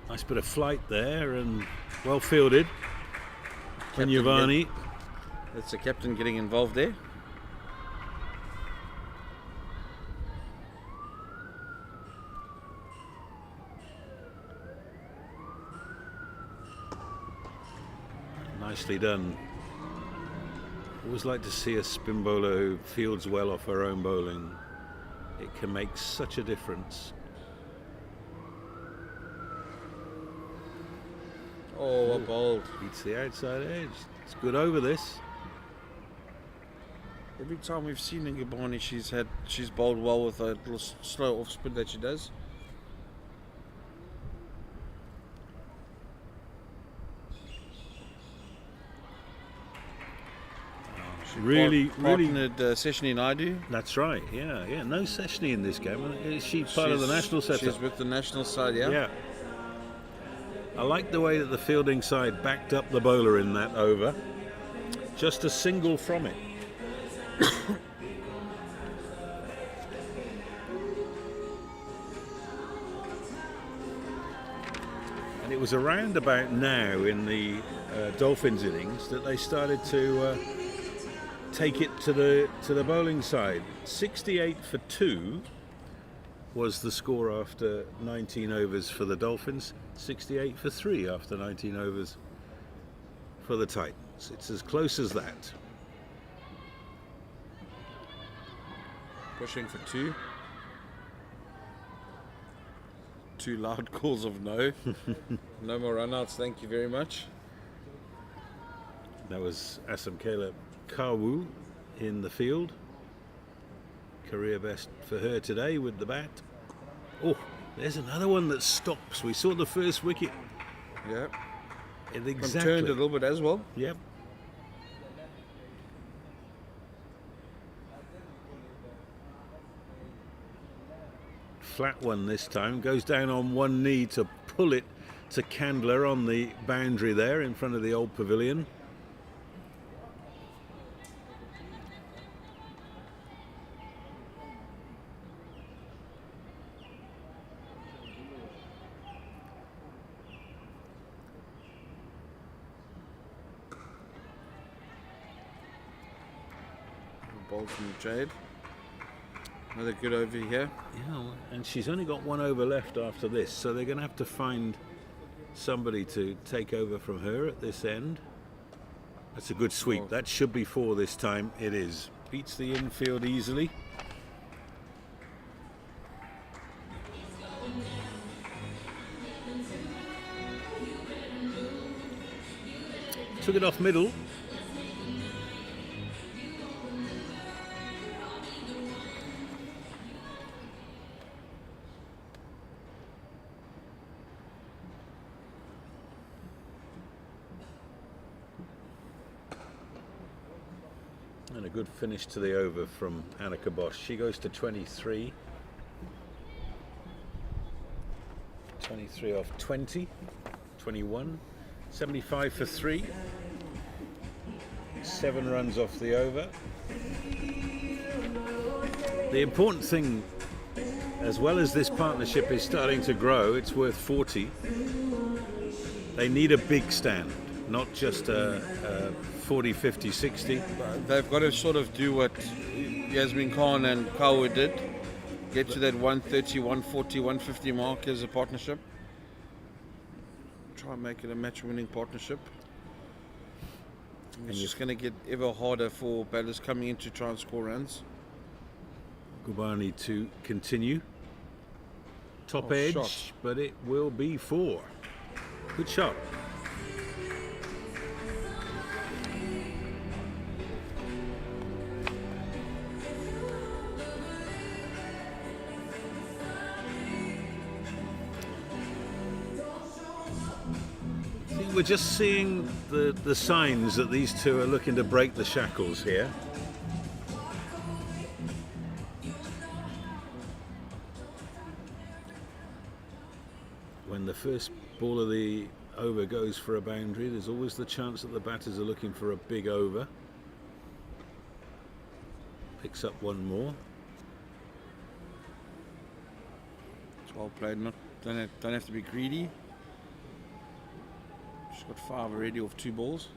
Nice bit of flight there and well fielded. Giovanni. That's the captain getting involved there. Nicely done. Always like to see a spin bowler who fields well off her own bowling. It can make such a difference. Oh, well bowled. Beats the outside edge. It's good over this. Every time we've seen Ngubani, she's bowled well with a little slow off spin that she does. Really partnered Seshni Naidu. That's right. Yeah. No Seshni in this game. Is she part of the national setup? She's with the national side. Yeah. Yeah. I like the way that the fielding side backed up the bowler in that over. Just a single from it. And it was around about now in the Dolphins innings that they started to take it to the bowling side. 68 for 2 was the score after 19 overs for the Dolphins. 68 for 3 after 19 overs for the Titans. It's as close as that. Pushing for 2. 2 loud calls of no. No more runouts, thank you very much. That was Asamkela Kawu in the field. Career best for her today with the bat. Oh, there's another one that stops. We saw the first wicket. Yeah. Exactly. Turned a little bit as well. Yep. Flat one this time. Goes down on one knee to pull it to Candler on the boundary there in front of the old pavilion. Ball from Jade. Another good over here. Yeah, and she's only got 1 over left after this, so they're going to have to find somebody to take over from her at this end. That's a good sweep. Oh. That should be 4 this time. It is. Beats the infield easily. Took it off middle. And a good finish to the over from Annika Bosch. She goes to 23. 23 off 20. 21. 75 for 3. 7 runs off the over. The important thing, as well as this partnership is starting to grow, it's worth 40. They need a big stand, not just a 40, 50, 60. They've got to sort of do what Yasmin Khan and Kawa did. Get to that 130, 140, 150 mark as a partnership. Try and make it a match-winning partnership. It's just going to get ever harder for batters coming in to try and score runs. Gubani to continue. Top edge, shot. but it will be 4. Good shot. We're just seeing the signs that these two are looking to break the shackles here. When the first ball of the over goes for a boundary, there's always the chance that the batters are looking for a big over. Picks up one more. It's well played. Don't have to be greedy. She's got 5 already off 2 balls.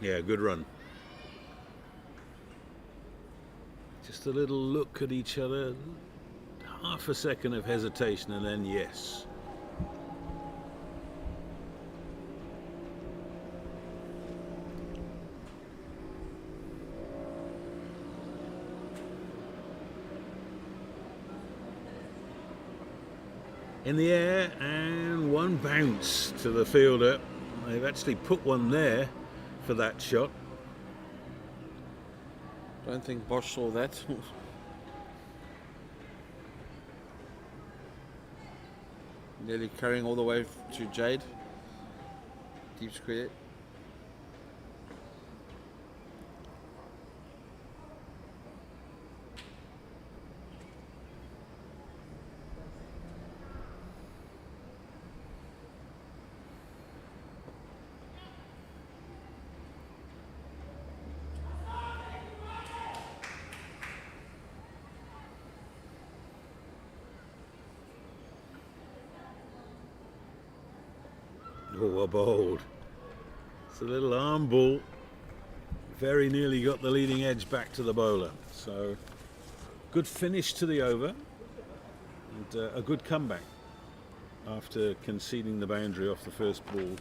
Yeah, good run. Just a little look at each other, half a second of hesitation, and then yes. In the air, and one bounce to the fielder. They've actually put one there for that shot. Don't think Bosch saw that. Nearly carrying all the way to Jade. Deep square. Oh, a bold. It's a little arm ball. Very nearly got the leading edge back to the bowler. So good finish to the over, and a good comeback after conceding the boundary off the first ball.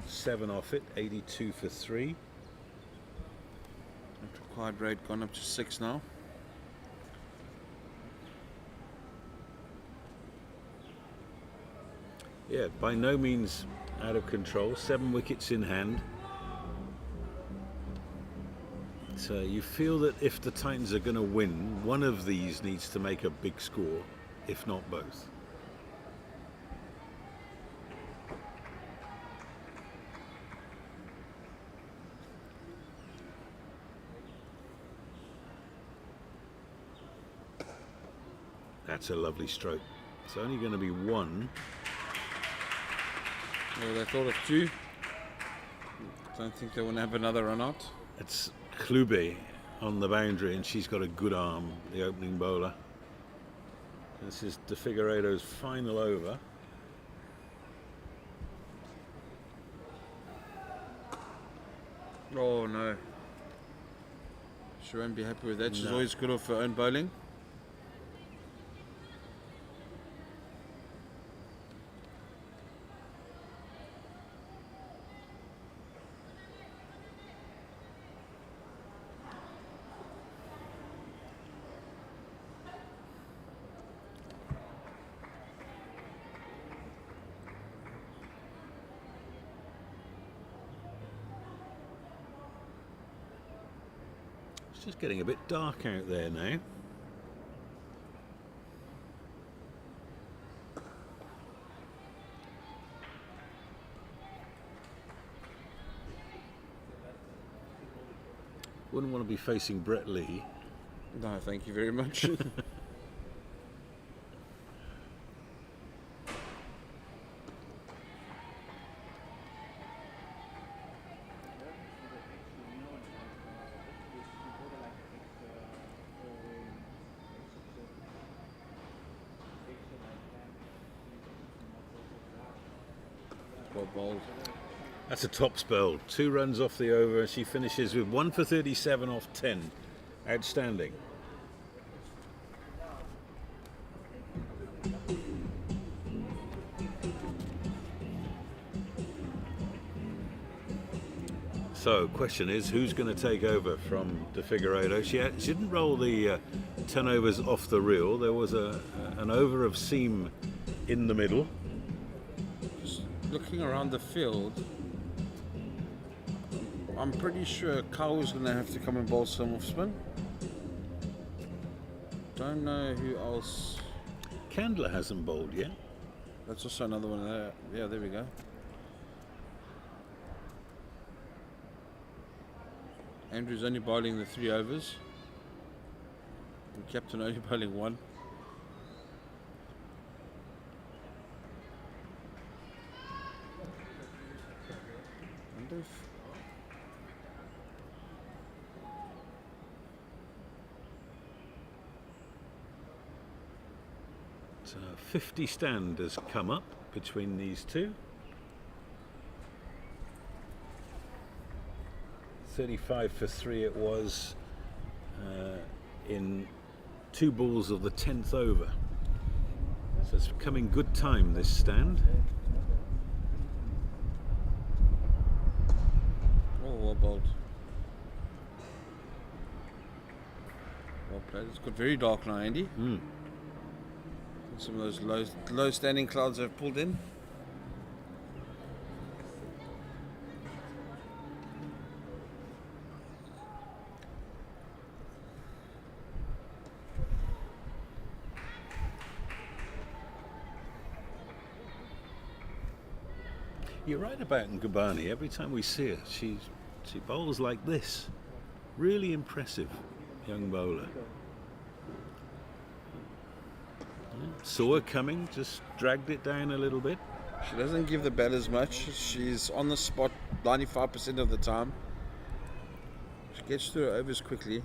7 off it, 82 for 3. Net required rate gone up to 6 now. Yeah, by no means out of control. 7 wickets in hand. So you feel that if the Titans are going to win, one of these needs to make a big score, if not both. That's a lovely stroke. It's only going to be 1. Well, they thought of 2. Don't think they want to have another run out. It's Klube on the boundary, and she's got a good arm, the opening bowler. This is De Figueiredo's final over. Oh no. She won't be happy with that. She's No. always good off her own bowling. It's just getting a bit dark out there now. Wouldn't want to be facing Brett Lee. No, thank you very much. Well bowled. That's a top spell. 2 runs off the over. She finishes with 1 for 37 off 10. Outstanding. So, question is, who's going to take over from De Figueiredo? She didn't roll the 10 overs off the reel. There was an over of seam in the middle. Just looking around the field, I'm pretty sure Carl's going to have to come and bowl some off spin. Don't know who else. Candler hasn't bowled yet. That's also another one there. Yeah, there we go. Andrew's only bowling the 3 overs. And Captain only bowling 1. Wonder if So 50 stand has come up between these two. 35 for 3 it was in 2 balls of the 10th over. So it's becoming good time, this stand. Oh, well bowled. Well played. It's got very dark now, Andy. Some of those low standing clouds have pulled in. You're right about Ngubani. Every time we see her, she bowls like this. Really impressive young bowler. Saw her coming, just dragged it down a little bit. She doesn't give the bat as much. She's on the spot 95% of the time. She gets through her overs quickly.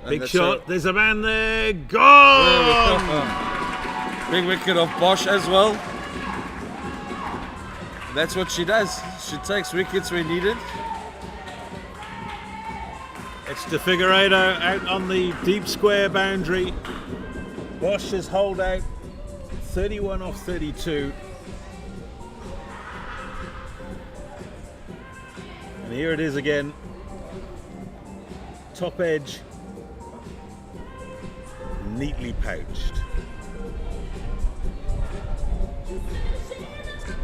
And Big that's shot, there's a man there, gone! Big wicket of Bosch as well. That's what she does. She takes wickets when needed. It's the figure eight out on the deep square boundary. Bosch's hold out 31 off 32. And here it is again. Top edge, neatly pouched.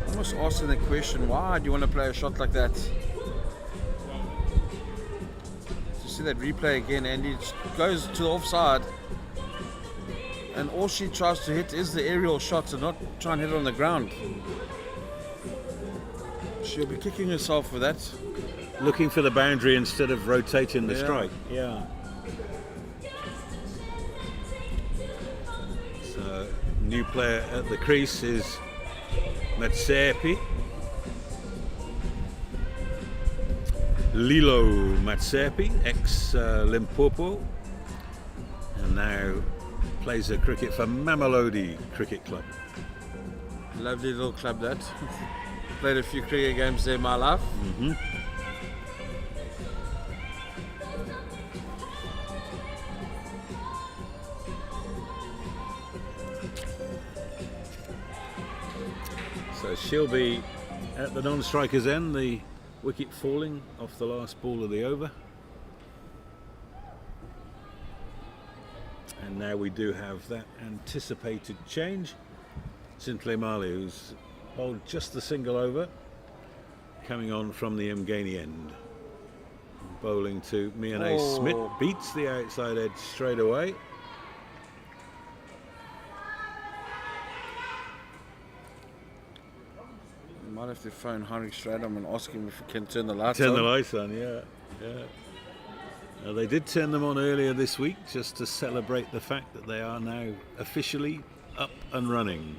I was asking the question, why do you want to play a shot like that? To see that replay again, and it goes to the offside, and all she tries to hit is the aerial shots and not try and hit it on the ground. She'll be kicking herself for that. Looking for the boundary instead of rotating the strike. Yeah. So, new player at the crease is Matsepi. Lilo Matsepi, ex-Limpopo, and now plays a cricket for Mamelodi Cricket Club. Lovely little club that. Played a few cricket games there in my life. Mm-hmm. So she'll be at the non-striker's end, the wicket falling off the last ball of the over. And now we do have that anticipated change. Sintle Mali, who's bowled just the single over, coming on from the Mgani end. Bowling to Miane Smith, beats the outside edge straight away. Might have to phone Henrik Stradom and ask him if he can turn the lights Turn on. the lights on, yeah. They did turn them on earlier this week just to celebrate the fact that they are now officially up and running.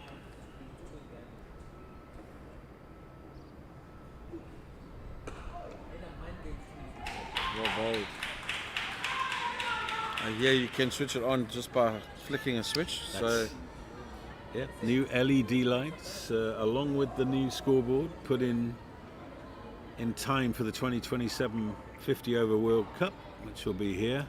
Well bowled. Yeah, you can switch it on just by flicking a switch. So yeah, new LED lights along with the new scoreboard put in time for the 2027 50 over World Cup, which will be here.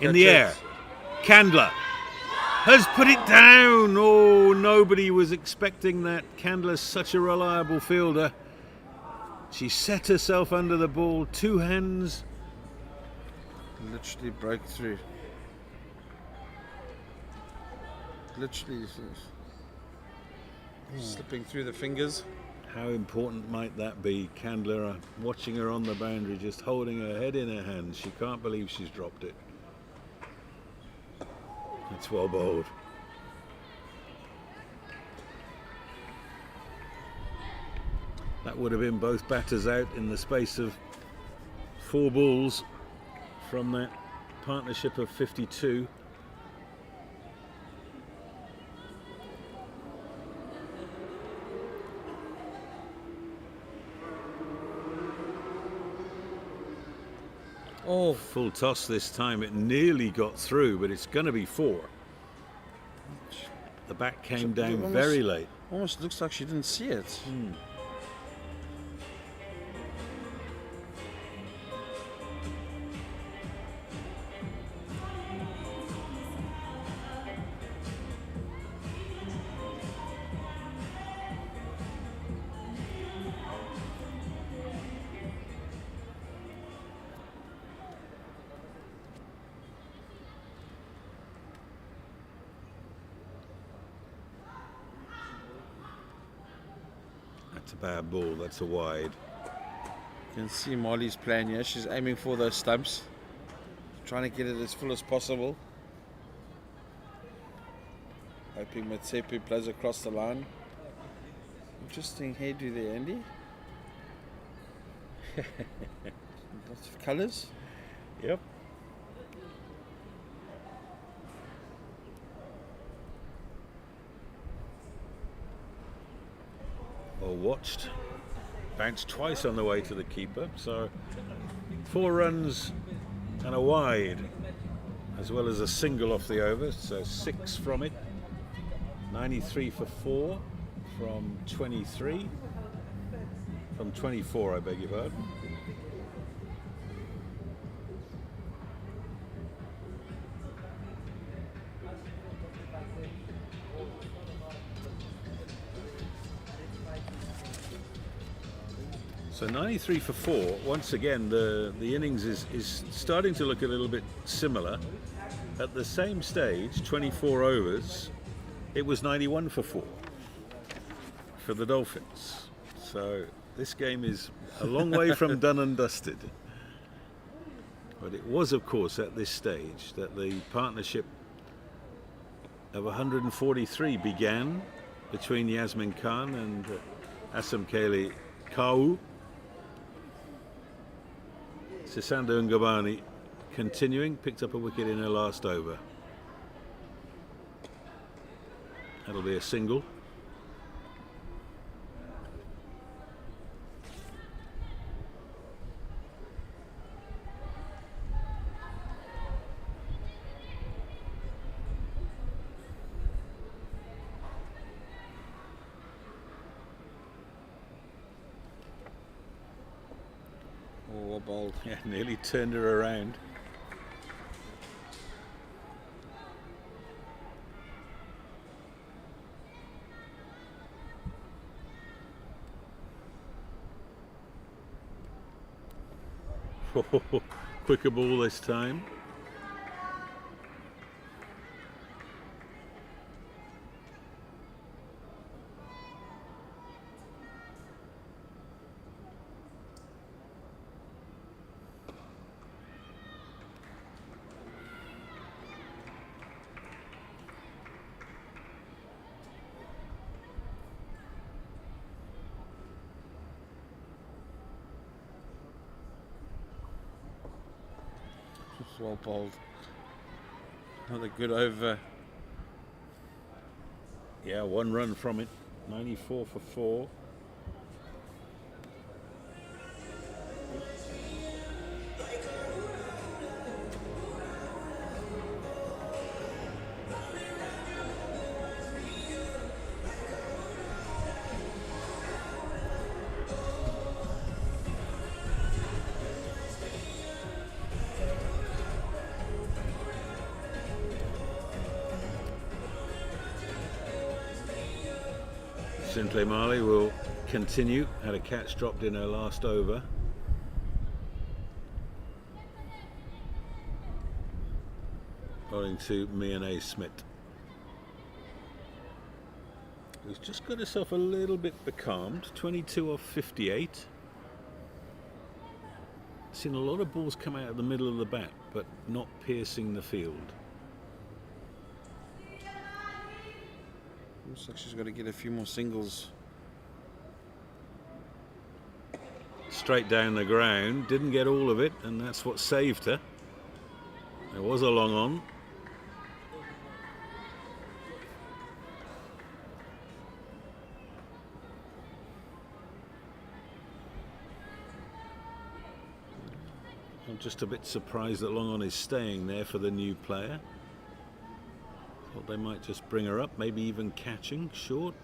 In the air, Candler has put it down. Oh, nobody was expecting that. Candler's such a reliable fielder. She set herself under the ball, two hands. literally broke through. Literally slipping through the fingers. How important might that be? Candler watching her on the boundary, just holding her head in her hands. She can't believe she's dropped it. It's well bowled. That would have been both batters out in the space of 4 balls from that partnership of 52. Oh, full toss this time. It nearly got through, but it's going to be 4. The bat came down very late. Almost looks like she didn't see it. That's a bad ball. That's a wide. You can see Molly's plan here. She's aiming for those stumps, trying to get it as full as possible. Hoping Matsepi plays across the line. Interesting hairdo there, Andy. Lots of colours. Yep. Well watched. bounced twice on the way to the keeper. So 4 runs and a wide, as well as a single off the over. So 6 from it. 93 for 4 from 23. From 24, I beg your pardon. So 93 for 4. Once again, the innings is starting to look a little bit similar. At the same stage, 24 overs, it was 91 for 4 for the Dolphins. So this game is a long way from done and dusted. But it was, of course, at this stage that the partnership of 143 began between Yasmin Khan and Asamkeli Kau. Sisanda Ngabani continuing, picked up a wicket in her last over. That'll be a single. Oh, ball. Yeah, nearly turned her around. Quicker ball this time. Well bowled. Another good over. Yeah, 1 run from it. 94 for 4. Sintle Mali will continue. Had a catch dropped in her last over. Bowling to Miane Smith, who's just got herself a little bit becalmed. 22 off 58. Seen a lot of balls come out of the middle of the bat, but not piercing the field. Looks like she's got to get a few more singles. Straight down the ground, didn't get all of it, and that's what saved her. There was a long on. I'm just a bit surprised that long on is staying there for the new player. Thought they might just bring her up, maybe even catching short.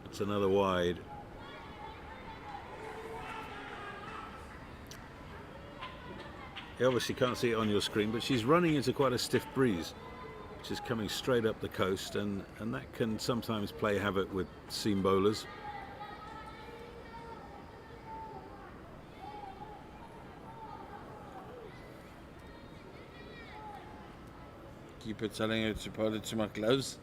It's another wide. You obviously can't see it on your screen, but she's running into quite a stiff breeze, which is coming straight up the coast, and that can sometimes play havoc with seam bowlers. Keeper telling her to put it to my gloves.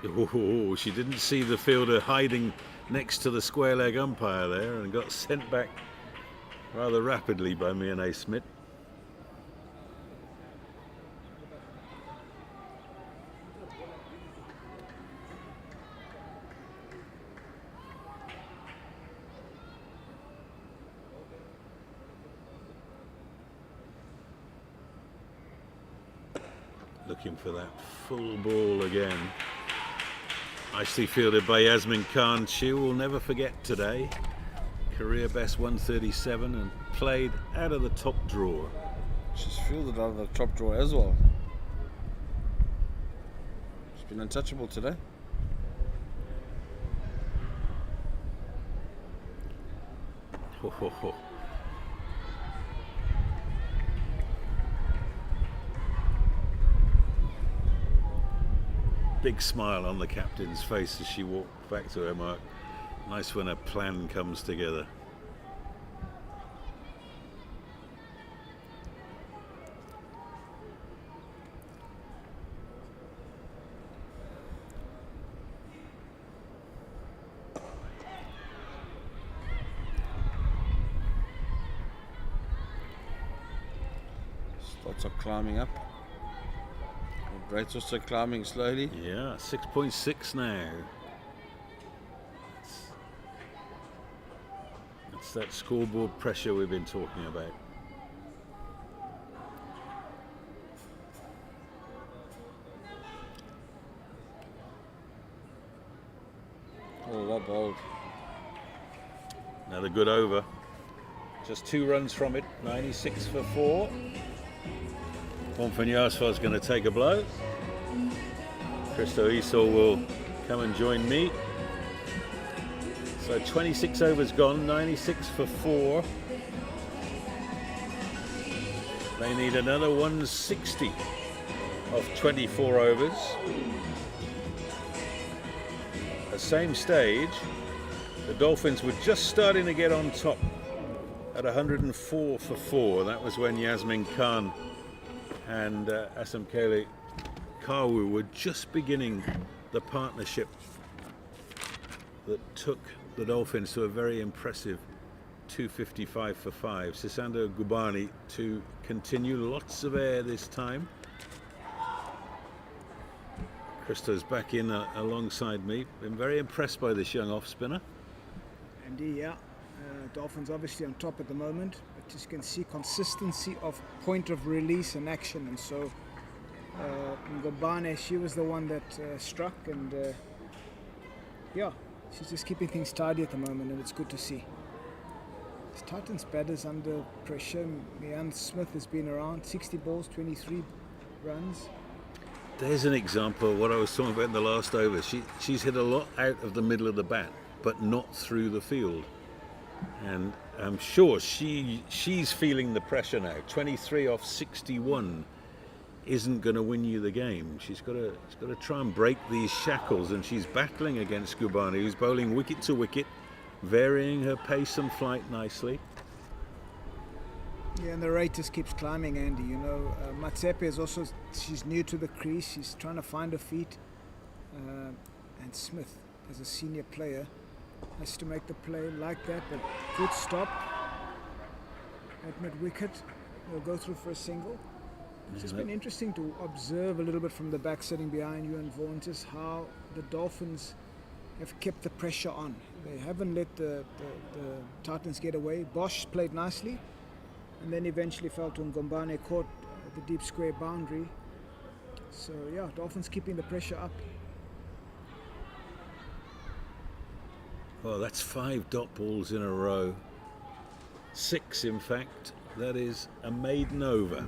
Oh, she didn't see the fielder hiding next to the square leg umpire there and got sent back rather rapidly by Miane Smith. Looking for that full ball again. Nicely fielded by Yasmin Khan. She will never forget today. Career best 137 and played out of the top drawer. She's fielded out of the top drawer as well. She's been untouchable today. Ho, ho, ho. Big smile on the captain's face as she walked back to her mark. Nice when a plan comes together. Spots are climbing up. The rates also climbing slowly. Yeah, 6.6 now. That's that scoreboard pressure we've been talking about. Oh, well bowled. Another good over. Just 2 runs from it. 96 for 4. Bonfanyasva's going to take a blow. Christo Esau will come and join me. So 26 overs gone, 96 for 4. They need another 160 of 24 overs. At the same stage, the Dolphins were just starting to get on top at 104 for 4. That was when Yasmin Khan and Asamkele Kawu were just beginning the partnership that took the Dolphins to a very impressive 255 for 5. Sisanda Gubani to continue, lots of air this time. Christo's back in alongside me. Been very impressed by this young off spinner. Andy, yeah. Dolphins obviously on top at the moment, but you can see consistency of point of release and action. And so Ngobane, she was the one that struck, and yeah, she's just keeping things tidy at the moment, and it's good to see. This Titans batters under pressure. Leanne Smith has been around, 60 balls, 23 runs. There's an example of what I was talking about in the last over. She's hit a lot out of the middle of the bat, but not through the field. And I'm sure she's feeling the pressure now. 23 off 61 isn't going to win you the game. She's got to try and break these shackles, and she's battling against Gubani, who's bowling wicket to wicket, varying her pace and flight nicely. Yeah, and the rate just keeps climbing, Andy. You know, Matsepe is also, she's new to the crease. She's trying to find her feet. And Smith, as a senior player, has to make the play like that, but good stop at mid-wicket. They'll go through for a single. It's just been interesting to observe a little bit from the back, sitting behind you and Vaughan, just how the Dolphins have kept the pressure on. They haven't let the Titans get away. Bosch played nicely, and then eventually fell to Ngombane, caught the deep square boundary. So yeah, Dolphins keeping the pressure up. Well, that's 5 dot balls in a row. 6, in fact. That is a maiden over.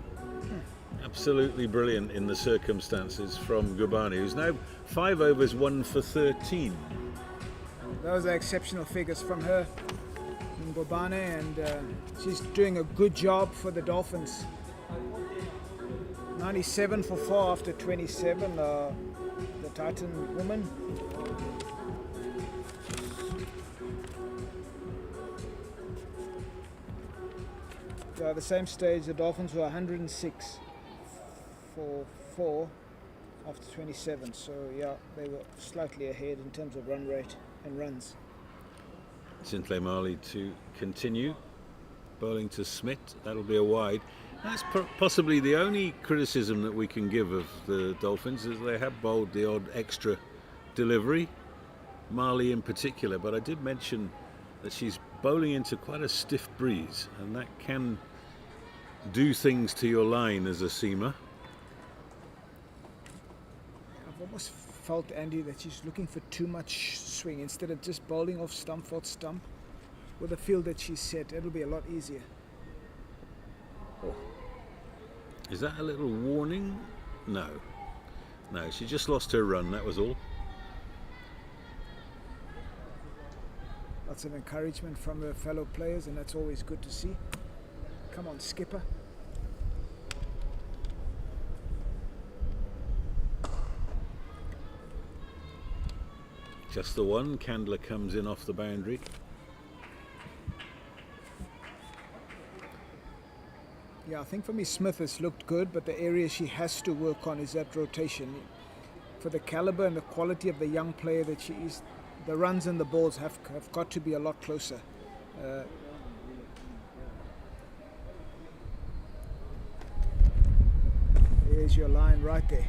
Absolutely brilliant in the circumstances from Gubani, who's now 5 overs, 1 for 13. Those are exceptional figures from her, Ngobane, and she's doing a good job for the Dolphins. 97 for 4 after 27, the Titan woman. So at the same stage, the Dolphins were 106 for 4 after 27. So yeah, they were slightly ahead in terms of run rate and runs. Sintley Marley to continue. Bowling to Smith. That'll be a wide. That's possibly the only criticism that we can give of the Dolphins, is they have bowled the odd extra delivery, Marley in particular. But I did mention that she's bowling into quite a stiff breeze, and that can do things to your line as a seamer. I've almost felt, Andy, that she's looking for too much swing instead of just bowling off stump for stump. With the field that she's set, it'll be a lot easier. Is that a little warning? No. No, she just lost her run, that was all. Lots of encouragement from her fellow players, and that's always good to see. Come on, skipper. Just the one. Candler comes in off the boundary. Yeah, I think for me Smith has looked good, but the area she has to work on is that rotation. For the caliber and the quality of the young player that she is, the runs and the balls have got to be a lot closer. There's your line right there.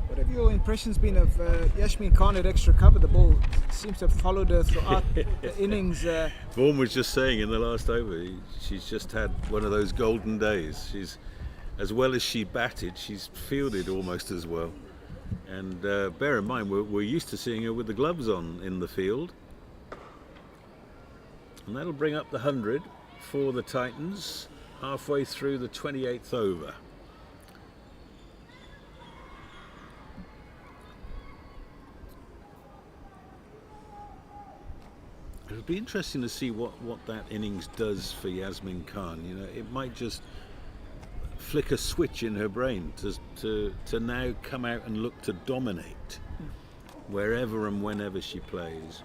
What have your impressions been of Yasmin Khan at extra cover? The ball seems to have followed her throughout the innings. Vaughan was just saying in the last over, she's just had one of those golden days. She's, as well as she batted, she's fielded almost as well. And bear in mind, we're used to seeing her with the gloves on in the field. And that'll bring up the 100 for the Titans halfway through the 28th over. It'll be interesting to see what that innings does for Yasmin Khan. You know, it might just flick a switch in her brain to now come out and look to dominate wherever and whenever she plays.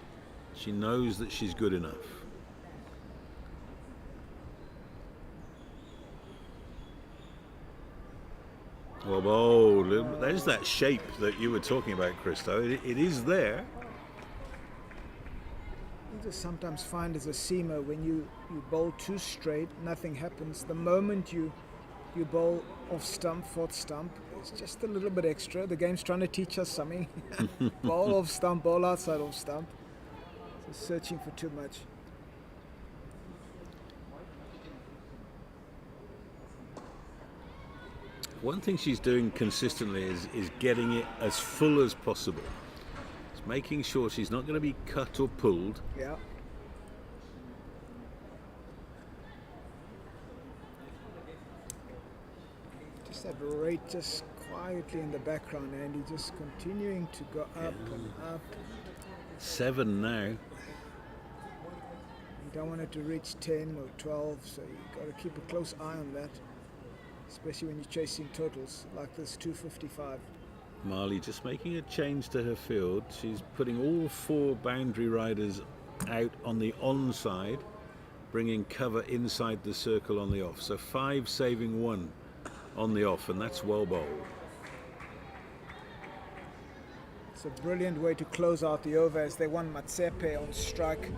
She knows that she's good enough. Well, there's that shape that you were talking about, Christo. It is there. You just sometimes find as a seamer when you bowl too straight, nothing happens. The moment you bowl off stump, fourth stump, it's just a little bit extra. The game's trying to teach us something. Bowl off stump, bowl outside off stump. So searching for too much. One thing she's doing consistently is getting it as full as possible. It's making sure she's not going to be cut or pulled. Yeah. Just that rate just quietly in the background, Andy, just continuing to go up and up. 7 now. You don't want it to reach 10 or 12, so you've got to keep a close eye on that. Especially when you're chasing totals like this 255. Marley just making a change to her field. She's putting all 4 boundary riders out on the on side, bringing cover inside the circle on the off. So 5 saving 1 on the off, and that's well bowled. It's a brilliant way to close out the over as they won Matsepe on strike.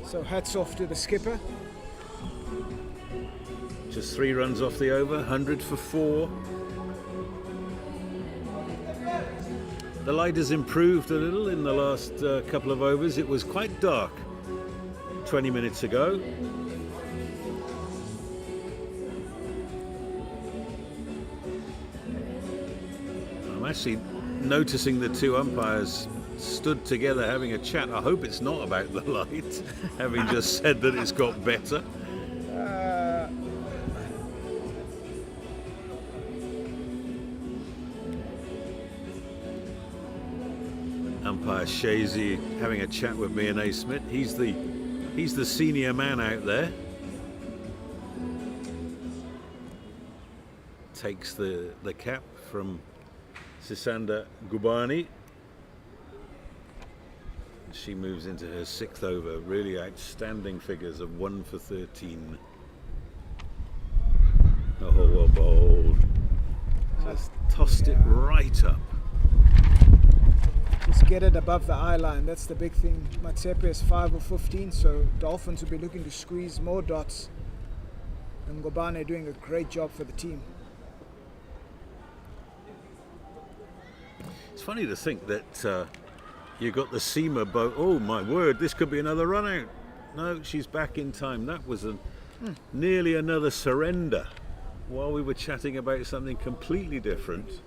So hats off to the skipper. Just 3 runs off the over, 100 for 4. The light has improved a little in the last couple of overs. It was quite dark 20 minutes ago. I'm actually noticing the 2 umpires stood together having a chat. I hope it's not about the light, having just said that it's got better. Umpire Shazy having a chat with me and A. Smith. He's the senior man out there. Takes the cap from Sisanda Gubani. She moves into her 6th over. Really outstanding figures of 1 for 13. Oh, well bowled. Just tossed it right up. Just get it above the eye line. That's the big thing. Matsepe is 5 or 15, so Dolphins will be looking to squeeze more dots. And Ngobane doing a great job for the team. It's funny to think that you got the seamer boat. Oh my word, this could be another run out. No, she's back in time. That was nearly another surrender. while we were chatting about something completely different,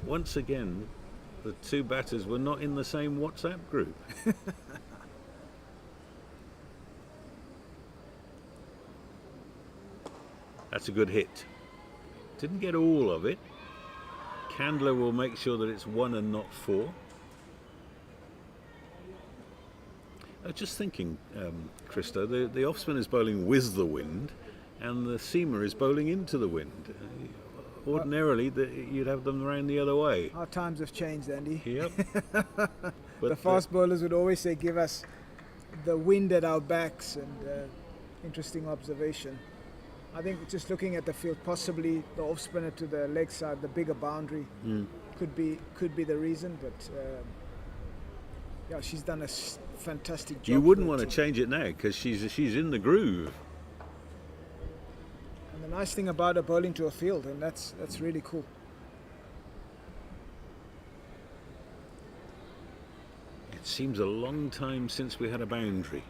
once again, the two batters were not in the same WhatsApp group. That's a good hit. Didn't get all of it. Candler will make sure that it's 1 and not 4. I was just thinking, Christo, the off-spin is bowling with the wind and the seamer is bowling into the wind. Ordinarily, you'd have them around the other way. Our times have changed, Andy. Yep. The fast bowlers would always say, give us the wind at our backs, and interesting observation. I think just looking at the field, possibly the off-spinner to the leg side, the bigger boundary, could be the reason, but yeah, she's done a fantastic job. You wouldn't want to change it now because she's in the groove. And the nice thing about her bowling to a field, and that's really cool. It seems a long time since we had a boundary.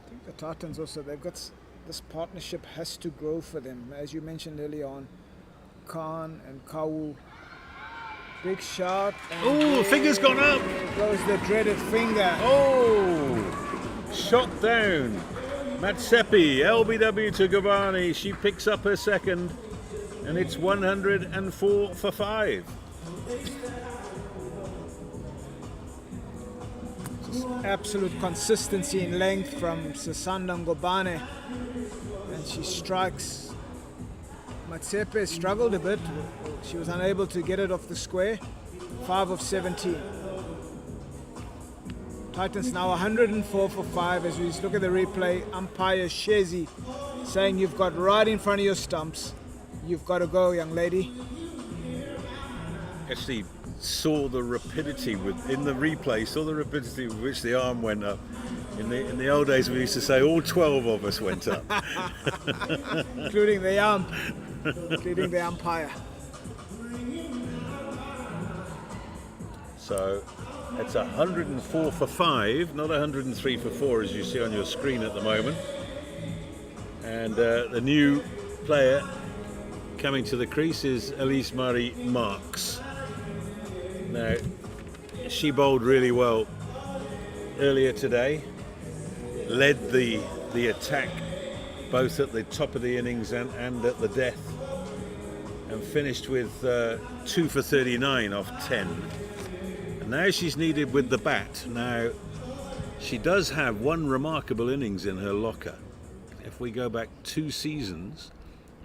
I think the Titans also, they've got this partnership has to grow for them. As you mentioned earlier on, Khan and Kawu. Big shot. Oh, finger's gone up. There goes the dreaded finger. Oh, shot down. Matsepi, LBW to Gavani. She picks up her second, and it's 104 for 5. Just absolute consistency in length from Sasanda Ngobane, and she strikes. Matsepe struggled a bit. She was unable to get it off the square. 5 of 17. Titans now 104 for 5 as we look at the replay. Umpire Shezi saying you've got right in front of your stumps. You've got to go, young lady. Actually saw the rapidity in the replay, saw the rapidity with which the arm went up. In the old days we used to say all 12 of us went up. Including the umpire. So it's 104 for 5, not 103 for 4 as you see on your screen at the moment. And the new player coming to the crease is Elise Marie Marks. Now, she bowled really well earlier today, led the attack both at the top of the innings and at the death, and finished with 2 for 39 off 10. And now she's needed with the bat. Now, she does have one remarkable innings in her locker. If we go back 2 seasons,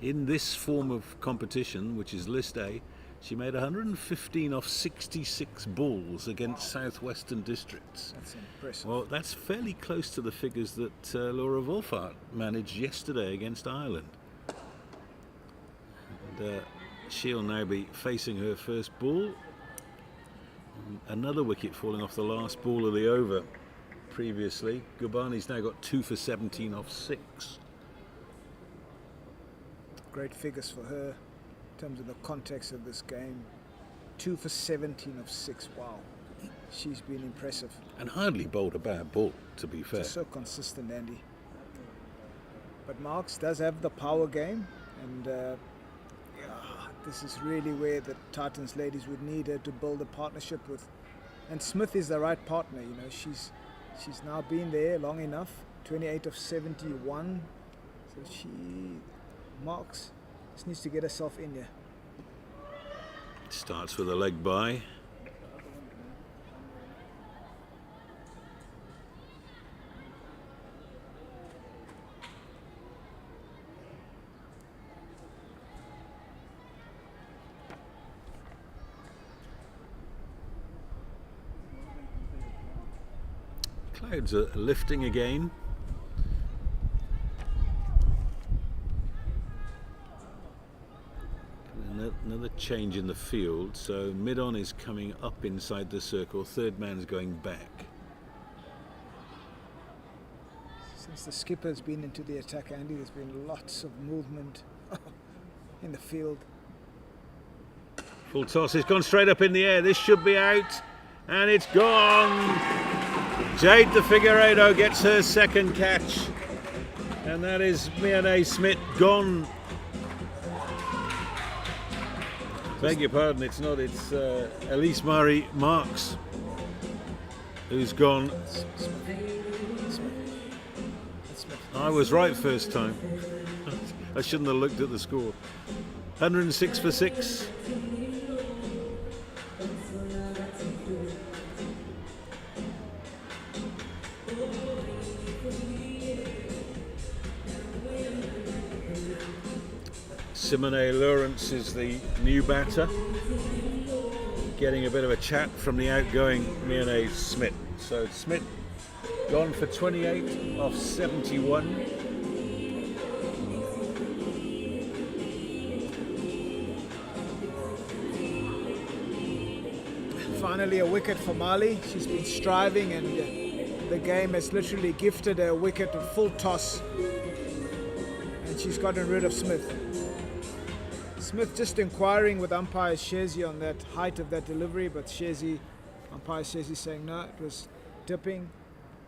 in this form of competition, which is List A, she made 115 off 66 balls against Southwestern Districts. That's impressive. Well, that's fairly close to the figures that Laura Wolfart managed yesterday against Ireland. And she'll now be facing her first ball. Another wicket falling off the last ball of the over previously. Gubani's now got 2 for 17 off 6. Great figures for her in terms of the context of this game. 2 for 17 of 6. Wow. She's been impressive. And hardly bowled a bad ball, to be fair. Just so consistent, Andy. But Marks does have the power game, and this is really where the Titans ladies would need her to build a partnership with. And Smith is the right partner. You know, she's now been there long enough. 28 of 71. So Marks just needs to get herself in there. Starts with a leg by. Clouds are lifting again. Another change in the field, so mid-on is coming up inside the circle, third man's going back. Since the skipper's been into the attack, Andy, there's been lots of movement in the field. Full toss, it's gone straight up in the air, this should be out, and it's gone! Jade de Figueiredo gets her second catch. And that is Miane Smith gone. Beg your pardon, it's not, it's Elise Marie Marks who's gone. I was right first time. I shouldn't have looked at the score. 106 for 6. Simone Lawrence is the new batter, getting a bit of a chat from the outgoing Miane Smith. So Smith gone for 28 off 71. Finally a wicket for Mali. She's been striving, and the game has literally gifted her a wicket, a full toss, and she's gotten rid of Smith. Smith just inquiring with umpire Shezi on that height of that delivery, but umpire Shezi saying no, it was dipping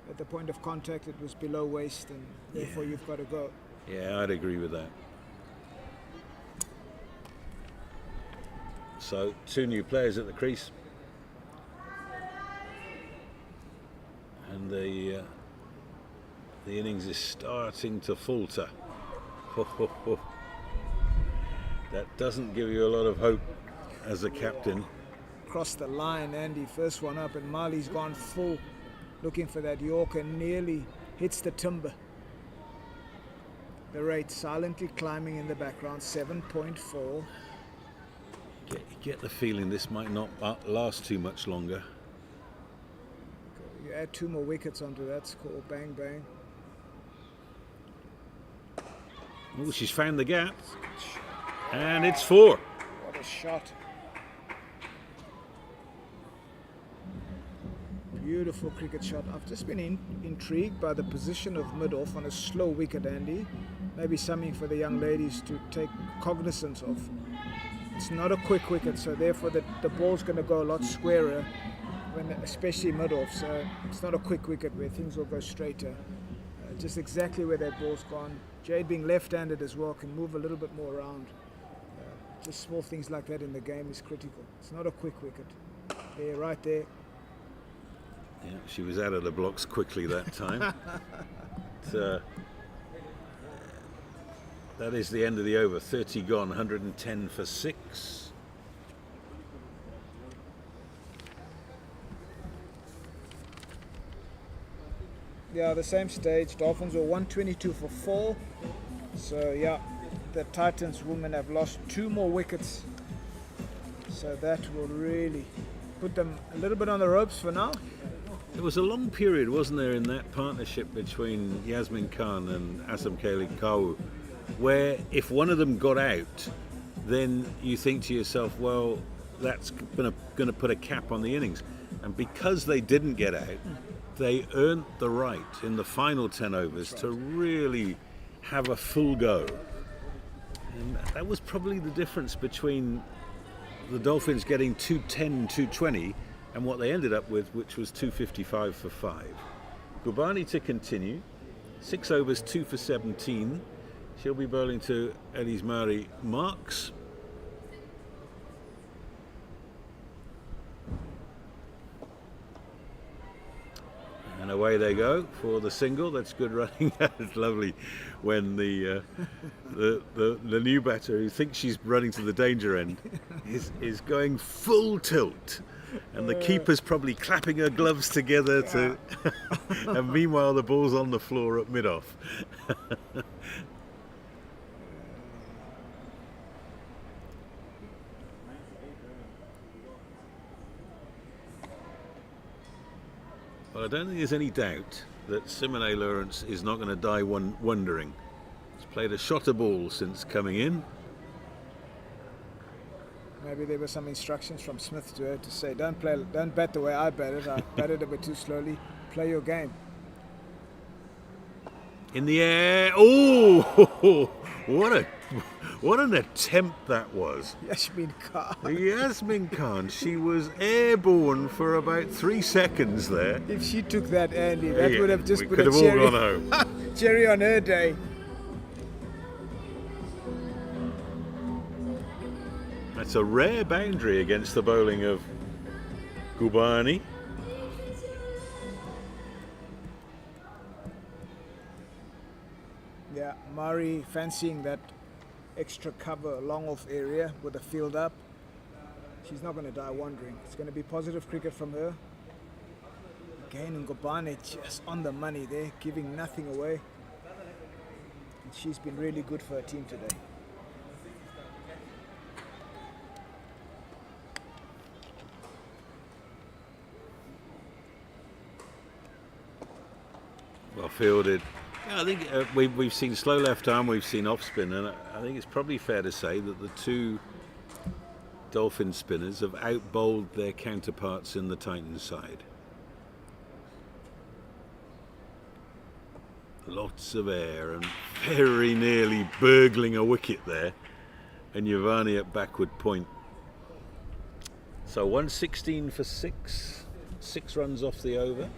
at the point of contact, it was below waist, and therefore you've got to go. Yeah, I'd agree with that. So 2 new players at the crease, and the innings is starting to falter. That doesn't give you a lot of hope as a captain. Across the line, Andy, first one up, and Mali's gone full, looking for that Yorker, nearly hits the timber. The rate silently climbing in the background, 7.4. Get the feeling this might not last too much longer. You add 2 more wickets onto that score, bang, bang. Oh, she's found the gap. And it's 4. What a shot. Beautiful cricket shot. I've just been intrigued by the position of mid-off on a slow wicket, Andy. Maybe something for the young ladies to take cognizance of. It's not a quick wicket, so therefore the ball's going to go a lot squarer, especially mid-off. So it's not a quick wicket where things will go straighter. Just exactly where that ball's gone. Jade, being left-handed as well, can move a little bit more around. Just small things like that in the game is critical. It's not a quick wicket. There, right there. Yeah, she was out of the blocks quickly that time. But, that is the end of the over. 30 gone, 110 for 6. Yeah, the same stage. Dolphins were 122 for 4. So, yeah, the Titans women have lost 2 more wickets. So that will really put them a little bit on the ropes for now. There was a long period, wasn't there, in that partnership between Yasmin Khan and Asam Khalid Kau, where if one of them got out, then you think to yourself, well, that's going to put a cap on the innings. And because they didn't get out, they earned the right in the final 10 overs to really have a full go. And that was probably the difference between the Dolphins getting 210, 220 and what they ended up with, which was 255 for 5. Gubani to continue. 6 overs, 2 for 17. She'll be bowling to Elise Marie Marks. And away they go for the single. That's good running. It's lovely when the new batter, who thinks she's running to the danger end, is going full tilt, and the keeper's probably clapping her gloves together to. And meanwhile, the ball's on the floor at mid-off. Well, I don't think there's any doubt that Simone Lawrence is not going to die wondering. He's played a shot of ball since coming in. Maybe there were some instructions from Smith to her to say, don't bat the way I bat it. I batted a bit too slowly. Play your game. In the air. Oh, What an attempt that was. Yasmin Khan. Yasmin Khan, she was airborne for about 3 seconds there. If she took that, Andy, that Yeah, would have just we put could a have cherry, all gone home. cherry on her day. That's a rare boundary against the bowling of Gubani. Yeah, Murray fancying that extra cover long off area with the field up. She's not going to die wandering. It's going to be positive cricket from her. Again, Ngobane just on the money there, giving nothing away. And she's been really good for her team today. Well fielded. Yeah, I think we've seen slow left arm, we've seen off spin, and I think it's probably fair to say that the two Dolphin spinners have out-bowled their counterparts in the Titans side. Lots of air and very nearly burgling a wicket there, and Yavani at backward point. So 116 for 6, 6 runs off the over,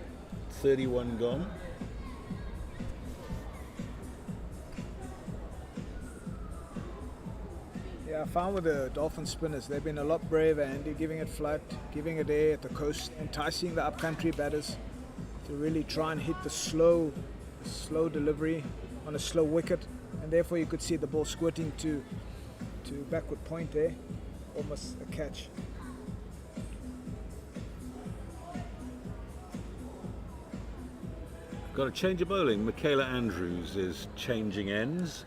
31 gone. Yeah, I found with the Dolphin spinners, they've been a lot braver, Andy, giving it flat, giving it air at the coast, enticing the upcountry batters to really try and hit the slow delivery on a slow wicket, and therefore you could see the ball squirting to backward point there, almost a catch. Got a change of bowling. Michaela Andrews is changing ends.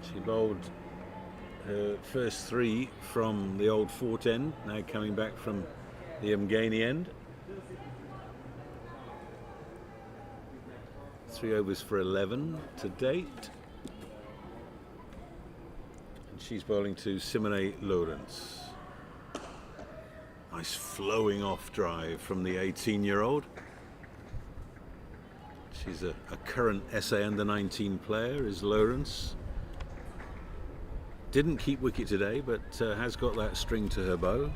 She bowled her first 3 from the old Fort end, now coming back from the Mgani end. 3 overs for 11 to date. And she's bowling to Simone Lawrence. Nice flowing off drive from the 18-year-old. She's a current SA under-19 player, is Lawrence. Didn't keep wicket today, but has got that string to her bow.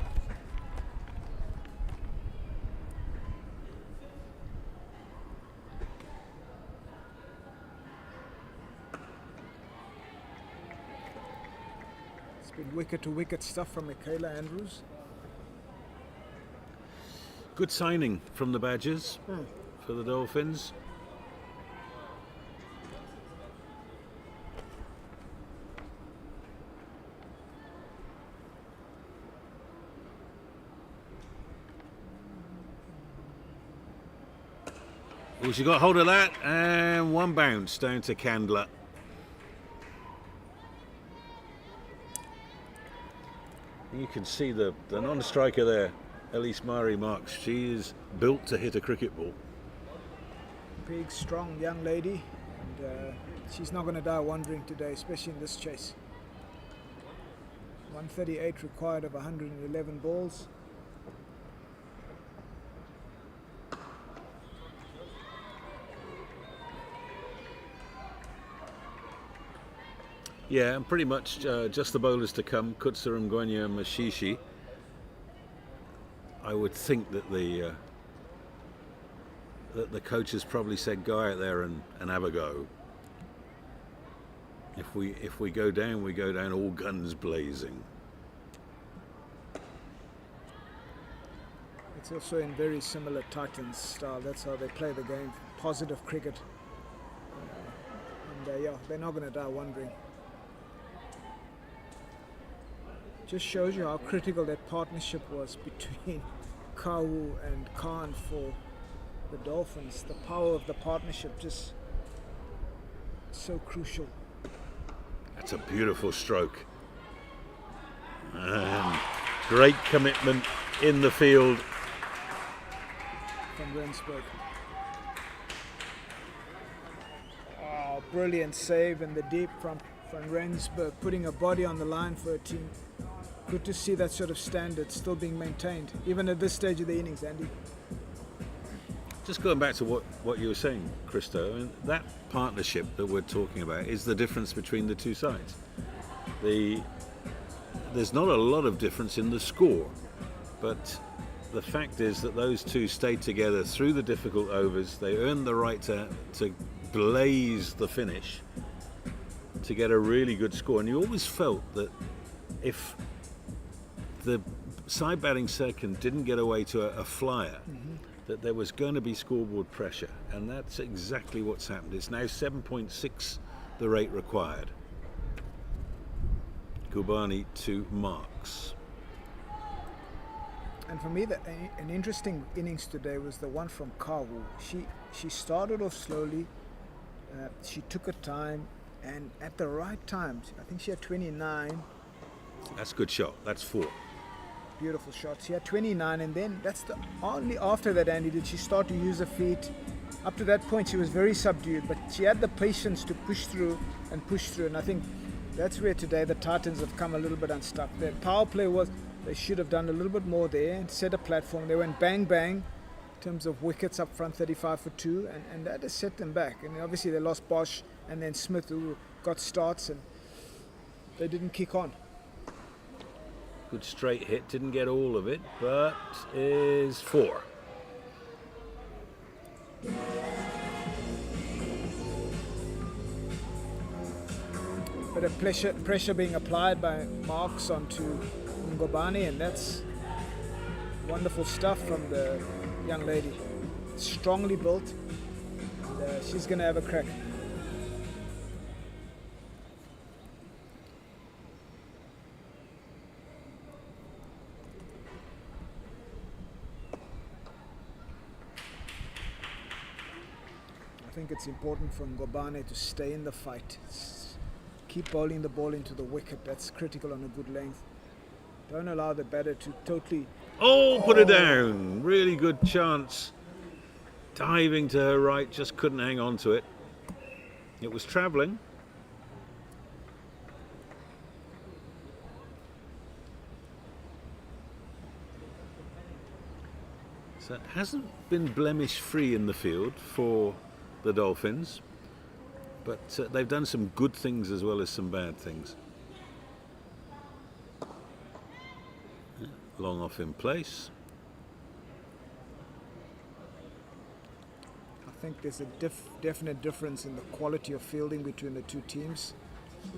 It's been wicket-to-wicket stuff from Michaela Andrews. Good signing from the Badgers for the Dolphins. Oh, she got hold of that, and one bounce down to Candler. You can see the non-striker there, Elise Mari Marks. She is built to hit a cricket ball. Big, strong young lady, and she's not going to die wandering today, especially in this chase. 138 required of 111 balls. Yeah, and pretty much just the bowlers to come, Kutsaram, Gwenya and Mashishi. I would think that the coaches probably said go out there and have a go. If we go down, we go down all guns blazing. It's also in very similar Titans style. That's how they play the game. Positive cricket. And yeah, they're not going to die wandering. Just shows you how critical that partnership was between Kau and Khan for the Dolphins. The power of the partnership just so crucial. That's a beautiful stroke. And great commitment in the field. From Rensburg. Oh, brilliant save in the deep from Rensburg, putting a body on the line for a team. Good to see that sort of standard still being maintained, even at this stage of the innings, Andy. just going back to what you were saying, Christo, I mean, that partnership that we're talking about is the difference between the two sides. There's not a lot of difference in the score, but the fact is that those two stayed together through the difficult overs. They earned the right to blaze the finish to get a really good score. And you always felt that if the side batting second didn't get away to a flyer, that there was going to be scoreboard pressure. And that's exactly what's happened. It's now 7.6 the rate required. Gubani to Marks. And for me, an interesting innings today was the one from Kawu. She started off slowly. She took her time, and at the right time, I think she had 29. That's a good shot. That's 4. Beautiful shot. She had 29, and then that's the only after that, Andy, did she start to use her feet. Up to that point, she was very subdued, but she had the patience to push through. And I think that's where today the Titans have come a little bit unstuck. Their power play they should have done a little bit more there and set a platform. They went bang bang in terms of wickets up front, 35 for 2, and that has set them back. And obviously they lost Bosch and then Smith, who got starts, and they didn't kick on. Good straight hit, didn't get all of it, but is 4. But a pressure being applied by Marks onto Ngobani, and that's wonderful stuff from the young lady. Strongly built, and she's going to have a crack. I think it's important for Ngobane to stay in the fight. Keep bowling the ball into the wicket. That's critical on a good length. Don't allow the batter to totally... Put it down. Really good chance. Diving to her right, just couldn't hang on to it. It was travelling. So it hasn't been blemish-free in the field for the Dolphins. But they've done some good things as well as some bad things. Long off in place. I think there's a definite difference in the quality of fielding between the two teams.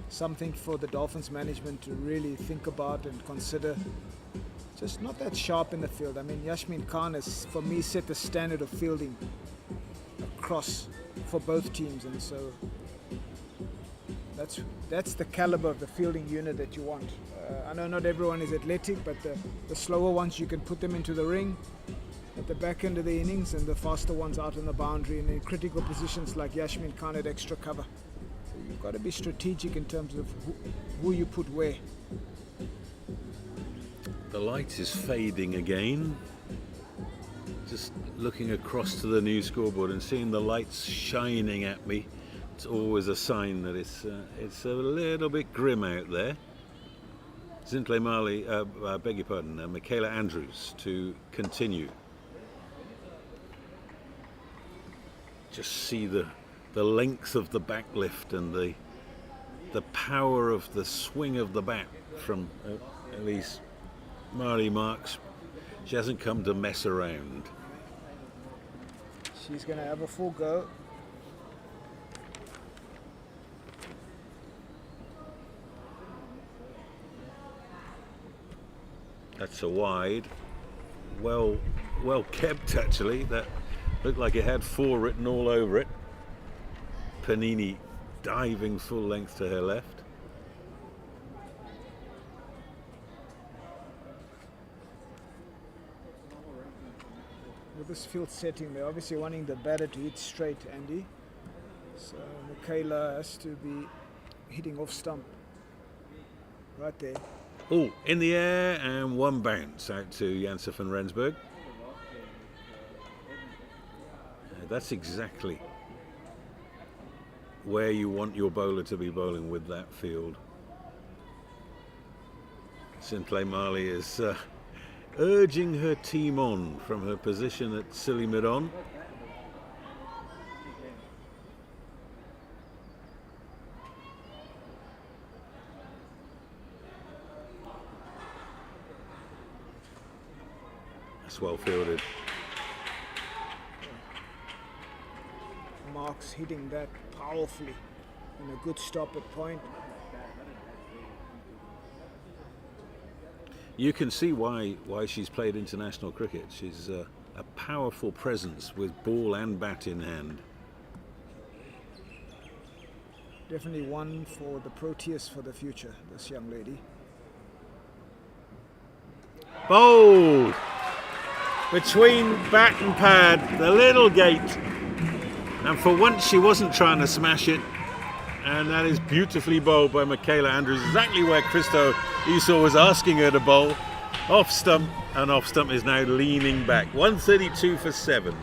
Something for the Dolphins management to really think about and consider. Just not that sharp in the field. I mean, Yashmin Khan has, for me, set the standard of fielding across for both teams, and so that's the caliber of the fielding unit that you want. I know not everyone is athletic, but the slower ones, you can put them into the ring at the back end of the innings, and the faster ones out on the boundary, and in critical positions like Yashmin Khan at extra cover. So you've got to be strategic in terms of who you put where. The light is fading again. Just looking across to the new scoreboard and seeing the lights shining at me, it's always a sign that it's a little bit grim out there. Zintle Mali, beg your pardon, Michaela Andrews to continue. Just see the length of the backlift and the power of the swing of the bat from at least Marley Marks. She hasn't come to mess around. She's going to have a full go. That's a wide. Well kept, actually. That looked like it had 4 written all over it. Panini diving full length to her left. With this field setting, they're obviously wanting the batter to hit straight, Andy. So Michaela has to be hitting off stump right there. Oh, in the air, and one bounce out to Janssen van Rensburg. That's exactly where you want your bowler to be bowling with that field. Zintle Mali is urging her team on from her position at silly mid-on. That's well fielded. Marks hitting that powerfully and a good stop at point. You can see why she's played international cricket. She's a powerful presence with ball and bat in hand. Definitely one for the Proteas for the future, this young lady. Bowled! Between bat and pad, the little gate. And for once she wasn't trying to smash it. And that is beautifully bowled by Michaela Andrews, exactly where Christo Esau was asking her to bowl. Off stump, and off stump is now leaning back. 132 for 7.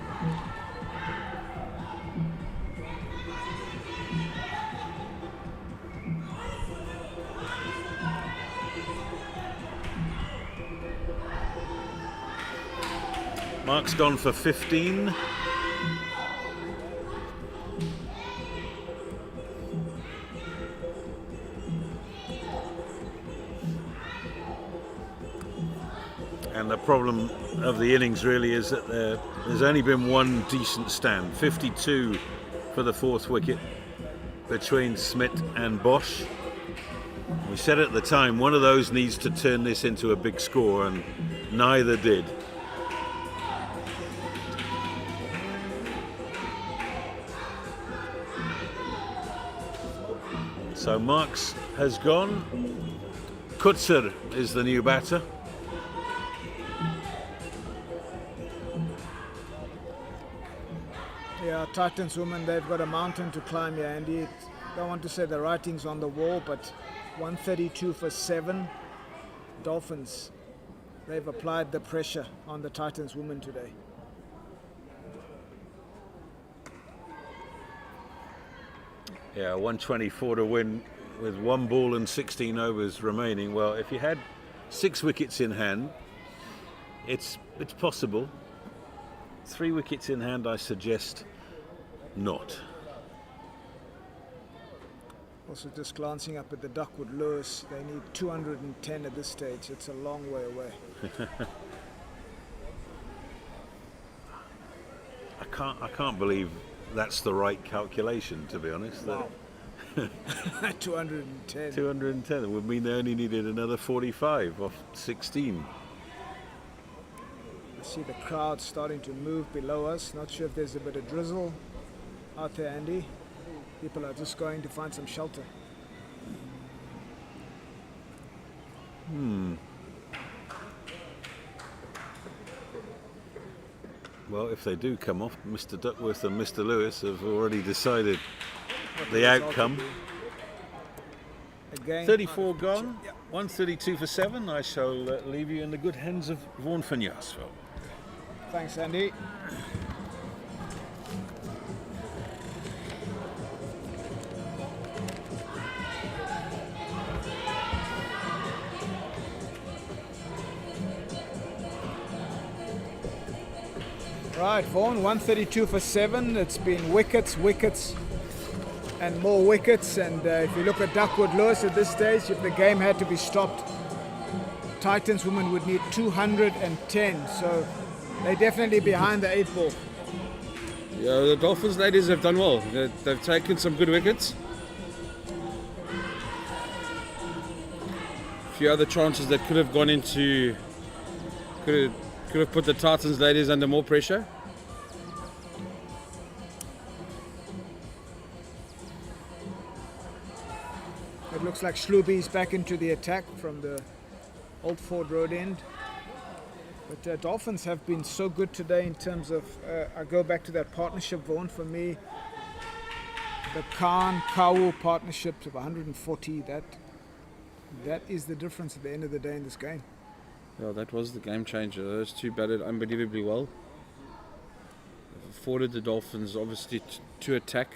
Mark's gone for 15. And the problem of the innings really is that there's only been one decent stand. 52 for the 4th wicket between Smith and Bosch. We said at the time one of those needs to turn this into a big score, and neither did. So Marks has gone. Kutzer is the new batter. Yeah, Titans women, they've got a mountain to climb here, Andy. Don't want to say the writing's on the wall, but 132 for 7. Dolphins, they've applied the pressure on the Titans women today. Yeah, 124 to win with 1 ball and 16 overs remaining. Well, if you had 6 wickets in hand, it's possible. 3 wickets in hand, I suggest not. Also, just glancing up at the Duckwood Lewis, they need 210 at this stage. It's a long way away. I can't believe that's the right calculation, to be honest. Wow. 210. 210 would mean they only needed another 45 off 16. I see the crowd starting to move below us. Not sure if there's a bit of drizzle out there, Andy. People are just going to find some shelter. Well, if they do come off, Mr. Duckworth and Mr. Lewis have already decided the outcome. Again, 34 gone, 132 for 7. I shall leave you in the good hands of Vaughan van Jaarsveld. Thanks, Andy. Right, Vaughan, 132 for 7. It's been wickets, and more wickets. And if you look at Duckwood Lewis at this stage, if the game had to be stopped, Titans women would need 210. So they're definitely behind the 8 ball. Yeah, the Dolphins ladies have done well. They've taken some good wickets. A few other chances that could have gone into, could have put the Titans ladies under more pressure. It looks like Schluby's back into the attack from the Old Ford Road end. But Dolphins have been so good today in terms of, I go back to that partnership, Vaughan, for me. The Khan-Kawu partnership of 140, that is the difference at the end of the day in this game. Yeah, that was the game changer. Those two batted unbelievably well. They've afforded the Dolphins, obviously, to attack.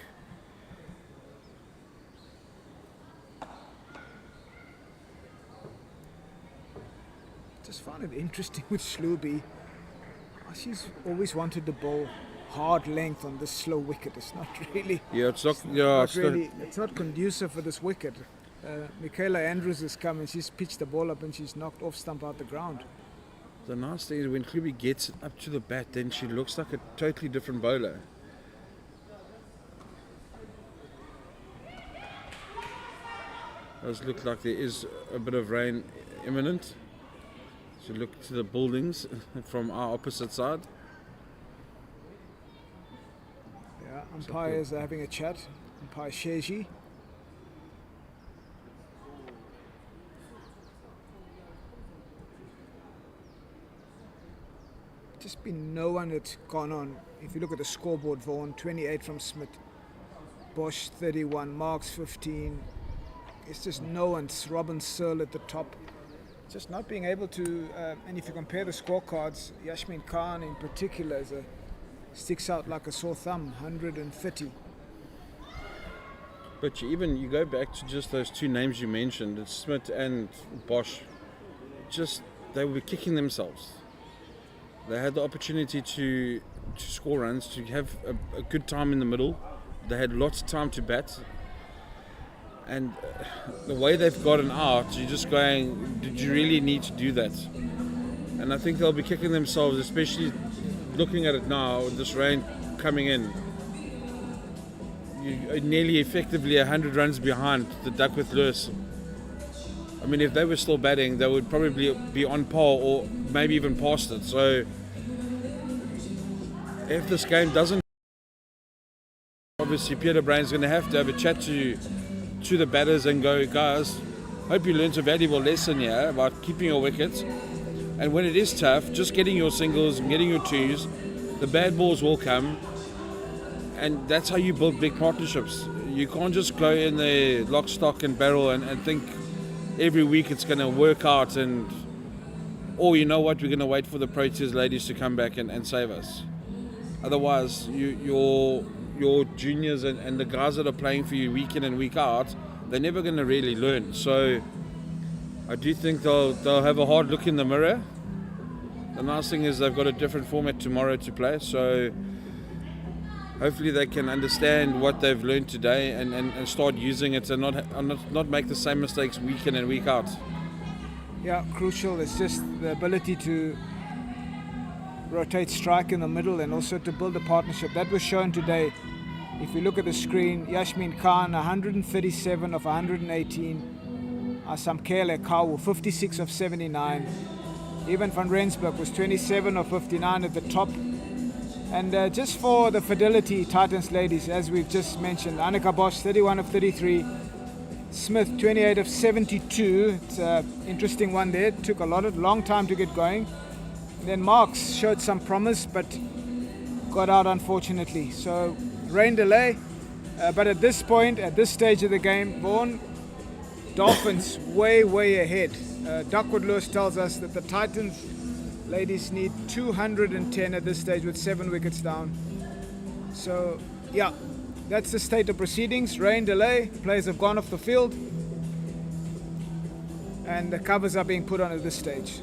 Just found it interesting with Schluby. She's always wanted to bowl hard length on this slow wicket. It's not really. Yeah, it's not. It's not conducive for this wicket. Michaela Andrews has come and she's pitched the ball up and she's knocked off stump out the ground. The nice thing is when Klubi gets up to the bat, then she looks like a totally different bowler. Does look like there is a bit of rain imminent. So look to the buildings from our opposite side. Yeah, umpires are having a chat. Umpire Sheji. Just been no one that's gone on. If you look at the scoreboard, Vaughan 28 from Smith, Bosch 31, Marks 15. It's just no one. It's Robin Searle at the top. Just not being able to. And if you compare the scorecards, Yasmin Khan in particular sticks out like a sore thumb, 130. But you go back to just those two names you mentioned, it's Smith and Bosch. Just they were kicking themselves. They had the opportunity to score runs, to have a good time in the middle. They had lots of time to bat. And the way they've gotten out, you're just going, did you really need to do that? And I think they'll be kicking themselves, especially looking at it now, with this rain coming in. You're nearly effectively 100 runs behind the Duckworth Lewis. I mean, if they were still batting, they would probably be on par or maybe even past it. So if this game doesn't, obviously Peter Brain's going to have a chat to the batters and go, guys, hope you learned a valuable lesson here about keeping your wickets. And when it is tough, just getting your singles and getting your twos, the bad balls will come. And that's how you build big partnerships. You can't just go in there lock, stock and barrel and think every week it's going to work out you know what, we're going to wait for the Proteas ladies to come back and save us. Otherwise, your juniors and the guys that are playing for you week in and week out, they're never going to really learn. So I do think they'll have a hard look in the mirror. The nice thing is they've got a different format tomorrow to play, so hopefully they can understand what they've learned today and start using it and not make the same mistakes week in and week out. Yeah, crucial. It's just the ability to rotate strike in the middle and also to build a partnership. That was shown today. If you look at the screen, Yasmin Khan, 137 of 118. Samkele Kawu, 56 of 79. Even Van Rensburg was 27 of 59 at the top. And just for the Fidelity Titans ladies, as we've just mentioned, Annika Bosch, 31 of 33. Smith, 28 of 72. It's an interesting one there. It took long time to get going. And then Marks showed some promise, but got out unfortunately. So rain delay. But at this point, at this stage of the game, Vaughan, Dolphins way ahead. Duckworth Lewis tells us that the Titans ladies need 210 at this stage with 7 wickets down. So, yeah, that's the state of proceedings. Rain delay, players have gone off the field, and the covers are being put on at this stage.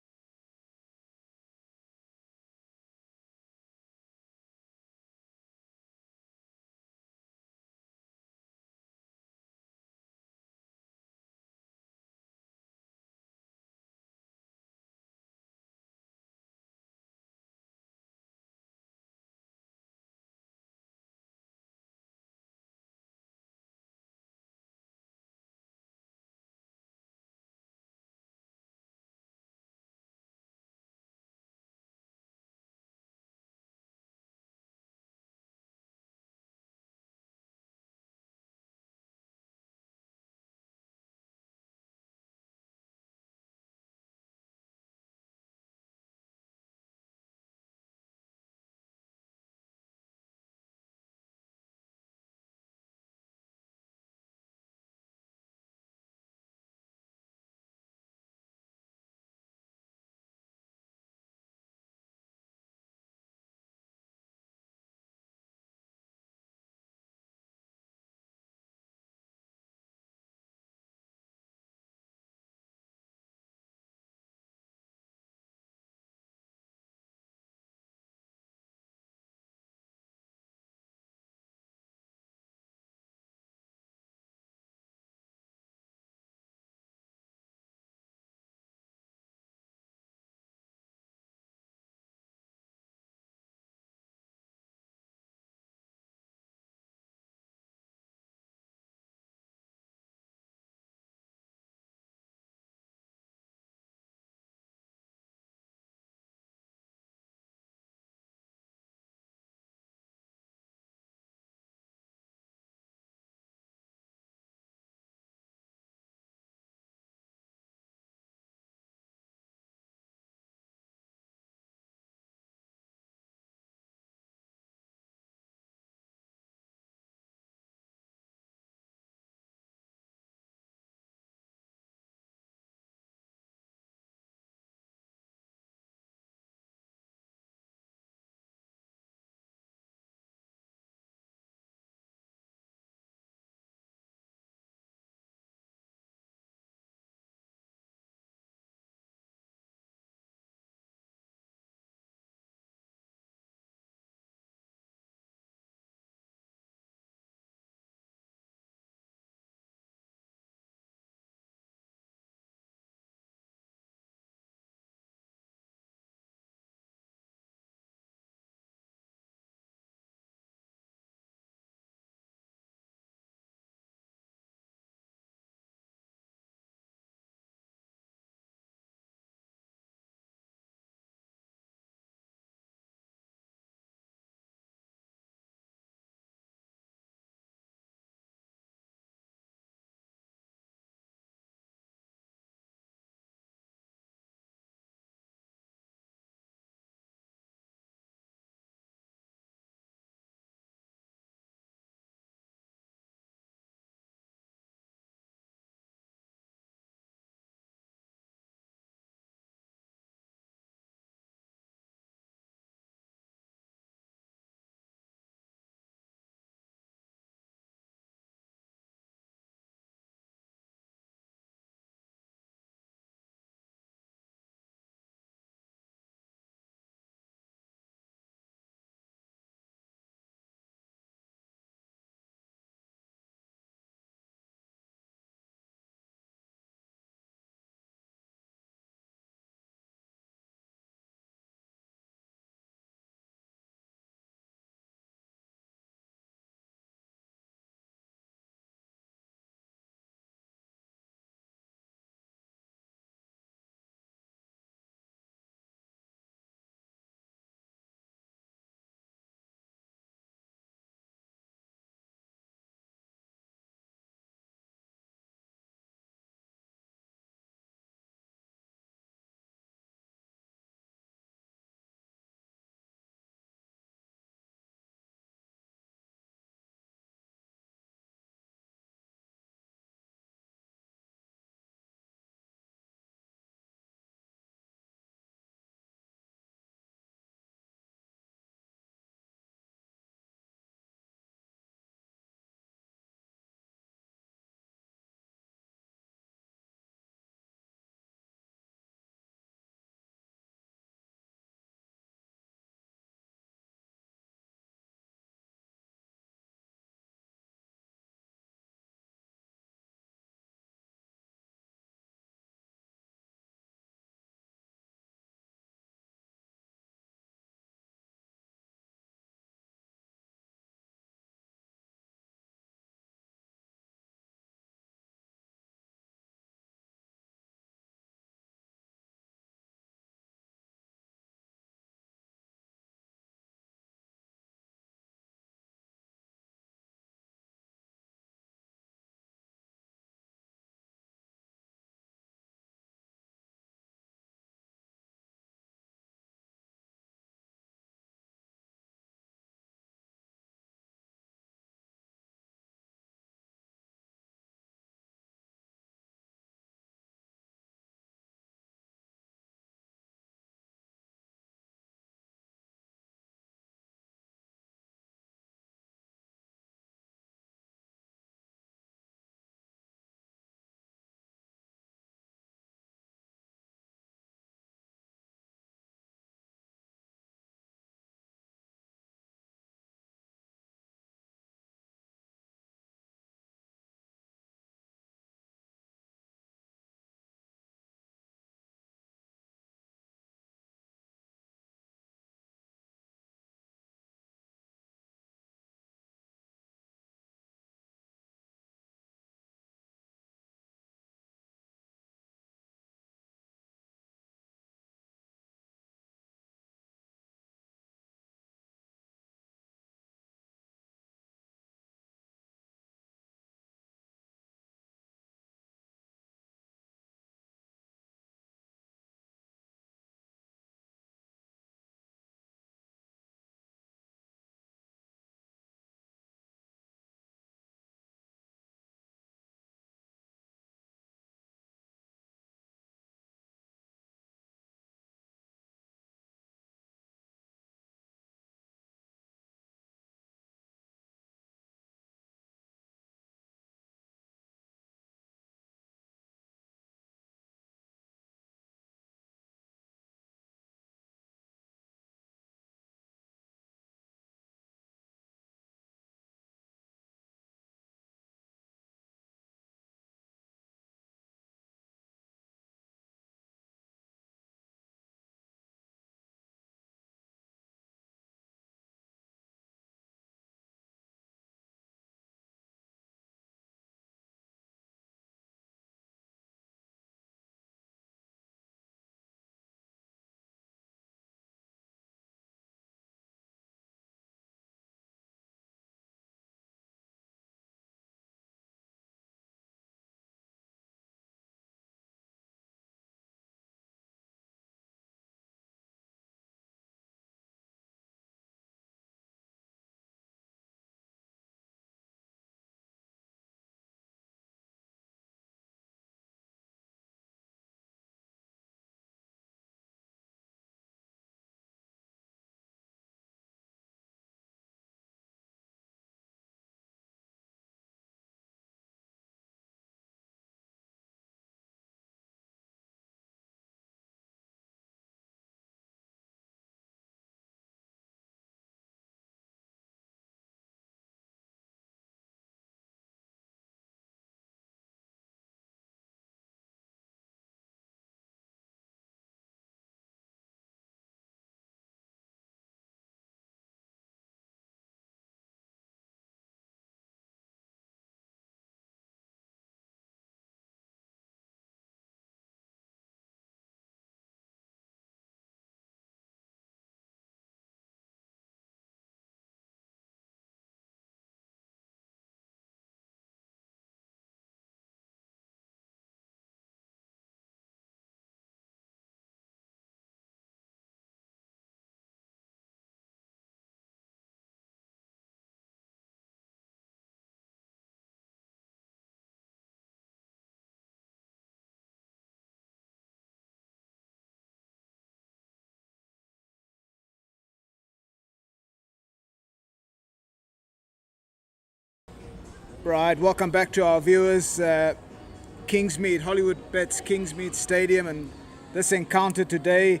Right, welcome back to our viewers. Kingsmead, Hollywoodbets Kingsmead Stadium, and this encounter today,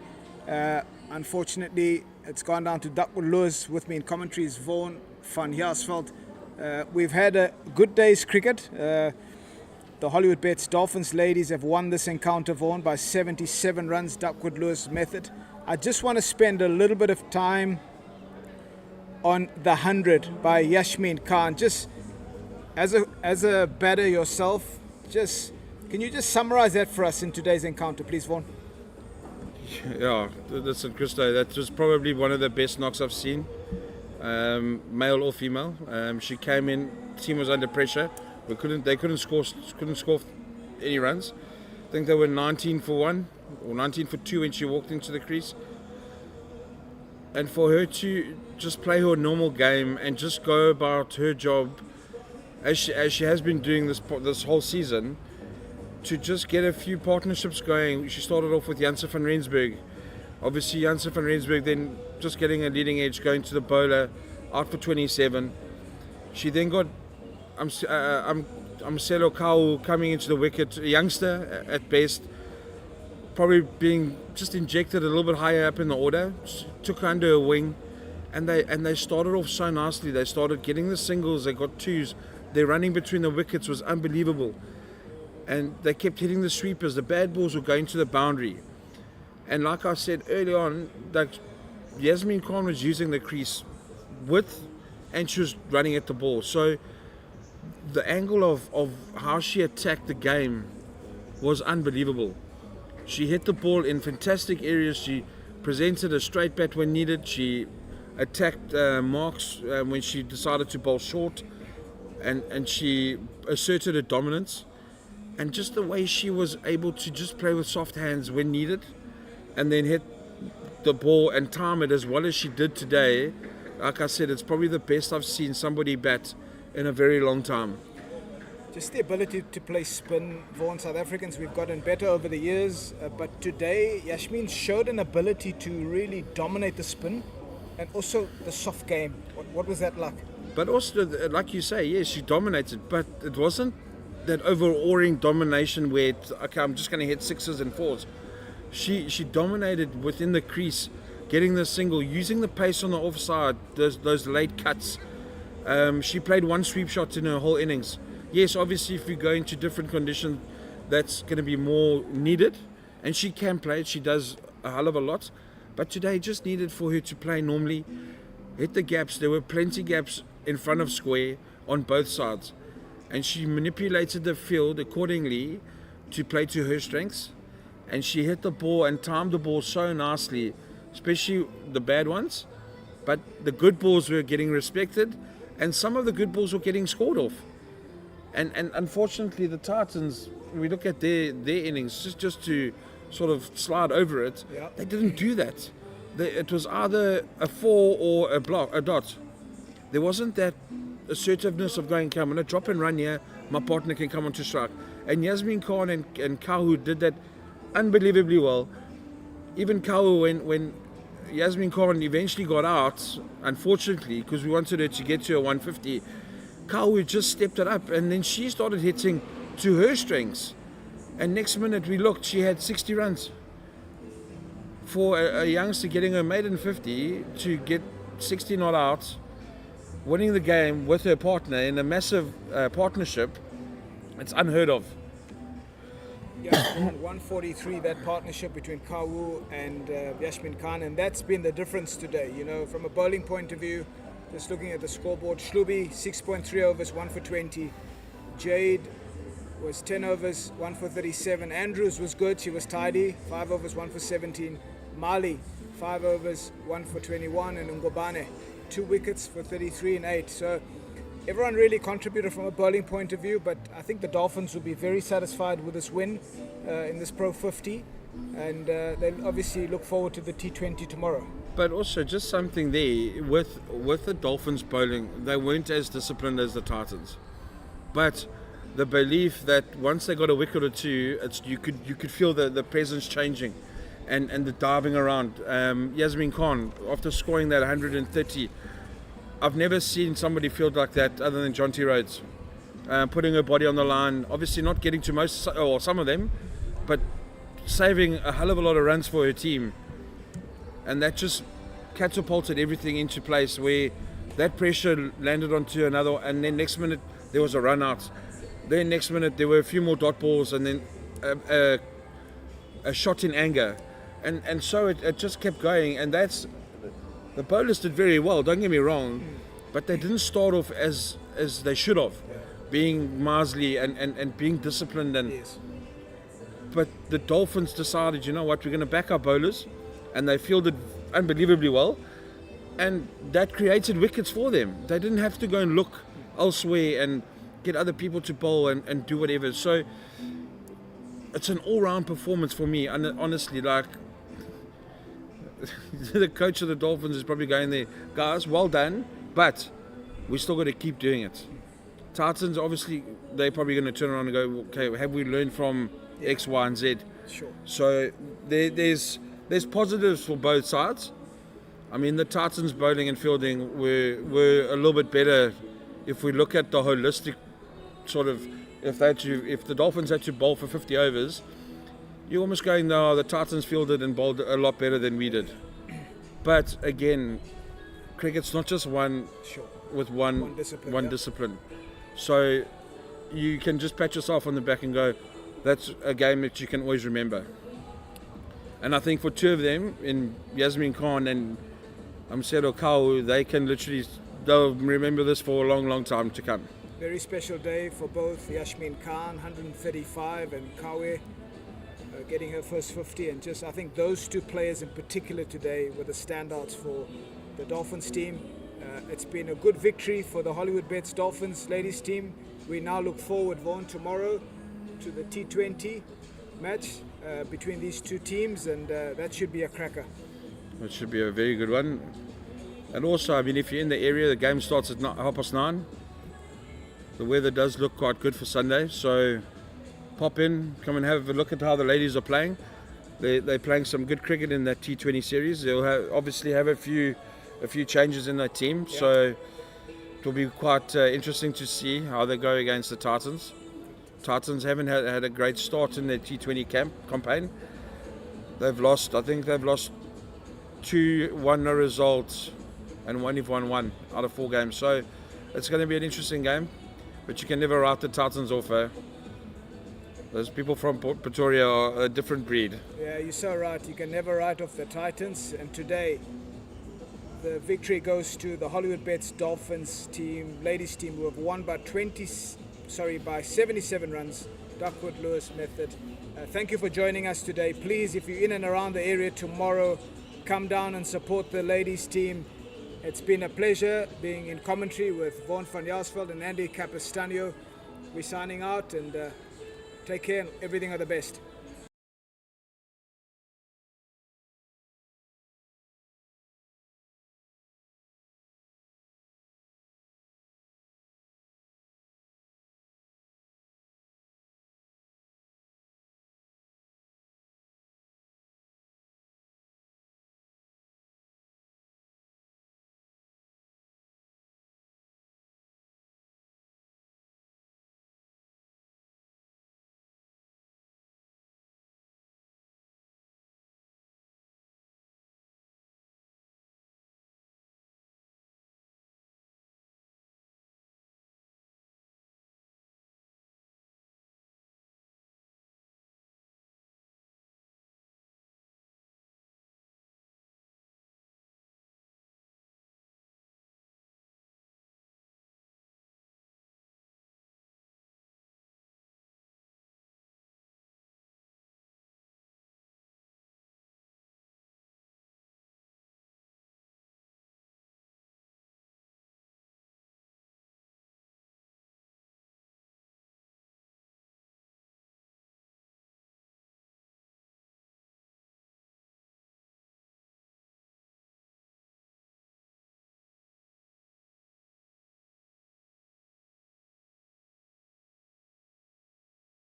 unfortunately, it's gone down to Duckwood Lewis. With me in commentary is Vaughan van Jaarsveld. We've had a good day's cricket. The Hollywoodbets Dolphins ladies have won this encounter, Vaughan, by 77 runs, Duckwood Lewis method. I just want to spend a little bit of time on the 100 by Yasmin Khan. Just as a batter yourself, can you just summarize that for us in today's encounter, please, Vaughan? Yeah, listen, Christo, that was probably one of the best knocks I've seen, male or female. She came in, team was under pressure. They couldn't score any runs. I think they were 19 for 1 or 19 for 2 when she walked into the crease. And for her to just play her normal game and just go about her job as she has been doing this whole season, to just get a few partnerships going. She started off with Janse van Rensburg. Obviously, Janse van Rensburg then just getting a leading edge, going to the bowler, out for 27. She then got Amselo Kau coming into the wicket, a youngster at best, probably being just injected a little bit higher up in the order, took her under her wing, and they started off so nicely. They started getting the singles, they got twos, their running between the wickets was unbelievable, and they kept hitting the sweepers. The bad balls were going to the boundary, and like I said early on, that Yasmin Khan was using the crease width and she was running at the ball. So the angle of how she attacked the game was unbelievable. She hit the ball in fantastic areas. She presented a straight bat when needed. She attacked marks when she decided to bowl short, and she asserted her dominance. And just the way she was able to just play with soft hands when needed, and then hit the ball and time it as well as she did today. Like I said, it's probably the best I've seen somebody bat in a very long time. Just the ability to play spin. Vaughan, South Africans, we've gotten better over the years, but today Yasmin showed an ability to really dominate the spin and also the soft game. What was that like? But also, like you say, yes, she dominated, but it wasn't that overawing domination where I'm just going to hit sixes and fours. She dominated within the crease, getting the single, using the pace on the offside, those late cuts. She played one sweep shot in her whole innings. Yes, obviously, if you go into different conditions, that's going to be more needed. And she can play it. She does a hell of a lot. But today just needed for her to play normally, hit the gaps. There were plenty gaps in front of square on both sides. And she manipulated the field accordingly to play to her strengths. And she hit the ball and timed the ball so nicely, especially the bad ones. But the good balls were getting respected, and some of the good balls were getting scored off. And unfortunately, the Titans, we look at their innings, just to sort of slide over it, They didn't do that. It was either a 4 or a dot. There wasn't that assertiveness of going, okay, I'm going to drop and run here, my partner can come on to strike. And Yasmin Khan and Kahu did that unbelievably well. Even Kahu, when Yasmin Khan eventually got out, unfortunately, because we wanted her to get to a 150, Kahu just stepped it up, and then she started hitting to her strengths. And next minute we looked, she had 60 runs. For a youngster getting her maiden 50 to get 60 not out, winning the game with her partner in a massive partnership, it's unheard of. Yeah, 143, that partnership between Kawu and Yasmin Khan, and that's been the difference today. You know, from a bowling point of view, just looking at the scoreboard, Shlubi 6.3 overs, 1 for 20. Jade was 10 overs, 1 for 37. Andrews was good, she was tidy, 5 overs, 1 for 17. Mali, 5 overs, 1 for 21. And Ngobane, 2 wickets for 33 and 8. So everyone really contributed from a bowling point of view, but I think the Dolphins will be very satisfied with this win in this Pro50, and they'll obviously look forward to the T20 tomorrow. But also just something there with the Dolphins bowling, they weren't as disciplined as the Titans. But the belief that once they got a wicket or two, you could feel the presence changing, and the diving around. Yasmin Khan, after scoring that 130, I've never seen somebody field like that other than John T. Rhodes. putting her body on the line. Obviously not getting to most, or some of them, but saving a hell of a lot of runs for her team. And that just catapulted everything into place, where that pressure landed onto another, and then next minute there was a run out. Then next minute there were a few more dot balls, and then a shot in anger. And so it just kept going. And that's, the bowlers did very well, don't get me wrong, but they didn't start off as they should have, being Marsley and being disciplined. And Yes. But the Dolphins decided, you know what, we're going to back our bowlers, and they fielded unbelievably well, and that created wickets for them. They didn't have to go and look elsewhere and get other people to bowl and do whatever. So it's an all-round performance for me, and honestly, like, the coach of the Dolphins is probably going there, guys, well done, but we still got to keep doing it. Titans, obviously, they're probably going to turn around and go, okay, have we learned from X, Y, and Z? Sure. So there's positives for both sides. I mean, the Titans bowling and fielding were a little bit better if we look at the holistic sort of, if the Dolphins had to bowl for 50 overs, you're almost going, no, the Titans fielded and bowled a lot better than we did. But again, cricket's not just one Sure. with one discipline. discipline. So you can just pat yourself on the back and go, that's a game that you can always remember. And I think for two of them, in Yasmin Khan and Amsedo Kau, they'll remember this for a long, long time to come. Very special day for both Yasmin Khan, 135, and Kawe getting her first 50. And just, I think those two players in particular today were the standouts for the Dolphins team. It's been a good victory for the Hollywoodbets Dolphins ladies team. We now look forward, Vaughan, tomorrow to the T20 match between these two teams, and that should be a cracker. It should be a very good one. And also, I mean, if you're in the area, the game starts at 9:30. The weather does look quite good for Sunday, so pop in, come and have a look at how the ladies are playing. They're playing some good cricket in that T20 series. They'll obviously have a few changes in their team, so it'll be quite interesting to see how they go against the Titans. Titans haven't had a great start in their T20 campaign. They've lost 2 1-0 results, and one if won out of 4 games. So it's going to be an interesting game, but you can never write the Titans off. Those people from Pretoria are a different breed. Yeah, you're so right. You can never write off the Titans. And today, the victory goes to the Hollywoodbets Dolphins team, ladies team, who have won by 77 runs, Duckwood Lewis method. Thank you for joining us today. Please, if you're in and around the area tomorrow, come down and support the ladies team. It's been a pleasure being in commentary with Vaughan van Jaarsveld and Andy Capistanio. We're signing out, and take care and everything of the best.